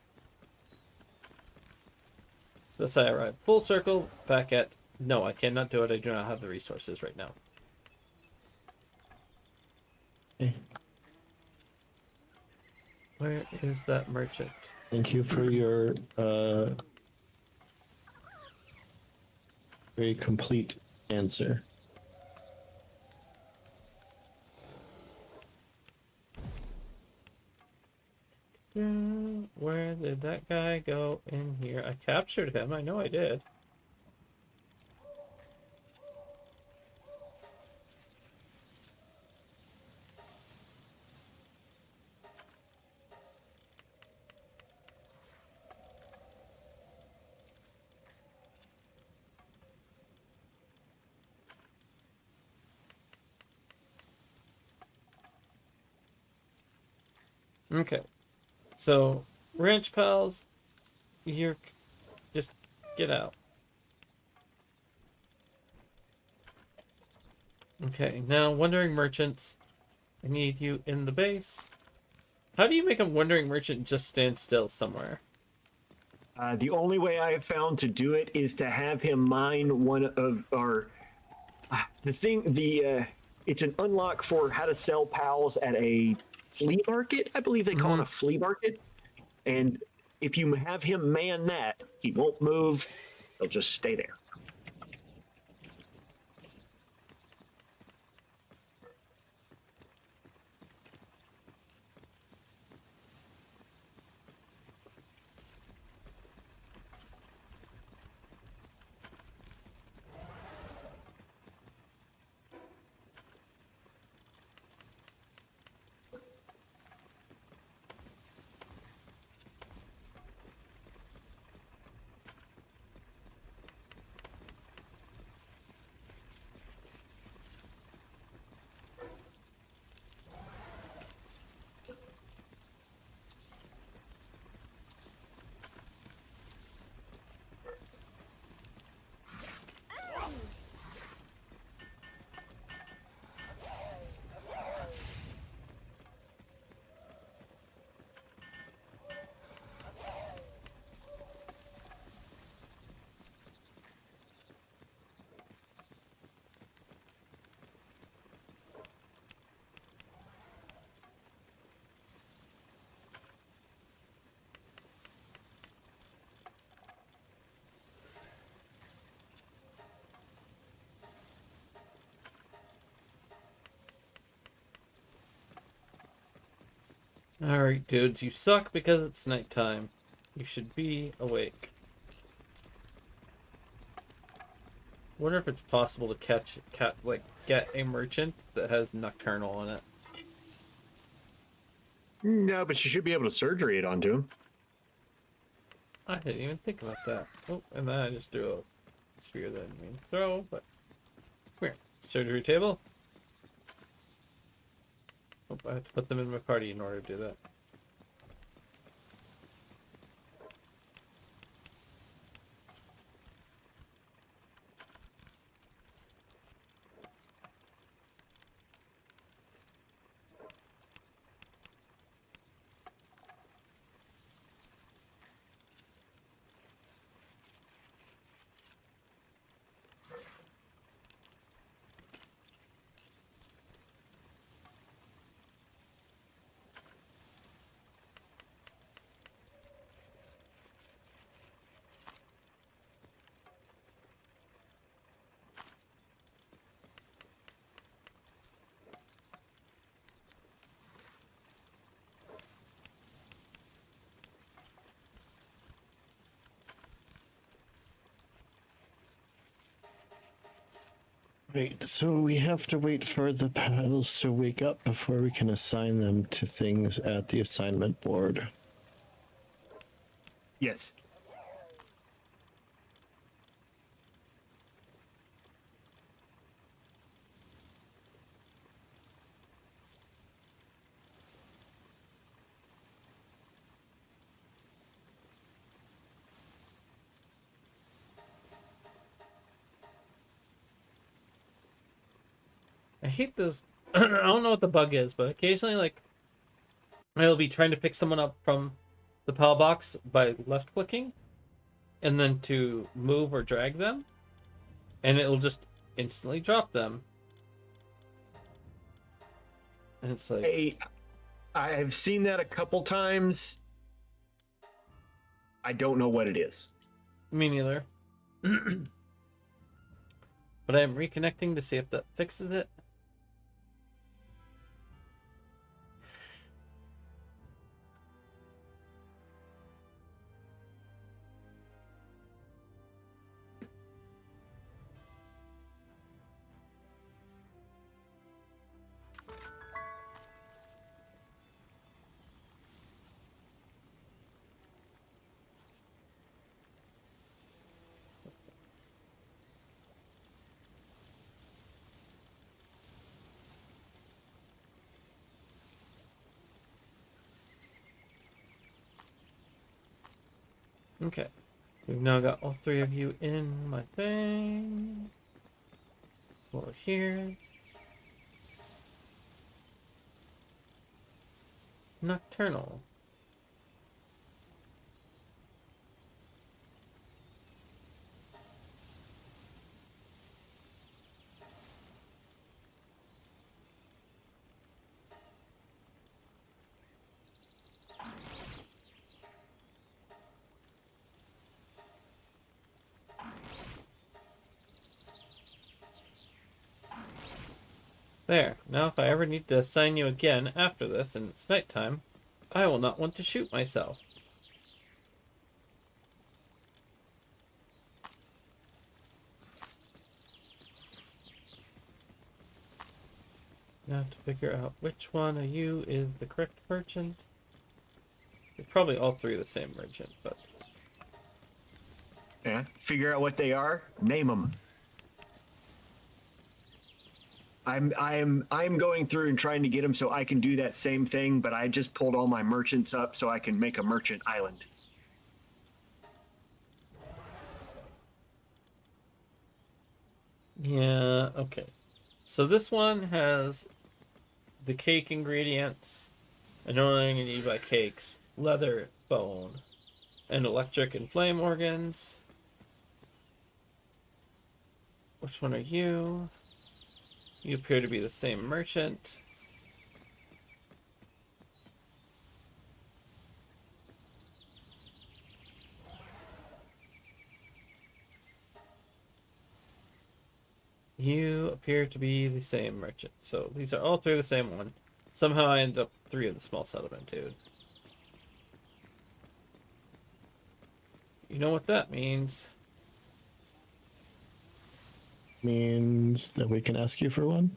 Thus I arrive full circle back at, no, I cannot do it. I do not have the resources right now. Okay. Where is that merchant? Thank you for your very complete answer. Where did that guy go in here? I captured him. I know I did. Okay. So, ranch pals, you're just get out. Okay, now wandering merchants, I need you in the base. How do you make a wandering merchant just stand still somewhere? The only way I have found to do it is to have him mine one of our it's an unlock for how to sell pals at a flea market. I believe they call it a flea market. And if you have him man that, he won't move. He'll just stay there. Alright, dudes, you suck because it's nighttime. You should be awake. Wonder if it's possible to get a merchant that has nocturnal in it. No, but you should be able to surgery it onto him. I didn't even think about that. Oh, and then I just threw a sphere that I didn't mean to throw, but come here. Surgery table. Oh, I have to put them in my party in order to do that. Right, so we have to wait for the pals to wake up before we can assign them to things at the assignment board. Yes. I hate this. I don't know what the bug is, but occasionally, like, I'll be trying to pick someone up from the PAL box by left clicking, and then to move or drag them, and it'll just instantly drop them. And it's like, Hey, I've seen that a couple times. I don't know what it is. me neither. But I am reconnecting to see if that fixes it. Okay. We've now got all three of you in my thing. Over here. Nocturnal. There. Now if I ever need to assign you again after this and it's nighttime, I will not want to shoot myself. Now to figure out which one of you is the correct merchant. You're probably all three the same merchant, but... Yeah. Figure out what they are. Name them. I'm going through and trying to get them so I can do that same thing, but I just pulled all my merchants up so I can make a merchant island. Yeah, okay. So this one has the cake ingredients. I know I'm going to need by cakes. Leather, bone, and electric and flame organs. Which one are you? You appear to be the same merchant. You appear to be the same merchant. So these are all three the same one. Somehow I ended up with three of the small settlement, dude. You know what that means. Means that we can ask you for one?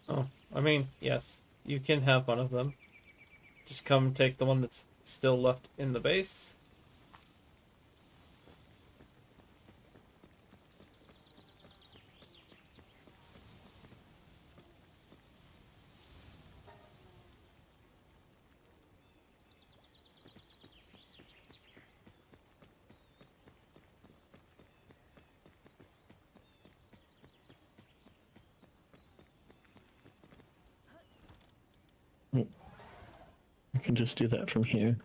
Oh, I mean, yes. You can have one of them. Just come take the one that's still left in the base. I can just do that from here.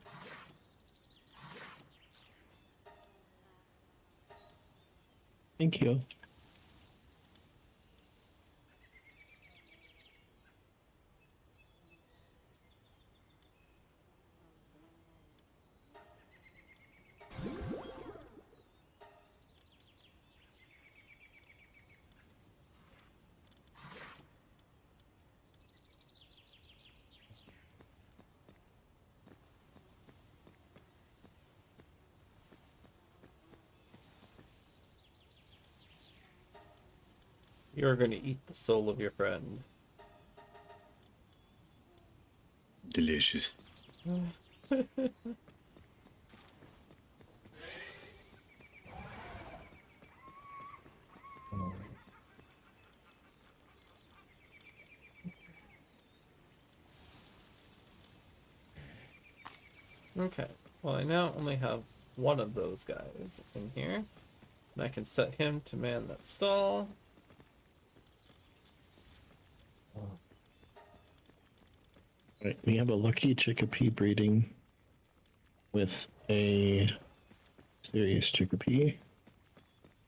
Thank you. You're going to eat the soul of your friend. Delicious. Okay. Well, I now only have one of those guys in here. And I can set him to man that stall. Right, we have a lucky chickpea breeding with a serious chickpea.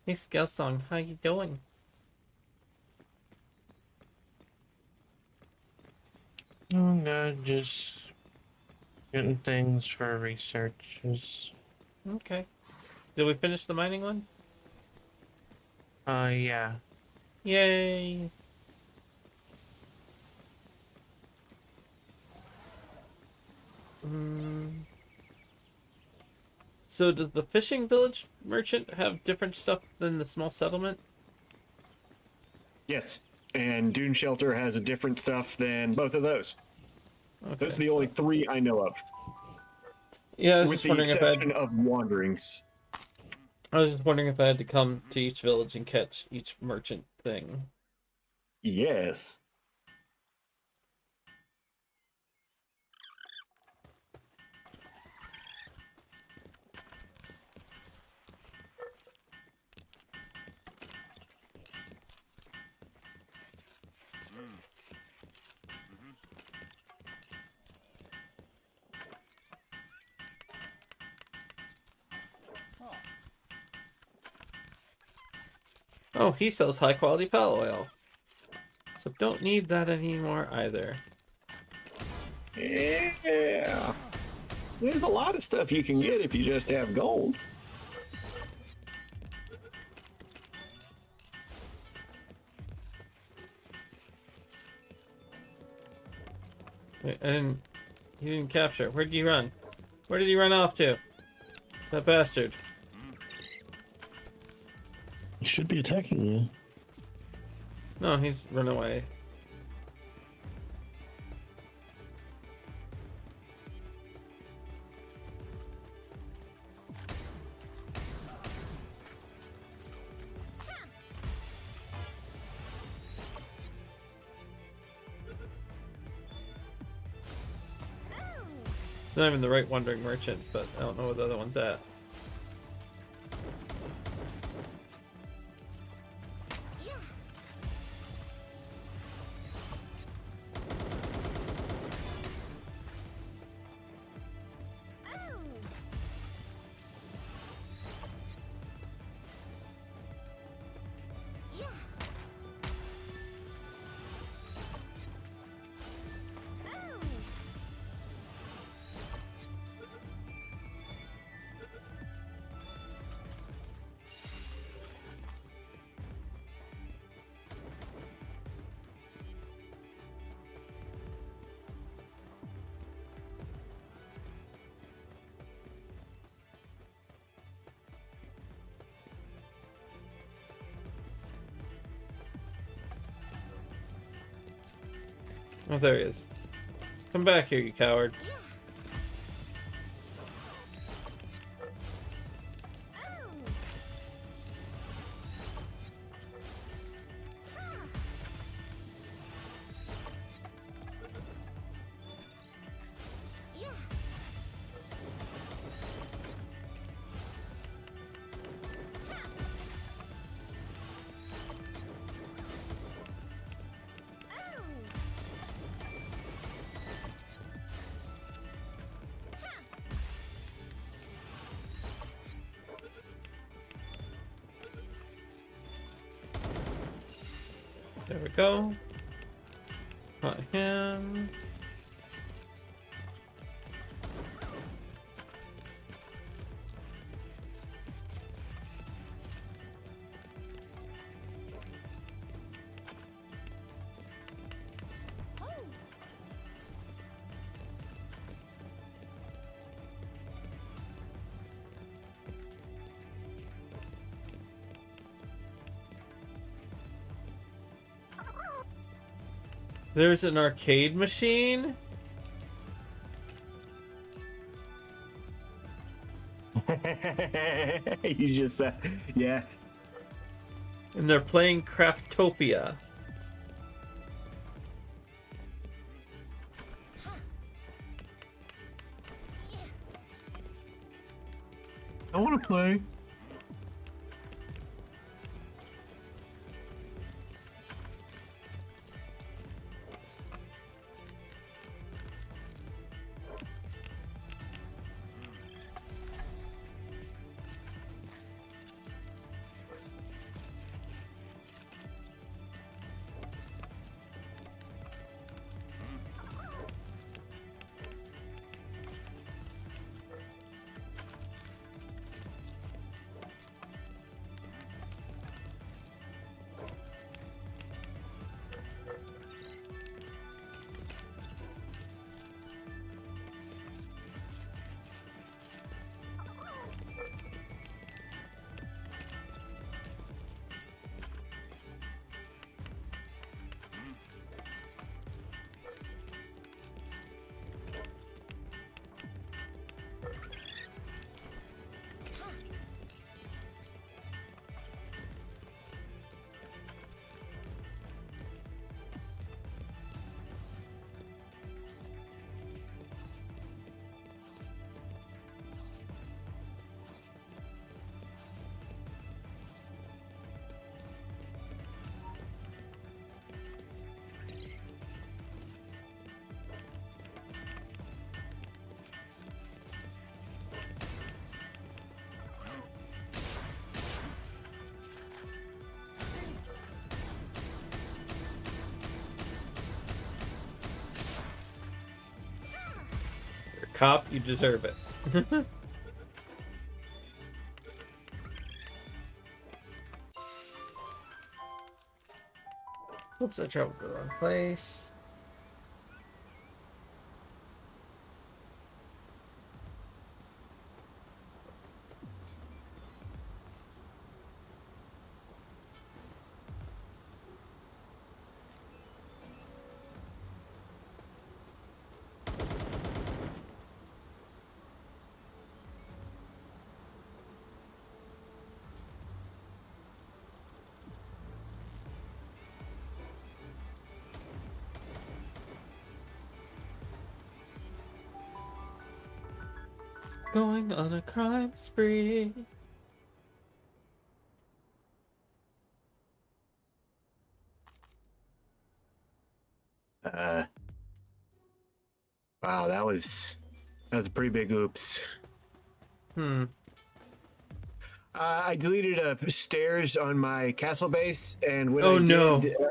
Hey, Skelsong, how you doing? Oh no, just getting things for researches. Okay. Did we finish the mining one? Yeah. Yay! So does the fishing village merchant have different stuff than the small settlement? Yes. And Dune Shelter has a different stuff than both of those. Okay, Those are the so- only three I know of. Yeah, I was With just the wondering if I exception had, of wanderings. I was just wondering if I had to come to each village and catch each merchant thing. Yes. Oh, he sells high quality pal oil. So don't need that anymore either. Yeah. There's a lot of stuff you can get if you just have gold. Wait, he didn't capture. Where did he run? Where did he run off to? That bastard. He should be attacking you. No, he's run away. It's not even the right Wandering Merchant, but I don't know where the other one's at. Oh, there he is. Come back here, you coward. There we go. Got him. There's an arcade machine. You just, yeah. And they're playing Craftopia. I want to play. cop. You deserve it. Oops, I traveled to the wrong place. Going on a crime spree. Wow, that was a pretty big oops. I deleted stairs on my castle base, and when Oh, I did, no.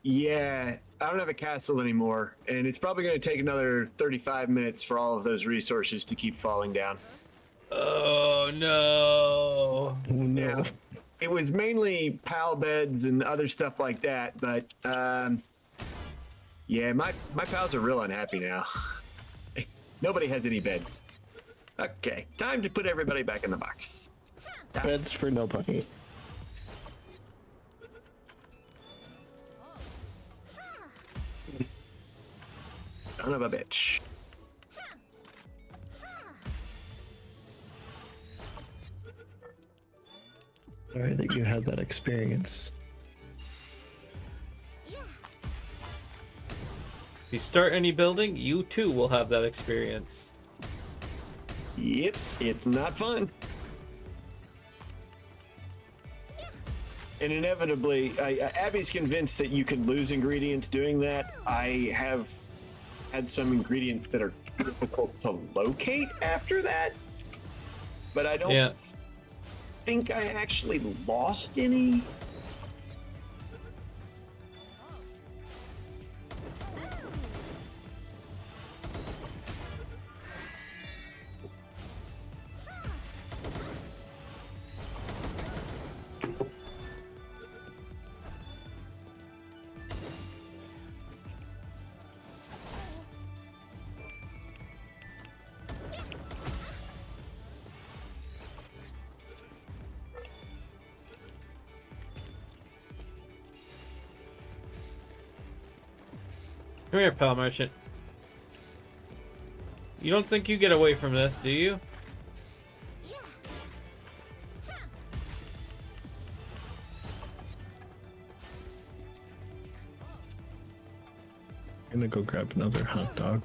Yeah, I don't have a castle anymore, and it's probably going to take another 35 minutes for all of those resources to keep falling down. Oh no. Oh, no. Yeah. It was mainly pal beds and other stuff like that, but yeah, my pals are real unhappy now. Nobody has any beds. Okay, time to put everybody back in the box. Beds for nobody. Son of a bitch. Sorry that you had that experience. If you start any building, you too will have that experience. Yep, it's not fun. And inevitably, Abby's convinced that you can lose ingredients doing that. I have had some ingredients that are difficult to locate after that, but I don't think I actually lost any. Come here, pal merchant. You don't think you get away from this, do you? I'm gonna go grab another hot dog.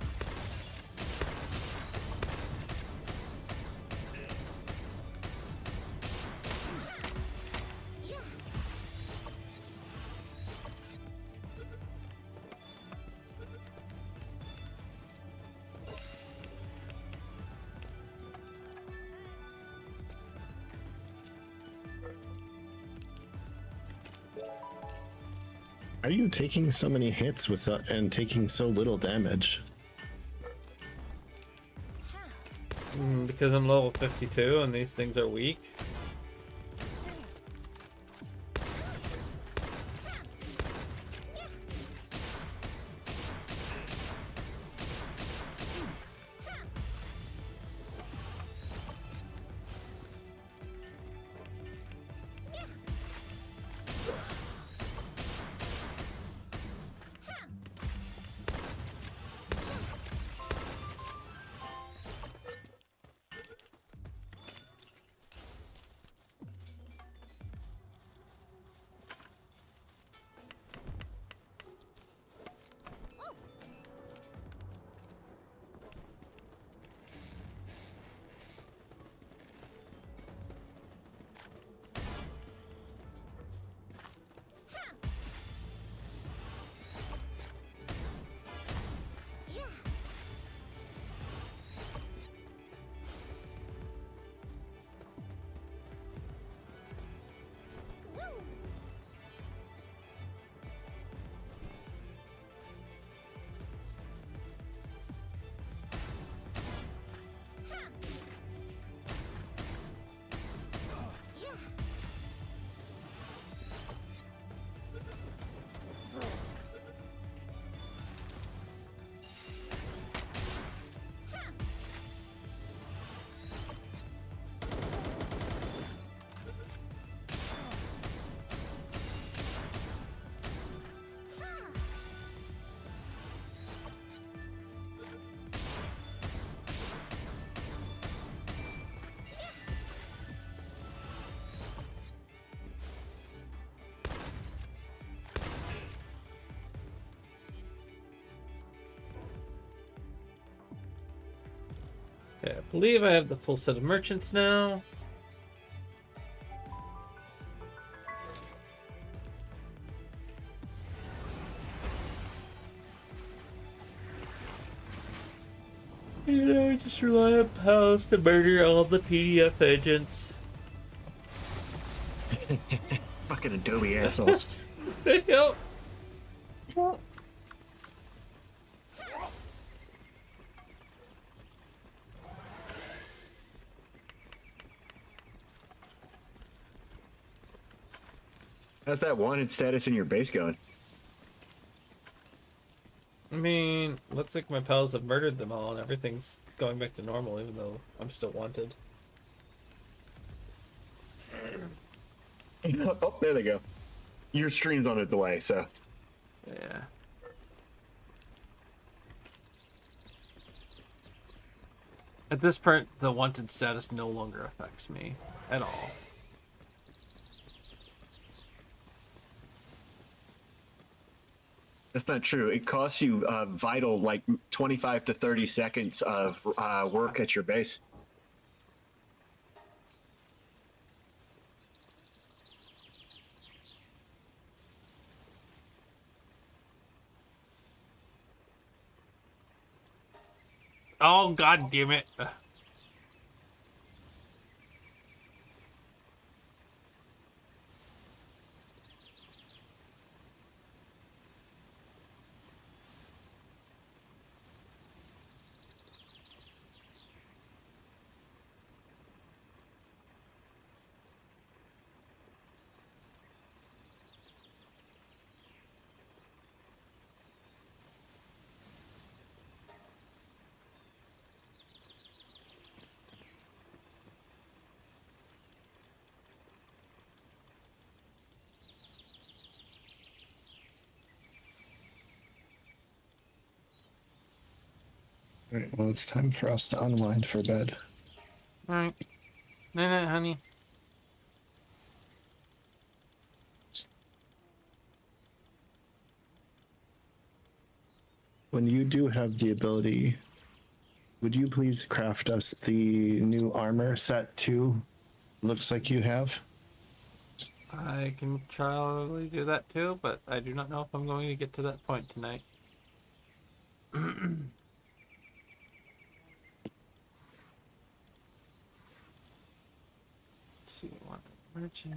Are you taking so many hits and taking so little damage? Because I'm level 52 and these things are weak. believe I have the full set of merchants now. You know, I just rely on pals to murder all the PDF agents. Fucking Adobe assholes. Yep. How's that wanted status in your base going? I mean, looks like my pals have murdered them all and everything's going back to normal even though I'm still wanted. Oh, there they go. Your stream's on a delay, so. Yeah. At this point, the wanted status no longer affects me at all. That's not true. It costs you vital, like 25 to 30 seconds of work at your base. Oh, god damn it. All right, well, it's time for us to unwind for bed. Alright. Night night, honey. When you do have the ability, would you please craft us the new armor set too? Looks like you have. I can probably do that too, but I do not know if I'm going to get to that point tonight. Let's see, one merchant.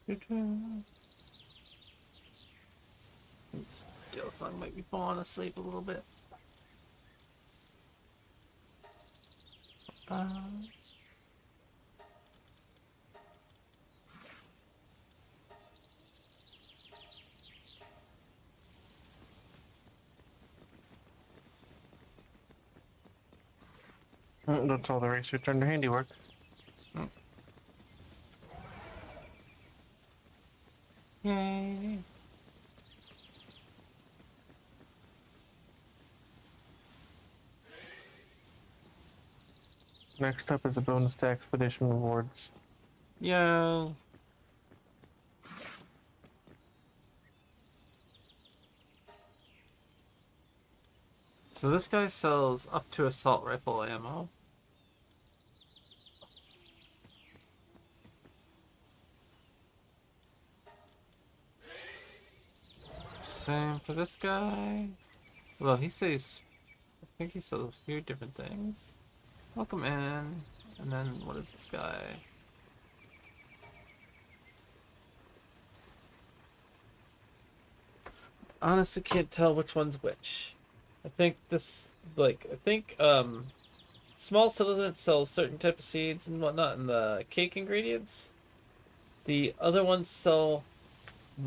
Skill song might be falling asleep a little bit. That's all the research under handiwork. Yay. Next up is a bonus to expedition rewards. Yay. So this guy sells up to assault rifle ammo. Same for this guy. Well, he says, I think he sells a few different things. Welcome in. And then what is this guy? Honestly can't tell which one's which. I think this, small settlement sells certain type of seeds and whatnot in the cake ingredients. The other ones sell,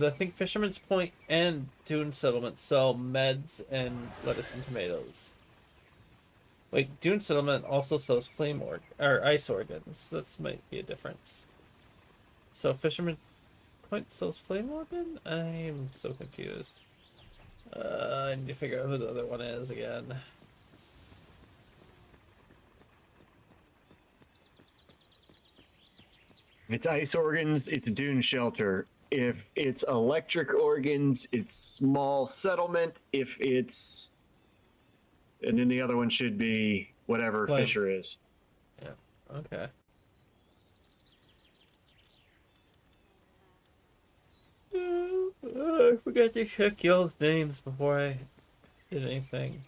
I think Fisherman's Point and Dune Settlement sell meds and lettuce and tomatoes. Wait, Dune Settlement also sells or ice organs. That might be a difference. So Fisherman Point sells flame organ? I'm so confused. I need to figure out who the other one is again. If it's ice organs, it's a dune shelter. If it's electric organs, it's small settlement. If it's... And then the other one should be whatever Flame. Fisher is. Yeah, okay. I forgot to check y'all's names before I did anything.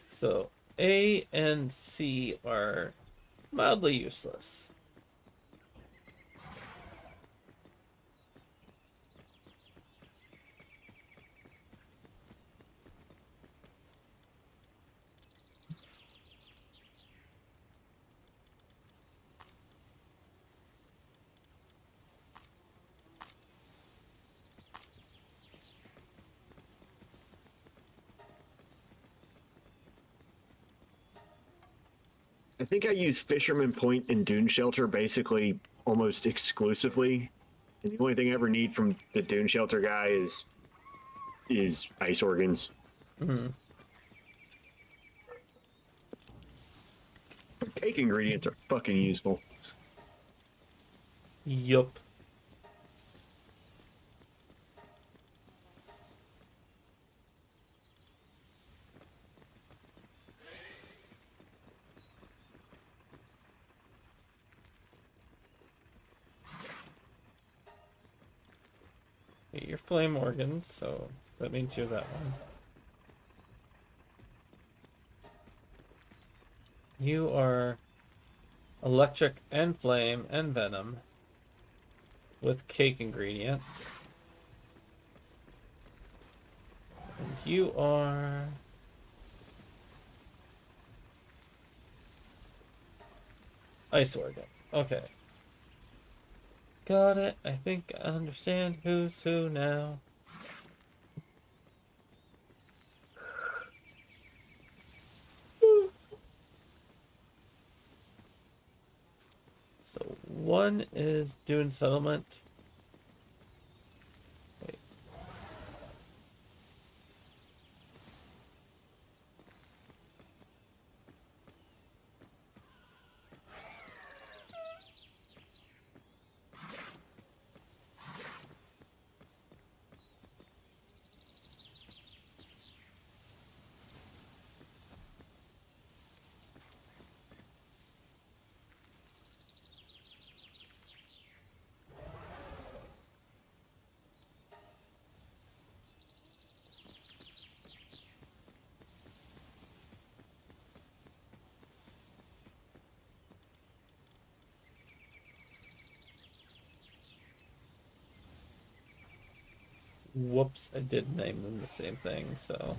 So, A and C are mildly useless. I think I use Fisherman Point and Dune Shelter basically almost exclusively. And the only thing I ever need from the Dune Shelter guy is ice organs. Mm-hmm. But cake ingredients are fucking useful. Yup. You're flame organ, so that means you're that one. You are electric and flame and venom with cake ingredients. And you are ice organ. Okay. Got it. I think I understand who's who now. So one is Dune Settlement. Wait. Whoops, I did name them the same thing, so.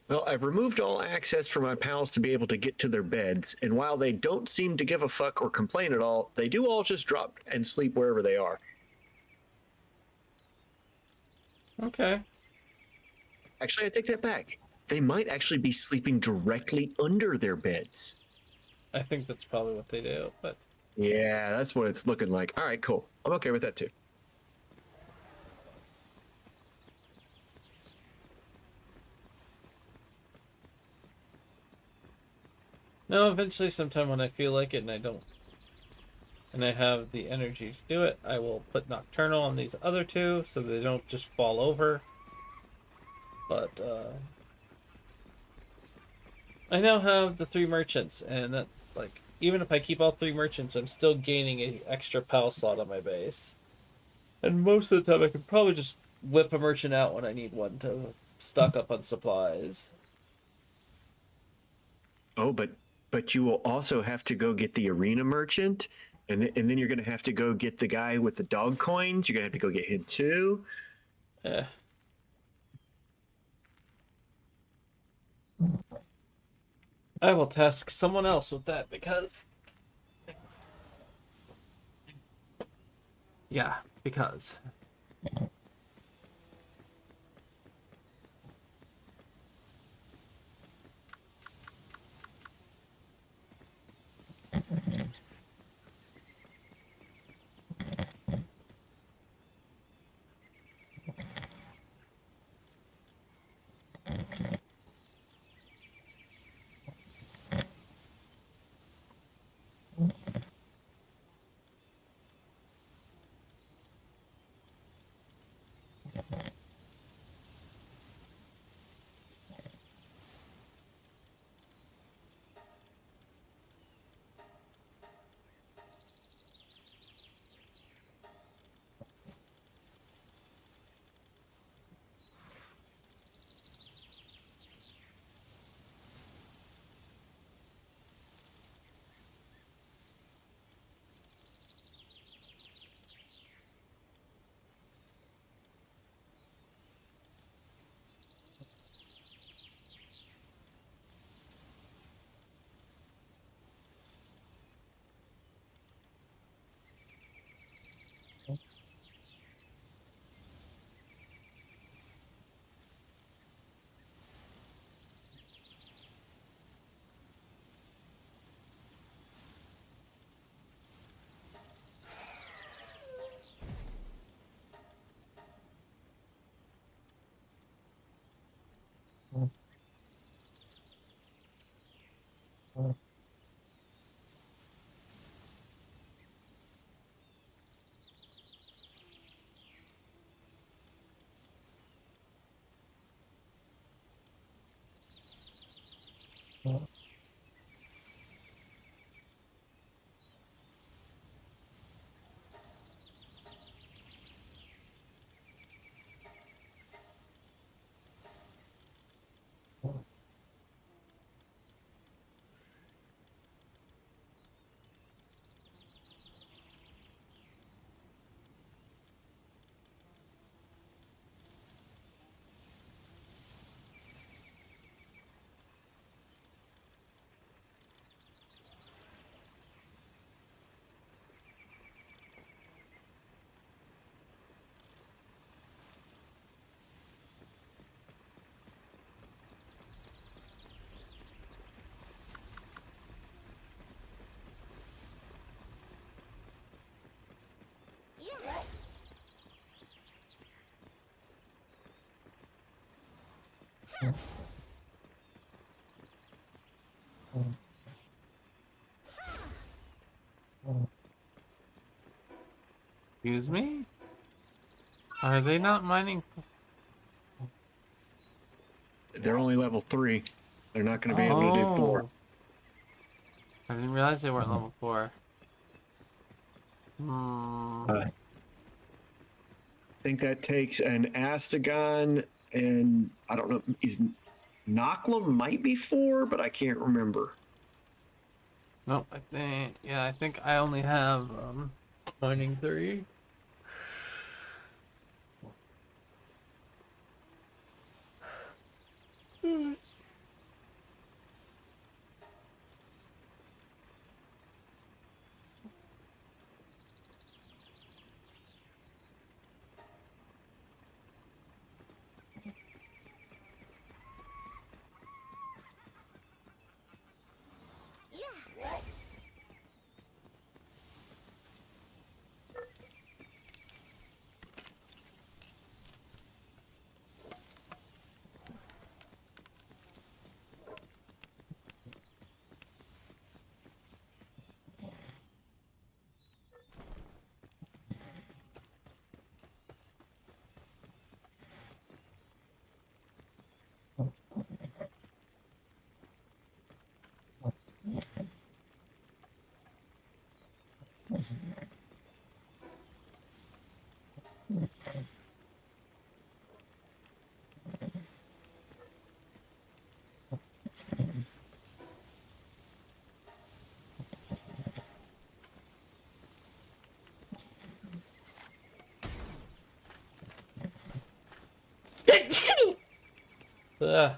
Well, I've removed all access for my pals to be able to get to their beds, and while they don't seem to give a fuck or complain at all, they do all just drop and sleep wherever they are. Okay. Actually, I take that back. They might actually be sleeping directly under their beds. I think that's probably what they do, but Yeah, that's what it's looking like. All right, cool. I'm okay with that too. no, eventually sometime when I feel like it and I have the energy to do it, I will put Nocturnal on these other two so they don't just fall over. But I now have the 3 merchants, and that, like, even if I keep all 3 merchants, I'm still gaining an extra pal slot on my base. And most of the time I can probably just whip a merchant out when I need one to stock up on supplies. Oh, but you will also have to go get the arena merchant, and then you're gonna have to go get the guy with the dog coins. You're gonna have to go get him too. Eh. I will task someone else with that because... Yeah, because... Excuse me? Are they not mining? They're only level 3. They're not going to be able to do 4. I didn't realize they weren't level 4. Hmm. I think that takes an Astagon, and I don't know. Noclum might be 4, but I can't remember. Nope, I think I only have mining 3. Ugh.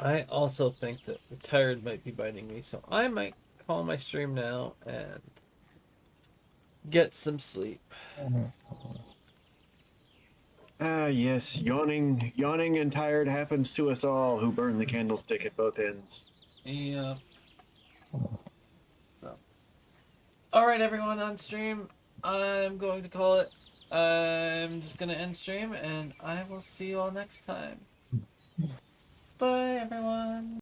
I also think that retired might be biting me, so I might call my stream now and get some sleep. Yes, yawning and tired happens to us all who burn the candlestick at both ends. Yeah. So, all right, everyone on stream, I'm going to call it. I'm just gonna end stream, and I will see you all next time. Bye, everyone.